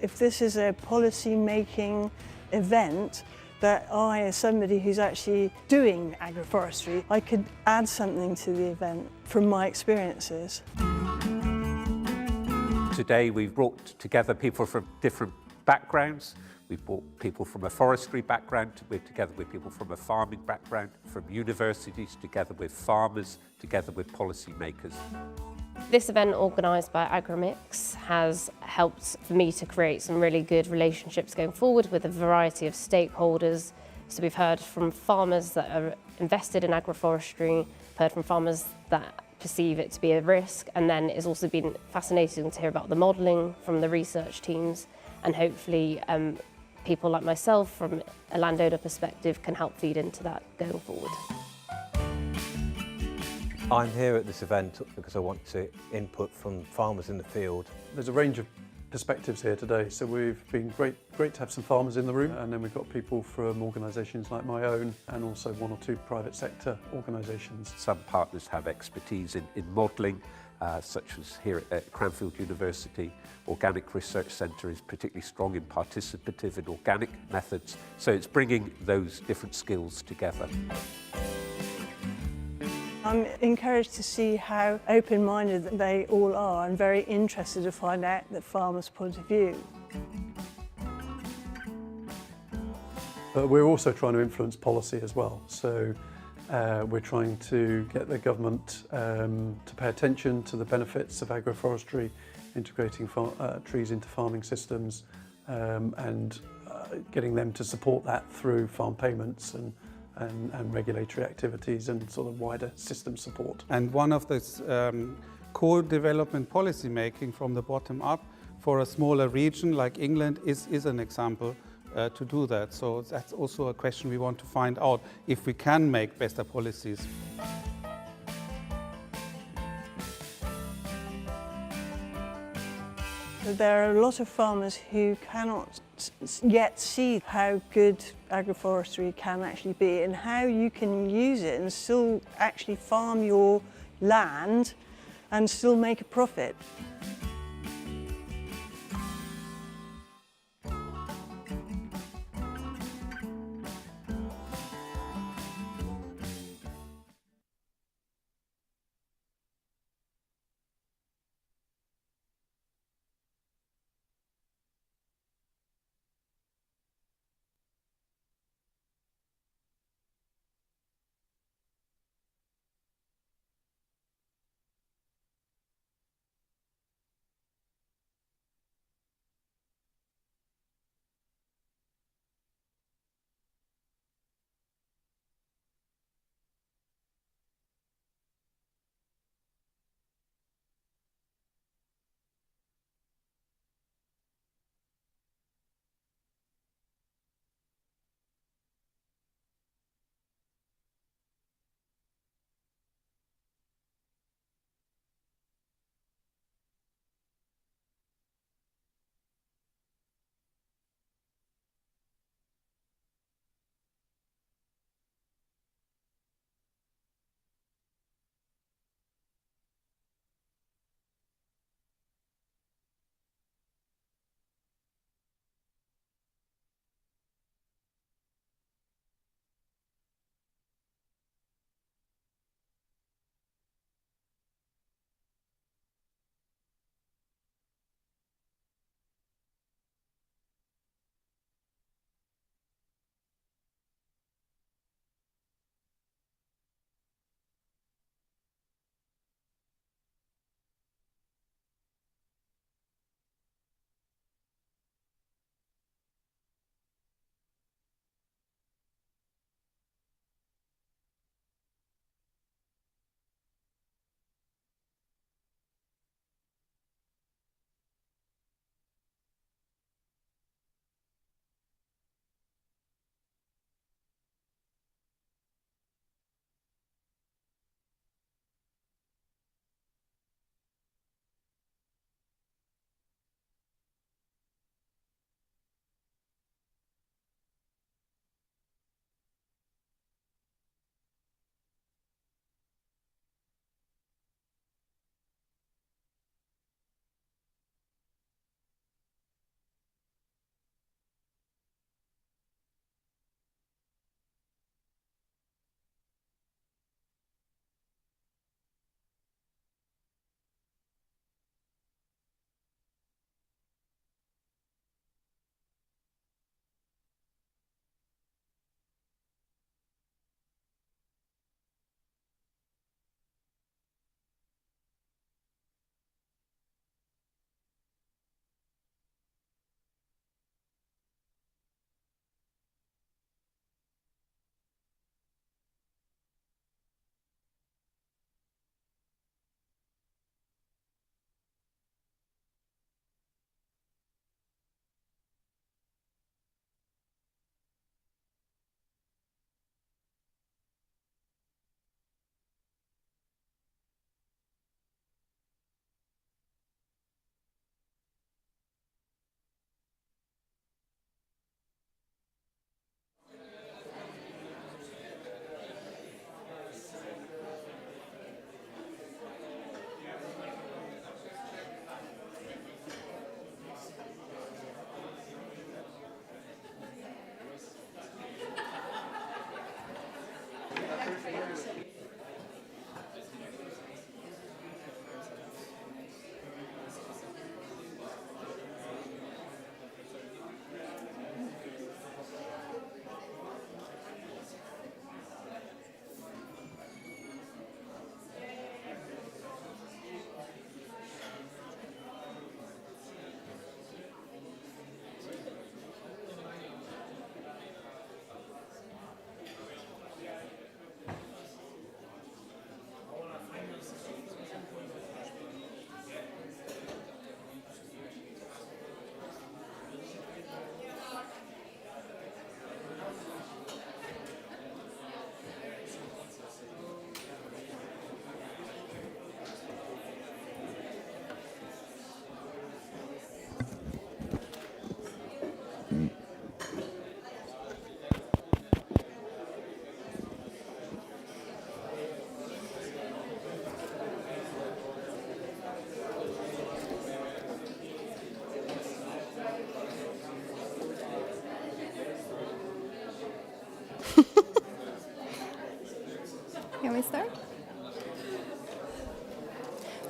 if this is a policy-making event, that I, as somebody who's actually doing agroforestry, I could add something to the event from my experiences. Today we've brought together people from different backgrounds. We've brought people from a forestry background, we're together with people from a farming background, from universities, together with farmers, together with policymakers. This event organised by AGROMIX has helped for me to create some really good relationships going forward with a variety of stakeholders. So we've heard from farmers that are invested in agroforestry, heard from farmers that perceive it to be a risk, and then it's also been fascinating to hear about the modelling from the research teams, and hopefully people like myself from a landowner perspective can help feed into that going forward. I'm here at this event because I want to input from farmers in the field. There's a range of perspectives here today, so we've been great to have some farmers in the room, and then we've got people from organisations like my own and also one or two private sector organisations. Some partners have expertise in modelling, such as here at Cranfield University. Organic Research Centre is particularly strong in participative and organic methods, so it's bringing those different skills together. I'm encouraged to see how open-minded they all are and very interested to find out the farmers' point of view. But we're also trying to influence policy as well. So we're trying to get the government to pay attention to the benefits of agroforestry, integrating trees into farming systems and getting them to support that through farm payments and regulatory activities and sort of wider system support. And one of this co-development policy making from the bottom up for a smaller region like England is an example to do that. So that's also a question we want to find out if we can make better policies. There are a lot of farmers who cannot yet see how good agroforestry can actually be and how you can use it and still actually farm your land and still make a profit.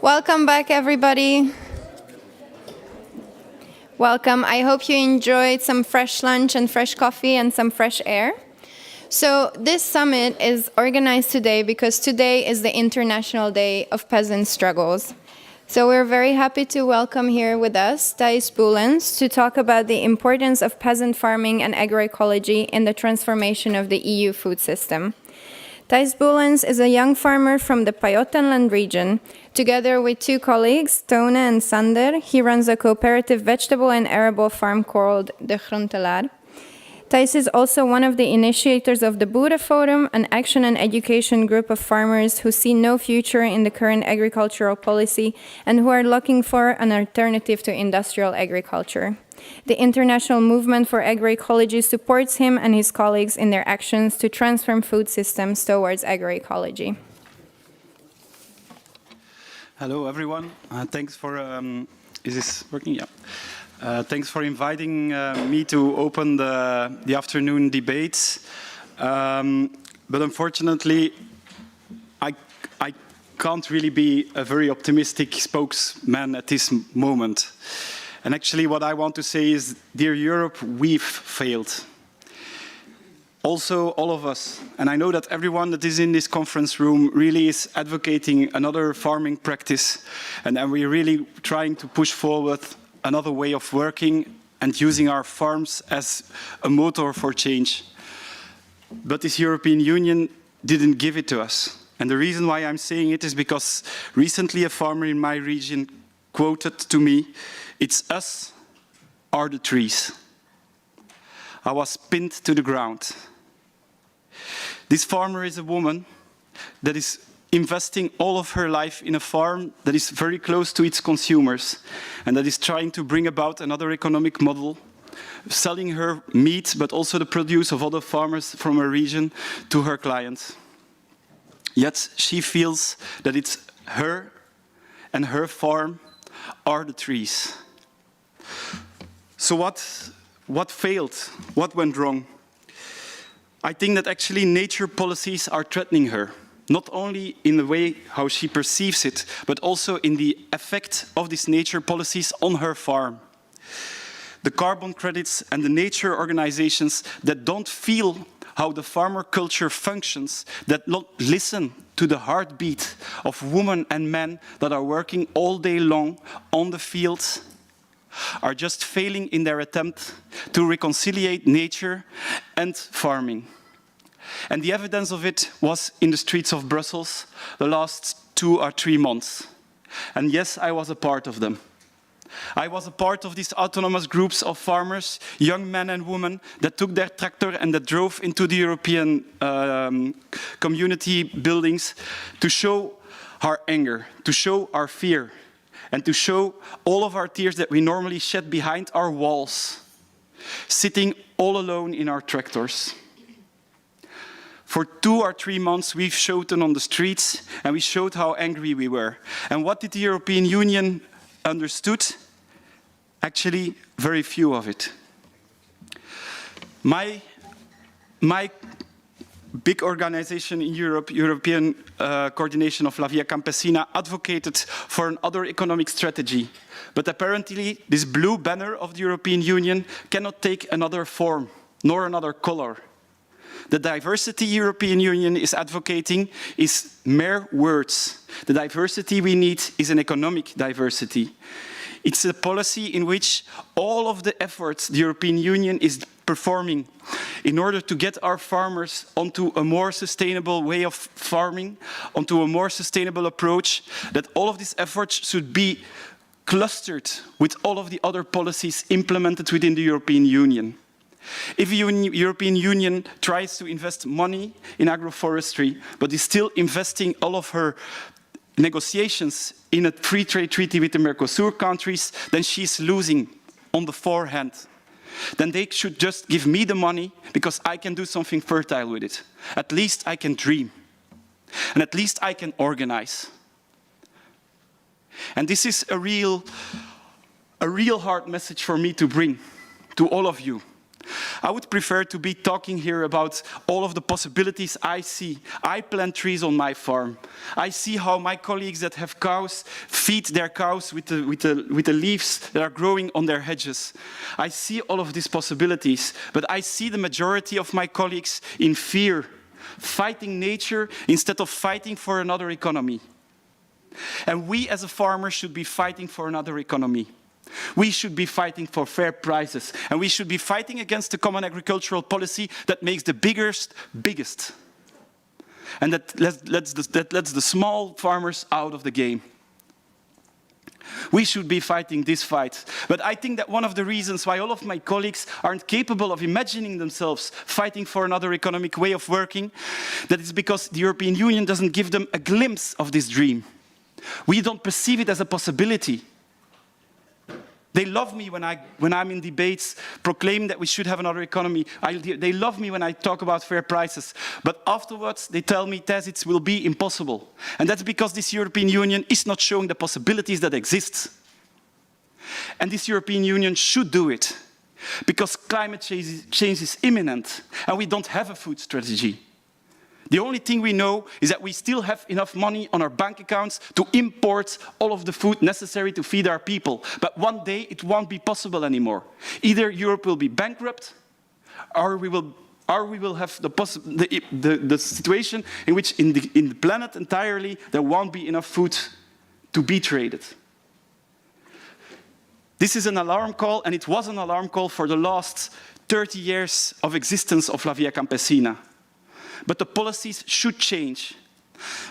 Welcome back, everybody. Welcome. I hope you enjoyed some fresh lunch and fresh coffee and some fresh air. So this summit is organized today because today is the International Day of Peasant Struggles. So we're very happy to welcome here with us Thijs Boelens to talk about the importance of peasant farming and agroecology in the transformation of the EU food system. Thijs Boelens is a young farmer from the Pajottenland region. Together with two colleagues, Tone and Sander, he runs a cooperative vegetable and arable farm called De Groentelaar. Thijs is also one of the initiators of the Boerenforum, an action and education group of farmers who see no future in the current agricultural policy and who are looking for an alternative to industrial agriculture. The international movement for agroecology supports him and his colleagues in their actions to transform food systems towards agroecology. Hello, everyone. Thanks for, is this working? Yeah. Thanks for inviting me to open the afternoon debates. But unfortunately, I can't really be a very optimistic spokesman at this moment. And actually what I want to say is, dear Europe, we've failed. Also, all of us, and I know that everyone that is in this conference room really is advocating another farming practice, and we're really trying to push forward another way of working and using our farms as a motor for change. But this European Union didn't give it to us. And the reason why I'm saying it is because recently a farmer in my region quoted to me, "It's us or the trees." I was pinned to the ground. This farmer is a woman that is investing all of her life in a farm that is very close to its consumers and that is trying to bring about another economic model, selling her meat but also the produce of other farmers from her region to her clients. Yet she feels that it's her and her farm are the trees. So what failed? What went wrong? I think that actually nature policies are threatening her, not only in the way how she perceives it, but also in the effect of these nature policies on her farm. The carbon credits and the nature organizations that don't feel how the farmer culture functions, that not listen to the heartbeat of women and men that are working all day long on the fields, are just failing in their attempt to reconcile nature and farming. And the evidence of it was in the streets of Brussels the last 2 or 3 months. And yes, I was a part of them. I was a part of these autonomous groups of farmers, young men and women, that took their tractor and that drove into the European community buildings to show our anger, to show our fear, and to show all of our tears that we normally shed behind our walls, sitting all alone in our tractors. For 2 or 3 months, we've showed them on the streets, and we showed how angry we were. And what did the European Union understood? Actually, very few of it. My big organization in Europe, European Coordination of La Via Campesina, advocated for another economic strategy. But apparently, this blue banner of the European Union cannot take another form, nor another color. The diversity European Union is advocating is mere words. The diversity we need is an economic diversity. It's a policy in which all of the efforts the European Union is performing in order to get our farmers onto a more sustainable way of farming, onto a more sustainable approach, that all of these efforts should be clustered with all of the other policies implemented within the European Union. If the European Union tries to invest money in agroforestry, but is still investing all of her negotiations in a free trade treaty with the Mercosur countries, then she's losing on the forehand. Then they should just give me the money because I can do something fertile with it. At least I can dream. And at least I can organize. And this is a real hard message for me to bring to all of you. I would prefer to be talking here about all of the possibilities I see. I plant trees on my farm. I see how my colleagues that have cows feed their cows with the leaves that are growing on their hedges. I see all of these possibilities, but I see the majority of my colleagues in fear, fighting nature instead of fighting for another economy. And we as a farmer should be fighting for another economy. We should be fighting for fair prices, and we should be fighting against the common agricultural policy that makes the biggest, and that lets the small farmers out of the game. We should be fighting this fight. But I think that one of the reasons why all of my colleagues aren't capable of imagining themselves fighting for another economic way of working, that is because the European Union doesn't give them a glimpse of this dream. We don't perceive it as a possibility. They love me when I'm in debates proclaiming that we should have another economy. They love me when I talk about fair prices. But afterwards, they tell me that it will be impossible. And that's because this European Union is not showing the possibilities that exist. And this European Union should do it. Because climate change is imminent. And we don't have a food strategy. The only thing we know is that we still have enough money on our bank accounts to import all of the food necessary to feed our people. But one day it won't be possible anymore. Either Europe will be bankrupt, or we will have the situation in which in the planet entirely there won't be enough food to be traded. This is an alarm call, and it was an alarm call for the last 30 years of existence of La Via Campesina. But the policies should change.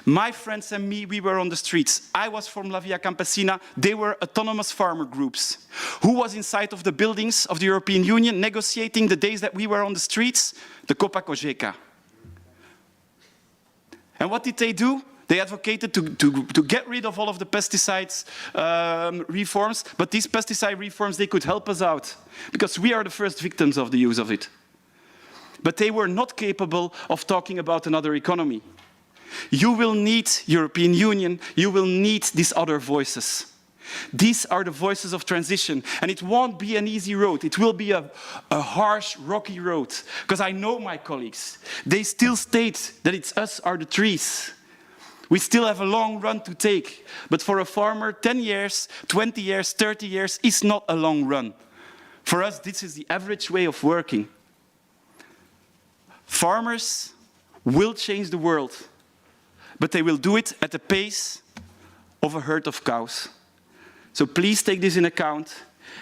My friends and me, we were on the streets. I was from La Via Campesina. They were autonomous farmer groups. Who was inside of the buildings of the European Union negotiating the days that we were on the streets? The Copa Cogeca. And what did they do? They advocated to get rid of all of the pesticides reforms, but these pesticide reforms, they could help us out, because we are the first victims of the use of it. But they were not capable of talking about another economy. You will need European Union, you will need these other voices. These are the voices of transition, and it won't be an easy road. It will be a harsh, rocky road, because I know my colleagues. They still state that it's us or the trees. We still have a long run to take, but for a farmer, 10 years, 20 years, 30 years is not a long run. For us, this is the average way of working. Farmers will change the world, but they will do it at the pace of a herd of cows. So please take this in account,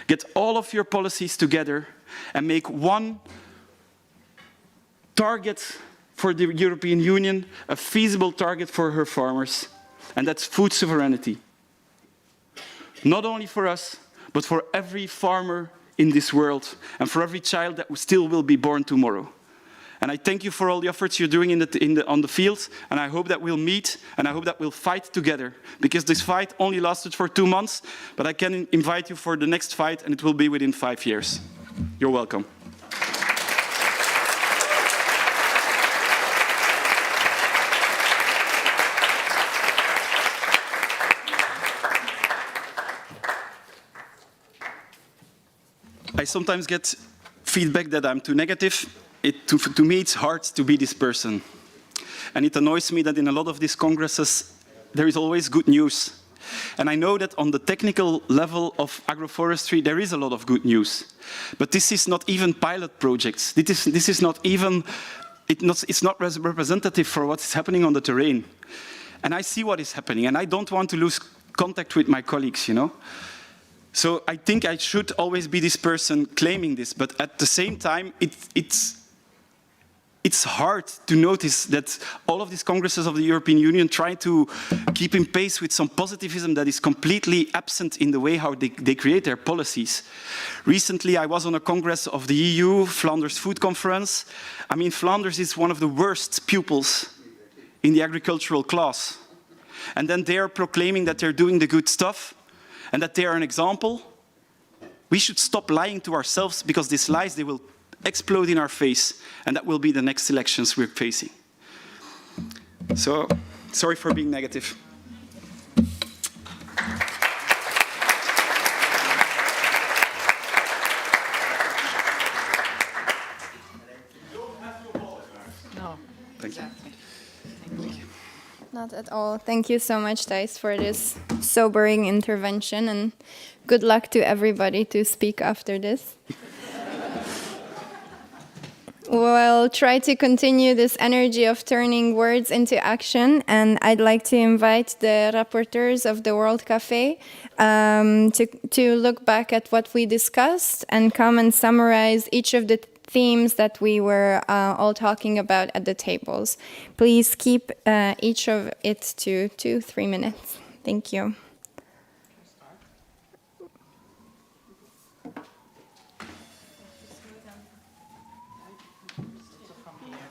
get all of your policies together, and make one target for the European Union, a feasible target for her farmers, and that's food sovereignty. Not only for us, but for every farmer in this world, and for every child that still will be born tomorrow. And I thank you for all the efforts you're doing on the field, and I hope that we'll meet, and I hope that we'll fight together, because this fight only lasted for 2 months, but I can invite you for the next fight, and it will be within 5 years. You're welcome. I sometimes get feedback that I'm too negative. To me, it's hard to be this person. And it annoys me that in a lot of these congresses, there is always good news. And I know that on the technical level of agroforestry, there is a lot of good news. But this is not even pilot projects. This is not even, it's not representative for what's happening on the terrain. And I see what is happening, and I don't want to lose contact with my colleagues, you know. So I think I should always be this person claiming this, but at the same time, it's hard to notice that all of these congresses of the European Union try to keep in pace with some positivism that is completely absent in the way how they create their policies. Recently, I was on a congress of the EU, Flanders Food Conference. I mean, Flanders is one of the worst pupils in the agricultural class. And then they're proclaiming that they're doing the good stuff, and that they are an example. We should stop lying to ourselves, because these lies, they will explode in our face, and that will be the next elections we're facing. So, sorry for being negative. Not at all. Thank you so much, Thijs, for this sobering intervention, and good luck to everybody to speak after this. We'll try to continue this energy of turning words into action, and I'd like to invite the rapporteurs of the World Café to look back at what we discussed and come and summarize each of the themes that we were all talking about at the tables. Please keep each of it to 2-3 minutes. Thank you.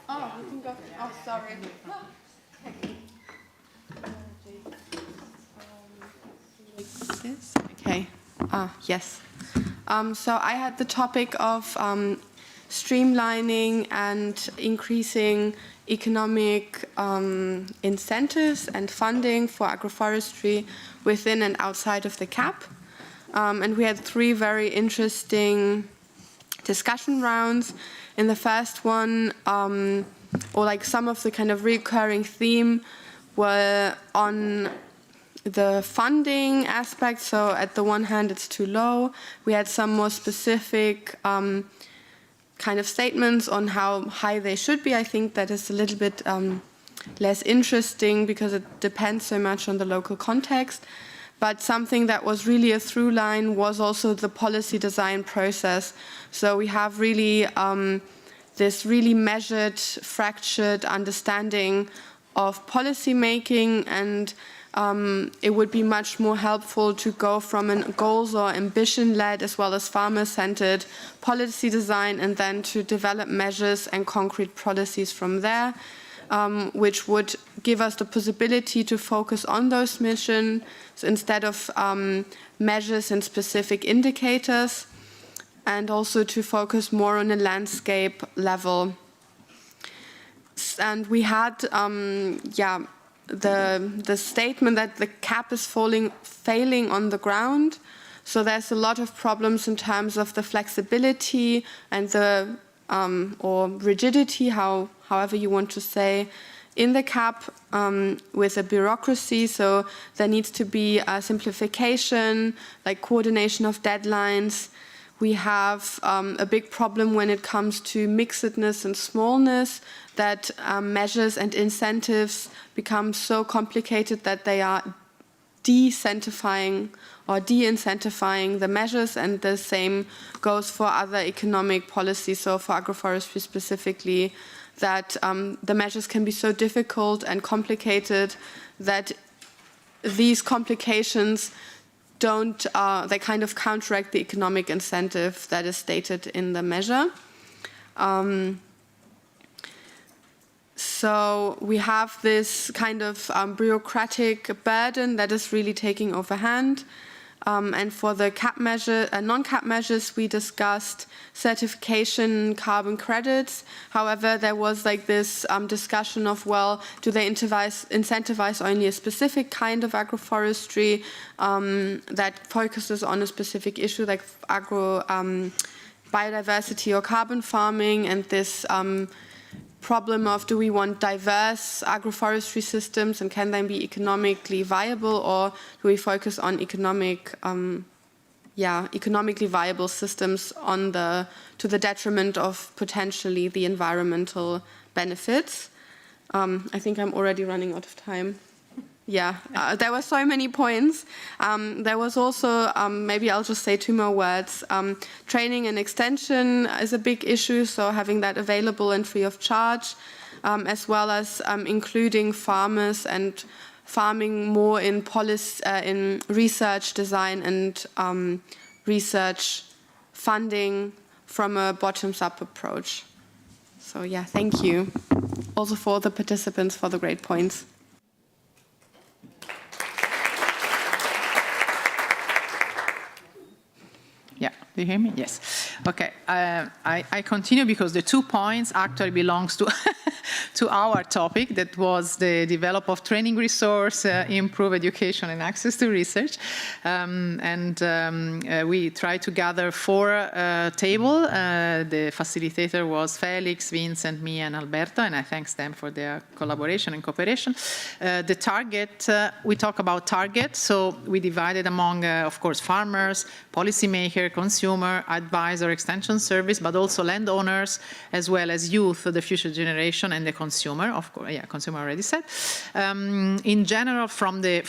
Oh, we can go. Oh, sorry. Okay. Yes. So I had the topic of streamlining and increasing economic incentives and funding for agroforestry within and outside of the CAP. And we had 3 very interesting discussion rounds. In the first one, or like some of the kind of recurring theme were on the funding aspect. So at the one hand, it's too low. We had some more specific kind of statements on how high they should be. I think that is a little bit less interesting because it depends so much on the local context. But something that was really a through line was also the policy design process. So we have really this really measured, fractured understanding of policy making, and it would be much more helpful to go from a goals or ambition-led as well as farmer-centered policy design and then to develop measures and concrete policies from there, which would give us the possibility to focus on those missions instead of measures and specific indicators, and also to focus more on a landscape level. And we had, the statement that the CAP is failing on the ground. So there's a lot of problems in terms of the flexibility and the or rigidity, however you want to say, in the CAP with the bureaucracy. So there needs to be a simplification, like coordination of deadlines. We have a big problem when it comes to mixedness and smallness, that measures and incentives become so complicated that they are de-incentivizing the measures, and the same goes for other economic policies. So for agroforestry specifically, that the measures can be so difficult and complicated that these complications they kind of counteract the economic incentive that is stated in the measure. So we have this kind of bureaucratic burden that is really taking overhand. And for the CAP measure, non-CAP measures, we discussed certification, carbon credits. However, there was like this discussion of, well, do they incentivize only a specific kind of agroforestry that focuses on a specific issue, like biodiversity or carbon farming, and this problem of, do we want diverse agroforestry systems and can they be economically viable, or do we focus on economically viable systems to the detriment of potentially the environmental benefits? I think I'm already running out of time. Yeah, there were so many points. There was also, maybe I'll just say 2 more words. Training and extension is a big issue, so having that available and free of charge, as well as including farmers and farming more in research design and research funding from a bottoms-up approach. So yeah, thank you. Also for the participants for the great points. Yeah, do you hear me? Yes. Okay, I continue because the 2 points actually belongs to to our topic, that was the develop of training resource, improve education and access to research. We tried to gather 4 tables. The facilitator was Felix, Vincent, me, and Alberto, and I thank them for their collaboration and cooperation. The target, we talk about target, so we divided among, of course, farmers, policymaker, consumer, advisor, extension service, but also landowners, as well as youth, the future generation, and the consumer. Of course, yeah, consumer already said. In general, from the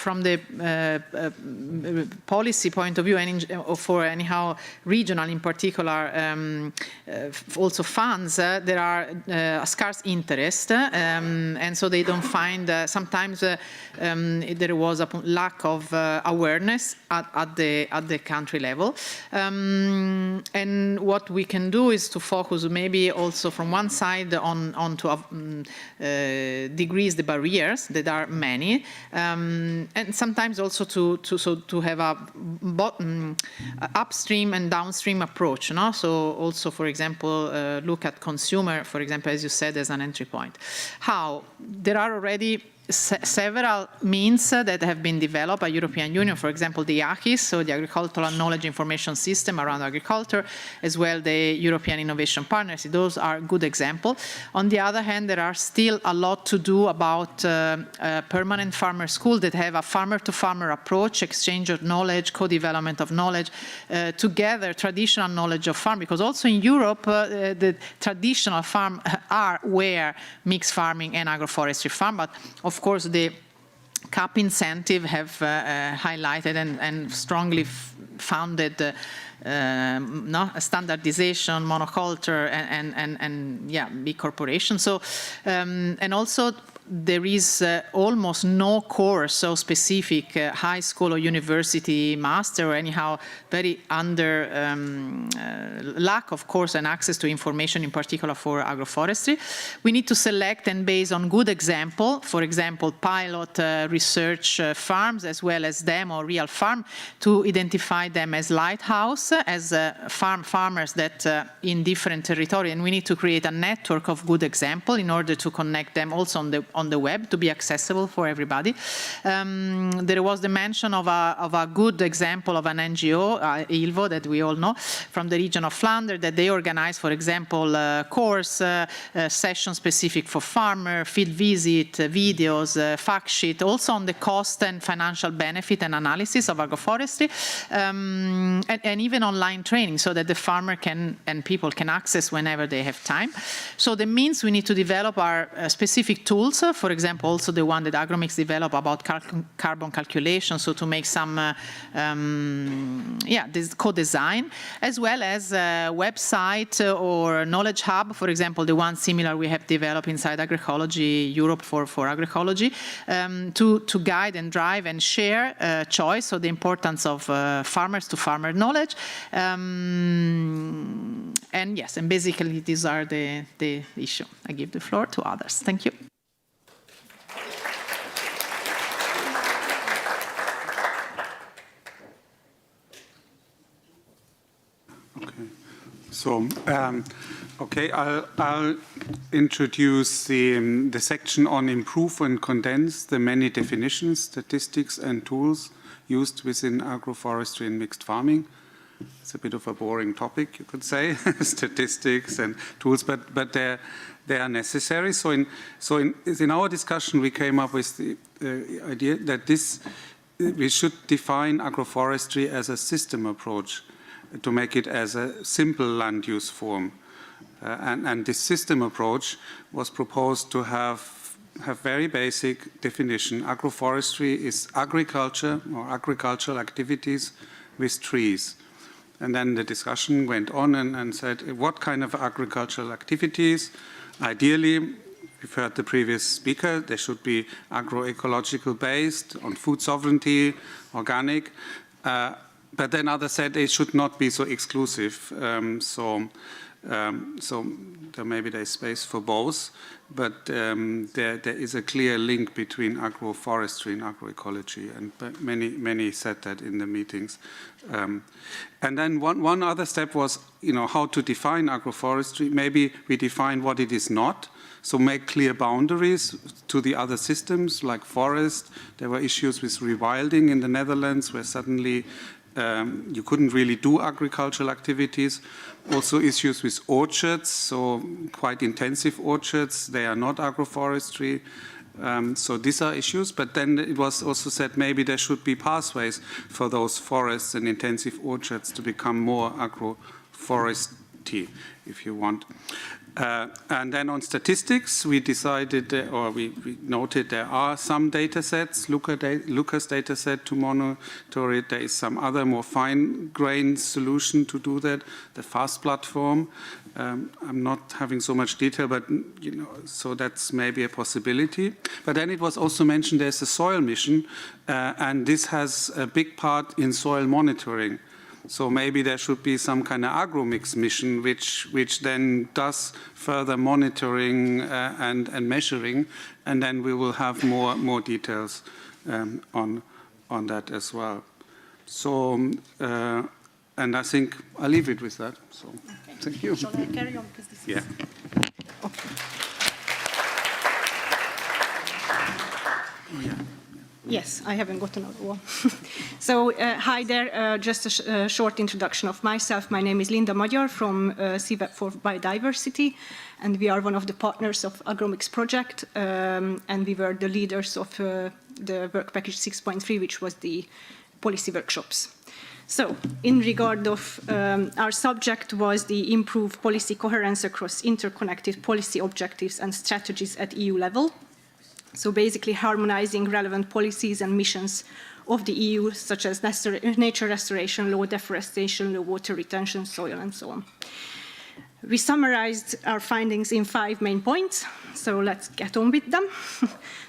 policy point of view, and for anyhow regional in particular, also funds, there are a scarce interest, and so they don't find. Sometimes there was a lack of awareness at the country level, and what we can do is to focus maybe also from one side on to decrease the barriers that are many, and sometimes also to have a upstream and downstream approach. No? So also, for example, look at consumer, for example, as you said, as an entry point. How? There are already several means that have been developed by European Union, for example, the AGRIS, so the Agricultural Knowledge Information System around agriculture, as well the European Innovation Partnership. Those are good examples. On the other hand, there are still a lot to do about permanent farmer schools that have a farmer-to-farmer approach, exchange of knowledge, co-development of knowledge, together traditional knowledge of farm, because also in Europe, the traditional farm are where mixed farming and agroforestry farm, but of course, the CAP incentive have highlighted and strongly founded standardization, monoculture, and yeah, big corporations. So, and also there is almost no course so specific, high school or university master, or anyhow very under lack of course and access to information, in particular for agroforestry. We need to select and base on good example, for example, pilot research farms, as well as demo real farm, to identify them as lighthouse, as farmers that in different territory, and we need to create a network of good example in order to connect them also on the web to be accessible for everybody. There was the mention of a good example of an NGO, ILVO, that we all know, from the region of Flanders, that they organize, for example, course, session specific for farmer, field visit, videos, fact sheet, also on the cost and financial benefit and analysis of agroforestry, and even online training, so that the farmer can and people can access whenever they have time. So the means we need to develop are specific tools, for example, also the one that AGROMIX developed about carbon calculation, so to make some this co-design, as well as a website or knowledge hub, for example, the one similar we have developed inside Agroecology Europe for agroecology, to guide and drive and share choice, so the importance of farmers to farmer knowledge. And yes, and basically these are the issue. I give the floor to others. Thank you. Okay. So, I'll introduce the section on improve and condense the many definitions, statistics, and tools used within agroforestry and mixed farming. It's a bit of a boring topic, you could say, statistics and tools, but they are necessary. So in our discussion, we came up with the idea that we should define agroforestry as a system approach, to make it as a simple land use form. And this system approach was proposed to have very basic definition. Agroforestry is agriculture or agricultural activities with trees. And then the discussion went on and said, what kind of agricultural activities? Ideally, we've heard the previous speaker, they should be agroecological based, on food sovereignty, organic. But then others said they should not be so exclusive. So So maybe there's space for both, but there is a clear link between agroforestry and agroecology, and many said that in the meetings. And then one other step was, how to define agroforestry. Maybe we define what it is not. So make clear boundaries to the other systems like forest. There were issues with rewilding in the Netherlands where suddenly you couldn't really do agricultural activities. Also issues with orchards, so quite intensive orchards. They are not agroforestry. So these are issues, but then it was also said maybe there should be pathways for those forests and intensive orchards to become more agroforesty, if you want. And then on statistics, we decided, or we noted there are some data sets, Lucas data set to monitor it. There is some other more fine-grained solution to do that, the FAST platform. I'm not having so much detail, but so that's maybe a possibility. But then it was also mentioned there's a soil mission, and this has a big part in soil monitoring. So maybe there should be some kind of AGROMIX mission, which then does further monitoring and measuring, and then we will have more details on that as well. So, and I think I'll leave it with that. So, okay. Thank you. Shall I carry on? Because this is... Okay. Oh, yeah. Yes, I haven't got another one. So, hi there, just a short introduction of myself. My name is Linda Magyar from CWEP for Biodiversity, and we are one of the partners of AGROMIX project, and we were the leaders of the work package 6.3, which was the policy workshops. So, in regard of our subject was the improved policy coherence across interconnected policy objectives and strategies at EU level. So basically harmonizing relevant policies and missions of the EU, such as nature restoration, low deforestation, low water retention, soil, and so on. We summarized our findings in 5 main points, so let's get on with them.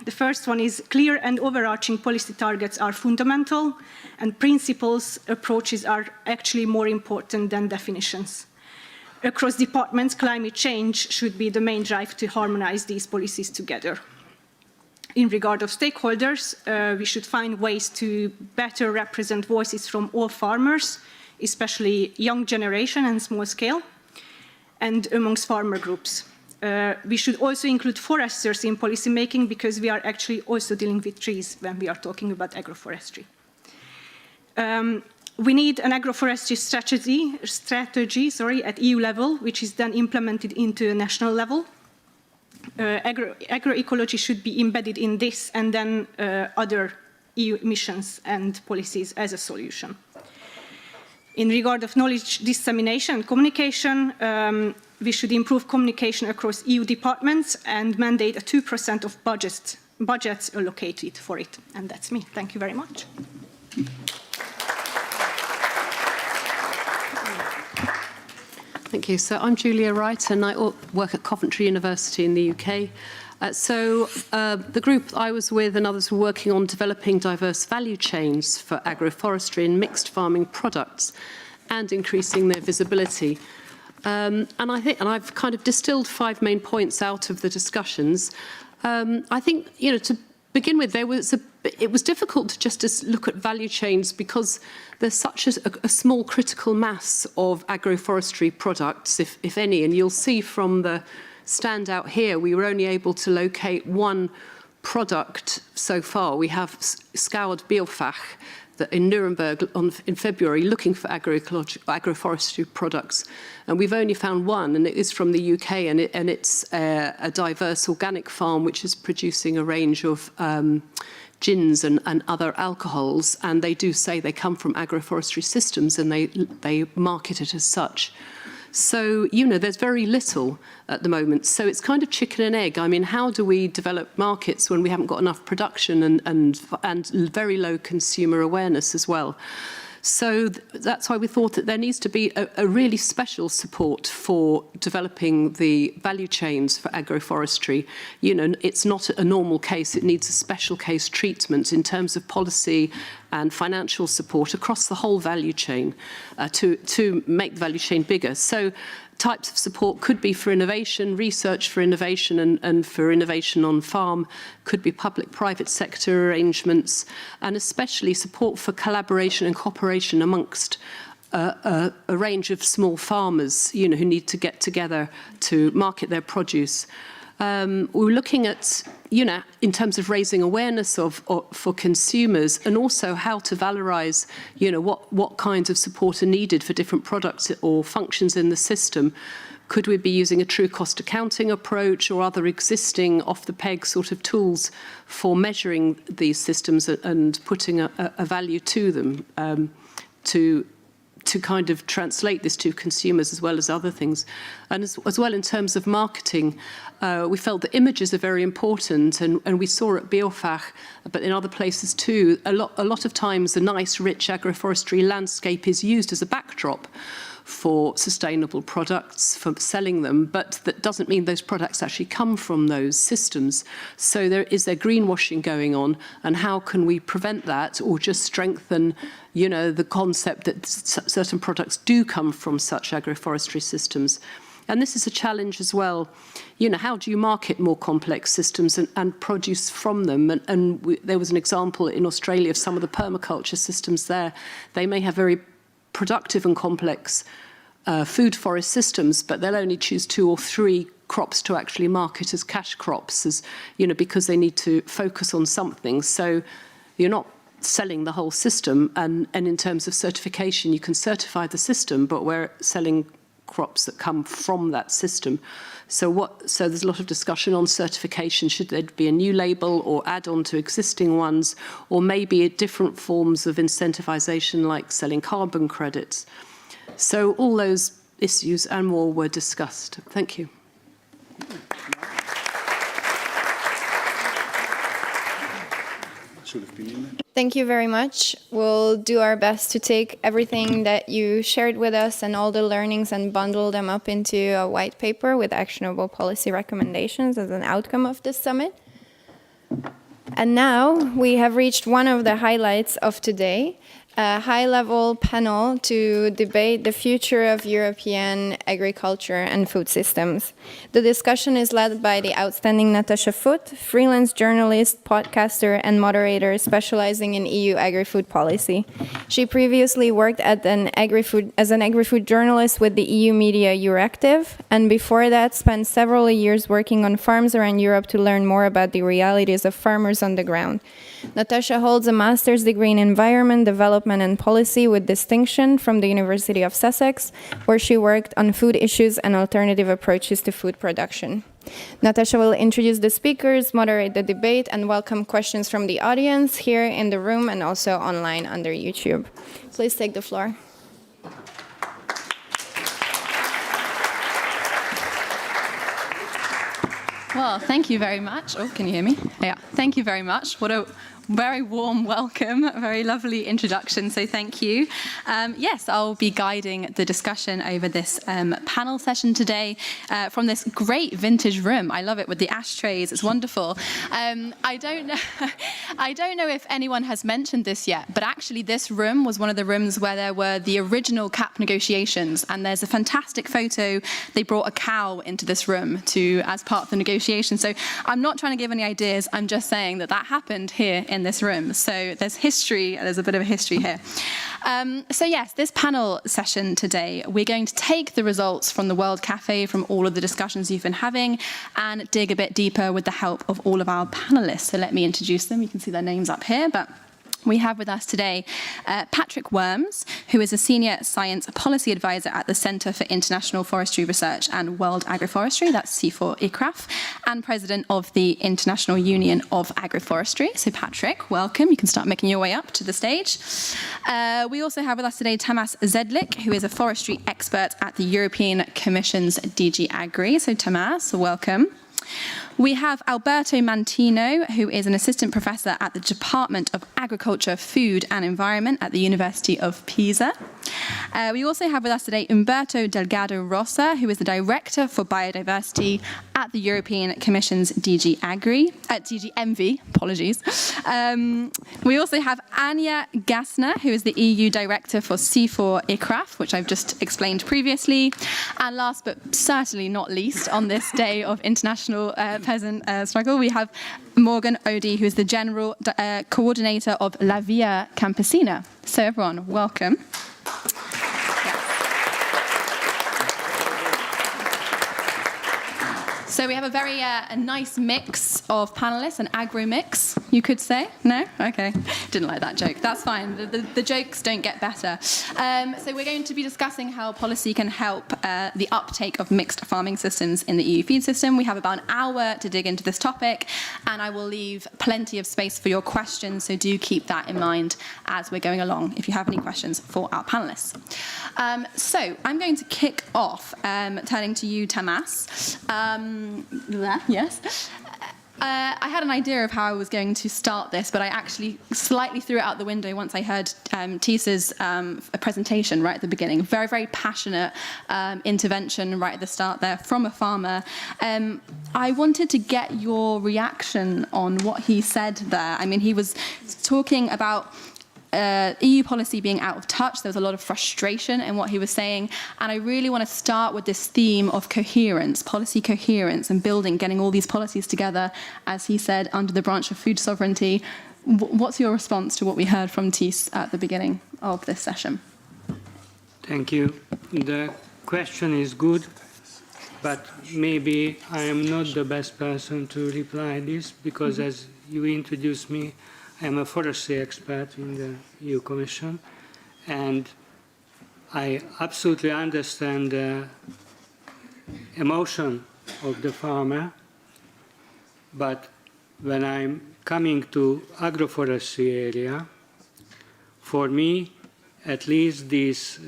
The first one is clear and overarching policy targets are fundamental, and principles, approaches are actually more important than definitions. Across departments, climate change should be the main drive to harmonize these policies together. In regard of stakeholders, we should find ways to better represent voices from all farmers, especially young generation and small scale, and amongst farmer groups. We should also include foresters in policy making because we are actually also dealing with trees when we are talking about agroforestry. We need an agroforestry strategy at EU level, which is then implemented into a national level. Agroecology should be embedded in this and then other EU missions and policies as a solution. In regard of knowledge dissemination and communication, we should improve communication across EU departments and mandate a 2% of budgets allocated for it. And that's me. Thank you very much. Thank you. So I'm Julia Wright, and I work at Coventry University in the UK. The group I was with and others were working on developing diverse value chains for agroforestry and mixed farming products and increasing their visibility. And I've kind of distilled 5 main points out of the discussions. I think, to begin with, it was difficult to just look at value chains because there's such a small critical mass of agroforestry products, if any, and you'll see from the standout here, we were only able to locate 1 product so far. We have scoured Biofach in Nuremberg in February looking for agroforestry products, and we've only found 1, and it is from the UK, and it's a diverse organic farm which is producing a range of gins and other alcohols, and they do say they come from agroforestry systems and they market it as such. So, there's very little at the moment. So it's kind of chicken and egg. I mean, how do we develop markets when we haven't got enough production and very low consumer awareness as well? So that's why we thought that there needs to be a really special support for developing the value chains for agroforestry. It's not a normal case. It needs a special case treatment in terms of policy and financial support across the whole value chain to make the value chain bigger. So types of support could be for innovation, research for innovation and for innovation on farm, could be public-private sector arrangements, and especially support for collaboration and cooperation amongst a range of small farmers, who need to get together to market their produce. We're looking at, in terms of raising awareness for consumers, and also how to valorize, what kinds of support are needed for different products or functions in the system. Could we be using a true cost accounting approach or other existing off-the-peg sort of tools for measuring these systems and putting a value to them to kind of translate this to consumers as well as other things. And as well in terms of marketing, we felt that images are very important, and we saw at Biofach, but in other places too, a lot of times a nice, rich agroforestry landscape is used as a backdrop for sustainable products, for selling them, but that doesn't mean those products actually come from those systems. So is there greenwashing going on, and how can we prevent that or just strengthen, the concept that certain products do come from such agroforestry systems? And this is a challenge as well. How do you market more complex systems and produce from them? There was an example in Australia of some of the permaculture systems there. They may have very productive and complex food forest systems, but they'll only choose 2 or 3 crops to actually market as cash crops, because they need to focus on something. So you're not selling the whole system, and in terms of certification, you can certify the system, but we're selling crops that come from that system. So there's a lot of discussion on certification. Should there be a new label or add on to existing ones, or maybe different forms of incentivization like selling carbon credits? So all those issues and more were discussed. Thank you. Thank you very much. We'll do our best to take everything that you shared with us and all the learnings and bundle them up into a white paper with actionable policy recommendations as an outcome of this summit. And now we have reached one of the highlights of today, a high-level panel to debate the future of European agriculture and food systems. The discussion is led by the outstanding Natasha Foot, freelance journalist, podcaster, and moderator specializing in EU agri-food policy. She previously worked as an agri-food journalist with the EU media Euractiv, and before that spent several years working on farms around Europe to learn more about the realities of farmers on the ground. Natasha holds a master's degree in environment, development, and policy with distinction from the University of Sussex, where she worked on food issues and alternative approaches to food production. Natasha will introduce the speakers, moderate the debate, and welcome questions from the audience here in the room and also online under YouTube. Please take the floor. Well, thank you very much. Oh, can you hear me? Yeah, thank you very much. What a very warm welcome, a very lovely introduction, so thank you. Yes, I'll be guiding the discussion over this panel session today from this great vintage room. I love it with the ashtrays, it's wonderful. I don't know if anyone has mentioned this yet, but actually this room was one of the rooms where there were the original CAP negotiations, and there's a fantastic photo. They brought a cow into this room as part of the negotiation. So I'm not trying to give any ideas, I'm just saying that happened here in this room. So there's history, there's a bit of a history here. So yes, this panel session today, we're going to take the results from the World Cafe, from all of the discussions you've been having, and dig a bit deeper with the help of all of our panelists. So let me introduce them. You can see their names up here, but we have with us today Patrick Worms, who is a Senior Science Policy Advisor at the Centre for International Forestry Research and World Agroforestry, that's C4ICRAF, and President of the International Union of Agroforestry. So Patrick, welcome. You can start making your way up to the stage. We also have with us today Tamas Zedlik, who is a forestry expert at the European Commission's DG Agri. So Tamas, welcome. We have Alberto Mantino, who is an assistant professor at the Department of Agriculture, Food and Environment at the University of Pisa. We also have with us today Umberto Delgado Rosa, who is the Director for Biodiversity at the European Commission's DG MV, apologies. We also have Anja Gassner, who is the EU Director for C4 ICRAF, which I've just explained previously. And last but certainly not least, on this day of International Peasant Struggle, we have Morgan Odie, who is the General Coordinator of La Via Campesina. So everyone, welcome. So we have a very a nice mix of panelists, an agro mix, you could say. No? Okay. Didn't like that joke. That's fine. The jokes don't get better. So we're going to be discussing how policy can help the uptake of mixed farming systems in the EU feed system. We have about an hour to dig into this topic, and I will leave plenty of space for your questions, so do keep that in mind as we're going along if you have any questions for our panelists. So I'm going to kick off, turning to you, Tamas. Yes. I had an idea of how I was going to start this, but I actually slightly threw it out the window once I heard Tisa's presentation right at the beginning. Very, very passionate intervention right at the start there from a farmer. I wanted to get your reaction on what he said there. I mean, he was talking about EU policy being out of touch. There was a lot of frustration in what he was saying, and I really want to start with this theme of coherence, policy coherence, and getting all these policies together, as he said, under the branch of food sovereignty. What's your response to what we heard from Tis at the beginning of this session? Thank you. The question is good, but maybe I am not the best person to reply this, because as you introduced me, I am a forestry expert in the EU Commission, and I absolutely understand the emotion of the farmer, but when I'm coming to agroforestry area, for me, at least this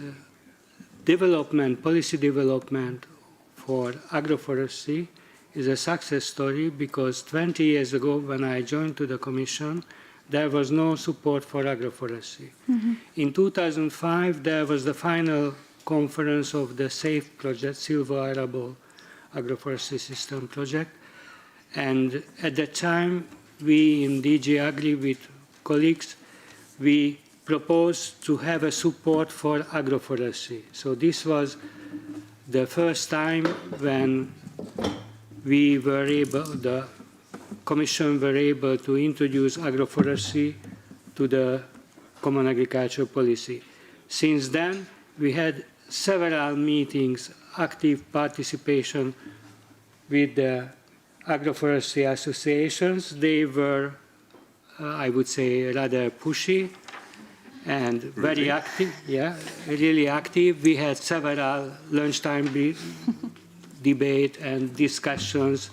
development, policy development for agroforestry is a success story, because 20 years ago when I joined to the Commission, there was no support for agroforestry. Mm-hmm. In 2005, there was the final conference of the SAFE project, Silvo Arable Agroforestry System project. And at that time, we in DG Agri with colleagues, we proposed to have a support for agroforestry. So this was the first time when we were able, the Commission were able to introduce agroforestry to the Common Agricultural Policy. Since then, we had several meetings, active participation with the agroforestry associations. They were, I would say, rather pushy and very active, really active. We had several lunchtime debate and discussions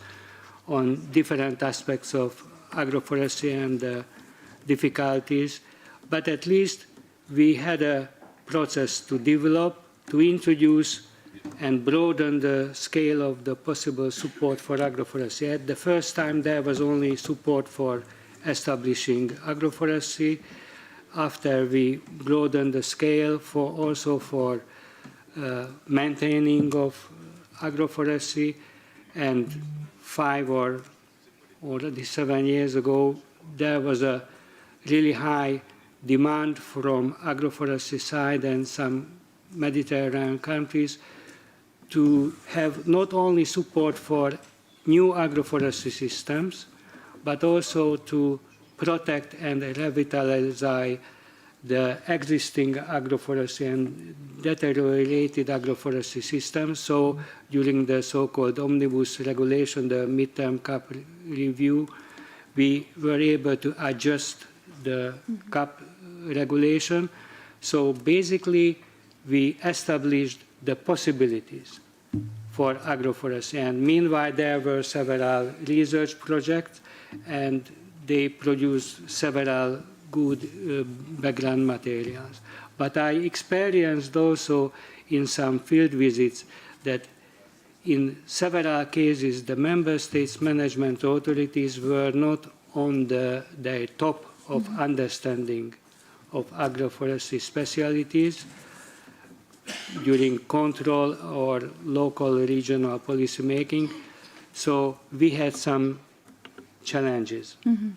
on different aspects of agroforestry and difficulties, but at least we had a process to develop, to introduce and broaden the scale of the possible support for agroforestry. At the first time, there was only support for establishing agroforestry. After we broadened the scale also for maintaining of agroforestry, and 5 or already 7 years ago, there was a really high demand from agroforestry side and some Mediterranean countries to have not only support for new agroforestry systems, but also to protect and revitalize the existing agroforestry and deteriorated agroforestry systems. So during the so-called omnibus regulation, the midterm CAP review, we were able to adjust the CAP regulation. So basically, we established the possibilities for agroforestry. And meanwhile, there were several research projects, and they produced several good background materials. But I experienced also in some field visits that in several cases the member states' management authorities were not on the top of understanding of agroforestry specialities. during control or local regional policy making. So we had some challenges. Mm-hmm.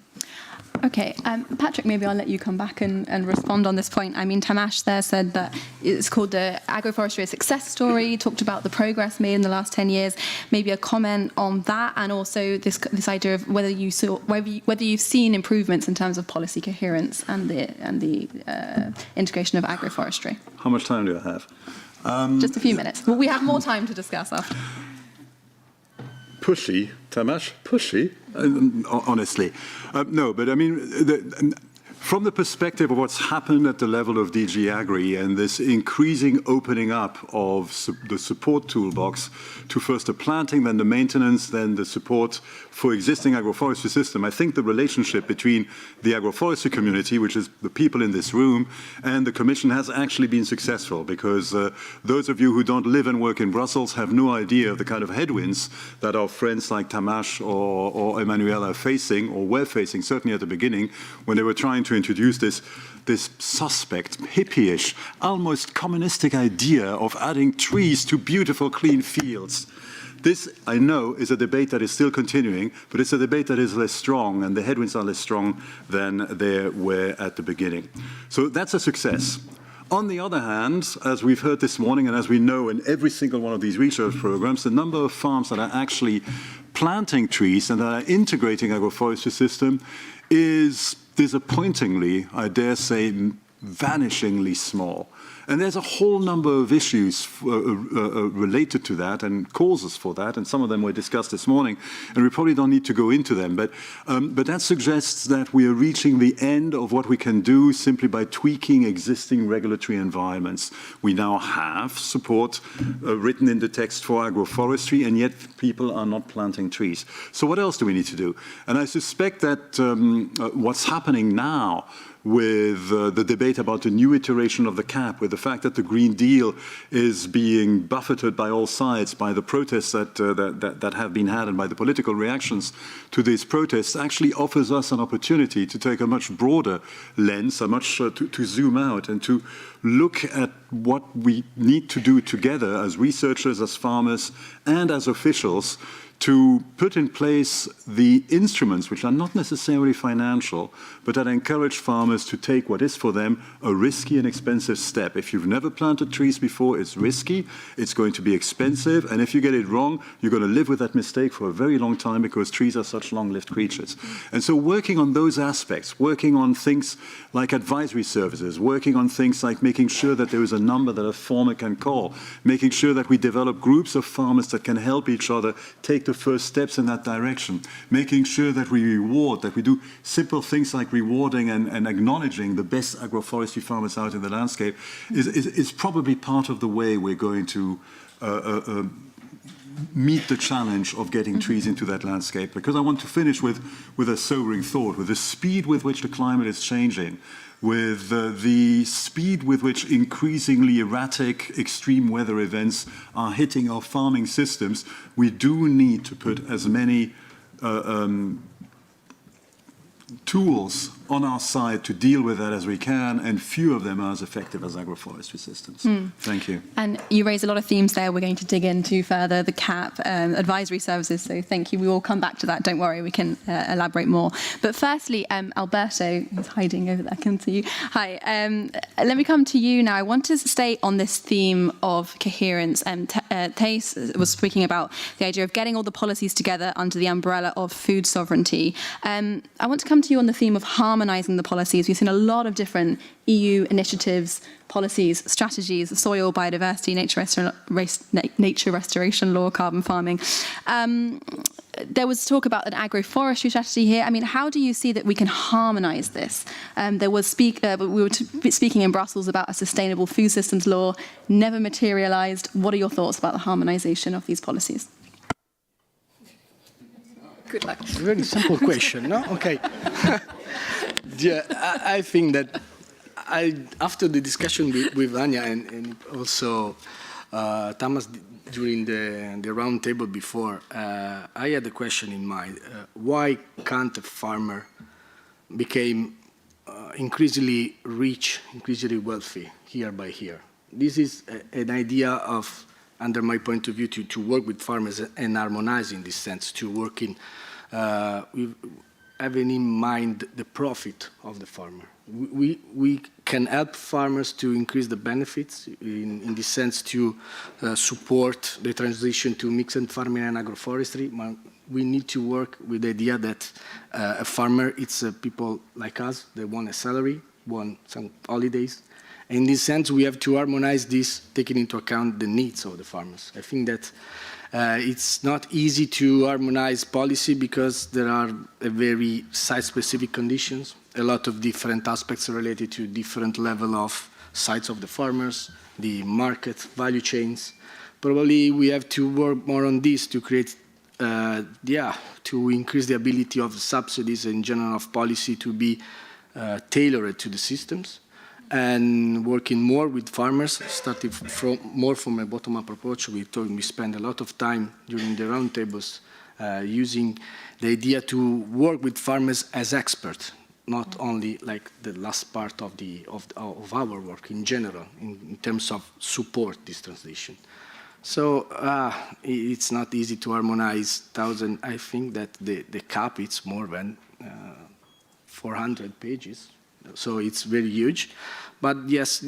Okay, Patrick, maybe I'll let you come back and respond on this point. I mean, Tamas there said that it's called the agroforestry a success story, talked about the progress made in the last 10 years. Maybe a comment on that, and also this idea of whether you've seen improvements in terms of policy coherence and the integration of agroforestry. How much time do I have? Just a few minutes. Well, we have more time to discuss after. Pushy, Tamas, pushy, honestly. No, but I mean, from the perspective of what's happened at the level of DG Agri and this increasing opening up of the support toolbox to first the planting, then the maintenance, then the support for existing agroforestry system, I think the relationship between the agroforestry community, which is the people in this room, and the Commission has actually been successful, because those of you who don't live and work in Brussels have no idea of the kind of headwinds that our friends like Tamas or Emmanuel are facing, or were facing, certainly at the beginning, when they were trying to introduce this suspect, hippie-ish, almost communistic idea of adding trees to beautiful, clean fields. This, I know, is a debate that is still continuing, but it's a debate that is less strong, and the headwinds are less strong than they were at the beginning. So that's a success. On the other hand, as we've heard this morning, and as we know in every single one of these research programs, the number of farms that are actually planting trees and that are integrating agroforestry system is disappointingly, I dare say, vanishingly small. And there's a whole number of issues related to that and causes for that, and some of them were discussed this morning, and we probably don't need to go into them. But that suggests that we are reaching the end of what we can do simply by tweaking existing regulatory environments. We now have support written in the text for agroforestry, and yet people are not planting trees. So what else do we need to do? And I suspect that what's happening now with the debate about the new iteration of the CAP, with the fact that the Green Deal is being buffeted by all sides, by the protests that have been had and by the political reactions to these protests, actually offers us an opportunity to take a much broader lens, to zoom out and to look at what we need to do together as researchers, as farmers, and as officials to put in place the instruments, which are not necessarily financial, but that encourage farmers to take what is for them a risky and expensive step. If you've never planted trees before, it's risky, it's going to be expensive, and if you get it wrong, you're going to live with that mistake for a very long time, because trees are such long-lived creatures. And so working on those aspects, working on things like advisory services, working on things like making sure that there is a number that a farmer can call, making sure that we develop groups of farmers that can help each other take the first steps in that direction, making sure that we reward, that we do simple things like rewarding and acknowledging the best agroforestry farmers out in the landscape is probably part of the way we're going to meet the challenge of getting trees into that landscape. Because I want to finish with a sobering thought, with the speed with which the climate is changing, with the speed with which increasingly erratic extreme weather events are hitting our farming systems, we do need to put as many tools on our side to deal with that as we can, and few of them are as effective as agroforestry systems. Thank you. And you raise a lot of themes there we're going to dig into further, the CAP, advisory services, so thank you. We will come back to that, don't worry, we can elaborate more. But firstly, Alberto, who's hiding over there, I can see you. Hi, let me come to you now. I want to stay on this theme of coherence. Thijs was speaking about the idea of getting all the policies together under the umbrella of food sovereignty. I want to come to you on the theme of harmonising the policies. We've seen a lot of different EU initiatives, policies, strategies, soil, biodiversity, nature restoration law, carbon farming. There was talk about an agroforestry strategy here. I mean, how do you see that we can harmonise this? We were speaking in Brussels about a sustainable food systems law, never materialised. What are your thoughts about the harmonisation of these policies? Good luck. Very simple question, no? Okay. Yeah, I think that after the discussion with Anya and also Tamas during the round table before, I had a question in mind. Why can't a farmer become increasingly rich, increasingly wealthy year by year? this is an idea of, under my point of view, to work with farmers and harmonize in this sense, to work in, having in mind the profit of the farmer. We can help farmers to increase the benefits, in this sense to support the transition to mixed farming and agroforestry. We need to work with the idea that a farmer, it's people like us, they want a salary, want some holidays. In this sense, we have to harmonize this, taking into account the needs of the farmers. I think that it's not easy to harmonize policy because there are very site-specific conditions, a lot of different aspects related to different level of sites of the farmers, the market, value chains. Probably we have to work more on this to create, to increase the ability of the subsidies in general of policy to be tailored to the systems, and working more with farmers, starting more from a bottom-up approach. We spend a lot of time during the roundtables using the idea to work with farmers as experts, not only like the last part of our work in general, in terms of support this transition. So it's not easy to harmonize 1,000. I think that the CAP, it's more than 400 pages. So it's very huge. But yes,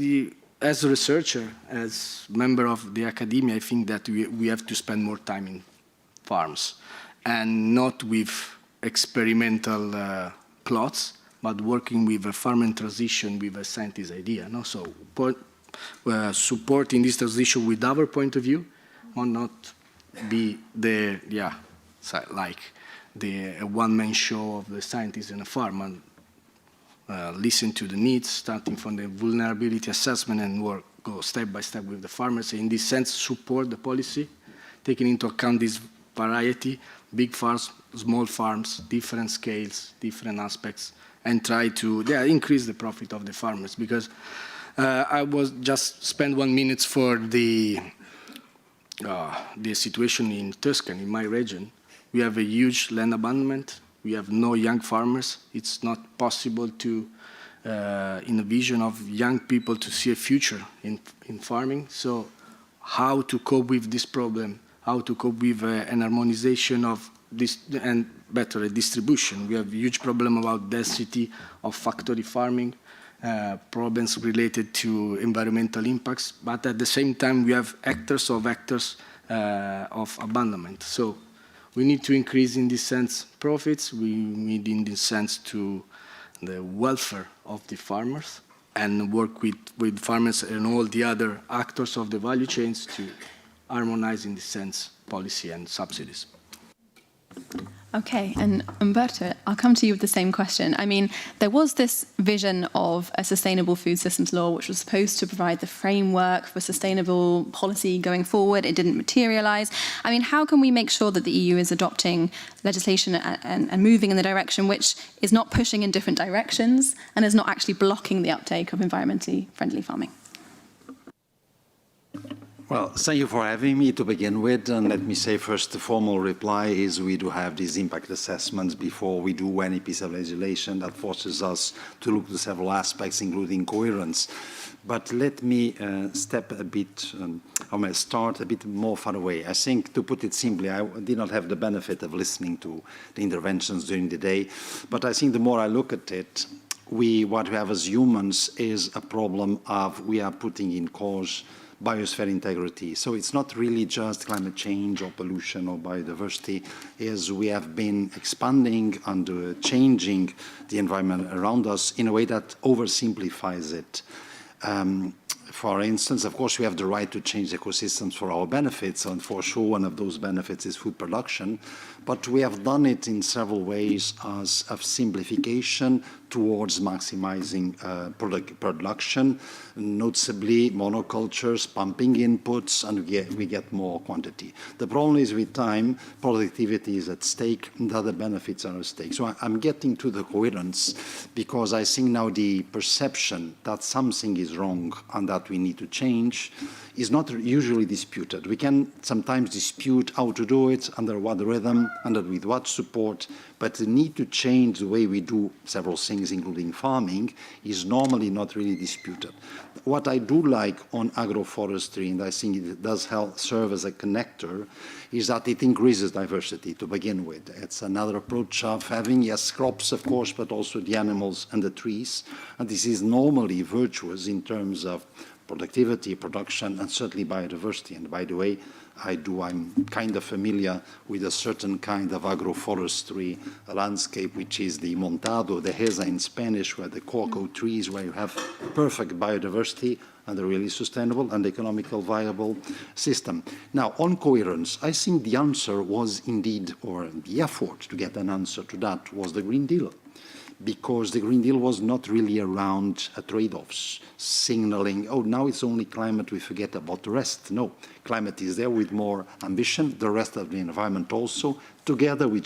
as a researcher, as member of the academia, I think that we have to spend more time in farms and not with experimental plots, but working with a farming transition with a scientist idea. No? So supporting this transition with our point of view, or not be the, like the one-man show of the scientist in a farm, and listen to the needs, starting from the vulnerability assessment and go step by step with the farmers. In this sense, support the policy, taking into account this variety, big farms, small farms, different scales, different aspects, and try to increase the profit of the farmers. Because I was just spend 1 minute for the situation in Tuscany, in my region. We have a huge land abandonment. We have no young farmers. It's not possible to, in a vision of young people, to see a future in farming. So how to cope with this problem, how to cope with an harmonization of this and better distribution. We have a huge problem about density of factory farming, problems related to environmental impacts, but at the same time we have hectares of abandonment. So we need to increase, in this sense, profits. We need, in this sense, to the welfare of the farmers and work with farmers and all the other actors of the value chains to harmonize, in this sense, policy and subsidies. Okay, and Umberto, I'll come to you with the same question. I mean, there was this vision of a sustainable food systems law, which was supposed to provide the framework for sustainable policy going forward. It didn't materialize. I mean, how can we make sure that the EU is adopting legislation and moving in the direction which is not pushing in different directions and is not actually blocking the uptake of environmentally friendly farming? Well, thank you for having me to begin with. And let me say first, the formal reply is we do have these impact assessments before we do any piece of legislation that forces us to look at several aspects, including coherence. But let me step a bit, start a bit more far away. I think, to put it simply, I did not have the benefit of listening to the interventions during the day. But I think the more I look at it, what we have as humans is a problem of we are putting in cause biosphere integrity. So it's not really just climate change or pollution or biodiversity, as we have been expanding and changing the environment around us in a way that oversimplifies it. For instance, of course, we have the right to change ecosystems for our benefits, and for sure one of those benefits is food production, but we have done it in several ways as of simplification towards maximizing production, noticeably monocultures, pumping inputs, and we get more quantity. The problem is with time, productivity is at stake, and other benefits are at stake. So I'm getting to the coherence because I think now the perception that something is wrong and that we need to change is not usually disputed. We can sometimes dispute how to do it, under what rhythm, under with what support, but the need to change the way we do several things things, including farming, is normally not really disputed. What I do like on agroforestry, and I think it does help serve as a connector, is that it increases diversity to begin with. It's another approach of having, yes, crops, of course, but also the animals and the trees. And this is normally virtuous in terms of productivity, production, and certainly biodiversity. And by the way, I'm kind of familiar with a certain kind of agroforestry landscape, which is the Montado de Heza in Spanish, where the cocoa trees, where you have perfect biodiversity and a really sustainable and economical viable system. Now, on coherence, I think the answer was indeed, or the effort to get an answer to that was the Green Deal. Because the Green Deal was not really around trade-offs, signaling, oh, now it's only climate, we forget about the rest. No, climate is there with more ambition, the rest of the environment also, together with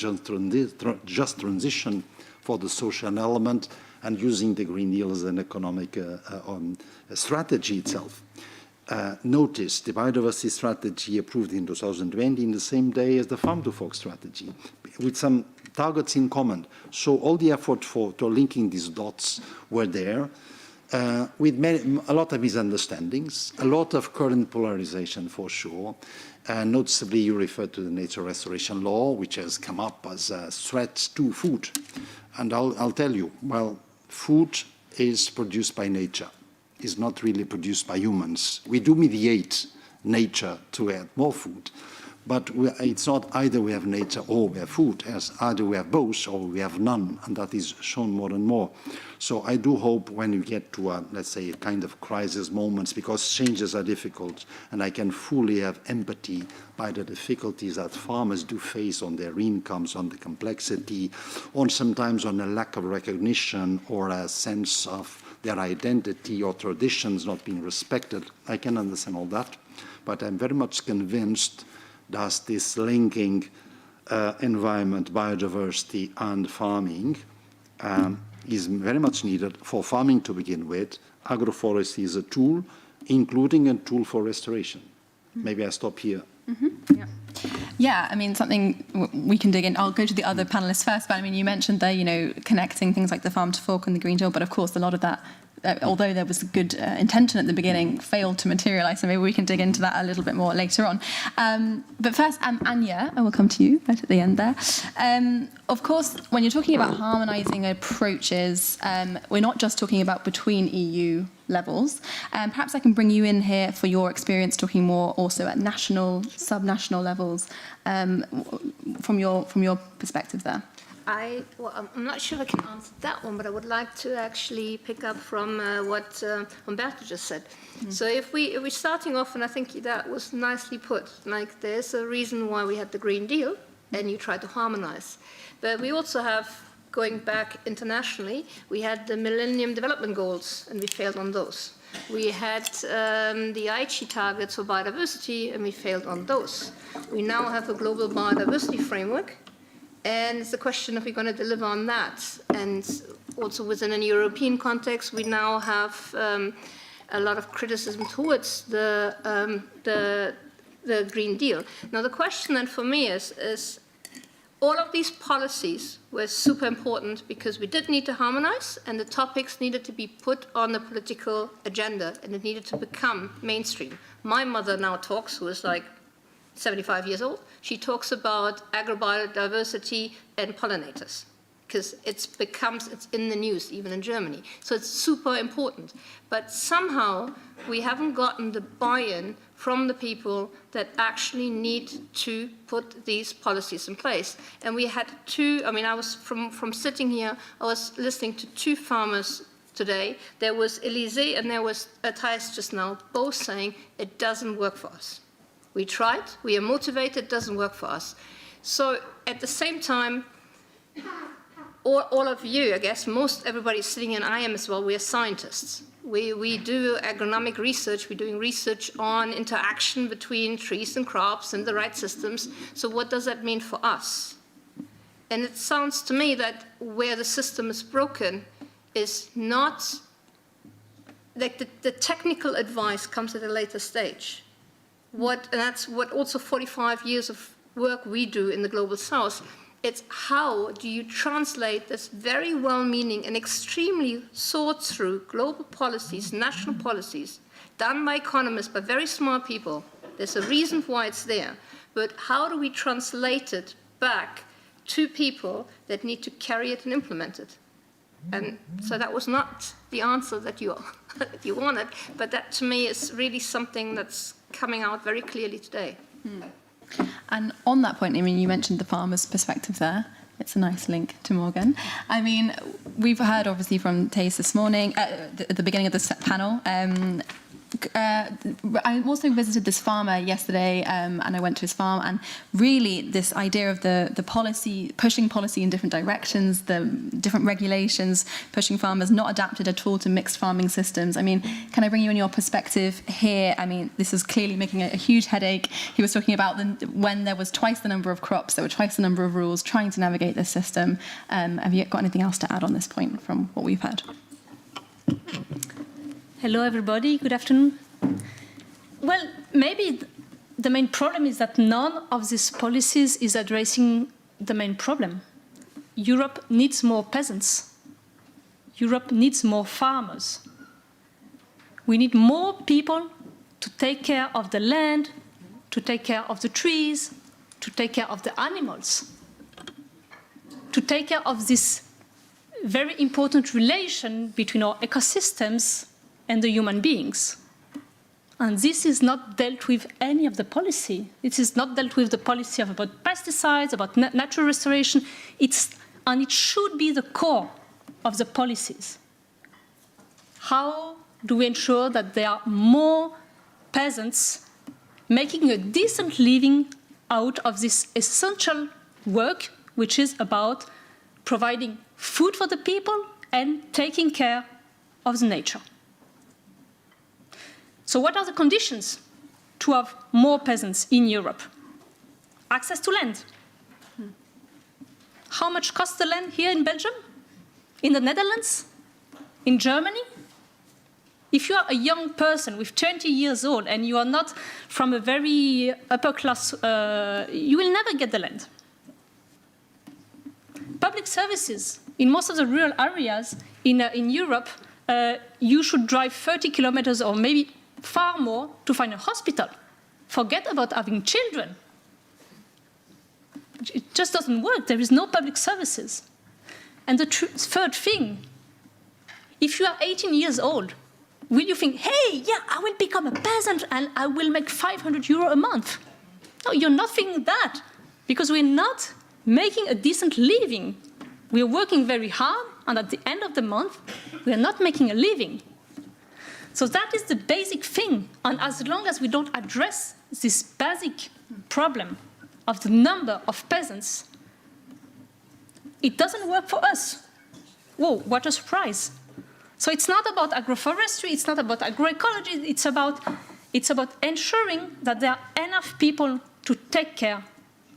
just transition for the social element and using the Green Deal as an economic strategy itself. Notice the biodiversity strategy approved in 2020 in the same day as the Farm to Fork strategy, with some targets in common. So all the effort to linking these dots were there, with a lot of misunderstandings, a lot of current polarization for sure. Noticeably, you referred to the nature restoration law, which has come up as a threat to food. And I'll tell you, well, food is produced by nature. Is not really produced by humans. We do mediate nature to add more food, but it's not either we have nature or we have food, as either we have both or we have none, and that is shown more and more. So I do hope when you get to, let's say, a kind of crisis moments, because changes are difficult, and I can fully have empathy by the difficulties that farmers do face on their incomes, on the complexity, on sometimes on a lack of recognition or a sense of their identity or traditions not being respected. I can understand all that, but I'm very much convinced that this linking environment, biodiversity, and farming is very much needed for farming to begin with. Agroforestry is a tool, including a tool for restoration. Maybe I stop here. Mm-hmm. Yeah. Yeah, I mean, something we can dig in. I'll go to the other panelists first, but I mean, you mentioned there, you know, connecting things like the Farm to Fork and the Green Deal, but of course, a lot of that, although there was a good intention at the beginning, failed to materialise, so maybe we can dig into that a little bit more later on. But first, Anya, I will come to you right at the end there. Of course, when you're talking about harmonising approaches, we're not just talking about between EU levels. Perhaps I can bring you in here for your experience talking more also at national, sub-national levels from your perspective there. Well, I'm not sure I can answer that one, but I would like to actually pick up from what Umberto just said. So if we're starting off, and I think that was nicely put, like there's a reason why we had the Green Deal, and you try to harmonize. But we also have, going back internationally, we had the Millennium Development Goals, and we failed on those. We had the Aichi targets for biodiversity, and we failed on those. We now have a global biodiversity framework, and it's the question if we're going to deliver on that. And also within a European context, we now have a lot of criticism towards the Green Deal. Now, the question then for me is all of these policies were super important because we did need to harmonize, and the topics needed to be put on the political agenda, and it needed to become mainstream. My mother now talks, who is like 75 years old, she talks about agrobiodiversity and pollinators because it's in the news, even in Germany. So it's super important. But somehow we haven't gotten the buy-in from the people that actually need to put these policies in place. And we had I was from sitting here, I was listening to two farmers today. There was Elise and there was Thijs just now, both saying it doesn't work for us. We tried, we are motivated, it doesn't work for us. So at the same time, all of you, I guess, everybody sitting here, and I am as well, we are scientists. We do agronomic research, we're doing research on interaction between trees and crops and the right systems. So what does that mean for us? And it sounds to me that where the system is broken is not, like the technical advice comes at a later stage. And that's what also 45 years of work we do in the Global South. It's how do you translate this very well-meaning and extremely thought-through global policies, national policies, done by economists, by very smart people. There's a reason why it's there. But how do we translate it back to people that need to carry it and implement it? And so that was not the answer that you wanted, but that to me is really something that's coming out very clearly today. And on that point, I mean, you mentioned the farmer's perspective there. It's a nice link to Morgan. I mean, we've heard obviously from Thijs this morning, at the beginning of this panel. I also visited this farmer yesterday, and I went to his farm, and really this idea of the policy, pushing policy in different directions, the different regulations, pushing farmers not adapted at all to mixed farming systems. I mean, can I bring you in your perspective here? I mean, this is clearly making a huge headache. He was talking about when there was twice the number of crops, there were twice the number of rules, trying to navigate this system. Have you got anything else to add on this point from what we've heard? Hello, everybody. Good afternoon. Well, maybe the main problem is that none of these policies is addressing the main problem. Europe needs more peasants. Europe needs more farmers. We need more people to take care of the land, to take care of the trees, to take care of the animals, to take care of this very important relation between our ecosystems and the human beings. And this is not dealt with any of the policy. It is not dealt with the policy about pesticides, about natural restoration. And it should be the core of the policies. How do we ensure that there are more peasants making a decent living out of this essential work, which is about providing food for the people and taking care of the nature? So what are the conditions to have more peasants in Europe? Access to land. How much costs the land here in Belgium? In the Netherlands? In Germany? If you are a young person with 20 years old and you are not from a very upper class, you will never get the land. Public services. In most of the rural areas in Europe, you should drive 30 kilometers or maybe far more to find a hospital. Forget about having children. It just doesn't work. There is no public services. And the third thing, if you are 18 years old, will you think, hey, yeah, I will become a peasant and I will make 500 euro a month? No, you're not thinking that, because we're not making a decent living. We're working very hard, and at the end of the month, we're not making a living. So that is the basic thing. And as long as we don't address this basic problem of the number of peasants, it doesn't work for us. Whoa, what a surprise. So it's not about agroforestry, it's not about agroecology, it's about ensuring that there are enough people to take care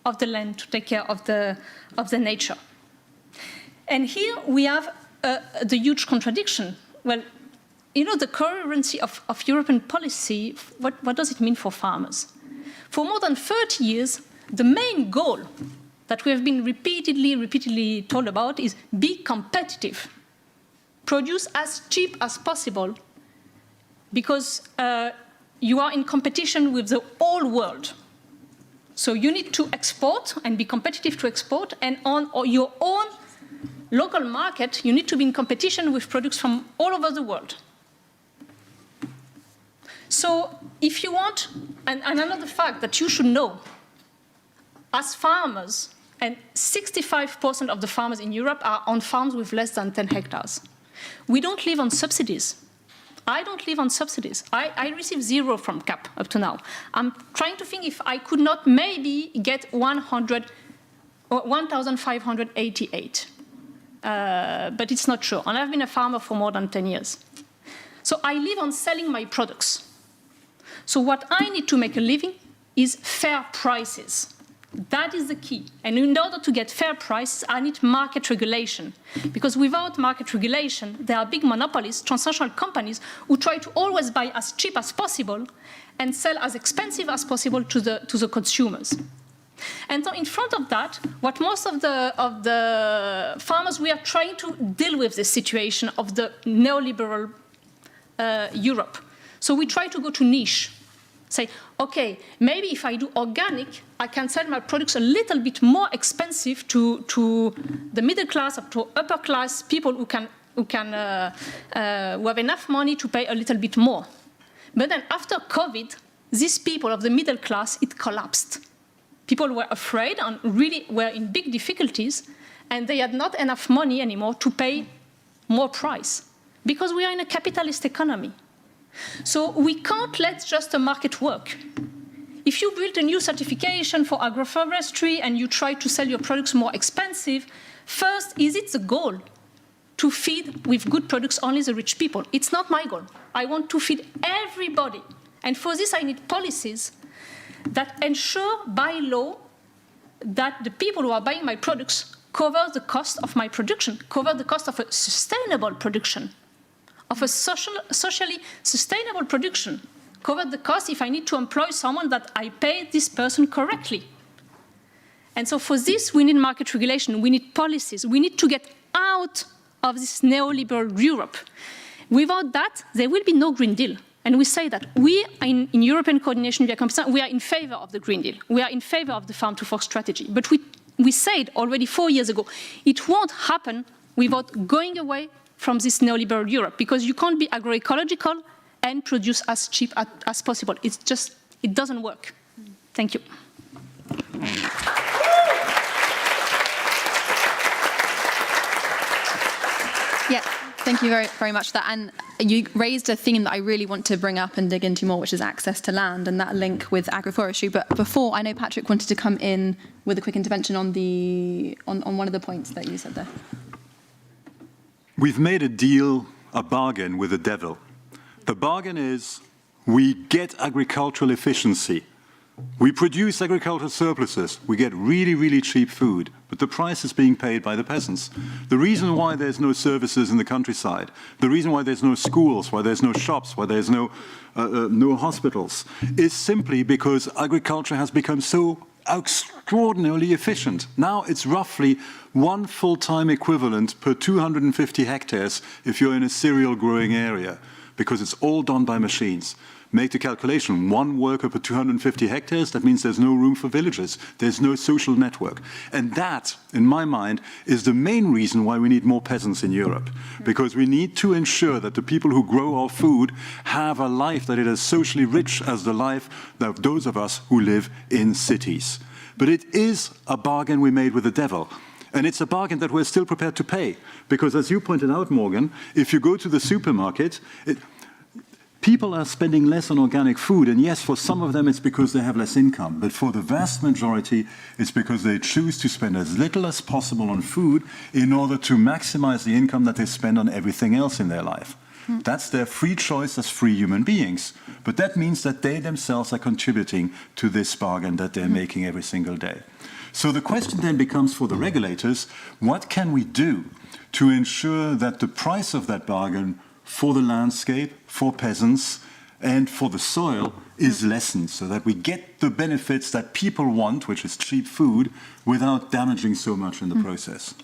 of the land, to take care of the nature. And here we have the huge contradiction. Well, you know, the coherency of European policy, what does it mean for farmers? For more than 30 years, the main goal that we have been repeatedly told about is be competitive. Produce as cheap as possible, because you are in competition with the whole world. So you need to export and be competitive to export, and on your own local market, you need to be in competition with products from all over the world. So if you want, and another fact that you should know, as farmers, and 65% of the farmers in Europe are on farms with less than 10 hectares. We don't live on subsidies. I don't live on subsidies. I receive 0 from CAP up to now. I'm trying to think if I could not maybe get 1,588. But it's not sure. And I've been a farmer for more than 10 years. So I live on selling my products. So what I need to make a living is fair prices. That is the key. And in order to get fair prices, I need market regulation. Because without market regulation, there are big monopolies, transnational companies, who try to always buy as cheap as possible and sell as expensive as possible to the consumers. And so in front of that, what most of the farmers, we are trying to deal with this situation of the neoliberal Europe. So we try to go to niche. Say, okay, maybe if I do organic, I can sell my products a little bit more expensive to the middle class or to upper class people who have enough money to pay a little bit more. But then after COVID, these people of the middle class, it collapsed. People were afraid and really were in big difficulties, and they had not enough money anymore to pay more price, because we are in a capitalist economy. So we can't let just the market work. If you build a new certification for agroforestry and you try to sell your products more expensive, first, is it the goal to feed with good products only the rich people? It's not my goal. I want to feed everybody. And for this, I need policies that ensure by law that the people who are buying my products cover the cost of my production, cover the cost of a sustainable production, of a socially sustainable production, cover the cost if I need to employ someone that I pay this person correctly. And so for this, we need market regulation, we need policies, we need to get out of this neoliberal Europe. Without that, there will be no Green Deal. And we say that we, in European coordination via competence, we are in favor of the Green Deal. We are in favor of the Farm to Fork strategy. But we said already 4 years ago, it won't happen without going away from this neoliberal Europe, because you can't be agroecological and produce as cheap as possible. It's just, it doesn't work. Thank you. Yeah, thank you very, very much for that. And you raised a theme that I really want to bring up and dig into more, which is access to land and that link with agroforestry. But before, I know Patrick wanted to come in with a quick intervention on one of the points that you said there. We've made a deal, a bargain with the devil. The bargain is we get agricultural efficiency. We produce agricultural surpluses. We get really, really cheap food, but the price is being paid by the peasants. The reason why there's no services in the countryside, the reason why there's no schools, why there's no shops, why there's no hospitals, is simply because agriculture has become so extraordinarily efficient. Now it's roughly one full-time equivalent per 250 hectares if you're in a cereal growing area, because it's all done by machines. Make the calculation, one worker per 250 hectares, that means there's no room for villages, there's no social network. And that, in my mind, is the main reason why we need more peasants in Europe. Because we need to ensure that the people who grow our food have a life that is as socially rich as the life of those of us who live in cities. But it is a bargain we made with the devil. And it's a bargain that we're still prepared to pay. Because as you pointed out, Morgan, if you go to the supermarket, people are spending less on organic food, and yes, for some of them it's because they have less income, but for the vast majority it's because they choose to spend as little as possible on food in order to maximize the income that they spend on everything else in their life. That's their free choice as free human beings, but that means that they themselves are contributing to this bargain that they're making every single day. So the question then becomes for the regulators, what can we do to ensure that the price of that bargain for the landscape, for peasants, and for the soil is lessened, so that we get the benefits that people want, which is cheap food, without damaging so much in the process.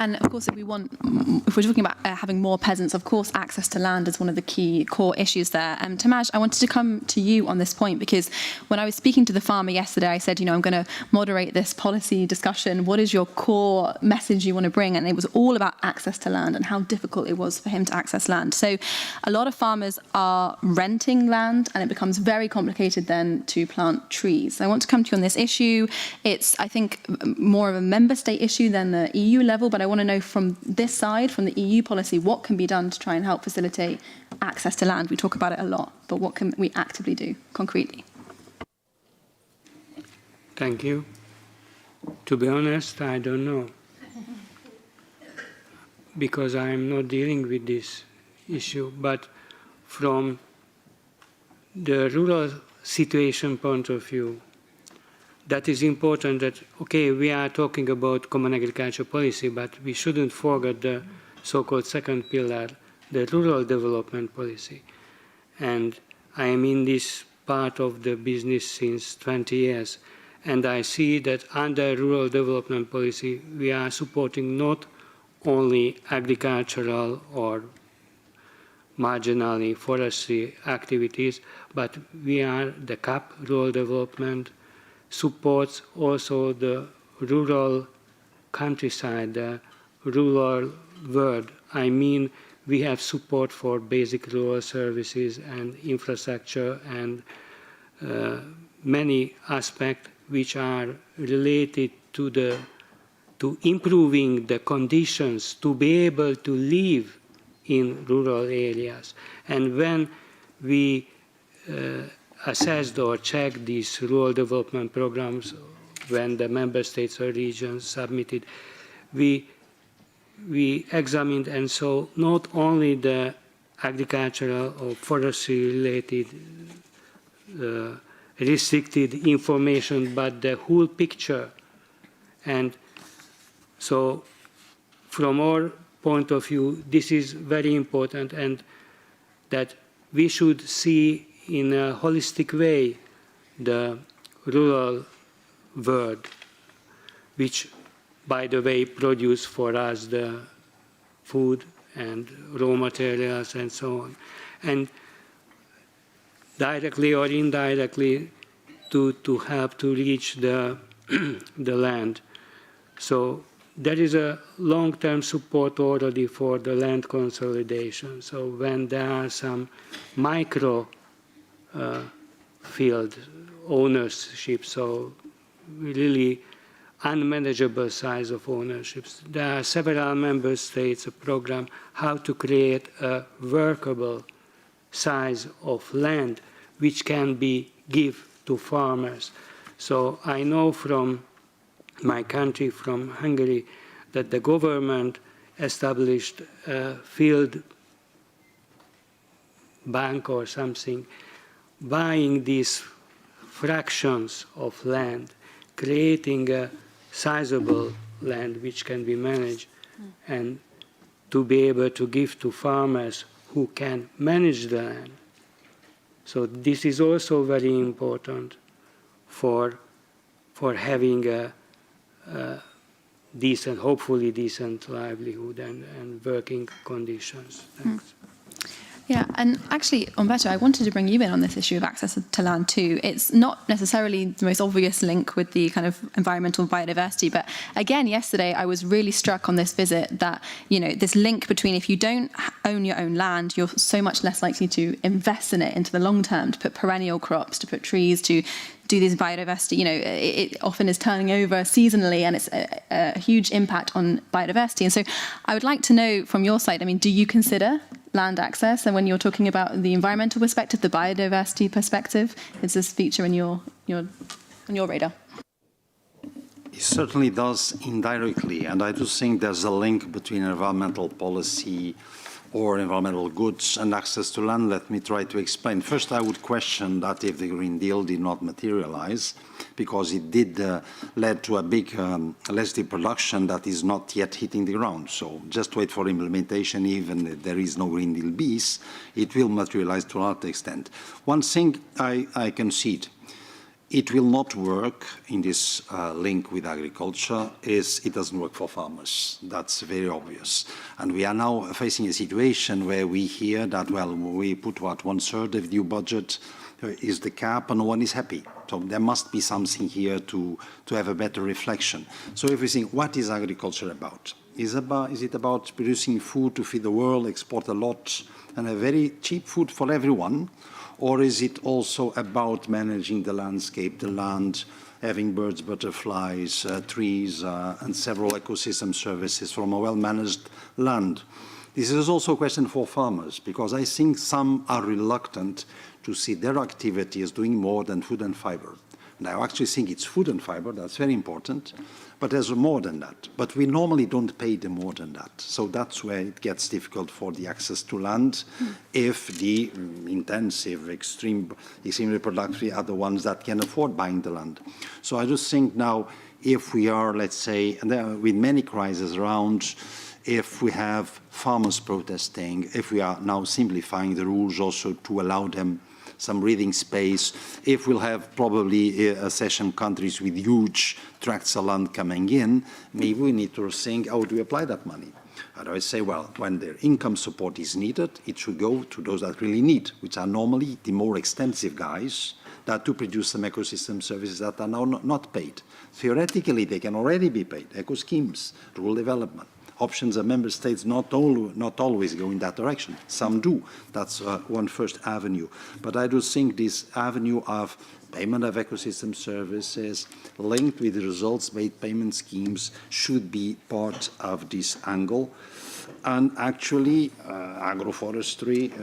And of course, if we're talking about having more peasants, of course, access to land is one of the key core issues there. Tamaj, I wanted to come to you on this point, because when I was speaking to the farmer yesterday, I said, I'm going to moderate this policy discussion. What is your core message you want to bring? And it was all about access to land and how difficult it was for him to access land. So a lot of farmers are renting land, and it becomes very complicated then to plant trees. I want to come to you on this issue. It's, I think, more of a member state issue than the EU level, but I want to know from this side, from the EU policy, what can be done to try and help facilitate access to land? We talk about it a lot, but what can we actively do concretely? Thank you. To be honest, I don't know, because I'm not dealing with this issue, but from the rural situation point of view, that is important that, okay, we are talking about common agriculture policy, but we shouldn't forget the so-called second pillar, the rural development policy. And I am in this part of the business since 20 years. And I see that under rural development policy, we are supporting not only agricultural or marginally forestry activities, but the CAP, rural development, supports also the rural countryside, the rural world. I mean, we have support for basic rural services and infrastructure and many aspects which are related to improving the conditions to be able to live in rural areas. And when we assessed or checked these rural development programs, when the member states or regions submitted, we examined and saw not only the agricultural or forestry related restricted information, but the whole picture. And so from our point of view, this is very important, and that we should see in a holistic way the rural world, which, by the way, produce for us the food and raw materials and so on. And directly or indirectly to help to reach the land. So there is a long-term support already for the land consolidation. So when there are some micro field ownership, so really unmanageable size of ownerships, there are several member states a program how to create a workable size of land which can be given to farmers. So I know from my country, from Hungary, that the government established a field bank or something, buying these fractions of land, creating a sizable land which can be managed and to be able to give to farmers who can manage the land. So this is also very important for having a decent, hopefully decent livelihood and working conditions. Thanks. Yeah, and actually, Umberto, I wanted to bring you in on this issue of access to land too. It's not necessarily the most obvious link with the kind of environmental biodiversity, but again, yesterday I was really struck on this visit that, you know, this link between if you don't own your own land, you're so much less likely to invest in it into the long term, to put perennial crops, to put trees, to do this biodiversity. You know, it often is turning over seasonally, and it's a huge impact on biodiversity. And so I would like to know from your side, I mean, do you consider land access, and when you're talking about the environmental perspective, the biodiversity perspective, is this feature in on your radar? It certainly does indirectly, and I do think there's a link between environmental policy or environmental goods and access to land. Let me try to explain. First, I would question that if the Green Deal did not materialize, because it did lead to a big legislative production that is not yet hitting the ground. So just wait for implementation, even if there is no Green Deal bis, it will materialize to a large extent. One thing I concede, it will not work in this link with agriculture is it doesn't work for farmers. That's very obvious. And we are now facing a situation where we hear that, well, we put what, 1/3 of the new budget is the cap and no one is happy. So there must be something here to have a better reflection. So if we think, what is agriculture about? Is it about producing food to feed the world, export a lot, and a very cheap food for everyone? Or is it also about managing the landscape, the land, having birds, butterflies, trees, and several ecosystem services from a well-managed land? This is also a question for farmers, because I think some are reluctant to see their activity as doing more than food and fiber. And I actually think it's food and fiber, that's very important, but there's more than that. But we normally don't pay them more than that. So that's where it gets difficult for the access to land if the intensive, extremely productive are the ones that can afford buying the land. So I just think now, if we are, let's say, and there are with many crises around, if we have farmers protesting, if we are now simplifying the rules also to allow them some breathing space. If we'll have probably accession countries with huge tracts of land coming in, maybe we need to think how do we apply that money. Otherwise say, well, when their income support is needed, it should go to those that really need, which are normally the more extensive guys that to produce some ecosystem services that are now not paid. Theoretically, they can already be paid. Eco schemes, rural development. Options of member states not always go in that direction. Some do. That's one first avenue. But I do think this avenue of payment of ecosystem services linked with the results-based payment schemes should be part of this angle. And actually, agroforestry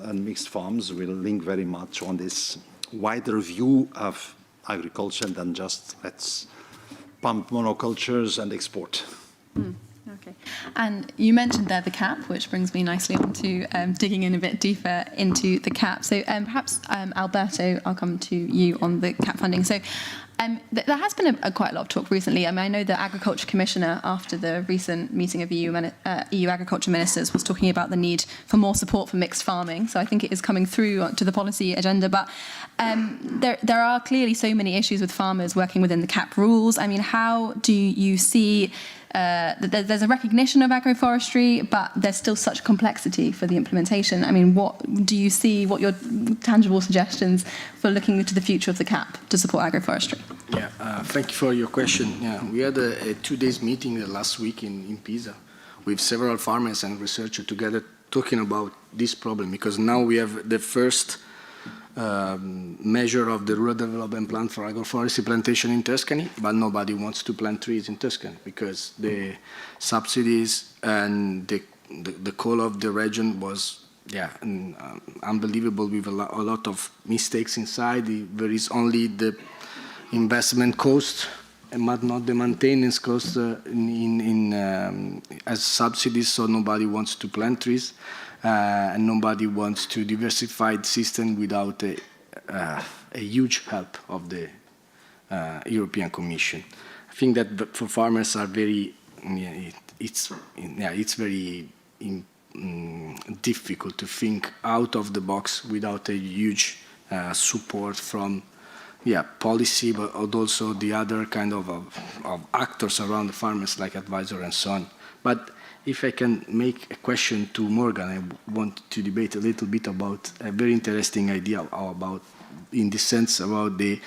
and mixed farms will link very much on this wider view of agriculture than just let's pump monocultures and export. Okay. And you mentioned there the CAP, which brings me nicely on to digging in a bit deeper into the CAP. So perhaps, Alberto, I'll come to you on the CAP funding. So there has been quite a lot of talk recently. I mean, I know the Agriculture Commissioner, after the recent meeting of EU agriculture ministers, was talking about the need for more support for mixed farming. So I think it is coming through to the policy agenda. But there are clearly so many issues with farmers working within the CAP rules. I mean, how do you see there's a recognition of agroforestry, but there's still such complexity for the implementation? I mean, what do you see, what your tangible suggestions for looking into the future of the CAP to support agroforestry? Yeah, thank you for your question. Yeah, we had a 2-day meeting last week in Pisa with several farmers and researchers together talking about this problem, because now we have the first measure of the rural development plan for agroforestry plantation in Tuscany, but nobody wants to plant trees in Tuscany because the subsidies and the call of the region was unbelievable, with a lot of mistakes inside. There is only the investment cost and not the maintenance cost as subsidies, so nobody wants to plant trees. And nobody wants to diversify the system without a huge help of the European Commission. I think that for farmers are very, it's very difficult to think out of the box without a huge support from policy, but also the other kind of actors around the farmers, like advisor and so on. But if I can make a question to Morgan, I want to debate a little bit about a very interesting idea about, in this sense, about the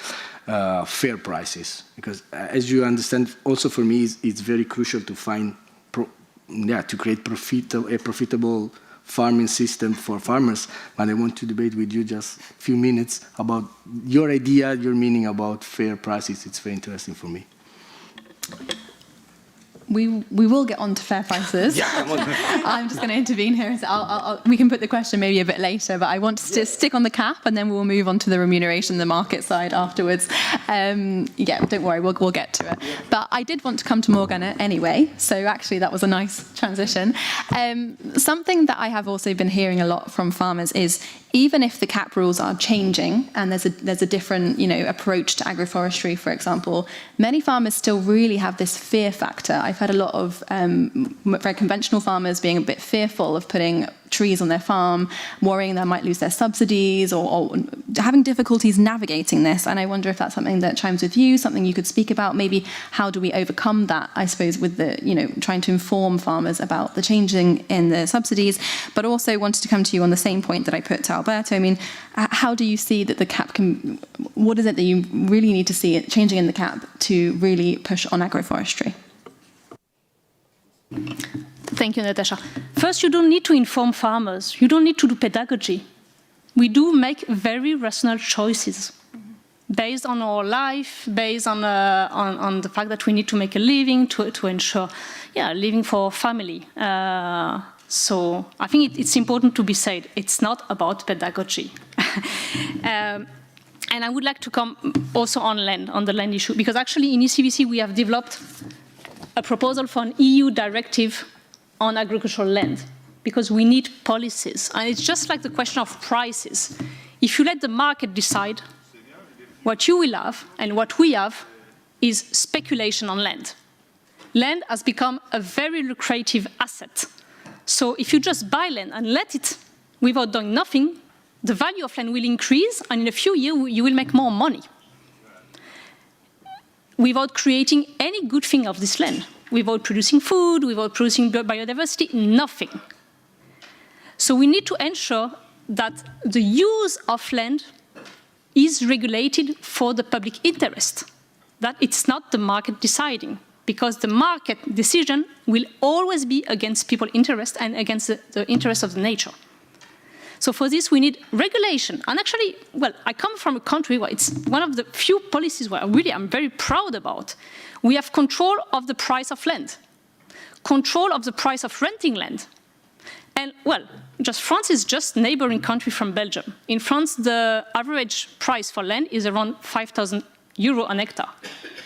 fair prices. Because as you understand, also for me, it's very crucial to find, to create a profitable farming system for farmers. And I want to debate with you just a few minutes about your idea, your meaning about fair prices. It's very interesting for me. We will get on to fair prices. I'm just going to intervene here. So we can put the question maybe a bit later, but I want to stick on the CAP, and then we'll move on to the remuneration, the market side afterwards. Don't worry, we'll get to it. But I did want to come to Morgana anyway, so actually that was a nice transition. Something that I have also been hearing a lot from farmers is, even if the CAP rules are changing and there's a different approach to agroforestry, for example, many farmers still really have this fear factor. I've heard a lot of very conventional farmers being a bit fearful of putting trees on their farm, worrying they might lose their subsidies, or having difficulties navigating this. And I wonder if that's something that chimes with you, something you could speak about. Maybe how do we overcome that, I suppose, with the trying to inform farmers about the changing in the subsidies, but also wanted to come to you on the same point that I put to Alberto. I mean, how do you see that the CAP can, what is it that you really need to see changing in the CAP to really push on agroforestry? Thank you, Natasha. First, you don't need to inform farmers. You don't need to do pedagogy. We do make very rational choices based on our life, based on the fact that we need to make a living to ensure, a living for family. So I think it's important to be said. It's not about pedagogy. And I would like to come also on the land issue, because actually in ECVC we have developed a proposal for an EU directive on agricultural land, because we need policies. And it's just like the question of prices. If you let the market decide, what you will have and what we have is speculation on land. Land has become a very lucrative asset. So if you just buy land and let it without doing nothing, the value of land will increase, and in a few years you will make more money without creating any good thing of this land, without producing food, without producing biodiversity, nothing. So we need to ensure that the use of land is regulated for the public interest, that it's not the market deciding, because the market decision will always be against people's interest and against the interest of the nature. So for this, we need regulation. And actually, well, I come from a country where it's one of the few policies where I'm very proud about. We have control of the price of land, control of the price of renting land. And, well, France is just a neighboring country from Belgium. In France, the average price for land is around 5,000 euro an hectare.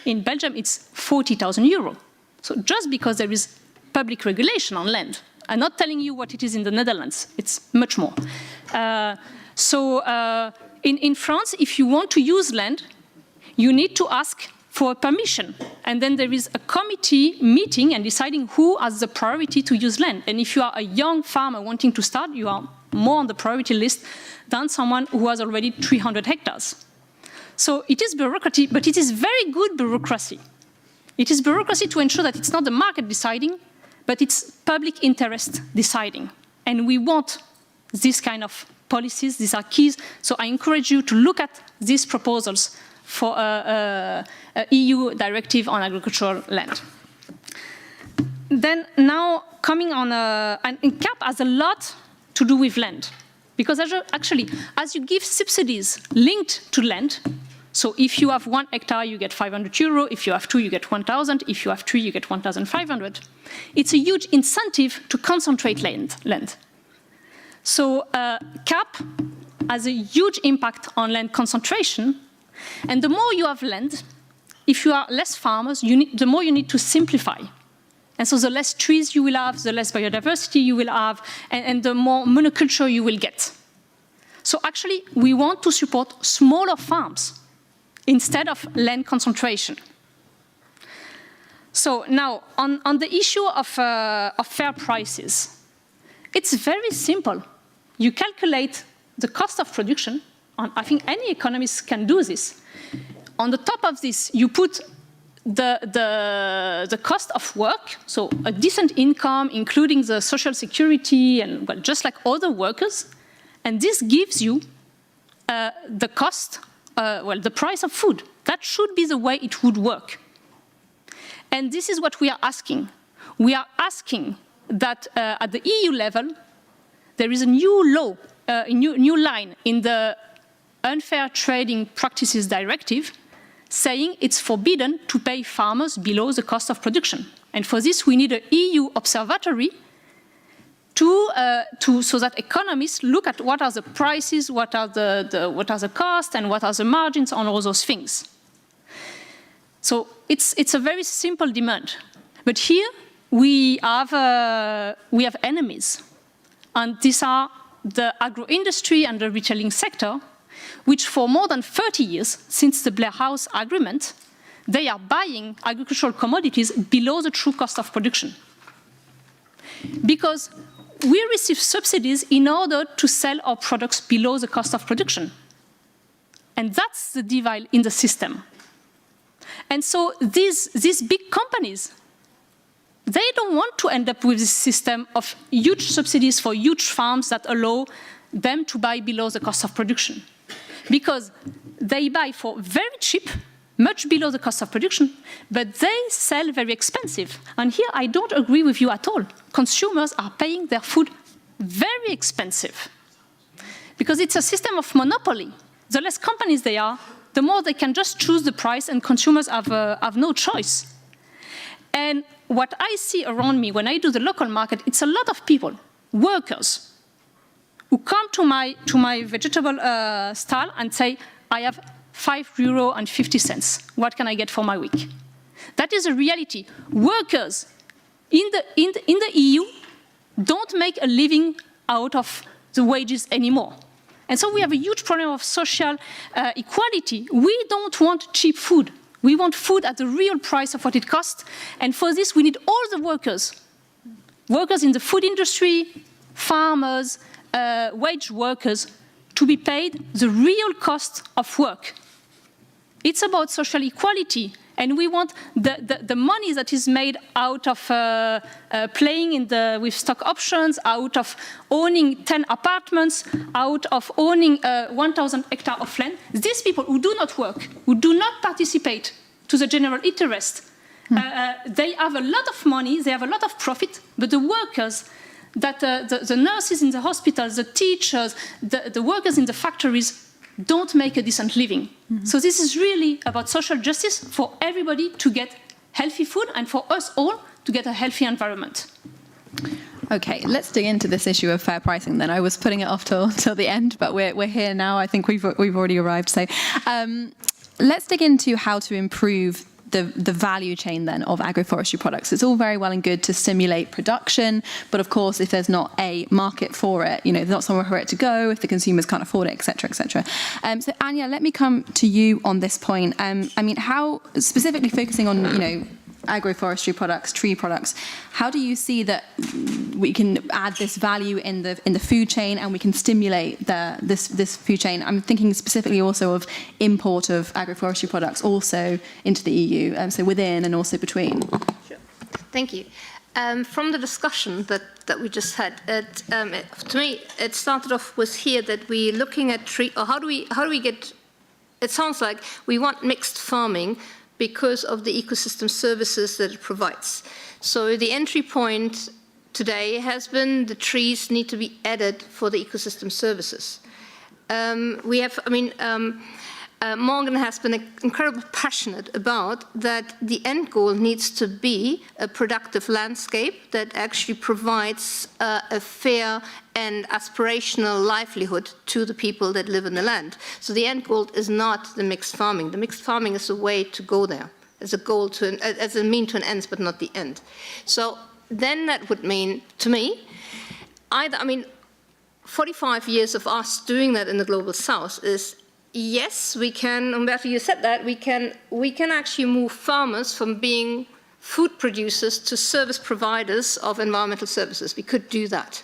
In Belgium, it's 40,000 euro. So just because there is public regulation on land, I'm not telling you what it is in the Netherlands, it's much more. In France, if you want to use land, you need to ask for permission. And then there is a committee meeting and deciding who has the priority to use land. And if you are a young farmer wanting to start, you are more on the priority list than someone who has already 300 hectares. So it is bureaucracy, but it is very good bureaucracy. It is bureaucracy to ensure that it's not the market deciding, but it's public interest deciding. And we want this kind of policies, these are keys. So I encourage you to look at these proposals for a EU directive on agricultural land. Then now coming on, and CAP has a lot to do with land. Because actually, as you give subsidies linked to land, so if you have 1 hectare, you get 500 euro. If you have 2, you get 1,000. If you have 3, you get 1,500. It's a huge incentive to concentrate land. So CAP has a huge impact on land concentration. And the more you have land, if you are less farmers, the more you need to simplify. And so the less trees you will have, the less biodiversity you will have, and the more monoculture you will get. So actually, we want to support smaller farms instead of land concentration. So now, on the issue of fair prices, it's very simple. You calculate the cost of production. I think any economist can do this. On the top of this, you put the cost of work, so a decent income, including the social security, and well, just like other workers, and this gives you the cost, the price of food. That should be the way it would work. And this is what we are asking. We are asking that at the EU level, there is a new law, a new line in the Unfair Trading Practices Directive, saying it's forbidden to pay farmers below the cost of production. And for this, we need an EU observatory so that economists look at what are the prices, what are the costs, and what are the margins on all those things. So it's a very simple demand. But here we have enemies. And these are the agro-industry and the retailing sector, which for more than 30 years, since the Blair House Agreement, they are buying agricultural commodities below the true cost of production. Because we receive subsidies in order to sell our products below the cost of production. And that's the divide in the system. And so these big companies, they don't want to end up with this system of huge subsidies for huge farms that allow them to buy below the cost of production. Because they buy for very cheap, much below the cost of production, but they sell very expensive. And here I don't agree with you at all. Consumers are paying their food very expensive. Because it's a system of monopoly. The less companies they are, the more they can just choose the price, and consumers have no choice. And what I see around me when I do the local market, it's a lot of people, workers, who come to my vegetable stall and say, I have €5.50. What can I get for my week? That is a reality. Workers in the EU don't make a living out of the wages anymore. And so we have a huge problem of social equality. We don't want cheap food. We want food at the real price of what it costs. And for this, we need all the workers in the food industry, farmers, wage workers, to be paid the real cost of work. It's about social equality, and we want the money that is made out of playing with stock options, out of owning 10 apartments, out of owning 1,000 hectares of land. These people who do not work, who do not participate to the general interest, they have a lot of money, they have a lot of profit, but the workers, the nurses in the hospitals, the teachers, the workers in the factories don't make a decent living. So this is really about social justice for everybody to get healthy food and for us all to get a healthy environment. Okay, let's dig into this issue of fair pricing then. I was putting it off till the end, but we're here now. I think we've already arrived. So let's dig into how to improve the value chain then of agroforestry products. It's all very well and good to stimulate production, but of course, if there's not a market for it, there's not somewhere for it to go, if the consumers can't afford it, etc., etc. So Anya, let me come to you on this point. I mean, how specifically focusing on agroforestry products, tree products, how do you see that we can add this value in the food chain and we can stimulate this food chain? I'm thinking specifically also of import of agroforestry products also into the EU, so within and also between. Sure. Thank you. From the discussion that we just had, to me, it started off with here that we're looking at tree, or how do we get, it sounds like we want mixed farming because of the ecosystem services that it provides. So the entry point today has been the trees need to be added for the ecosystem services. Morgan has been incredibly passionate about that the end goal needs to be a productive landscape that actually provides a fair and aspirational livelihood to the people that live in the land. So the end goal is not the mixed farming. The mixed farming is a way to go there, as a goal as a mean to an end, but not the end. So then that would mean, to me, 45 years of us doing that in the Global South is, yes, we can, Umberto, you said that, we can actually move farmers from being food producers to service providers of environmental services. We could do that.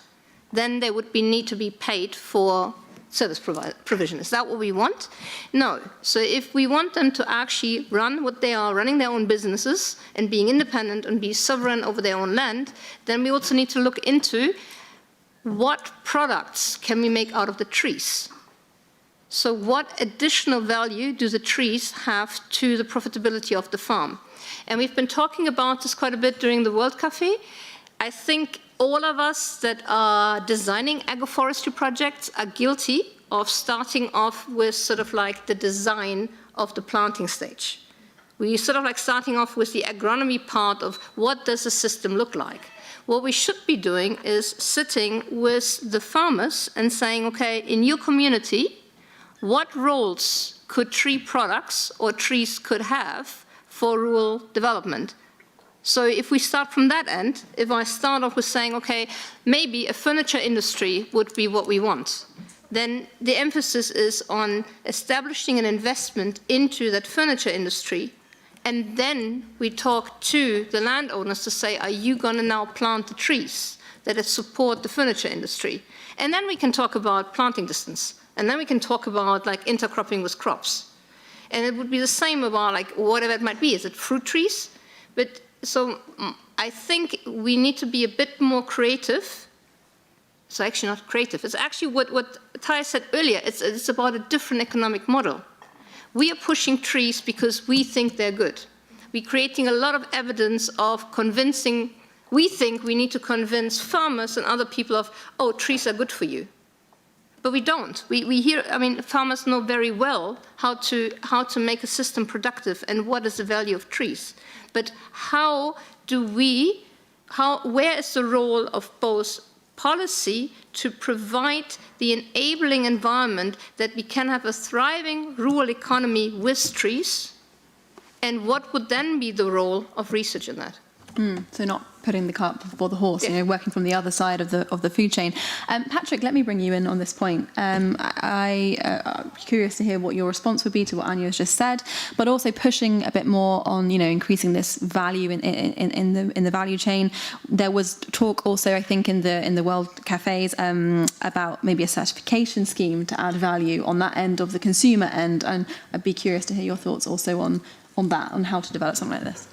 Then they would need to be paid for service provision. Is that what we want? No. So if we want them to actually run what they are, running their own businesses and being independent and be sovereign over their own land, then we also need to look into what products can we make out of the trees. So what additional value do the trees have to the profitability of the farm? And we've been talking about this quite a bit during the World Café. I think all of us that are designing agroforestry projects are guilty of starting off with sort of like the design of the planting stage. We sort of like starting off with the agronomy part of what does the system look like. What we should be doing is sitting with the farmers and saying, okay, in your community, what roles could tree products or trees could have for rural development? So if we start from that end, if I start off with saying, okay, maybe a furniture industry would be what we want, then the emphasis is on establishing an investment into that furniture industry. And then we talk to the landowners to say, are you going to now plant the trees that support the furniture industry? And then we can talk about planting distance. And then we can talk about like intercropping with crops. And it would be the same about like whatever it might be. Is it fruit trees? But so I think we need to be a bit more creative. It's actually not creative. It's actually what Ty said earlier. It's about a different economic model. We are pushing trees because we think they're good. We're creating a lot of evidence of convincing. We think we need to convince farmers and other people of, oh, trees are good for you. But we don't. We hear, farmers know very well how to make a system productive and what is the value of trees. But where is the role of both policy to provide the enabling environment that we can have a thriving rural economy with trees? And what would then be the role of research in that? So not putting the cart before the horse, you know, working from the other side of the food chain. Patrick, let me bring you in on this point. I'm curious to hear what your response would be to what Anya has just said, but also pushing a bit more on, you know, increasing this value in the value chain. There was talk also, I think, in the World Cafes about maybe a certification scheme to add value on that end of the consumer end, and I'd be curious to hear your thoughts also on that, on how to develop something like this.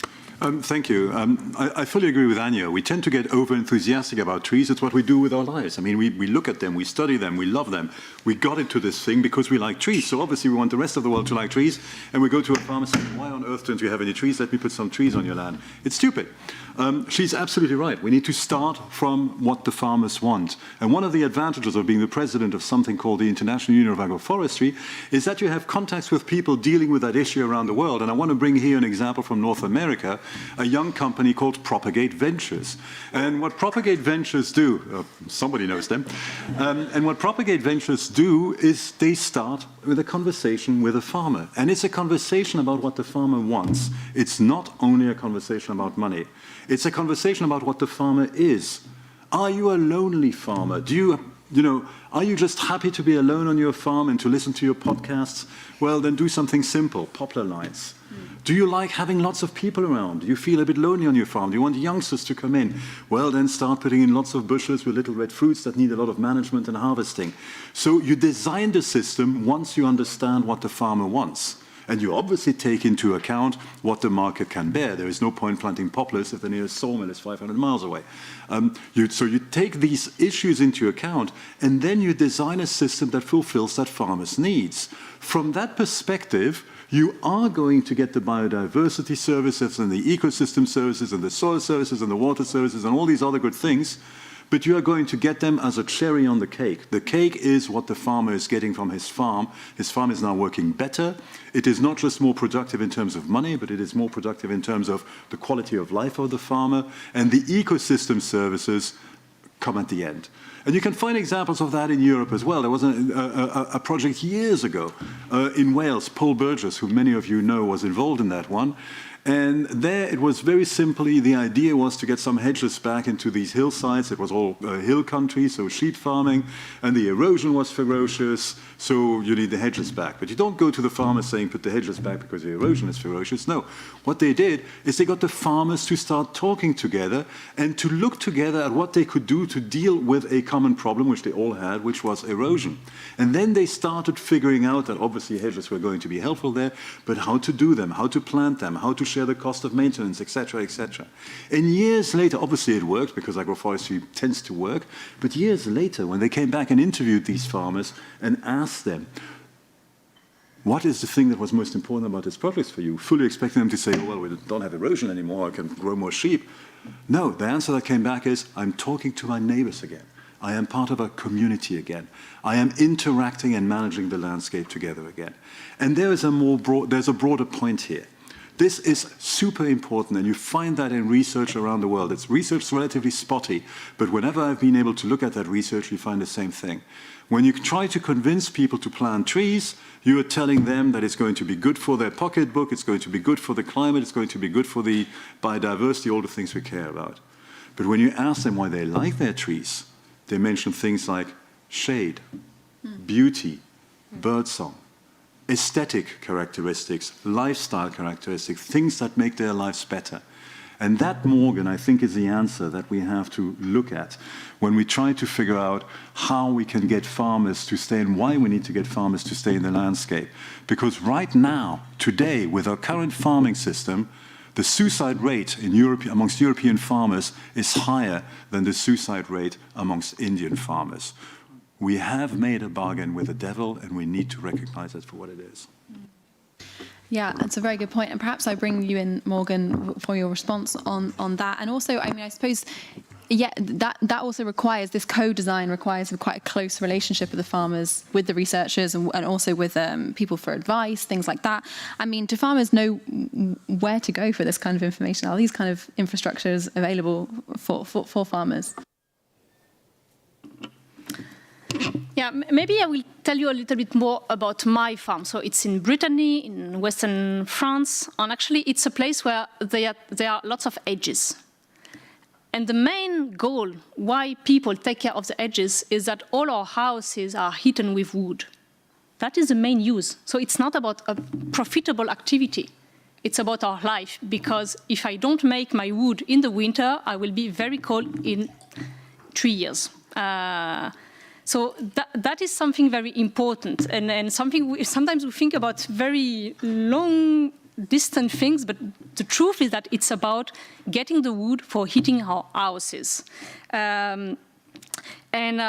Thank you. I fully agree with Anya. We tend to get over-enthusiastic about trees. It's what we do with our lives. I mean, we look at them, we study them, we love them. We got into this thing because we like trees. So obviously we want the rest of the world to like trees. And we go to a farmer and say, why on earth don't you have any trees? Let me put some trees on your land. It's stupid. She's absolutely right. We need to start from what the farmers want. And one of the advantages of being the president of something called the International Union of Agroforestry is that you have contacts with people dealing with that issue around the world. And I want to bring here an example from North America, a young company called Propagate Ventures. And what Propagate Ventures do, somebody knows them, and what Propagate Ventures do is they start with a conversation with a farmer. And it's a conversation about what the farmer wants. It's not only a conversation about money. It's a conversation about what the farmer is. Are you a lonely farmer? Are you just happy to be alone on your farm and to listen to your podcasts? Well, then do something simple, poplar lights. Do you like having lots of people around? Do you feel a bit lonely on your farm? Do you want youngsters to come in? Well, then start putting in lots of bushes with little red fruits that need a lot of management and harvesting. So you design the system once you understand what the farmer wants. And you obviously take into account what the market can bear. There is no point planting poplars if the nearest sawmill is 500 miles away. So you take these issues into account, and then you design a system that fulfills that farmer's needs. From that perspective, you are going to get the biodiversity services and the ecosystem services and the soil services and the water services and all these other good things, but you are going to get them as a cherry on the cake. The cake is what the farmer is getting from his farm. His farm is now working better. It is not just more productive in terms of money, but it is more productive in terms of the quality of life of the farmer, and the ecosystem services come at the end. And you can find examples of that in Europe as well. There was a project years ago in Wales. Paul Burgess, who many of you know, was involved in that one. And there it was very simply, the idea was to get some hedges back into these hillsides. It was all hill country, so sheep farming, and the erosion was ferocious, so you need the hedges back. But you don't go to the farmers saying, put the hedges back because the erosion is ferocious. No, what they did is they got the farmers to start talking together and to look together at what they could do to deal with a common problem, which they all had, which was erosion. And then they started figuring out that obviously hedges were going to be helpful there, but how to do them, how to plant them, how to share the cost of maintenance, etc., etc. And years later, obviously it worked because agroforestry tends to work, but years later, when they came back and interviewed these farmers and asked them, what is the thing that was most important about this project for you? Fully expecting them to say, oh, well, we don't have erosion anymore, I can grow more sheep. No, the answer that came back is, I'm talking to my neighbors again. I am part of a community again. I am interacting and managing the landscape together again. And there's a broader point here. This is super important, and you find that in research around the world. It's research relatively spotty, but whenever I've been able to look at that research, you find the same thing. When you try to convince people to plant trees, you are telling them that it's going to be good for their pocketbook, it's going to be good for the climate, it's going to be good for the biodiversity, all the things we care about. But when you ask them why they like their trees, they mention things like shade, beauty, birdsong, aesthetic characteristics, lifestyle characteristics, things that make their lives better. And that, Morgan, I think is the answer that we have to look at when we try to figure out how we can get farmers to stay and why we need to get farmers to stay in the landscape. Because right now, today, with our current farming system, the suicide rate in Europe, amongst European farmers is higher than the suicide rate amongst Indian farmers. We have made a bargain with the devil, and we need to recognize it for what it is. Yeah, that's a very good point. And perhaps I bring you in, Morgan, for your response on that. And also, I mean, I suppose, yeah, that also requires, this co-design requires quite a close relationship with the farmers, with the researchers, and also with people for advice, things like that. I mean, do farmers know where to go for this kind of information? Are these kind of infrastructures available for farmers? Yeah, maybe I will tell you a little bit more about my farm. So it's in Brittany, in western France, and actually it's a place where there are lots of hedges. And the main goal why people take care of the edges is that all our houses are heated with wood. That is the main use. So it's not about a profitable activity. It's about our life, because if I don't make my wood in the winter, I will be very cold in 3 years. So that is something very important, and something sometimes we think about very long, distant things, but the truth is that it's about getting the wood for heating our houses. And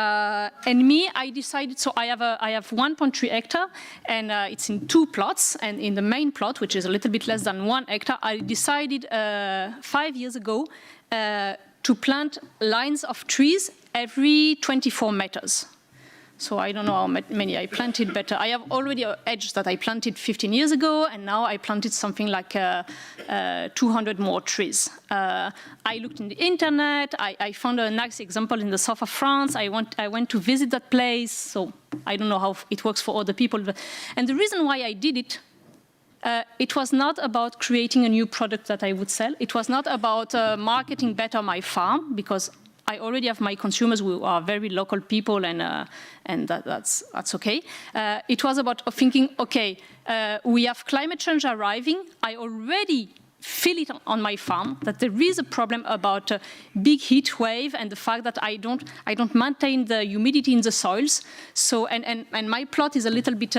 me, I decided, so I have 1.3 hectare, and it's in 2 plots. And in the main plot, which is a little bit less than 1 hectare, I decided 5 years ago to plant lines of trees every 24 meters. So I don't know how many I planted, but I have already an edge that I planted 15 years ago, and now I planted something like 200 more trees. I looked in the internet. I found a nice example in the south of France. I went to visit that place, so I don't know how it works for other people. And the reason why I did it, it was not about creating a new product that I would sell. It was not about marketing better my farm, because I already have my consumers who are very local people, and that's okay. It was about thinking, okay, we have climate change arriving. I already feel it on my farm, that there is a problem about big heat wave and the fact that I don't maintain the humidity in the soils. So and my plot is a little bit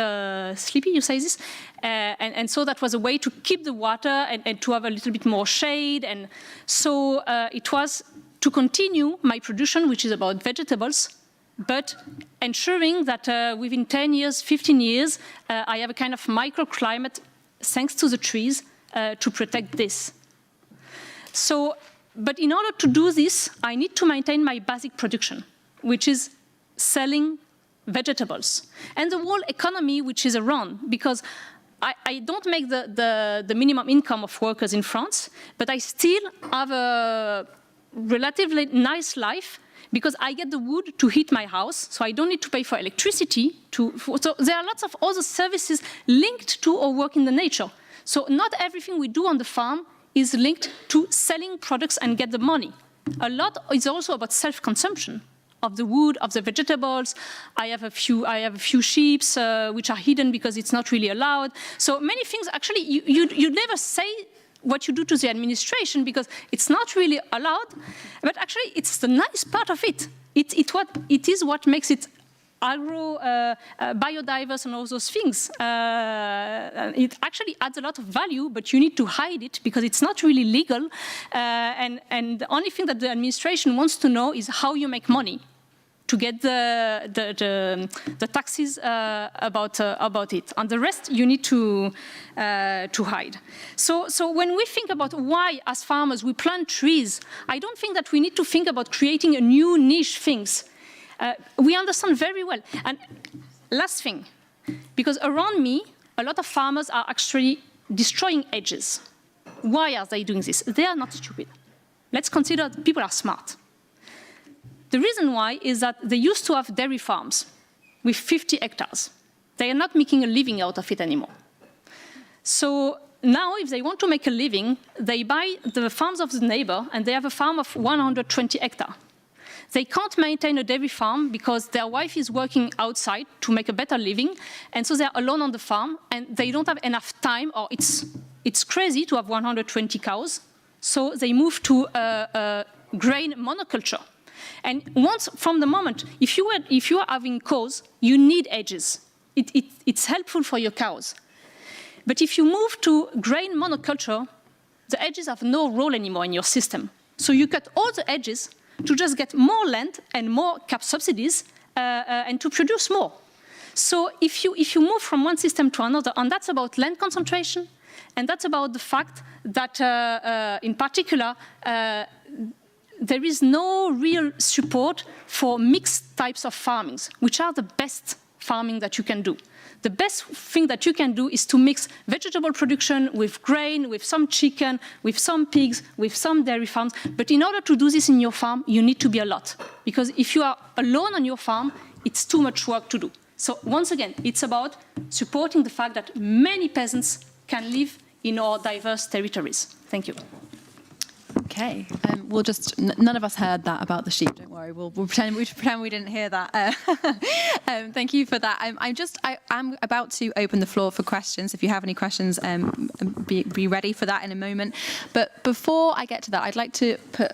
sleepy, you say this, and so that was a way to keep the water and to have a little bit more shade. And so it was to continue my production, which is about vegetables, but ensuring that within 10 years, 15 years, I have a kind of microclimate thanks to the trees to protect this. So, but in order to do this, I need to maintain my basic production, which is selling vegetables, and the whole economy which is around, because I don't make the minimum income of workers in France, but I still have a relatively nice life, because I get the wood to heat my house, so I don't need to pay for electricity. So there are lots of other services linked to our work in the nature. So not everything we do on the farm is linked to selling products and get the money. A lot is also about self-consumption of the wood, of the vegetables. I have a few sheep which are hidden because it's not really allowed. So many things, actually, you never say what you do to the administration because it's not really allowed, but actually it's the nice part of it. It is what makes it biodiverse and all those things. It actually adds a lot of value, but you need to hide it because it's not really legal. And the only thing that the administration wants to know is how you make money to get the taxes about it. And the rest you need to hide. So when we think about why, as farmers, we plant trees, I don't think that we need to think about creating a new niche things. We understand very well. And last thing, because around me, a lot of farmers are actually destroying edges. Why are they doing this? They are not stupid. Let's consider people are smart. The reason why is that they used to have dairy farms with 50 hectares. They are not making a living out of it anymore. So now if they want to make a living, they buy the farms of the neighbor, and they have a farm of 120 hectares. They can't maintain a dairy farm because their wife is working outside to make a better living, and so they're alone on the farm, and they don't have enough time, or it's crazy to have 120 cows, so they move to grain monoculture. And once, from the moment, if you are having cows, you need edges. It's helpful for your cows. But if you move to grain monoculture, the edges have no role anymore in your system. So you cut all the edges to just get more land and more cap subsidies and to produce more. So if you move from one system to another, and that's about land concentration, and that's about the fact that, in particular, there is no real support for mixed types of farmings, which are the best farming that you can do. The best thing that you can do is to mix vegetable production with grain, with some chicken, with some pigs, with some dairy farms. But in order to do this in your farm, you need to be a lot. Because if you are alone on your farm, it's too much work to do. So once again, it's about supporting the fact that many peasants can live in our diverse territories. Thank you. Okay, we'll just, none of us heard that about the sheep, don't worry, we'll pretend we didn't hear that. Thank you for that. I'm about to open the floor for questions. If you have any questions, be ready for that in a moment. But before I get to that, I'd like to put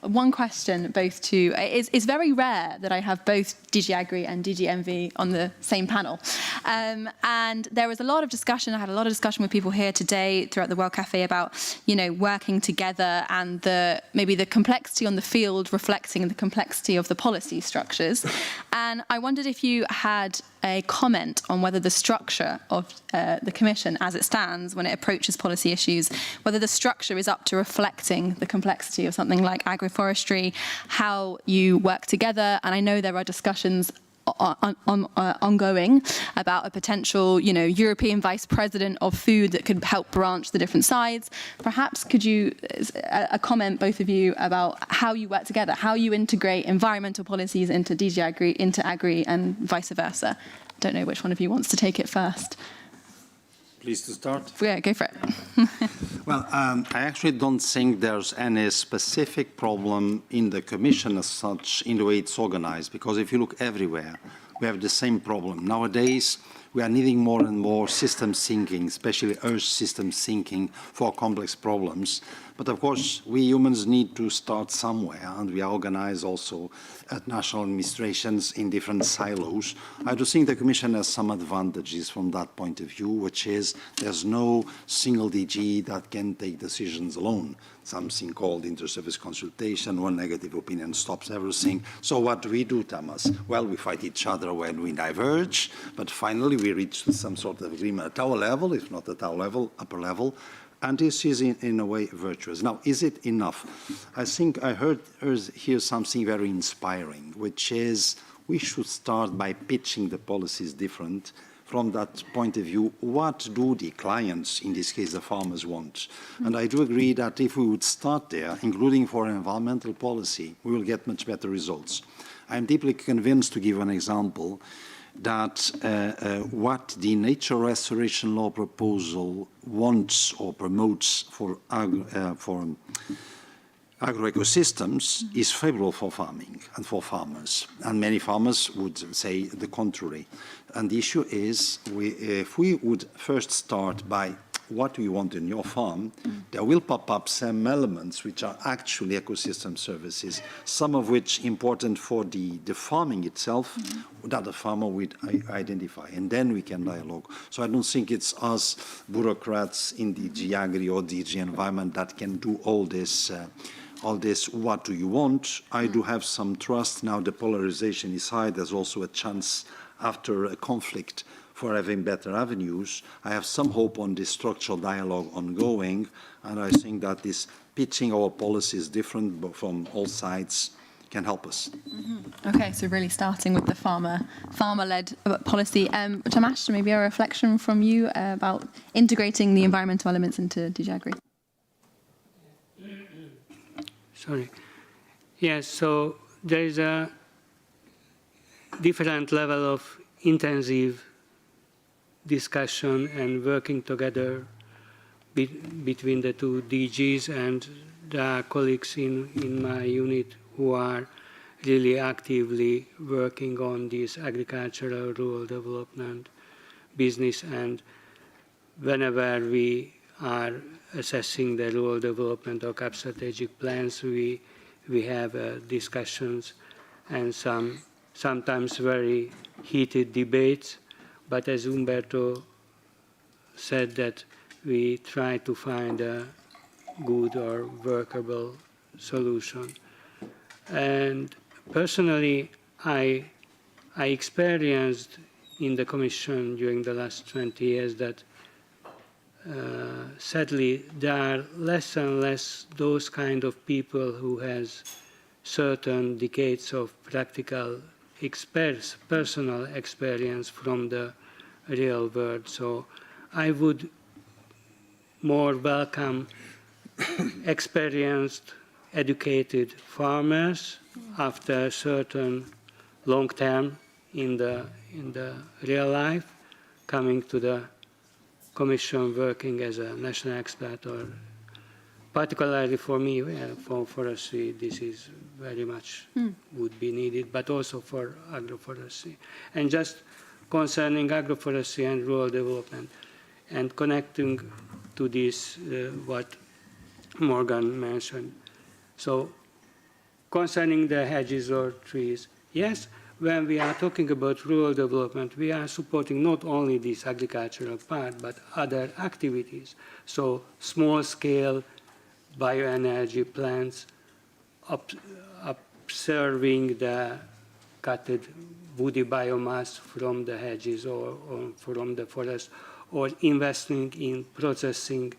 one question both to, it's very rare that I have both DG Agri and DG Envy on the same panel. And there was a lot of discussion, I had a lot of discussion with people here today throughout the World Cafe about, you know, working together and maybe the complexity on the field reflecting the complexity of the policy structures. And I wondered if you had a comment on whether the structure of the Commission as it stands when it approaches policy issues, whether the structure is up to reflecting the complexity of something like agroforestry, how you work together. And I know there are discussions ongoing about a potential, you know, European Vice President of Food that could help branch the different sides. Perhaps could you a comment, both of you, about how you work together, how you integrate environmental policies into DG Agri, into Agri, and vice versa. Don't know which one of you wants to take it first. Please to start. Yeah, go for it. Well, I actually don't think there's any specific problem in the Commission as such in the way it's organized, because if you look everywhere, we have the same problem. Nowadays, we are needing more and more system thinking, especially Earth system thinking for complex problems. But of course, we humans need to start somewhere, and we are organized also at national administrations in different silos. I do think the Commission has some advantages from that point of view, which is there's no single DG that can take decisions alone. Something called inter-service consultation, one negative opinion stops everything. So what do we do, Thomas? Well, we fight each other when we diverge, but finally we reach some sort of agreement at our level, if not at our level, upper level. And this is, in a way, virtuous. Now, is it enough? I think I heard here something very inspiring, which is we should start by pitching the policies different. From that point of view, what do the clients, in this case the farmers, want? And I do agree that if we would start there, including for environmental policy, we will get much better results. I'm deeply convinced, to give an example, that what the nature restoration law proposal wants or promotes for agroecosystems is favorable for farming and for farmers. And many farmers would say the contrary. And the issue is, if we would first start by what do you want in your farm, there will pop up some elements which are actually ecosystem services, some of which important for the farming itself, that the farmer would identify, and then we can dialogue. So I don't think it's us bureaucrats in DG Agri or DG Environment that can do all this, what do you want? I do have some trust. Now the polarization is high. There's also a chance after a conflict for having better avenues. I have some hope on this structural dialogue ongoing, and I think that this pitching our policies different from all sides can help us. Okay, so really starting with the farmer-led policy. Tomasz, maybe a reflection from you about integrating the environmental elements into DG Agri. Sorry. Yes, so there is a different level of intensive discussion and working together between the two DGs, and there are colleagues in my unit who are really actively working on this agricultural, rural development business. And whenever we are assessing the rural development or CAP strategic plans, we have discussions and sometimes very heated debates. But as Umberto said, that we try to find a good or workable solution. And personally, I experienced in the Commission during the last 20 years that sadly there are less and less those kind of people who has certain decades of practical personal experience from the real world. So I would more welcome experienced, educated farmers after a certain long term in the real life, coming to the Commission working as a national expert or particularly for me, for forestry, this is very much would be needed, but also for agroforestry. And just concerning agroforestry and rural development, and connecting to this, what Morgan mentioned. So concerning the hedges or trees, yes, when we are talking about rural development, we are supporting not only this agricultural part, but other activities. So small-scale bioenergy plants, observing the cutted woody biomass from the hedges or from the forest, or investing in processing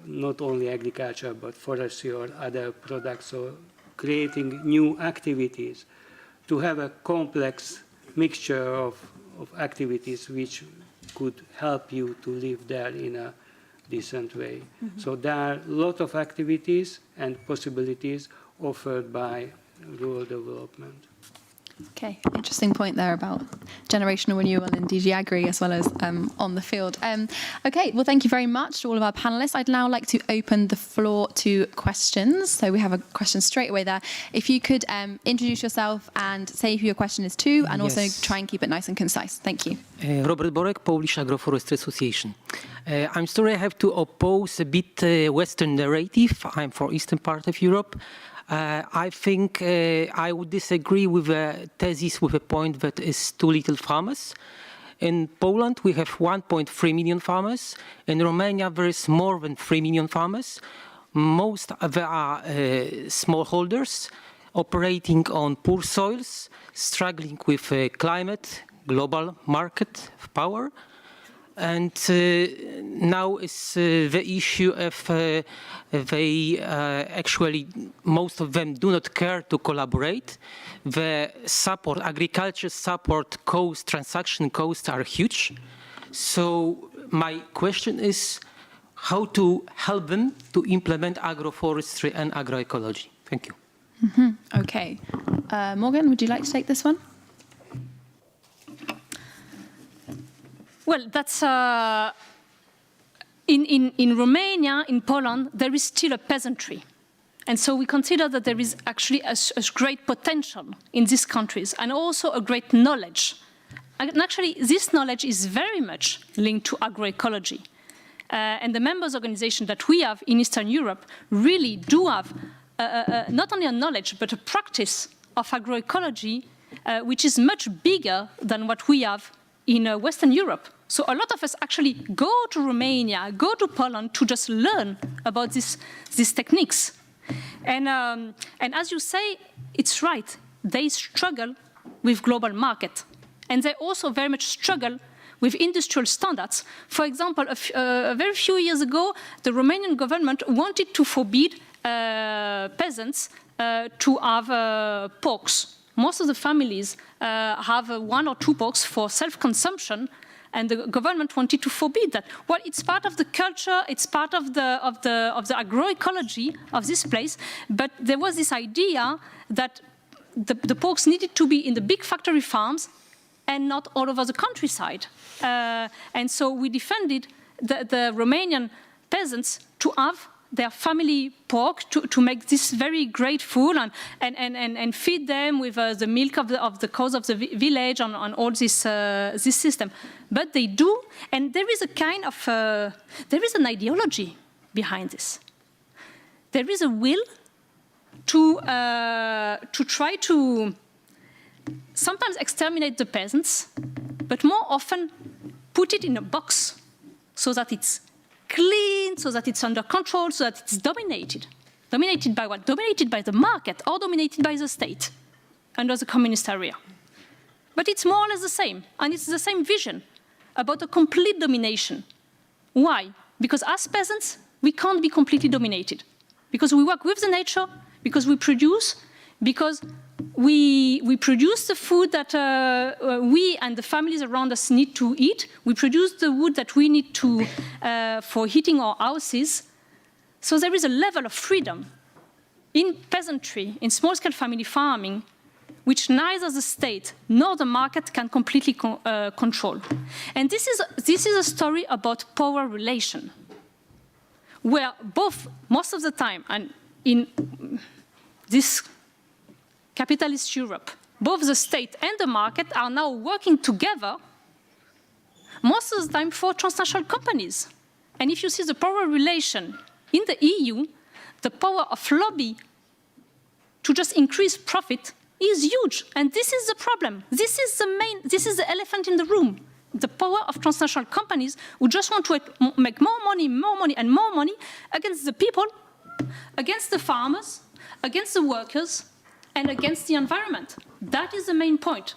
not only agriculture, but forestry or other products, so creating new activities to have a complex mixture of activities which could help you to live there in a decent way. So there are a lot of activities and possibilities offered by rural development. Okay, interesting point there about generational renewal in DG Agri as well as on the field. Okay, well, thank you very much to all of our panelists. I'd now like to open the floor to questions. So we have a question straight away there. If you could introduce yourself and say who your question is to, and also try and keep it nice and concise. Thank you. Robert Borek, Polish Agroforestry Association. I'm sorry I have to oppose a bit Western narrative. I'm from Eastern part of Europe. I think I would disagree with the thesis with a point that is too little farmers. In Poland, we have 1.3 million farmers. In Romania, there is more than 3 million farmers. Most of them are smallholders operating on poor soils, struggling with climate, global market power. And now is the issue of they actually, most of them do not care to collaborate. The support, agriculture support costs, transaction costs are huge. So my question is how to help them to implement agroforestry and agroecology. Thank you. Okay. Morgan, would you like to take this one? Well, that's in Romania, in Poland, there is still a peasantry. And so we consider that there is actually a great potential in these countries and also a great knowledge. And actually, this knowledge is very much linked to agroecology. And the members' organization that we have in Eastern Europe really do have not only a knowledge, but a practice of agroecology, which is much bigger than what we have in Western Europe. So a lot of us actually go to Romania, go to Poland to just learn about these techniques. And as you say, it's right. They struggle with global market. And they also very much struggle with industrial standards. For example, a very few years ago, the Romanian government wanted to forbid peasants to have porks. Most of the families have 1 or 2 porks for self-consumption, and the government wanted to forbid that. Well, it's part of the culture, it's part of the agroecology of this place, but there was this idea that the porks needed to be in the big factory farms and not all over the countryside. And so we defended the Romanian peasants to have their family pork to make this very great food and feed them with the milk of the cows of the village on all this system. But they do, and there is a kind of there is an ideology behind this. There is a will to try to sometimes exterminate the peasants, but more often put it in a box so that it's clean, so that it's under control, so that it's dominated. Dominated by what? Dominated by the market or dominated by the state under the communist area. But it's more or less the same, and it's the same vision about a complete domination. Why? Because as peasants, we can't be completely dominated. Because we work with the nature, because we produce, because we produce the food that we and the families around us need to eat. We produce the wood that we need to for heating our houses. So there is a level of freedom in peasantry, in small-scale family farming, which neither the state nor the market can completely control. And this is a story about power relation. where both, most of the time, and in this capitalist Europe, both the state and the market are now working together, most of the time for transnational companies. And if you see the power relation in the EU, the power of lobby to just increase profit is huge. And this is the problem. This is the elephant in the room. The power of transnational companies who just want to make more money, and more money against the people, against the farmers, against the workers, and against the environment. That is the main point.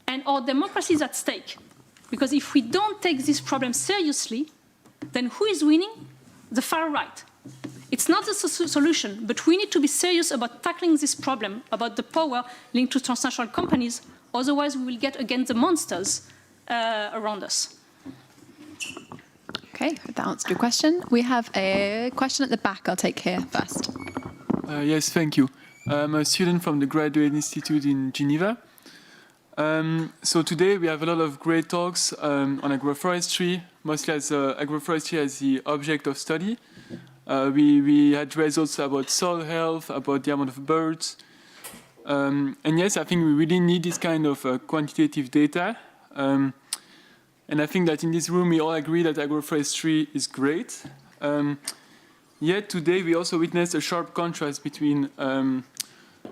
And our democracy is at stake. Because if we don't take this problem seriously, then who is winning? The far right. It's not the solution, but we need to be serious about tackling this problem, about the power linked to transnational companies. Otherwise, we will get against the monsters around us. Okay, that answered your question. We have a question at the back I'll take here first. Yes, thank you. I'm a student from the Graduate Institute in Geneva. So today we have a lot of great talks on agroforestry, mostly as agroforestry as the object of study. We had results about soil health, about the amount of birds. And yes, I think we really need this kind of quantitative data. And I think that in this room we all agree that agroforestry is great. Yet today we also witnessed a sharp contrast between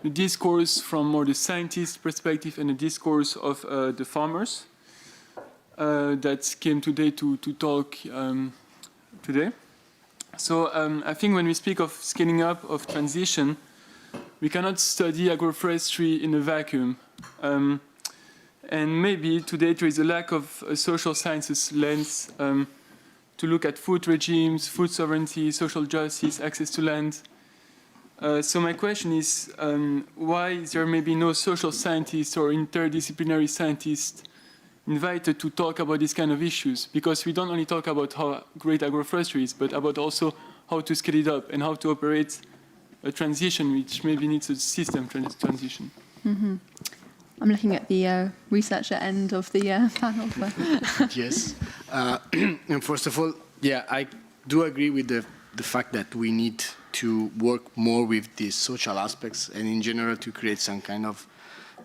the discourse from more the scientist perspective and the discourse of the farmers that came today to talk today. So I think when we speak of scaling up, of transition, we cannot study agroforestry in a vacuum. And maybe today there is a lack of a social sciences lens to look at food regimes, food sovereignty, social justice, access to land. So my question is, why is there maybe no social scientist or interdisciplinary scientist invited to talk about these kind of issues? Because we don't only talk about how great agroforestry is, but about also how to scale it up and how to operate a transition which maybe needs a system transition. Mm-hmm. I'm looking at the researcher end of the panel. Yes. And first of all, yeah, I do agree with the fact that we need to work more with these social aspects and in general to create some kind of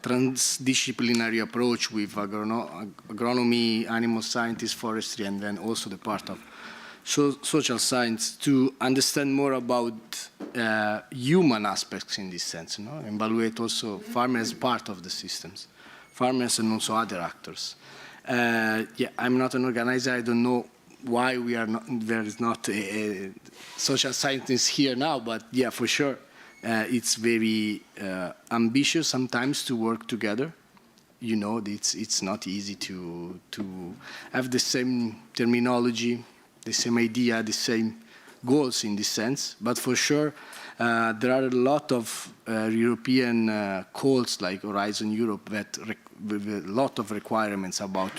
transdisciplinary approach with agronomy, animal scientists, forestry, and then also the part of social science to understand more about human aspects in this sense, evaluate also farmers as part of the systems, farmers and also other actors. Yeah, I'm not an organizer, I don't know why there is not a social scientist here now, but yeah, for sure. It's very ambitious sometimes to work together. You know, it's not easy to have the same terminology, the same idea, the same goals in this sense. But for sure, there are a lot of European calls like Horizon Europe that with a lot of requirements about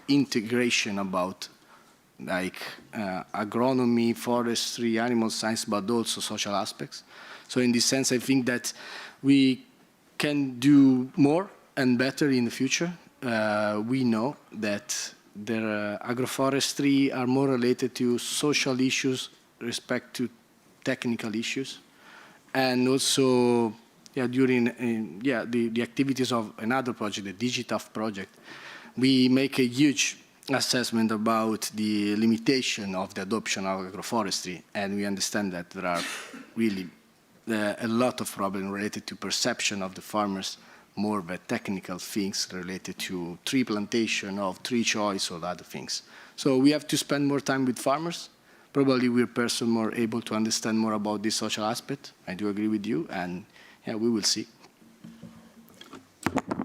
integration, about like agronomy, forestry, animal science, but also social aspects. So in this sense, I think that we can do more and better in the future. We know that the agroforestry are more related to social issues respect to technical issues. And also, yeah, during the activities of another project, the DigiTaf project, we make a huge assessment about the limitation of the adoption of agroforestry. And we understand that there are really a lot of problems related to perception of the farmers, more the technical things related to tree plantation, of tree choice, or other things. So we have to spend more time with farmers. Probably we're person more able to understand more about this social aspect. I do agree with you, and yeah, we will see.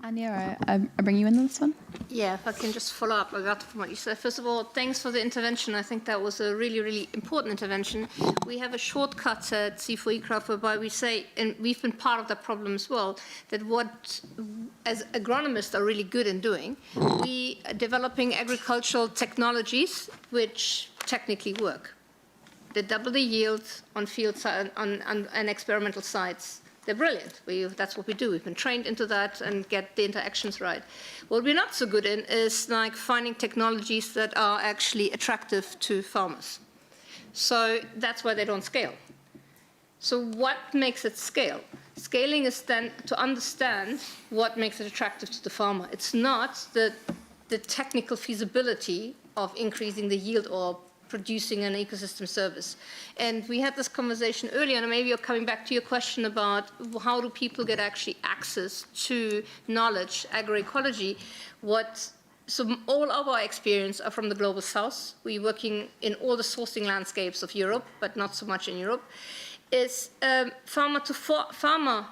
Anya, I bring you in on this one. Yeah, if I can just follow up from what you said. First of all, thanks for the intervention. I think that was a really, really important intervention. We have a shortcut at C4E whereby we say, and we've been part of that problem as well, that what, as agronomists, are really good in doing, we are developing agricultural technologies which technically work. They double the yield on field on experimental sites. They're brilliant. That's what we do. We've been trained into that and get the interactions right. What we're not so good in is like finding technologies that are actually attractive to farmers. So that's why they don't scale. So what makes it scale? Scaling is then to understand what makes it attractive to the farmer. It's not the technical feasibility of increasing the yield or producing an ecosystem service. And we had this conversation earlier, and maybe you're coming back to your question about how do people get actually access to knowledge, agroecology. So all of our experience are from the global south. We're working in all the sourcing landscapes of Europe, but not so much in Europe. It's farmer to farmer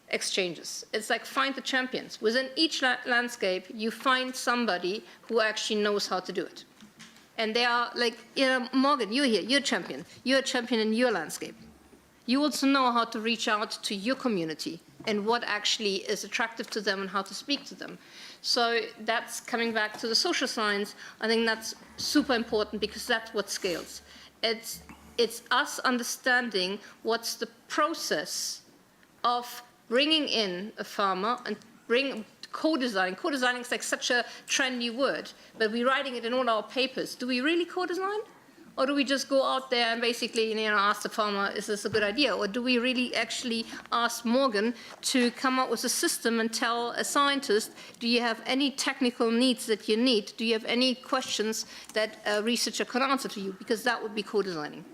exchanges. It's like find the champions. Within each landscape, you find somebody who actually knows how to do it. And they are like, Morgan, you're here, you're a champion. You're a champion in your landscape. You also know how to reach out to your community and what actually is attractive to them and how to speak to them. So that's coming back to the social science. I think that's super important because that's what scales. It's us understanding what's the process of bringing in a farmer and co-designing. Co-designing is like such a trendy word, but we're writing it in all our papers. Do we really co-design? Or do we just go out there and basically ask the farmer, is this a good idea? Or do we really actually ask Morgan to come up with a system and tell a scientist, do you have any technical needs that you need? Do you have any questions that a researcher can answer to you? Because that would be co-designing.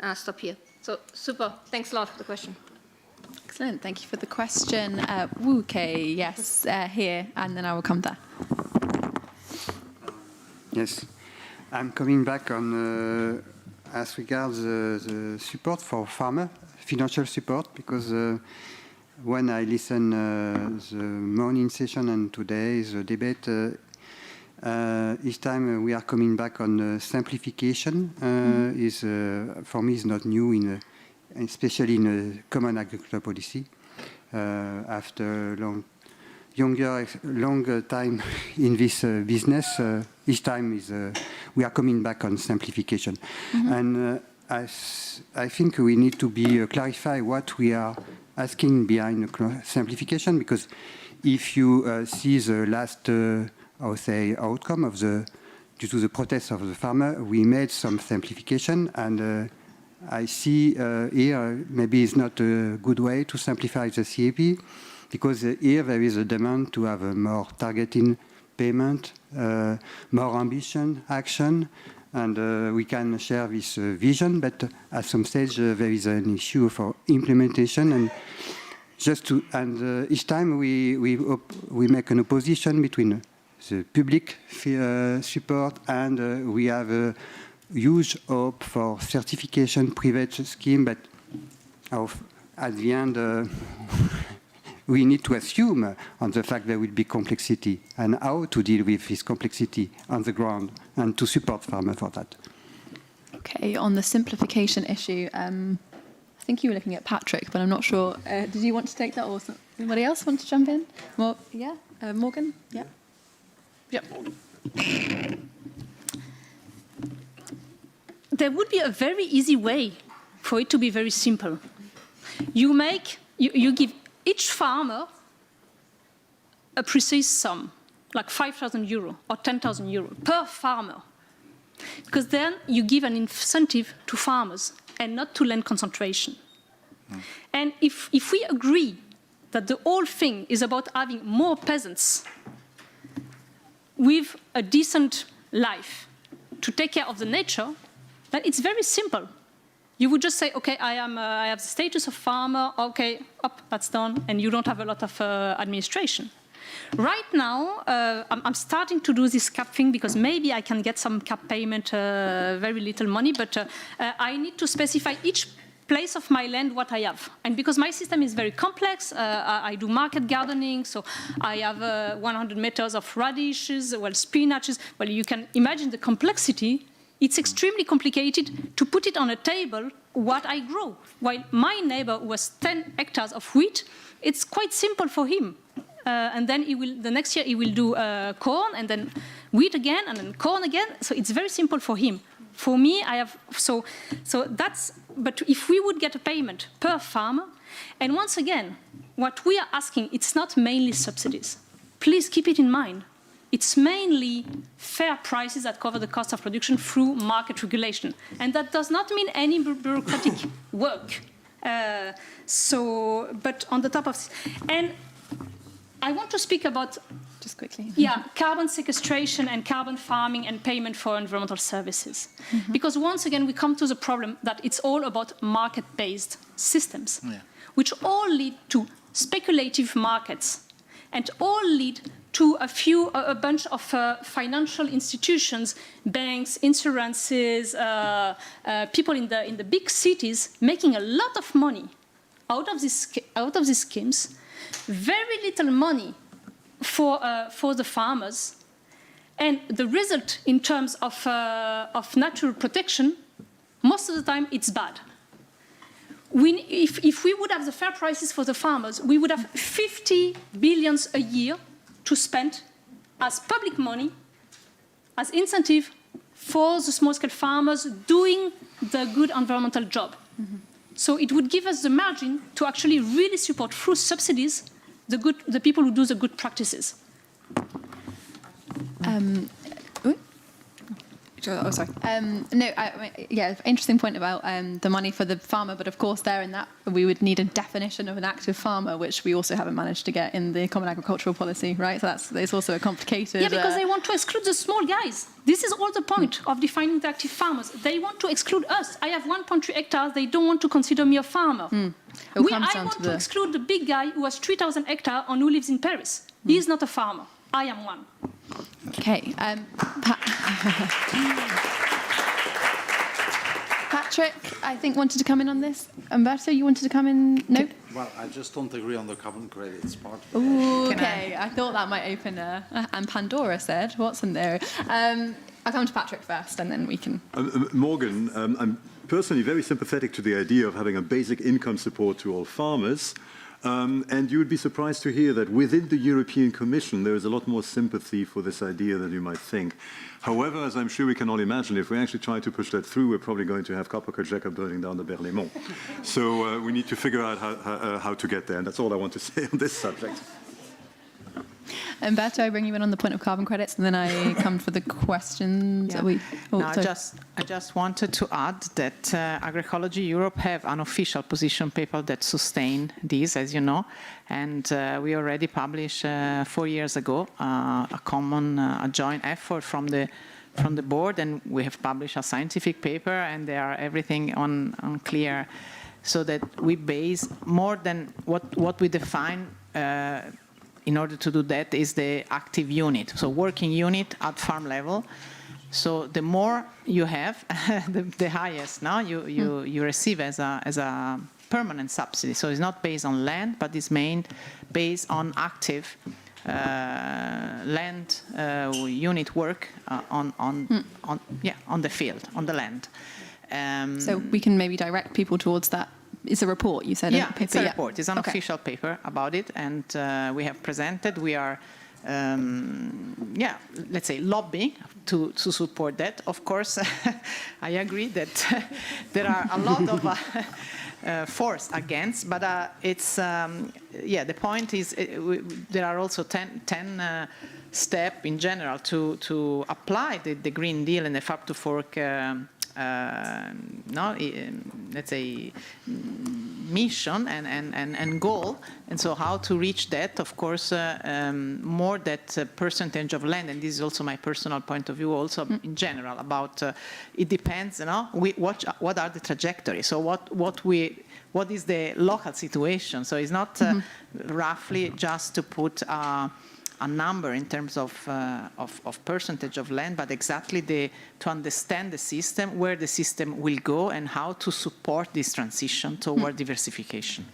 I'll stop here. So super, thanks a lot for the question. Excellent, thank you for the question. Wuke, yes, here, and then I will come there. Yes, I'm coming back on as regards the support for farmer, financial support, because when I listen the morning session and today's debate, each time we are coming back on simplification is for me is not new especially in a common agricultural policy. After longer time in this business, each time we are coming back on simplification. And I think we need to clarify what we are asking behind simplification, because if you see the last, I would say, outcome of due to the protest of the farmer, we made some simplification, and I see here maybe it's not a good way to simplify the CAP, because here there is a demand to have a more targeting payment, more ambition, action, and we can share this vision, but at some stage there is an issue for implementation, and each time we make an opposition between the public support and we have a huge hope for certification private scheme, but at the end we need to assume on the fact there will be complexity and how to deal with this complexity on the ground and to support farmers for that. Okay, on the simplification issue, I think you were looking at Patrick, but I'm not sure. Did you want to take that, or anybody else want to jump in? Morgan? Yeah. Yep. There would be a very easy way for it to be very simple. You give each farmer a precise sum, like 5,000 euro or 10,000 euro per farmer, because then you give an incentive to farmers and not to land concentration. And if we agree that the whole thing is about having more peasants with a decent life to take care of the nature, then it's very simple. You would just say, okay, I have the status of farmer, okay, that's done, and you don't have a lot of administration. Right now, I'm starting to do this cap thing because maybe I can get some cap payment, very little money, but I need to specify each place of my land what I have. And because my system is very complex, I do market gardening, so I have 100 meters of radishes, spinaches. Well, you can imagine the complexity. It's extremely complicated to put it on a table what I grow. While my neighbor who has 10 hectares of wheat, it's quite simple for him. And then the next year he will do corn, and then wheat again, and then corn again. So it's very simple for him. For me, I have, so that's, but if we would get a payment per farmer, and once again, what we are asking, it's not mainly subsidies. Please keep it in mind. It's mainly fair prices that cover the cost of production through market regulation. And that does not mean any bureaucratic work. But on the top of... And I want to speak about... Just quickly. Yeah, carbon sequestration and carbon farming and payment for environmental services. Mm-hmm. Because once again, we come to the problem that it's all about market-based systems, which all lead to speculative markets and all lead to a bunch of financial institutions, banks, insurances, people in the big cities making a lot of money out of these schemes, very little money for the farmers, and the result in terms of natural protection, most of the time it's bad. If we would have the fair prices for the farmers, we would have 50 billion a year to spend as public money, as incentive for the small-scale farmers doing the good environmental job. Mm-hmm. So it would give us the margin to actually really support through subsidies the people who do the good practices. Oh, sorry. Interesting point about the money for the farmer, but of course there in that we would need a definition of an active farmer, which we also haven't managed to get in the Common Agricultural Policy, right? So it's also a complicated... Yeah, because they want to exclude the small guys. This is all the point of defining the active farmers. They want to exclude us. I have 1.3 hectares. They don't want to consider me a farmer. I want to exclude the big guy who has 3,000 hectares and who lives in Paris. He is not a farmer. I am one. Okay. Patrick, I think, wanted to come in on this. Umberto, you wanted to come in? No? Well, I just don't agree on the carbon credits part. Ooh, okay, I thought that might open and Pandora said, what's in there? I'll come to Patrick first and then we can... Morgan, I'm personally very sympathetic to the idea of having a basic income support to all farmers. And you would be surprised to hear that within the European Commission there is a lot more sympathy for this idea than you might think. However, as I'm sure we can all imagine, if we actually try to push that through, we're probably going to have agroecological burning down the Berlaymont. So we need to figure out how to get there, and that's all I want to say on this subject. Umberto, I bring you in on the point of carbon credits, and then I come for the questions. Yeah. I just wanted to add that Agroecology Europe have an official position paper that sustain this, as you know, and we already published 4 years ago a common, a joint effort from the board, and we have published a scientific paper, and they are everything on clear, so that we base more than what we define. In order to do that is the active unit, so working unit at farm level. So the more you have, the highest now you receive as a permanent subsidy. So it's not based on land, but it's based on active land unit work on the field, on the land. So we can maybe direct people towards that. It's a report, you said? Yeah, it's a report. It's an official paper about it, and we have presented. We are, let's say, lobbying to support that. Of course, I agree that there are a lot of force against, but it's, the point is there are also 10 steps in general to apply the Green Deal and the Farm to Fork let's say mission and goal, and so how to reach that, of course, more that percentage of land, and this is also my personal point of view also in general about it depends, what are the trajectories, so what is the local situation, so it's not roughly just to put a number in terms of percentage of land, but exactly to understand the system, where the system will go, and how to support this transition toward diversification.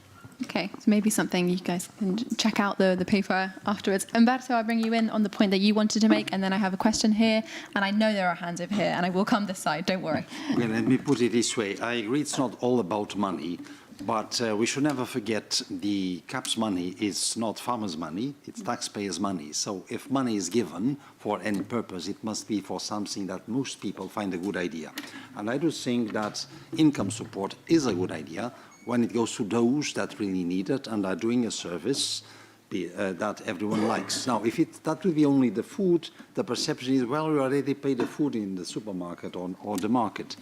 Okay, so maybe something you guys can check out the paper afterwards. Umberto, I'll bring you in on the point that you wanted to make, and then I have a question here, and I know there are hands over here, and I will come this side, don't worry. Okay, let me put it this way. I agree it's not all about money. But we should never forget the CAP's money is not farmers' money, it's taxpayers' money. So if money is given for any purpose, it must be for something that most people find a good idea. And I do think that income support is a good idea when it goes to those that really need it and are doing a service that everyone likes. Now, if that will be only the food, the perception is, well, we already pay the food in the supermarket or the market.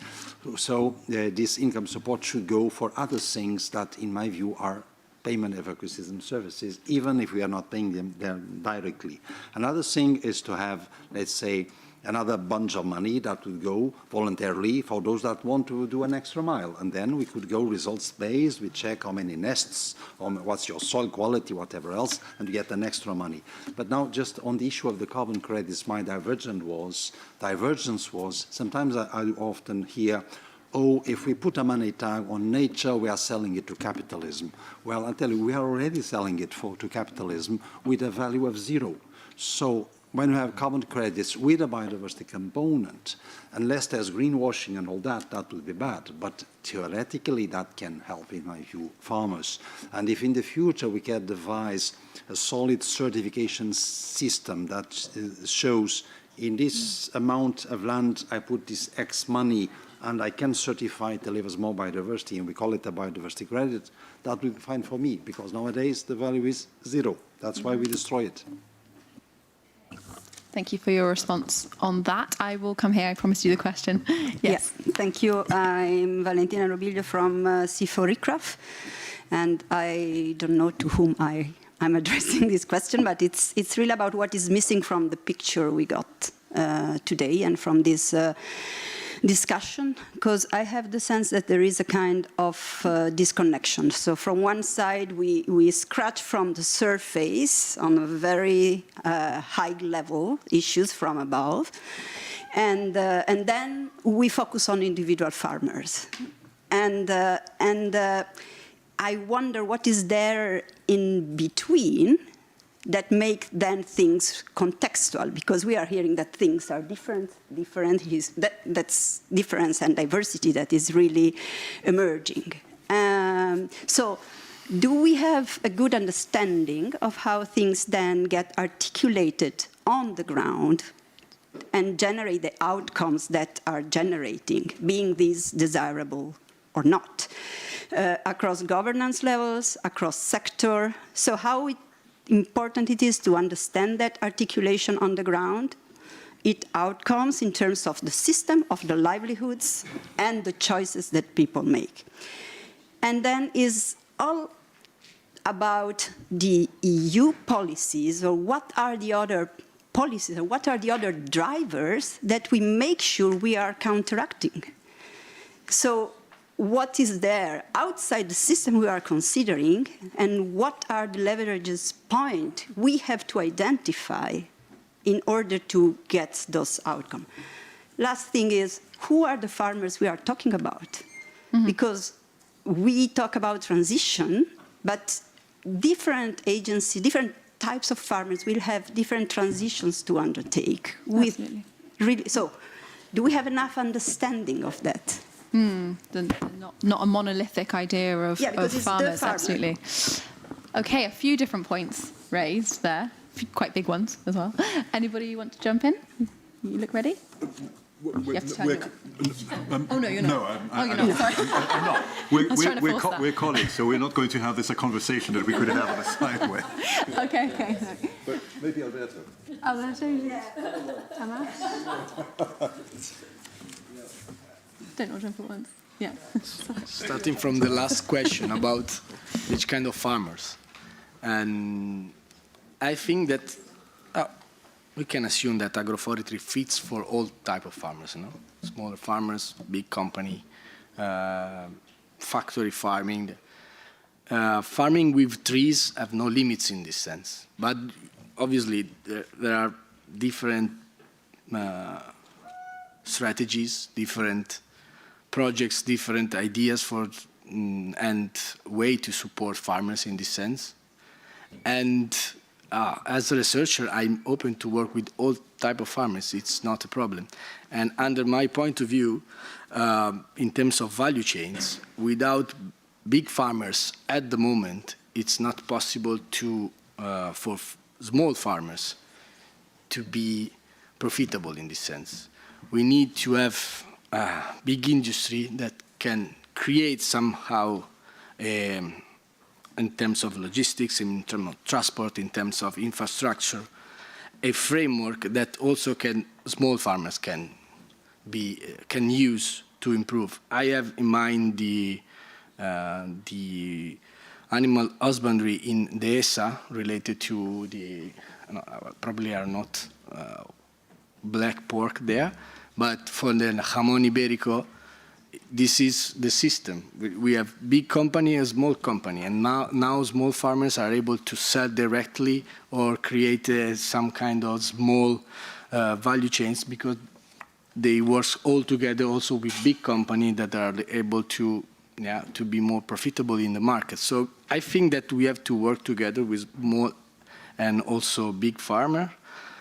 So this income support should go for other things that, in my view, are payment of ecosystem services, even if we are not paying them directly. Another thing is to have, let's say, another bunch of money that would go voluntarily for those that want to do an extra mile. And then we could go results-based. We check how many nests, what's your soil quality, whatever else, and we get an extra money. But now just on the issue of the carbon credits, my divergence was, sometimes I often hear, oh, if we put a money tag on nature, we are selling it to capitalism. Well, I tell you, we are already selling it to capitalism with a value of 0. So when we have carbon credits with a biodiversity component, unless there's greenwashing and all that, that will be bad. But theoretically, that can help, in my view, farmers. And if in the future we can devise a solid certification system that shows in this amount of land, I put this X money, and I can certify it delivers more biodiversity, and we call it a biodiversity credit, that will be fine for me, because nowadays the value is 0. That's why we destroy it. Thank you for your response on that. I will come here. I promised you the question. Yes. Yeah, thank you. I'm Valentina Robiglio from C4ICRAF, and I don't know to whom I'm addressing this question, but it's really about what is missing from the picture we got today and from this discussion, because I have the sense that there is a kind of disconnection. So from one side, we scratch from the surface on a very high level issues from above, and then we focus on individual farmers. And I wonder what is there in between that make then things contextual, because we are hearing that things are different that's difference and diversity that is really emerging. So do we have a good understanding of how things then get articulated on the ground and generate the outcomes that are generating, being these desirable or not, across governance levels, across sector? So how important it is to understand that articulation on the ground, its outcomes in terms of the system, of the livelihoods, and the choices that people make. And then is all about the EU policies, or what are the other policies, or what are the other drivers that we make sure we are counteracting. So what is there outside the system we are considering, and what are the leverages point we have to identify in order to get those outcomes. Last thing is, who are the farmers we are talking about? Mm-hmm. Because we talk about transition, but different agencies, different types of farmers will have different transitions to undertake. So do we have enough understanding of that? Not a monolithic idea of farmers, absolutely. Okay, a few different points raised there, quite big ones as well. Anybody want to jump in? You look ready? You have to turn your oh, no, you're not. No, you're not. Sorry. I'm not. We're colleagues, so we're not going to have this a conversation that we could have on a side way. Okay. But maybe Alberto. Don't all jump at once. Yeah. Starting from the last question about which kind of farmers. And I think that we can assume that agroforestry fits for all type of farmers, you know? Smaller farmers, big company, factory farming. Farming with trees have no limits in this sense. But obviously there are different strategies, different projects, different ideas for and way to support farmers in this sense. And as a researcher, I'm open to work with all type of farmers. It's not a problem. And under my point of view, in terms of value chains, without big farmers at the moment, it's not possible to for small farmers to be profitable in this sense. We need to have a big industry that can create somehow in terms of logistics, in terms of transport, in terms of infrastructure, a framework that also small farmers can use to improve. I have in mind the animal husbandry in the ESA related to the, probably are not black pork there, but for the jamón ibérico, this is the system. We have big company and small company, and now small farmers are able to sell directly or create some kind of small value chains because they work all together also with big companies that are able to be more profitable in the market. So I think that we have to work together with more and also big farmer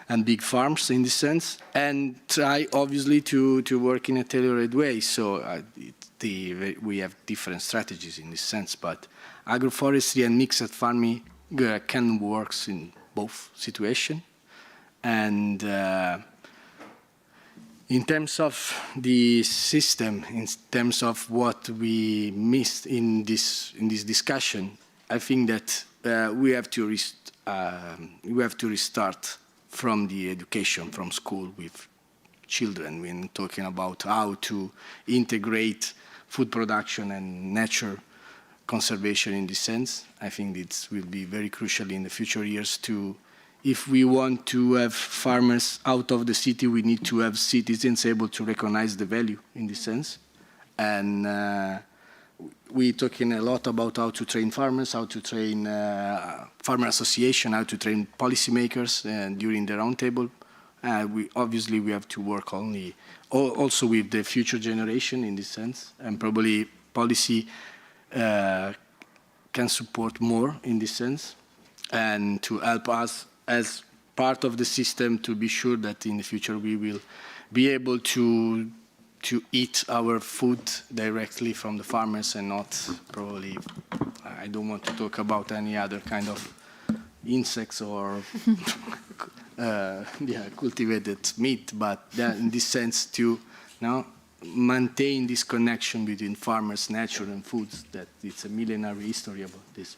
and big farms in this sense, and try obviously to work in a tailored way. So we have different strategies in this sense, but agroforestry and mixed farming can work in both situations. And in terms of the system, in terms of what we missed in this discussion, I think that we have to restart from the education, from school with children, when talking about how to integrate food production and nature conservation in this sense. I think this will be very crucial in the future years if we want to have farmers out of the city, we need to have citizens able to recognize the value in this sense. And we're talking a lot about how to train farmers, how to train farmer association, how to train policymakers during the roundtable. Obviously, we have to work also with the future generation in this sense, and probably policy can support more in this sense, and to help us as part of the system to be sure that in the future we will be able to eat our food directly from the farmers and not probably, I don't want to talk about any other kind of insects or cultivated meat, but in this sense to maintain this connection between farmers, nature and foods, that it's a millenary history about this.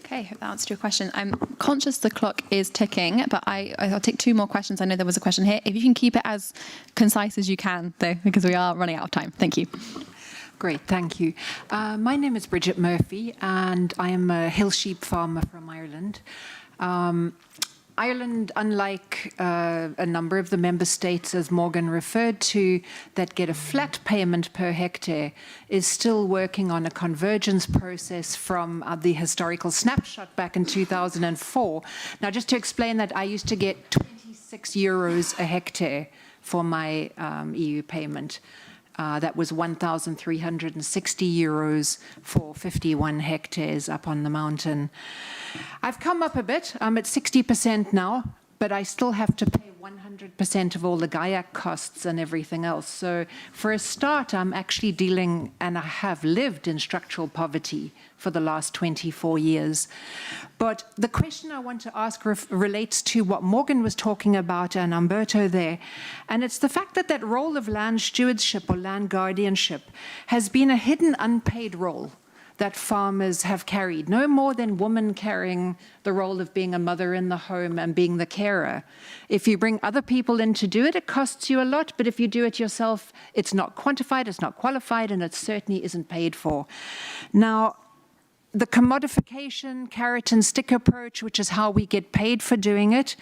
Okay, hope that answered your question. I'm conscious the clock is ticking, but I'll take two more questions. I know there was a question here. If you can keep it as concise as you can, though, because we are running out of time. Thank you. Great, thank you. My name is Bridget Murphy, and I am a hill sheep farmer from Ireland. Ireland, unlike a number of the member states, as Morgan referred to, that get a flat payment per hectare, is still working on a convergence process from the historical snapshot back in 2004. Now, just to explain that, I used to get 26 euros a hectare for my EU payment. That was 1,360 euros for 51 hectares up on the mountain. I've come up a bit. I'm at 60% now, but I still have to pay 100% of all the GAIAC costs and everything else. So for a start, I'm actually dealing, and I have lived in structural poverty for the last 24 years. But the question I want to ask relates to what Morgan was talking about and Umberto there. And it's the fact that that role of land stewardship or land guardianship has been a hidden unpaid role that farmers have carried, no more than women carrying the role of being a mother in the home and being the carer. If you bring other people in to do it, it costs you a lot, but if you do it yourself, it's not quantified, it's not qualified, and it certainly isn't paid for. Now, the commodification, carrot and stick approach, which is how we get paid for doing it,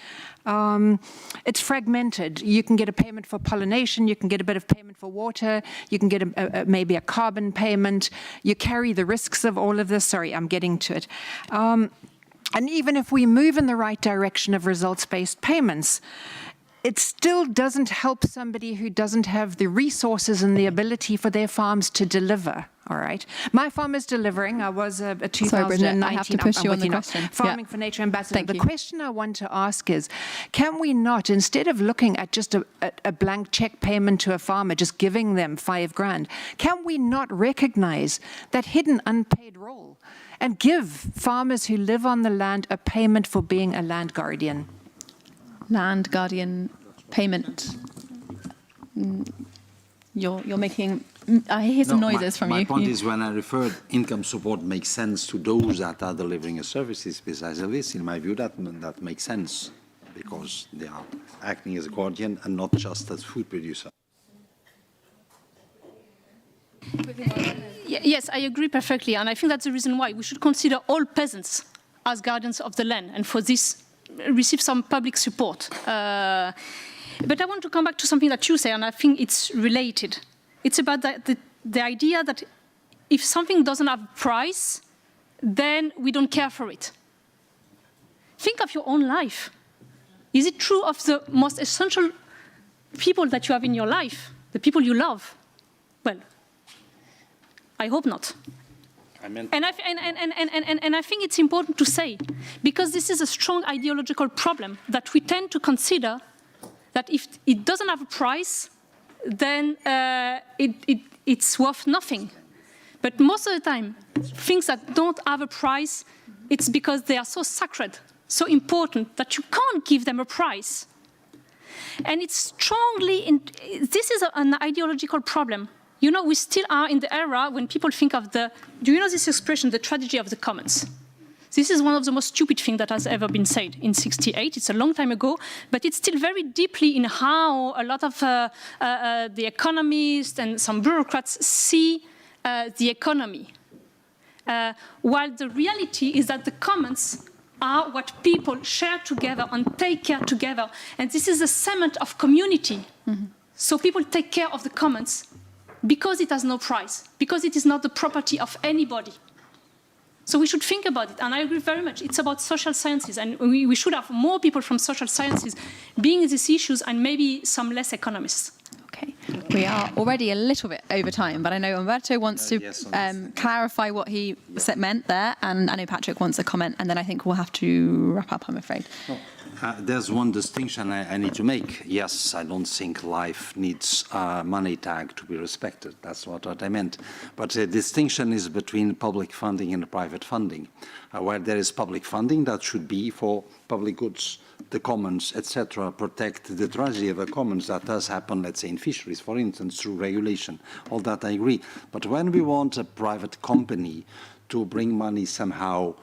it's fragmented. You can get a payment for pollination, you can get a bit of payment for water, you can get maybe a carbon payment. You carry the risks of all of this. Sorry, I'm getting to it. And even if we move in the right direction of results-based payments, it still doesn't help somebody who doesn't have the resources and the ability for their farms to deliver. All right. My farm is delivering. I was a 2019. Sorry, Bridget, I have to push you on the question. Farming for Nature Ambassador. The question I want to ask is, can we not, instead of looking at just a blank check payment to a farmer, just giving them $5,000, can we not recognize that hidden unpaid role and give farmers who live on the land a payment for being a land guardian? Land guardian payment. You're making I hear some noises from you. My point is, when I referred income support makes sense to those that are delivering a services besides this, in my view, that makes sense because they are acting as a guardian and not just as food producer. Yes, I agree perfectly, and I think that's the reason why we should consider all peasants as guardians of the land, and for this receive some public support. But I want to come back to something that you say, and I think it's related. It's about the idea that if something doesn't have a price, then we don't care for it. Think of your own life. Is it true of the most essential people that you have in your life, the people you love? Well, I hope not. And I think it's important to say, because this is a strong ideological problem, that we tend to consider that if it doesn't have a price, then it's worth nothing. But most of the time, things that don't have a price, it's because they are so sacred, so important, that you can't give them a price. And it's strongly, this is an ideological problem. You know, we still are in the era when people think of do you know this expression, the tragedy of the commons? This is one of the most stupid things that has ever been said in '68. It's a long time ago, but it's still very deeply in how a lot of the economists and some bureaucrats see the economy. While the reality is that the commons are what people share together and take care together. And this is a cement of community. Mm-hmm. So people take care of the commons because it has no price, because it is not the property of anybody. So we should think about it, and I agree very much. It's about social sciences, and we should have more people from social sciences being in these issues, and maybe some less economists. Okay, we are already a little bit over time, but I know Umberto wants to clarify what he meant there, and I know Patrick wants a comment, and then I think we'll have to wrap up, I'm afraid. There's one distinction I need to make. Yes, I don't think life needs a money tag to be respected. That's what I meant. But the distinction is between public funding and private funding. Where there is public funding, that should be for public goods, the commons, etc., protect the tragedy of the commons. That does happen, let's say, in fisheries, for instance, through regulation. All that I agree. But when we want a private company to bring money somehow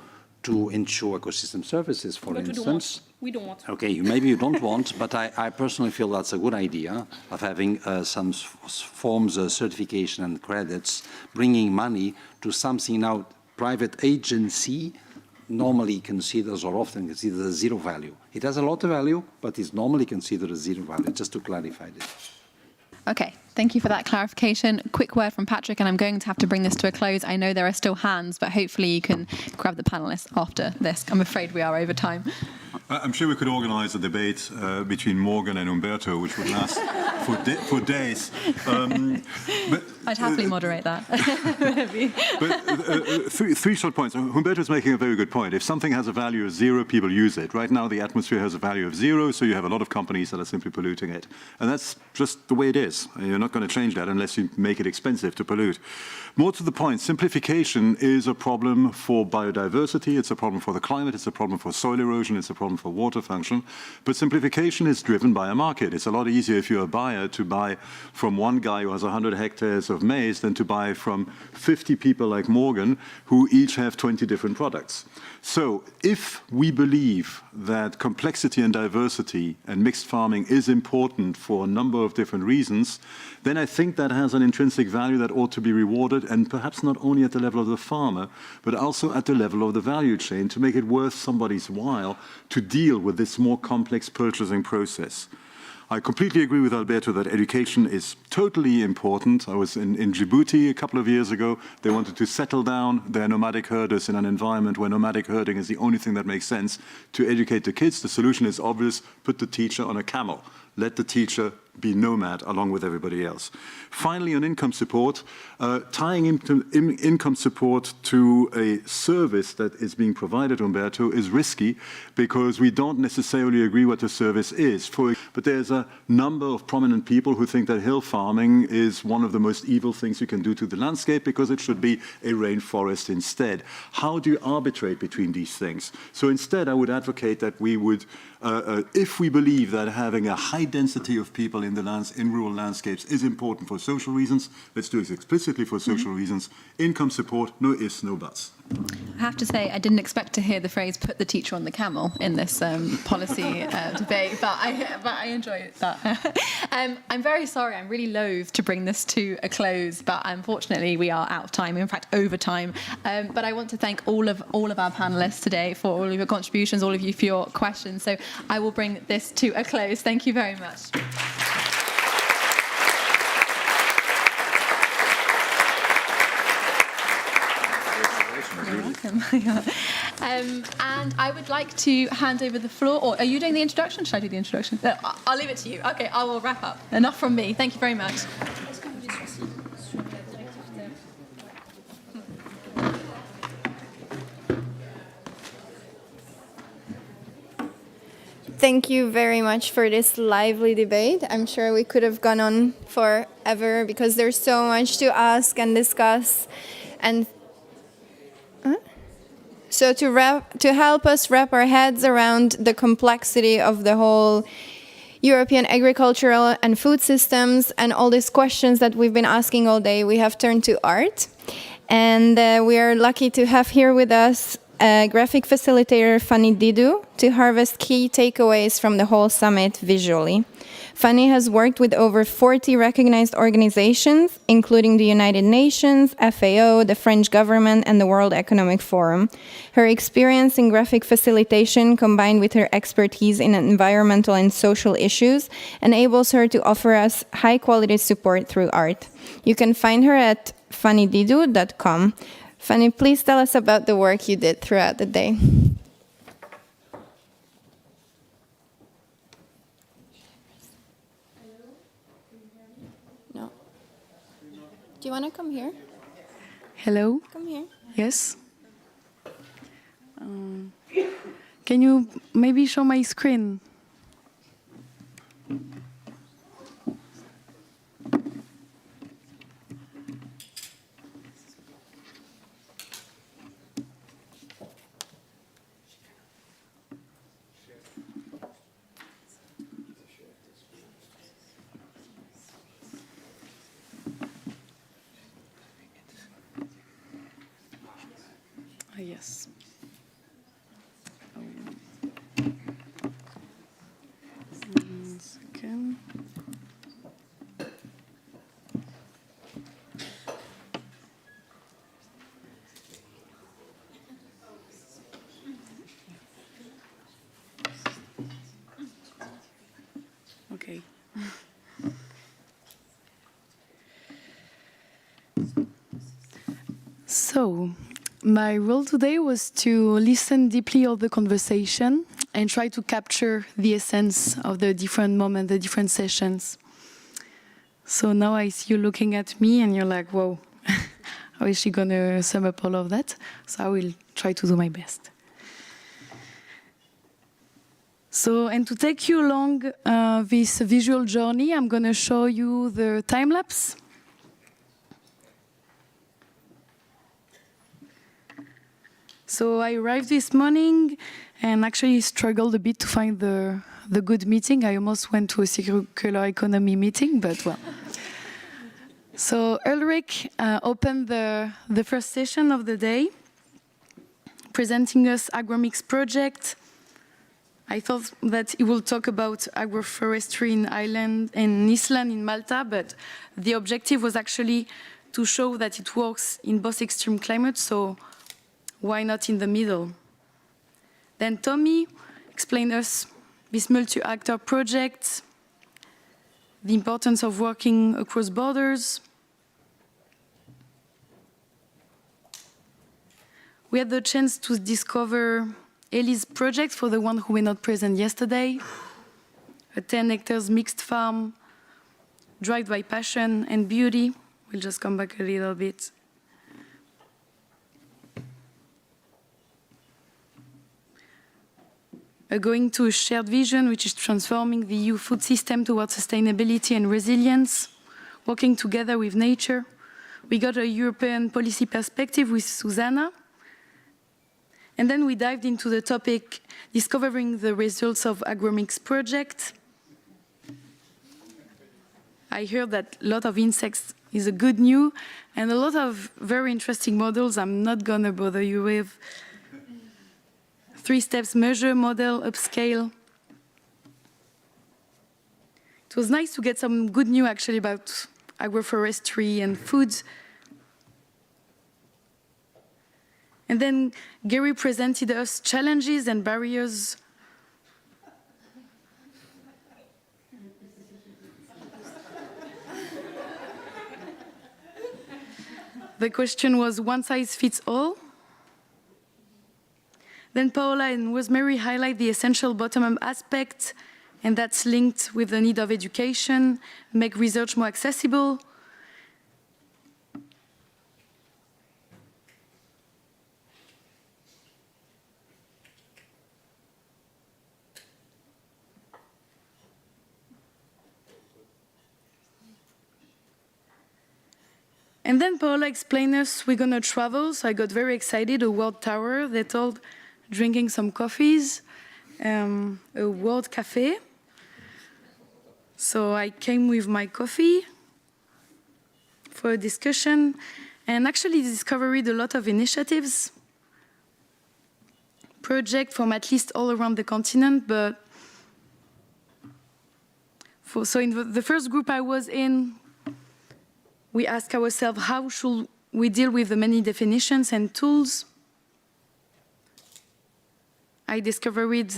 to ensure ecosystem services, for instance. We don't want. Okay, maybe you don't want, but I personally feel that's a good idea of having some forms of certification and credits, bringing money to something now private agency normally considers or often considers a zero value. It has a lot of value, but is normally considered a zero value, just to clarify this. Okay, thank you for that clarification. Quick word from Patrick, and I'm going to have to bring this to a close. I know there are still hands, but hopefully you can grab the panelists after this. I'm afraid we are over time. I'm sure we could organize a debate between Morgan and Umberto, which would last for days. But I'd happily moderate that. But three short points. Humberto is making a very good point. If something has a value of 0, people use it. Right now, the atmosphere has a value of 0, so you have a lot of companies that are simply polluting it. And that's just the way it is. You're not going to change that unless you make it expensive to pollute. More to the point, simplification is a problem for biodiversity, it's a problem for the climate, it's a problem for soil erosion, it's a problem for water function. But simplification is driven by a market. It's a lot easier if you're a buyer to buy from one guy who has 100 hectares of maize than to buy from 50 people like Morgan who each have 20 different products. So if we believe that complexity and diversity and mixed farming is important for a number of different reasons, then I think that has an intrinsic value that ought to be rewarded, and perhaps not only at the level of the farmer, but also at the level of the value chain to make it worth somebody's while to deal with this more complex purchasing process. I completely agree with Alberto that education is totally important. I was in Djibouti a couple of years ago. They wanted to settle down their nomadic herders in an environment where nomadic herding is the only thing that makes sense to educate the kids. The solution is obvious: put the teacher on a camel. Let the teacher be nomad along with everybody else. Finally, on income support, tying income support to a service that is being provided, Umberto, is risky because we don't necessarily agree what the service is. But there's a number of prominent people who think that hill farming is one of the most evil things you can do to the landscape because it should be a rainforest instead. How do you arbitrate between these things? So instead, I would advocate that we would if we believe that having a high density of people in rural landscapes is important for social reasons, let's do it explicitly for social reasons. Income support, no ifs, no buts. I have to say, I didn't expect to hear the phrase "put the teacher on the camel" in this policy debate, but I enjoyed that. I'm very sorry. I'm really loath to bring this to a close, but unfortunately we are out of time. In fact, over time. But I want to thank all of our panelists today for all of your contributions, all of you for your questions. So I will bring this to a close. Thank you very much. You're welcome. And I would like to hand over the floor, or are you doing the introduction? Should I do the introduction? No, I'll leave it to you. Okay, I will wrap up. Enough from me. Thank you very much. Thank you very much for this lively debate. I'm sure we could have gone on forever because there's so much to ask and discuss. And so to help us wrap our heads around the complexity of the whole European agricultural and food systems and all these questions that we've been asking all day, we have turned to art. And we are lucky to have here with us graphic facilitator Fanny Didou to harvest key takeaways from the whole summit visually. Fanny has worked with over 40 recognized organizations, including the United Nations, FAO, the French government, and the World Economic Forum. Her experience in graphic facilitation, combined with her expertise in environmental and social issues, enables her to offer us high-quality support through art. You can find her at fannydidou.com. Fanny, please tell us about the work you did throughout the day. No. Do you want to come here? Hello? Come here. Yes? Can you maybe show my screen? Yes. One second. Okay. So, my role today was to listen deeply of the conversation and try to capture the essence of the different moments, the different sessions. So now I see you looking at me and you're like, whoa, how is she going to sum up all of that? So I will try to do my best. So, and to take you along this visual journey, I'm going to show you the time lapse. So I arrived this morning and actually struggled a bit to find the good meeting. I almost went to a circular economy meeting, but well. So Ulrich opened the first session of the day, presenting us AGROMIX project. I thought that he will talk about agroforestry in Iceland, in Malta, but the objective was actually to show that it works in both extreme climates, so why not in the middle? Then Tommy explained us this multi-actor project, the importance of working across borders. We had the chance to discover Ellie's project for the one who were not present yesterday, a 10 hectares mixed farm, driven by passion and beauty. We'll just come back a little bit. Going to a shared vision, which is transforming the EU food system towards sustainability and resilience, working together with nature. We got a European policy perspective with Susanna, And then we dived into the topic, discovering the results of AGROMIX project. I heard that a lot of insects is a good news, and a lot of very interesting models I'm not gonna bother you with. 3 steps measure, model, upscale. It was nice to get some good news actually about agroforestry and food. And then Gary presented us challenges and barriers. The question was one size fits all. Then Paola and Rosemary highlight the essential bottom-up aspect, and that's linked with the need of education, make research more accessible. And then Paola explained us we're gonna travel, so I got very excited, a world tour, they told, drinking some coffees, a world cafe. So I came with my coffee for a discussion, and actually discovered a lot of initiatives, projects from at least all around the continent, but so in the first group I was in, we asked ourselves, how should we deal with the many definitions and tools? I discovered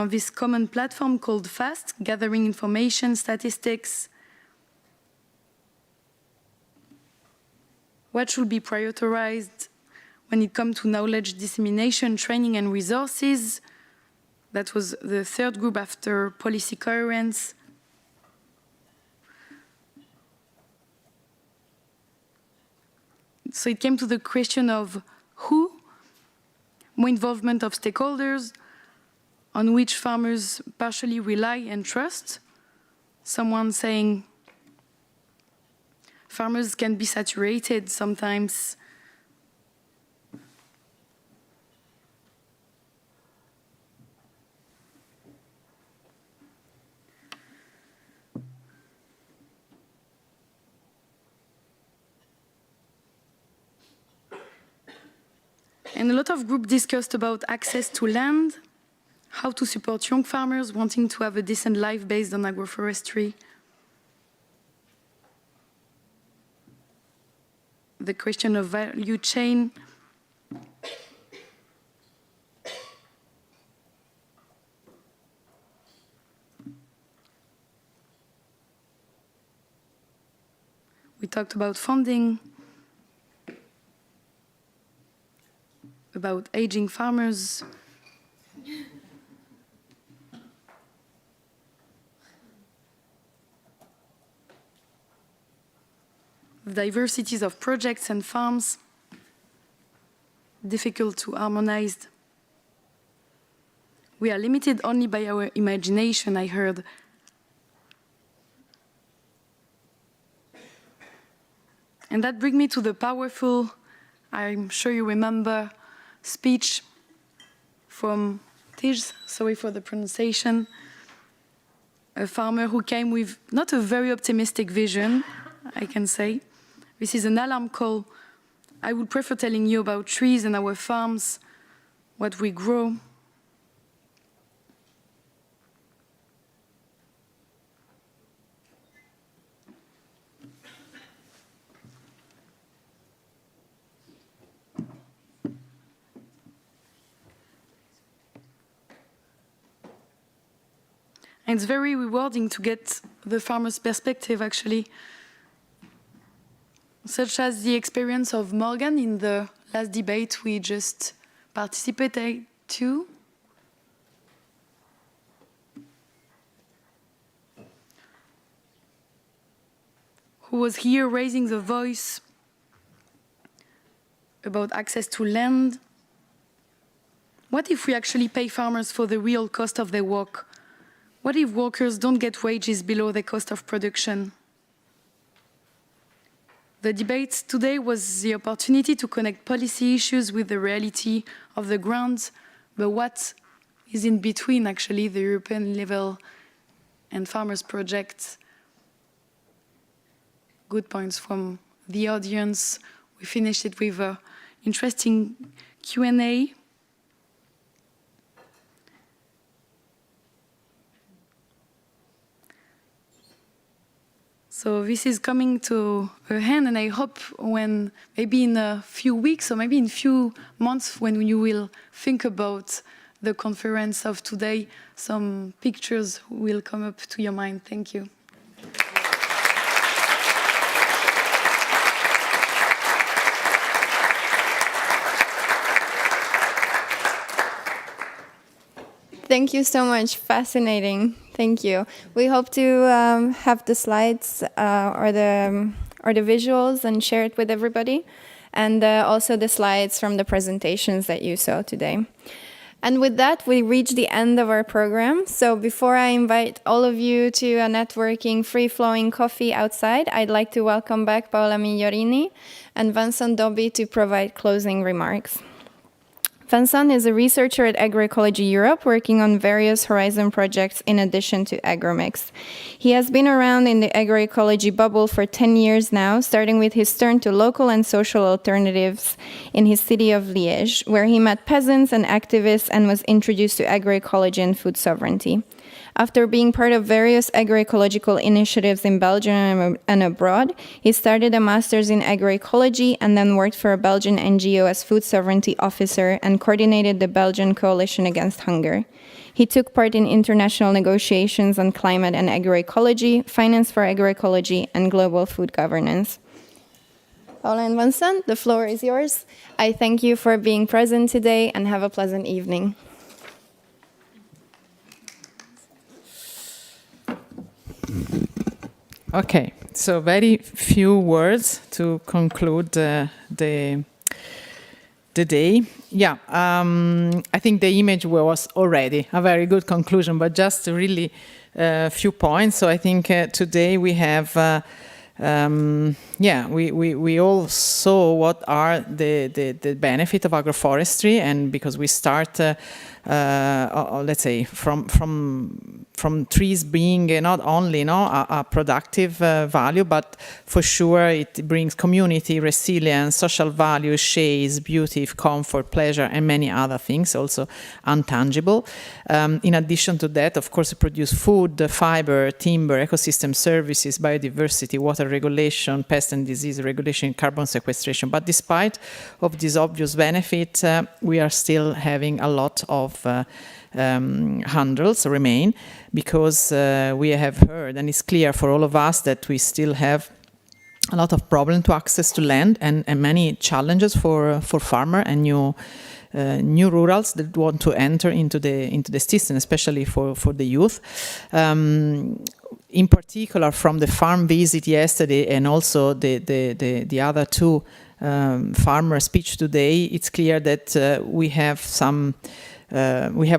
this common platform called FAST, gathering information, statistics. What should be prioritized when it comes to knowledge dissemination, training, and resources? That was the third group after policy coherence. So it came to the question of who, more involvement of stakeholders, on which farmers partially rely and trust. Someone saying farmers can be saturated sometimes. And a lot of groups discussed about access to land, how to support young farmers wanting to have a decent life based on agroforestry. The question of value chain. We talked about funding, about aging farmers. The diversities of projects and farms, difficult to harmonize. We are limited only by our imagination, I heard. And that brings me to the powerful, I'm sure you remember, speech from Tej, sorry for the pronunciation, a farmer who came with not a very optimistic vision, I can say. This is an alarm call. I would prefer telling you about trees and our farms, what we grow. And it's very rewarding to get the farmer's perspective, actually, such as the experience of Morgan in the last debate we just participated to. Who was here raising the voice about access to land. What if we actually pay farmers for the real cost of their work? What if workers don't get wages below the cost of production? the debate today was the opportunity to connect policy issues with the reality of the ground, but what is in between, actually, the European level and farmers' projects. Good points from the audience. We finished it with an interesting Q&A. So this is coming to an end, and I hope when, maybe in a few weeks or maybe in a few months, when you will think about the conference of today, some pictures will come up to your mind. Thank you. Thank you so much. Fascinating. Thank you. We hope to have the slides or the visuals and share it with everybody, and also the slides from the presentations that you saw today. And with that, we reach the end of our program. So before I invite all of you to a networking, free-flowing coffee outside, I'd like to welcome back Paola Migliorini and Vincent Dobby to provide closing remarks. Vincent is a researcher at Agroecology Europe, working on various Horizon projects in addition to AGROMIX. He has been around in the agroecology bubble for 10 years now, starting with his turn to local and social alternatives in his city of Liège, where he met peasants and activists and was introduced to agroecology and food sovereignty. After being part of various agroecological initiatives in Belgium and abroad, he started a master's in agroecology and then worked for a Belgian NGO as food sovereignty officer and coordinated the Belgian Coalition Against Hunger. He took part in international negotiations on climate and agroecology, finance for agroecology, and global food governance. Paola and Vincent, the floor is yours. I thank you for being present today and have a pleasant evening. Okay, so very few words to conclude the day. Yeah, I think the image was already a very good conclusion, but just really a few points. So I think today we have, we all saw what are the benefit of agroforestry, and because we start, let's say, from trees being not only a productive value, but for sure it brings community, resilience, social value, shades, beauty, comfort, pleasure, and many other things, also untangible. In addition to that, of course, it produces food, fiber, timber, ecosystem services, biodiversity, water regulation, pest and disease regulation, carbon sequestration. But despite of this obvious benefit, we are still having a lot of hurdles remain, because we have heard, and it's clear for all of us, that we still have a lot of problem to access to land, and many challenges for farmer and new rurals that want to enter into the system, especially for the youth. In particular, from the farm visit yesterday and also the other two farmer speech today, it's clear that we have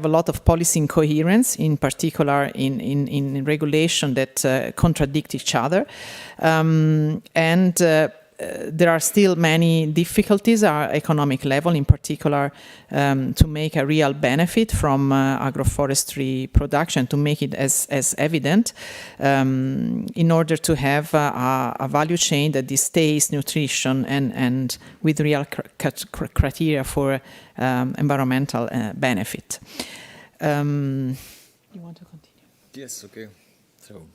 a lot of policy incoherence, in particular in regulation that contradict each other. There are still many difficulties at economic level, in particular to make a real benefit from agroforestry production, to make it as evident, in order to have a value chain that stays nutrition and with real criteria for environmental benefit. You want to continue? Yes, okay. So.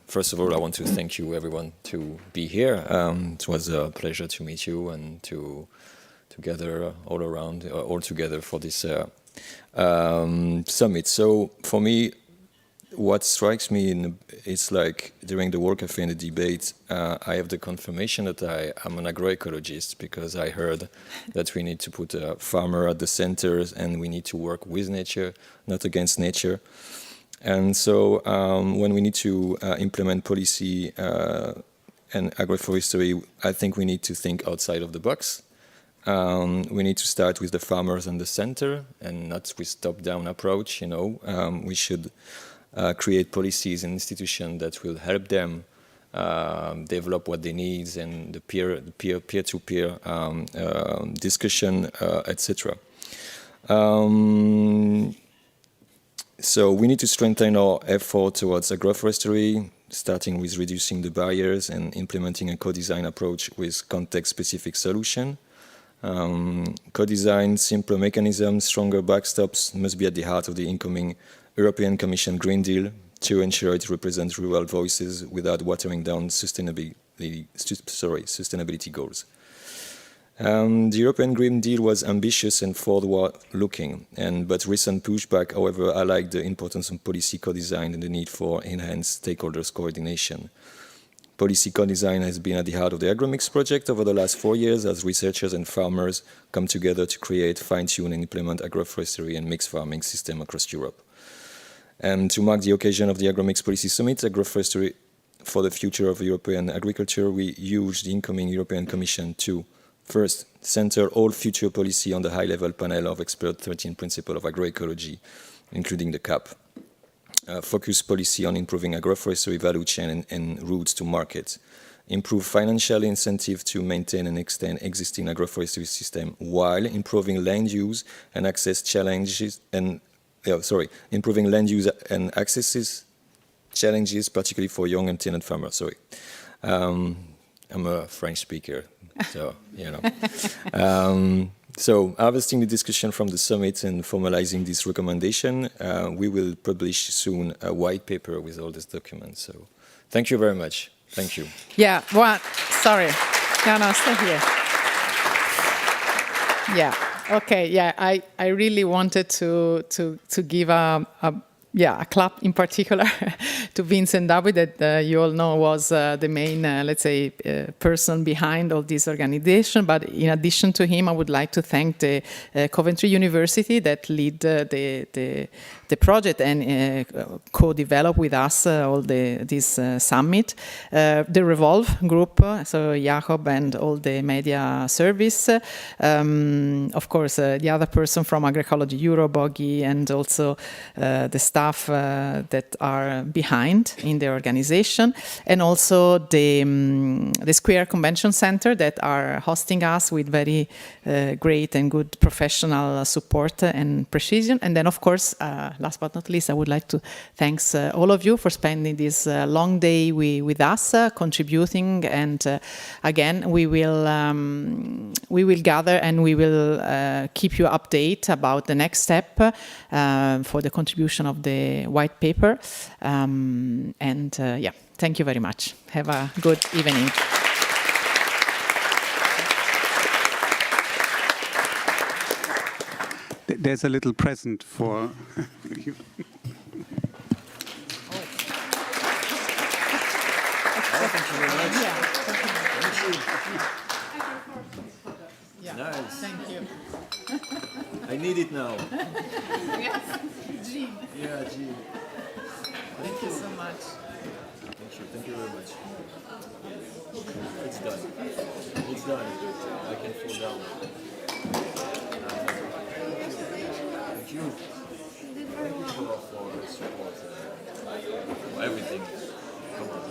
First of all, I want to thank you, everyone, to be here. It was a pleasure to meet you and to gather all together for this summit. So, for me, what strikes me is like during the work of in the debate, I have the confirmation that I'm an agroecologist, because I heard that we need to put a farmer at the center and we need to work with nature, not against nature. And so when we need to implement policy and agroforestry, I think we need to think outside of the box. We need to start with the farmers in the center and not with top-down approach. We should create policies and institutions that will help them develop what they need, and the peer-to-peer discussion, etc. So we need to strengthen our effort towards agroforestry, starting with reducing the barriers and implementing a co-design approach with context-specific solution. Co-design, simpler mechanisms, stronger backstops must be at the heart of the incoming European Commission Green Deal to ensure it represents rural voices without watering down sustainability goals. The European Green Deal was ambitious and forward-looking, but recent pushback, however, highlight the importance of policy co-design and the need for enhanced stakeholders coordination. Policy co-design has been at the heart of the AGROMIX project over the last 4 years as researchers and farmers come together to create, fine-tune and implement agroforestry and mixed farming system across Europe. And to mark the occasion of the AGROMIX Policy Summit, Agroforestry for the Future of European Agriculture, we urge the incoming European Commission to, first, center all future policy on the high-level panel of expert 13 principles of agroecology, including the CAP. Focus policy on improving agroforestry value chain and routes to market. Improve financial incentive to maintain and extend existing agroforestry system while improving land use and access challenges improving land use and accesses challenges, particularly for young and tenant farmers. I'm a French speaker, so you know. So, harvesting the discussion from the summit and formalizing this recommendation, we will publish soon a white paper with all these documents. So, thank you very much. Thank you. Yeah, well, sorry. No, stay here. Yeah, okay, yeah, I really wanted to give a clap in particular to Vincent Dawi, that you all know was the main, let's say, person behind all this organization. But in addition to him, I would like to thank the Coventry University that lead the project and co-develop with us all this summit. The Revolve group, so Jacob and all the media service. Of course, the other person from Agroecology Europe, Bogi, and also the staff that are behind in the organization, and also the Square Convention Center that are hosting us with very great and good professional support and precision. And then, of course, last but not least, I would like to thank all of you for spending this long day with us, contributing. And again, we will gather and we will keep you updated about the next step for the contribution of the white paper. Yeah, thank you very much. Have a good evening. There's a little present for you. Nice. Thank you. I need it now. Yes, Jean. Yeah, Jean. Thank you so much. Thank you very much. It's done. It's done. I can fall down. Thank you. Thank you for the support, for everything. Come on.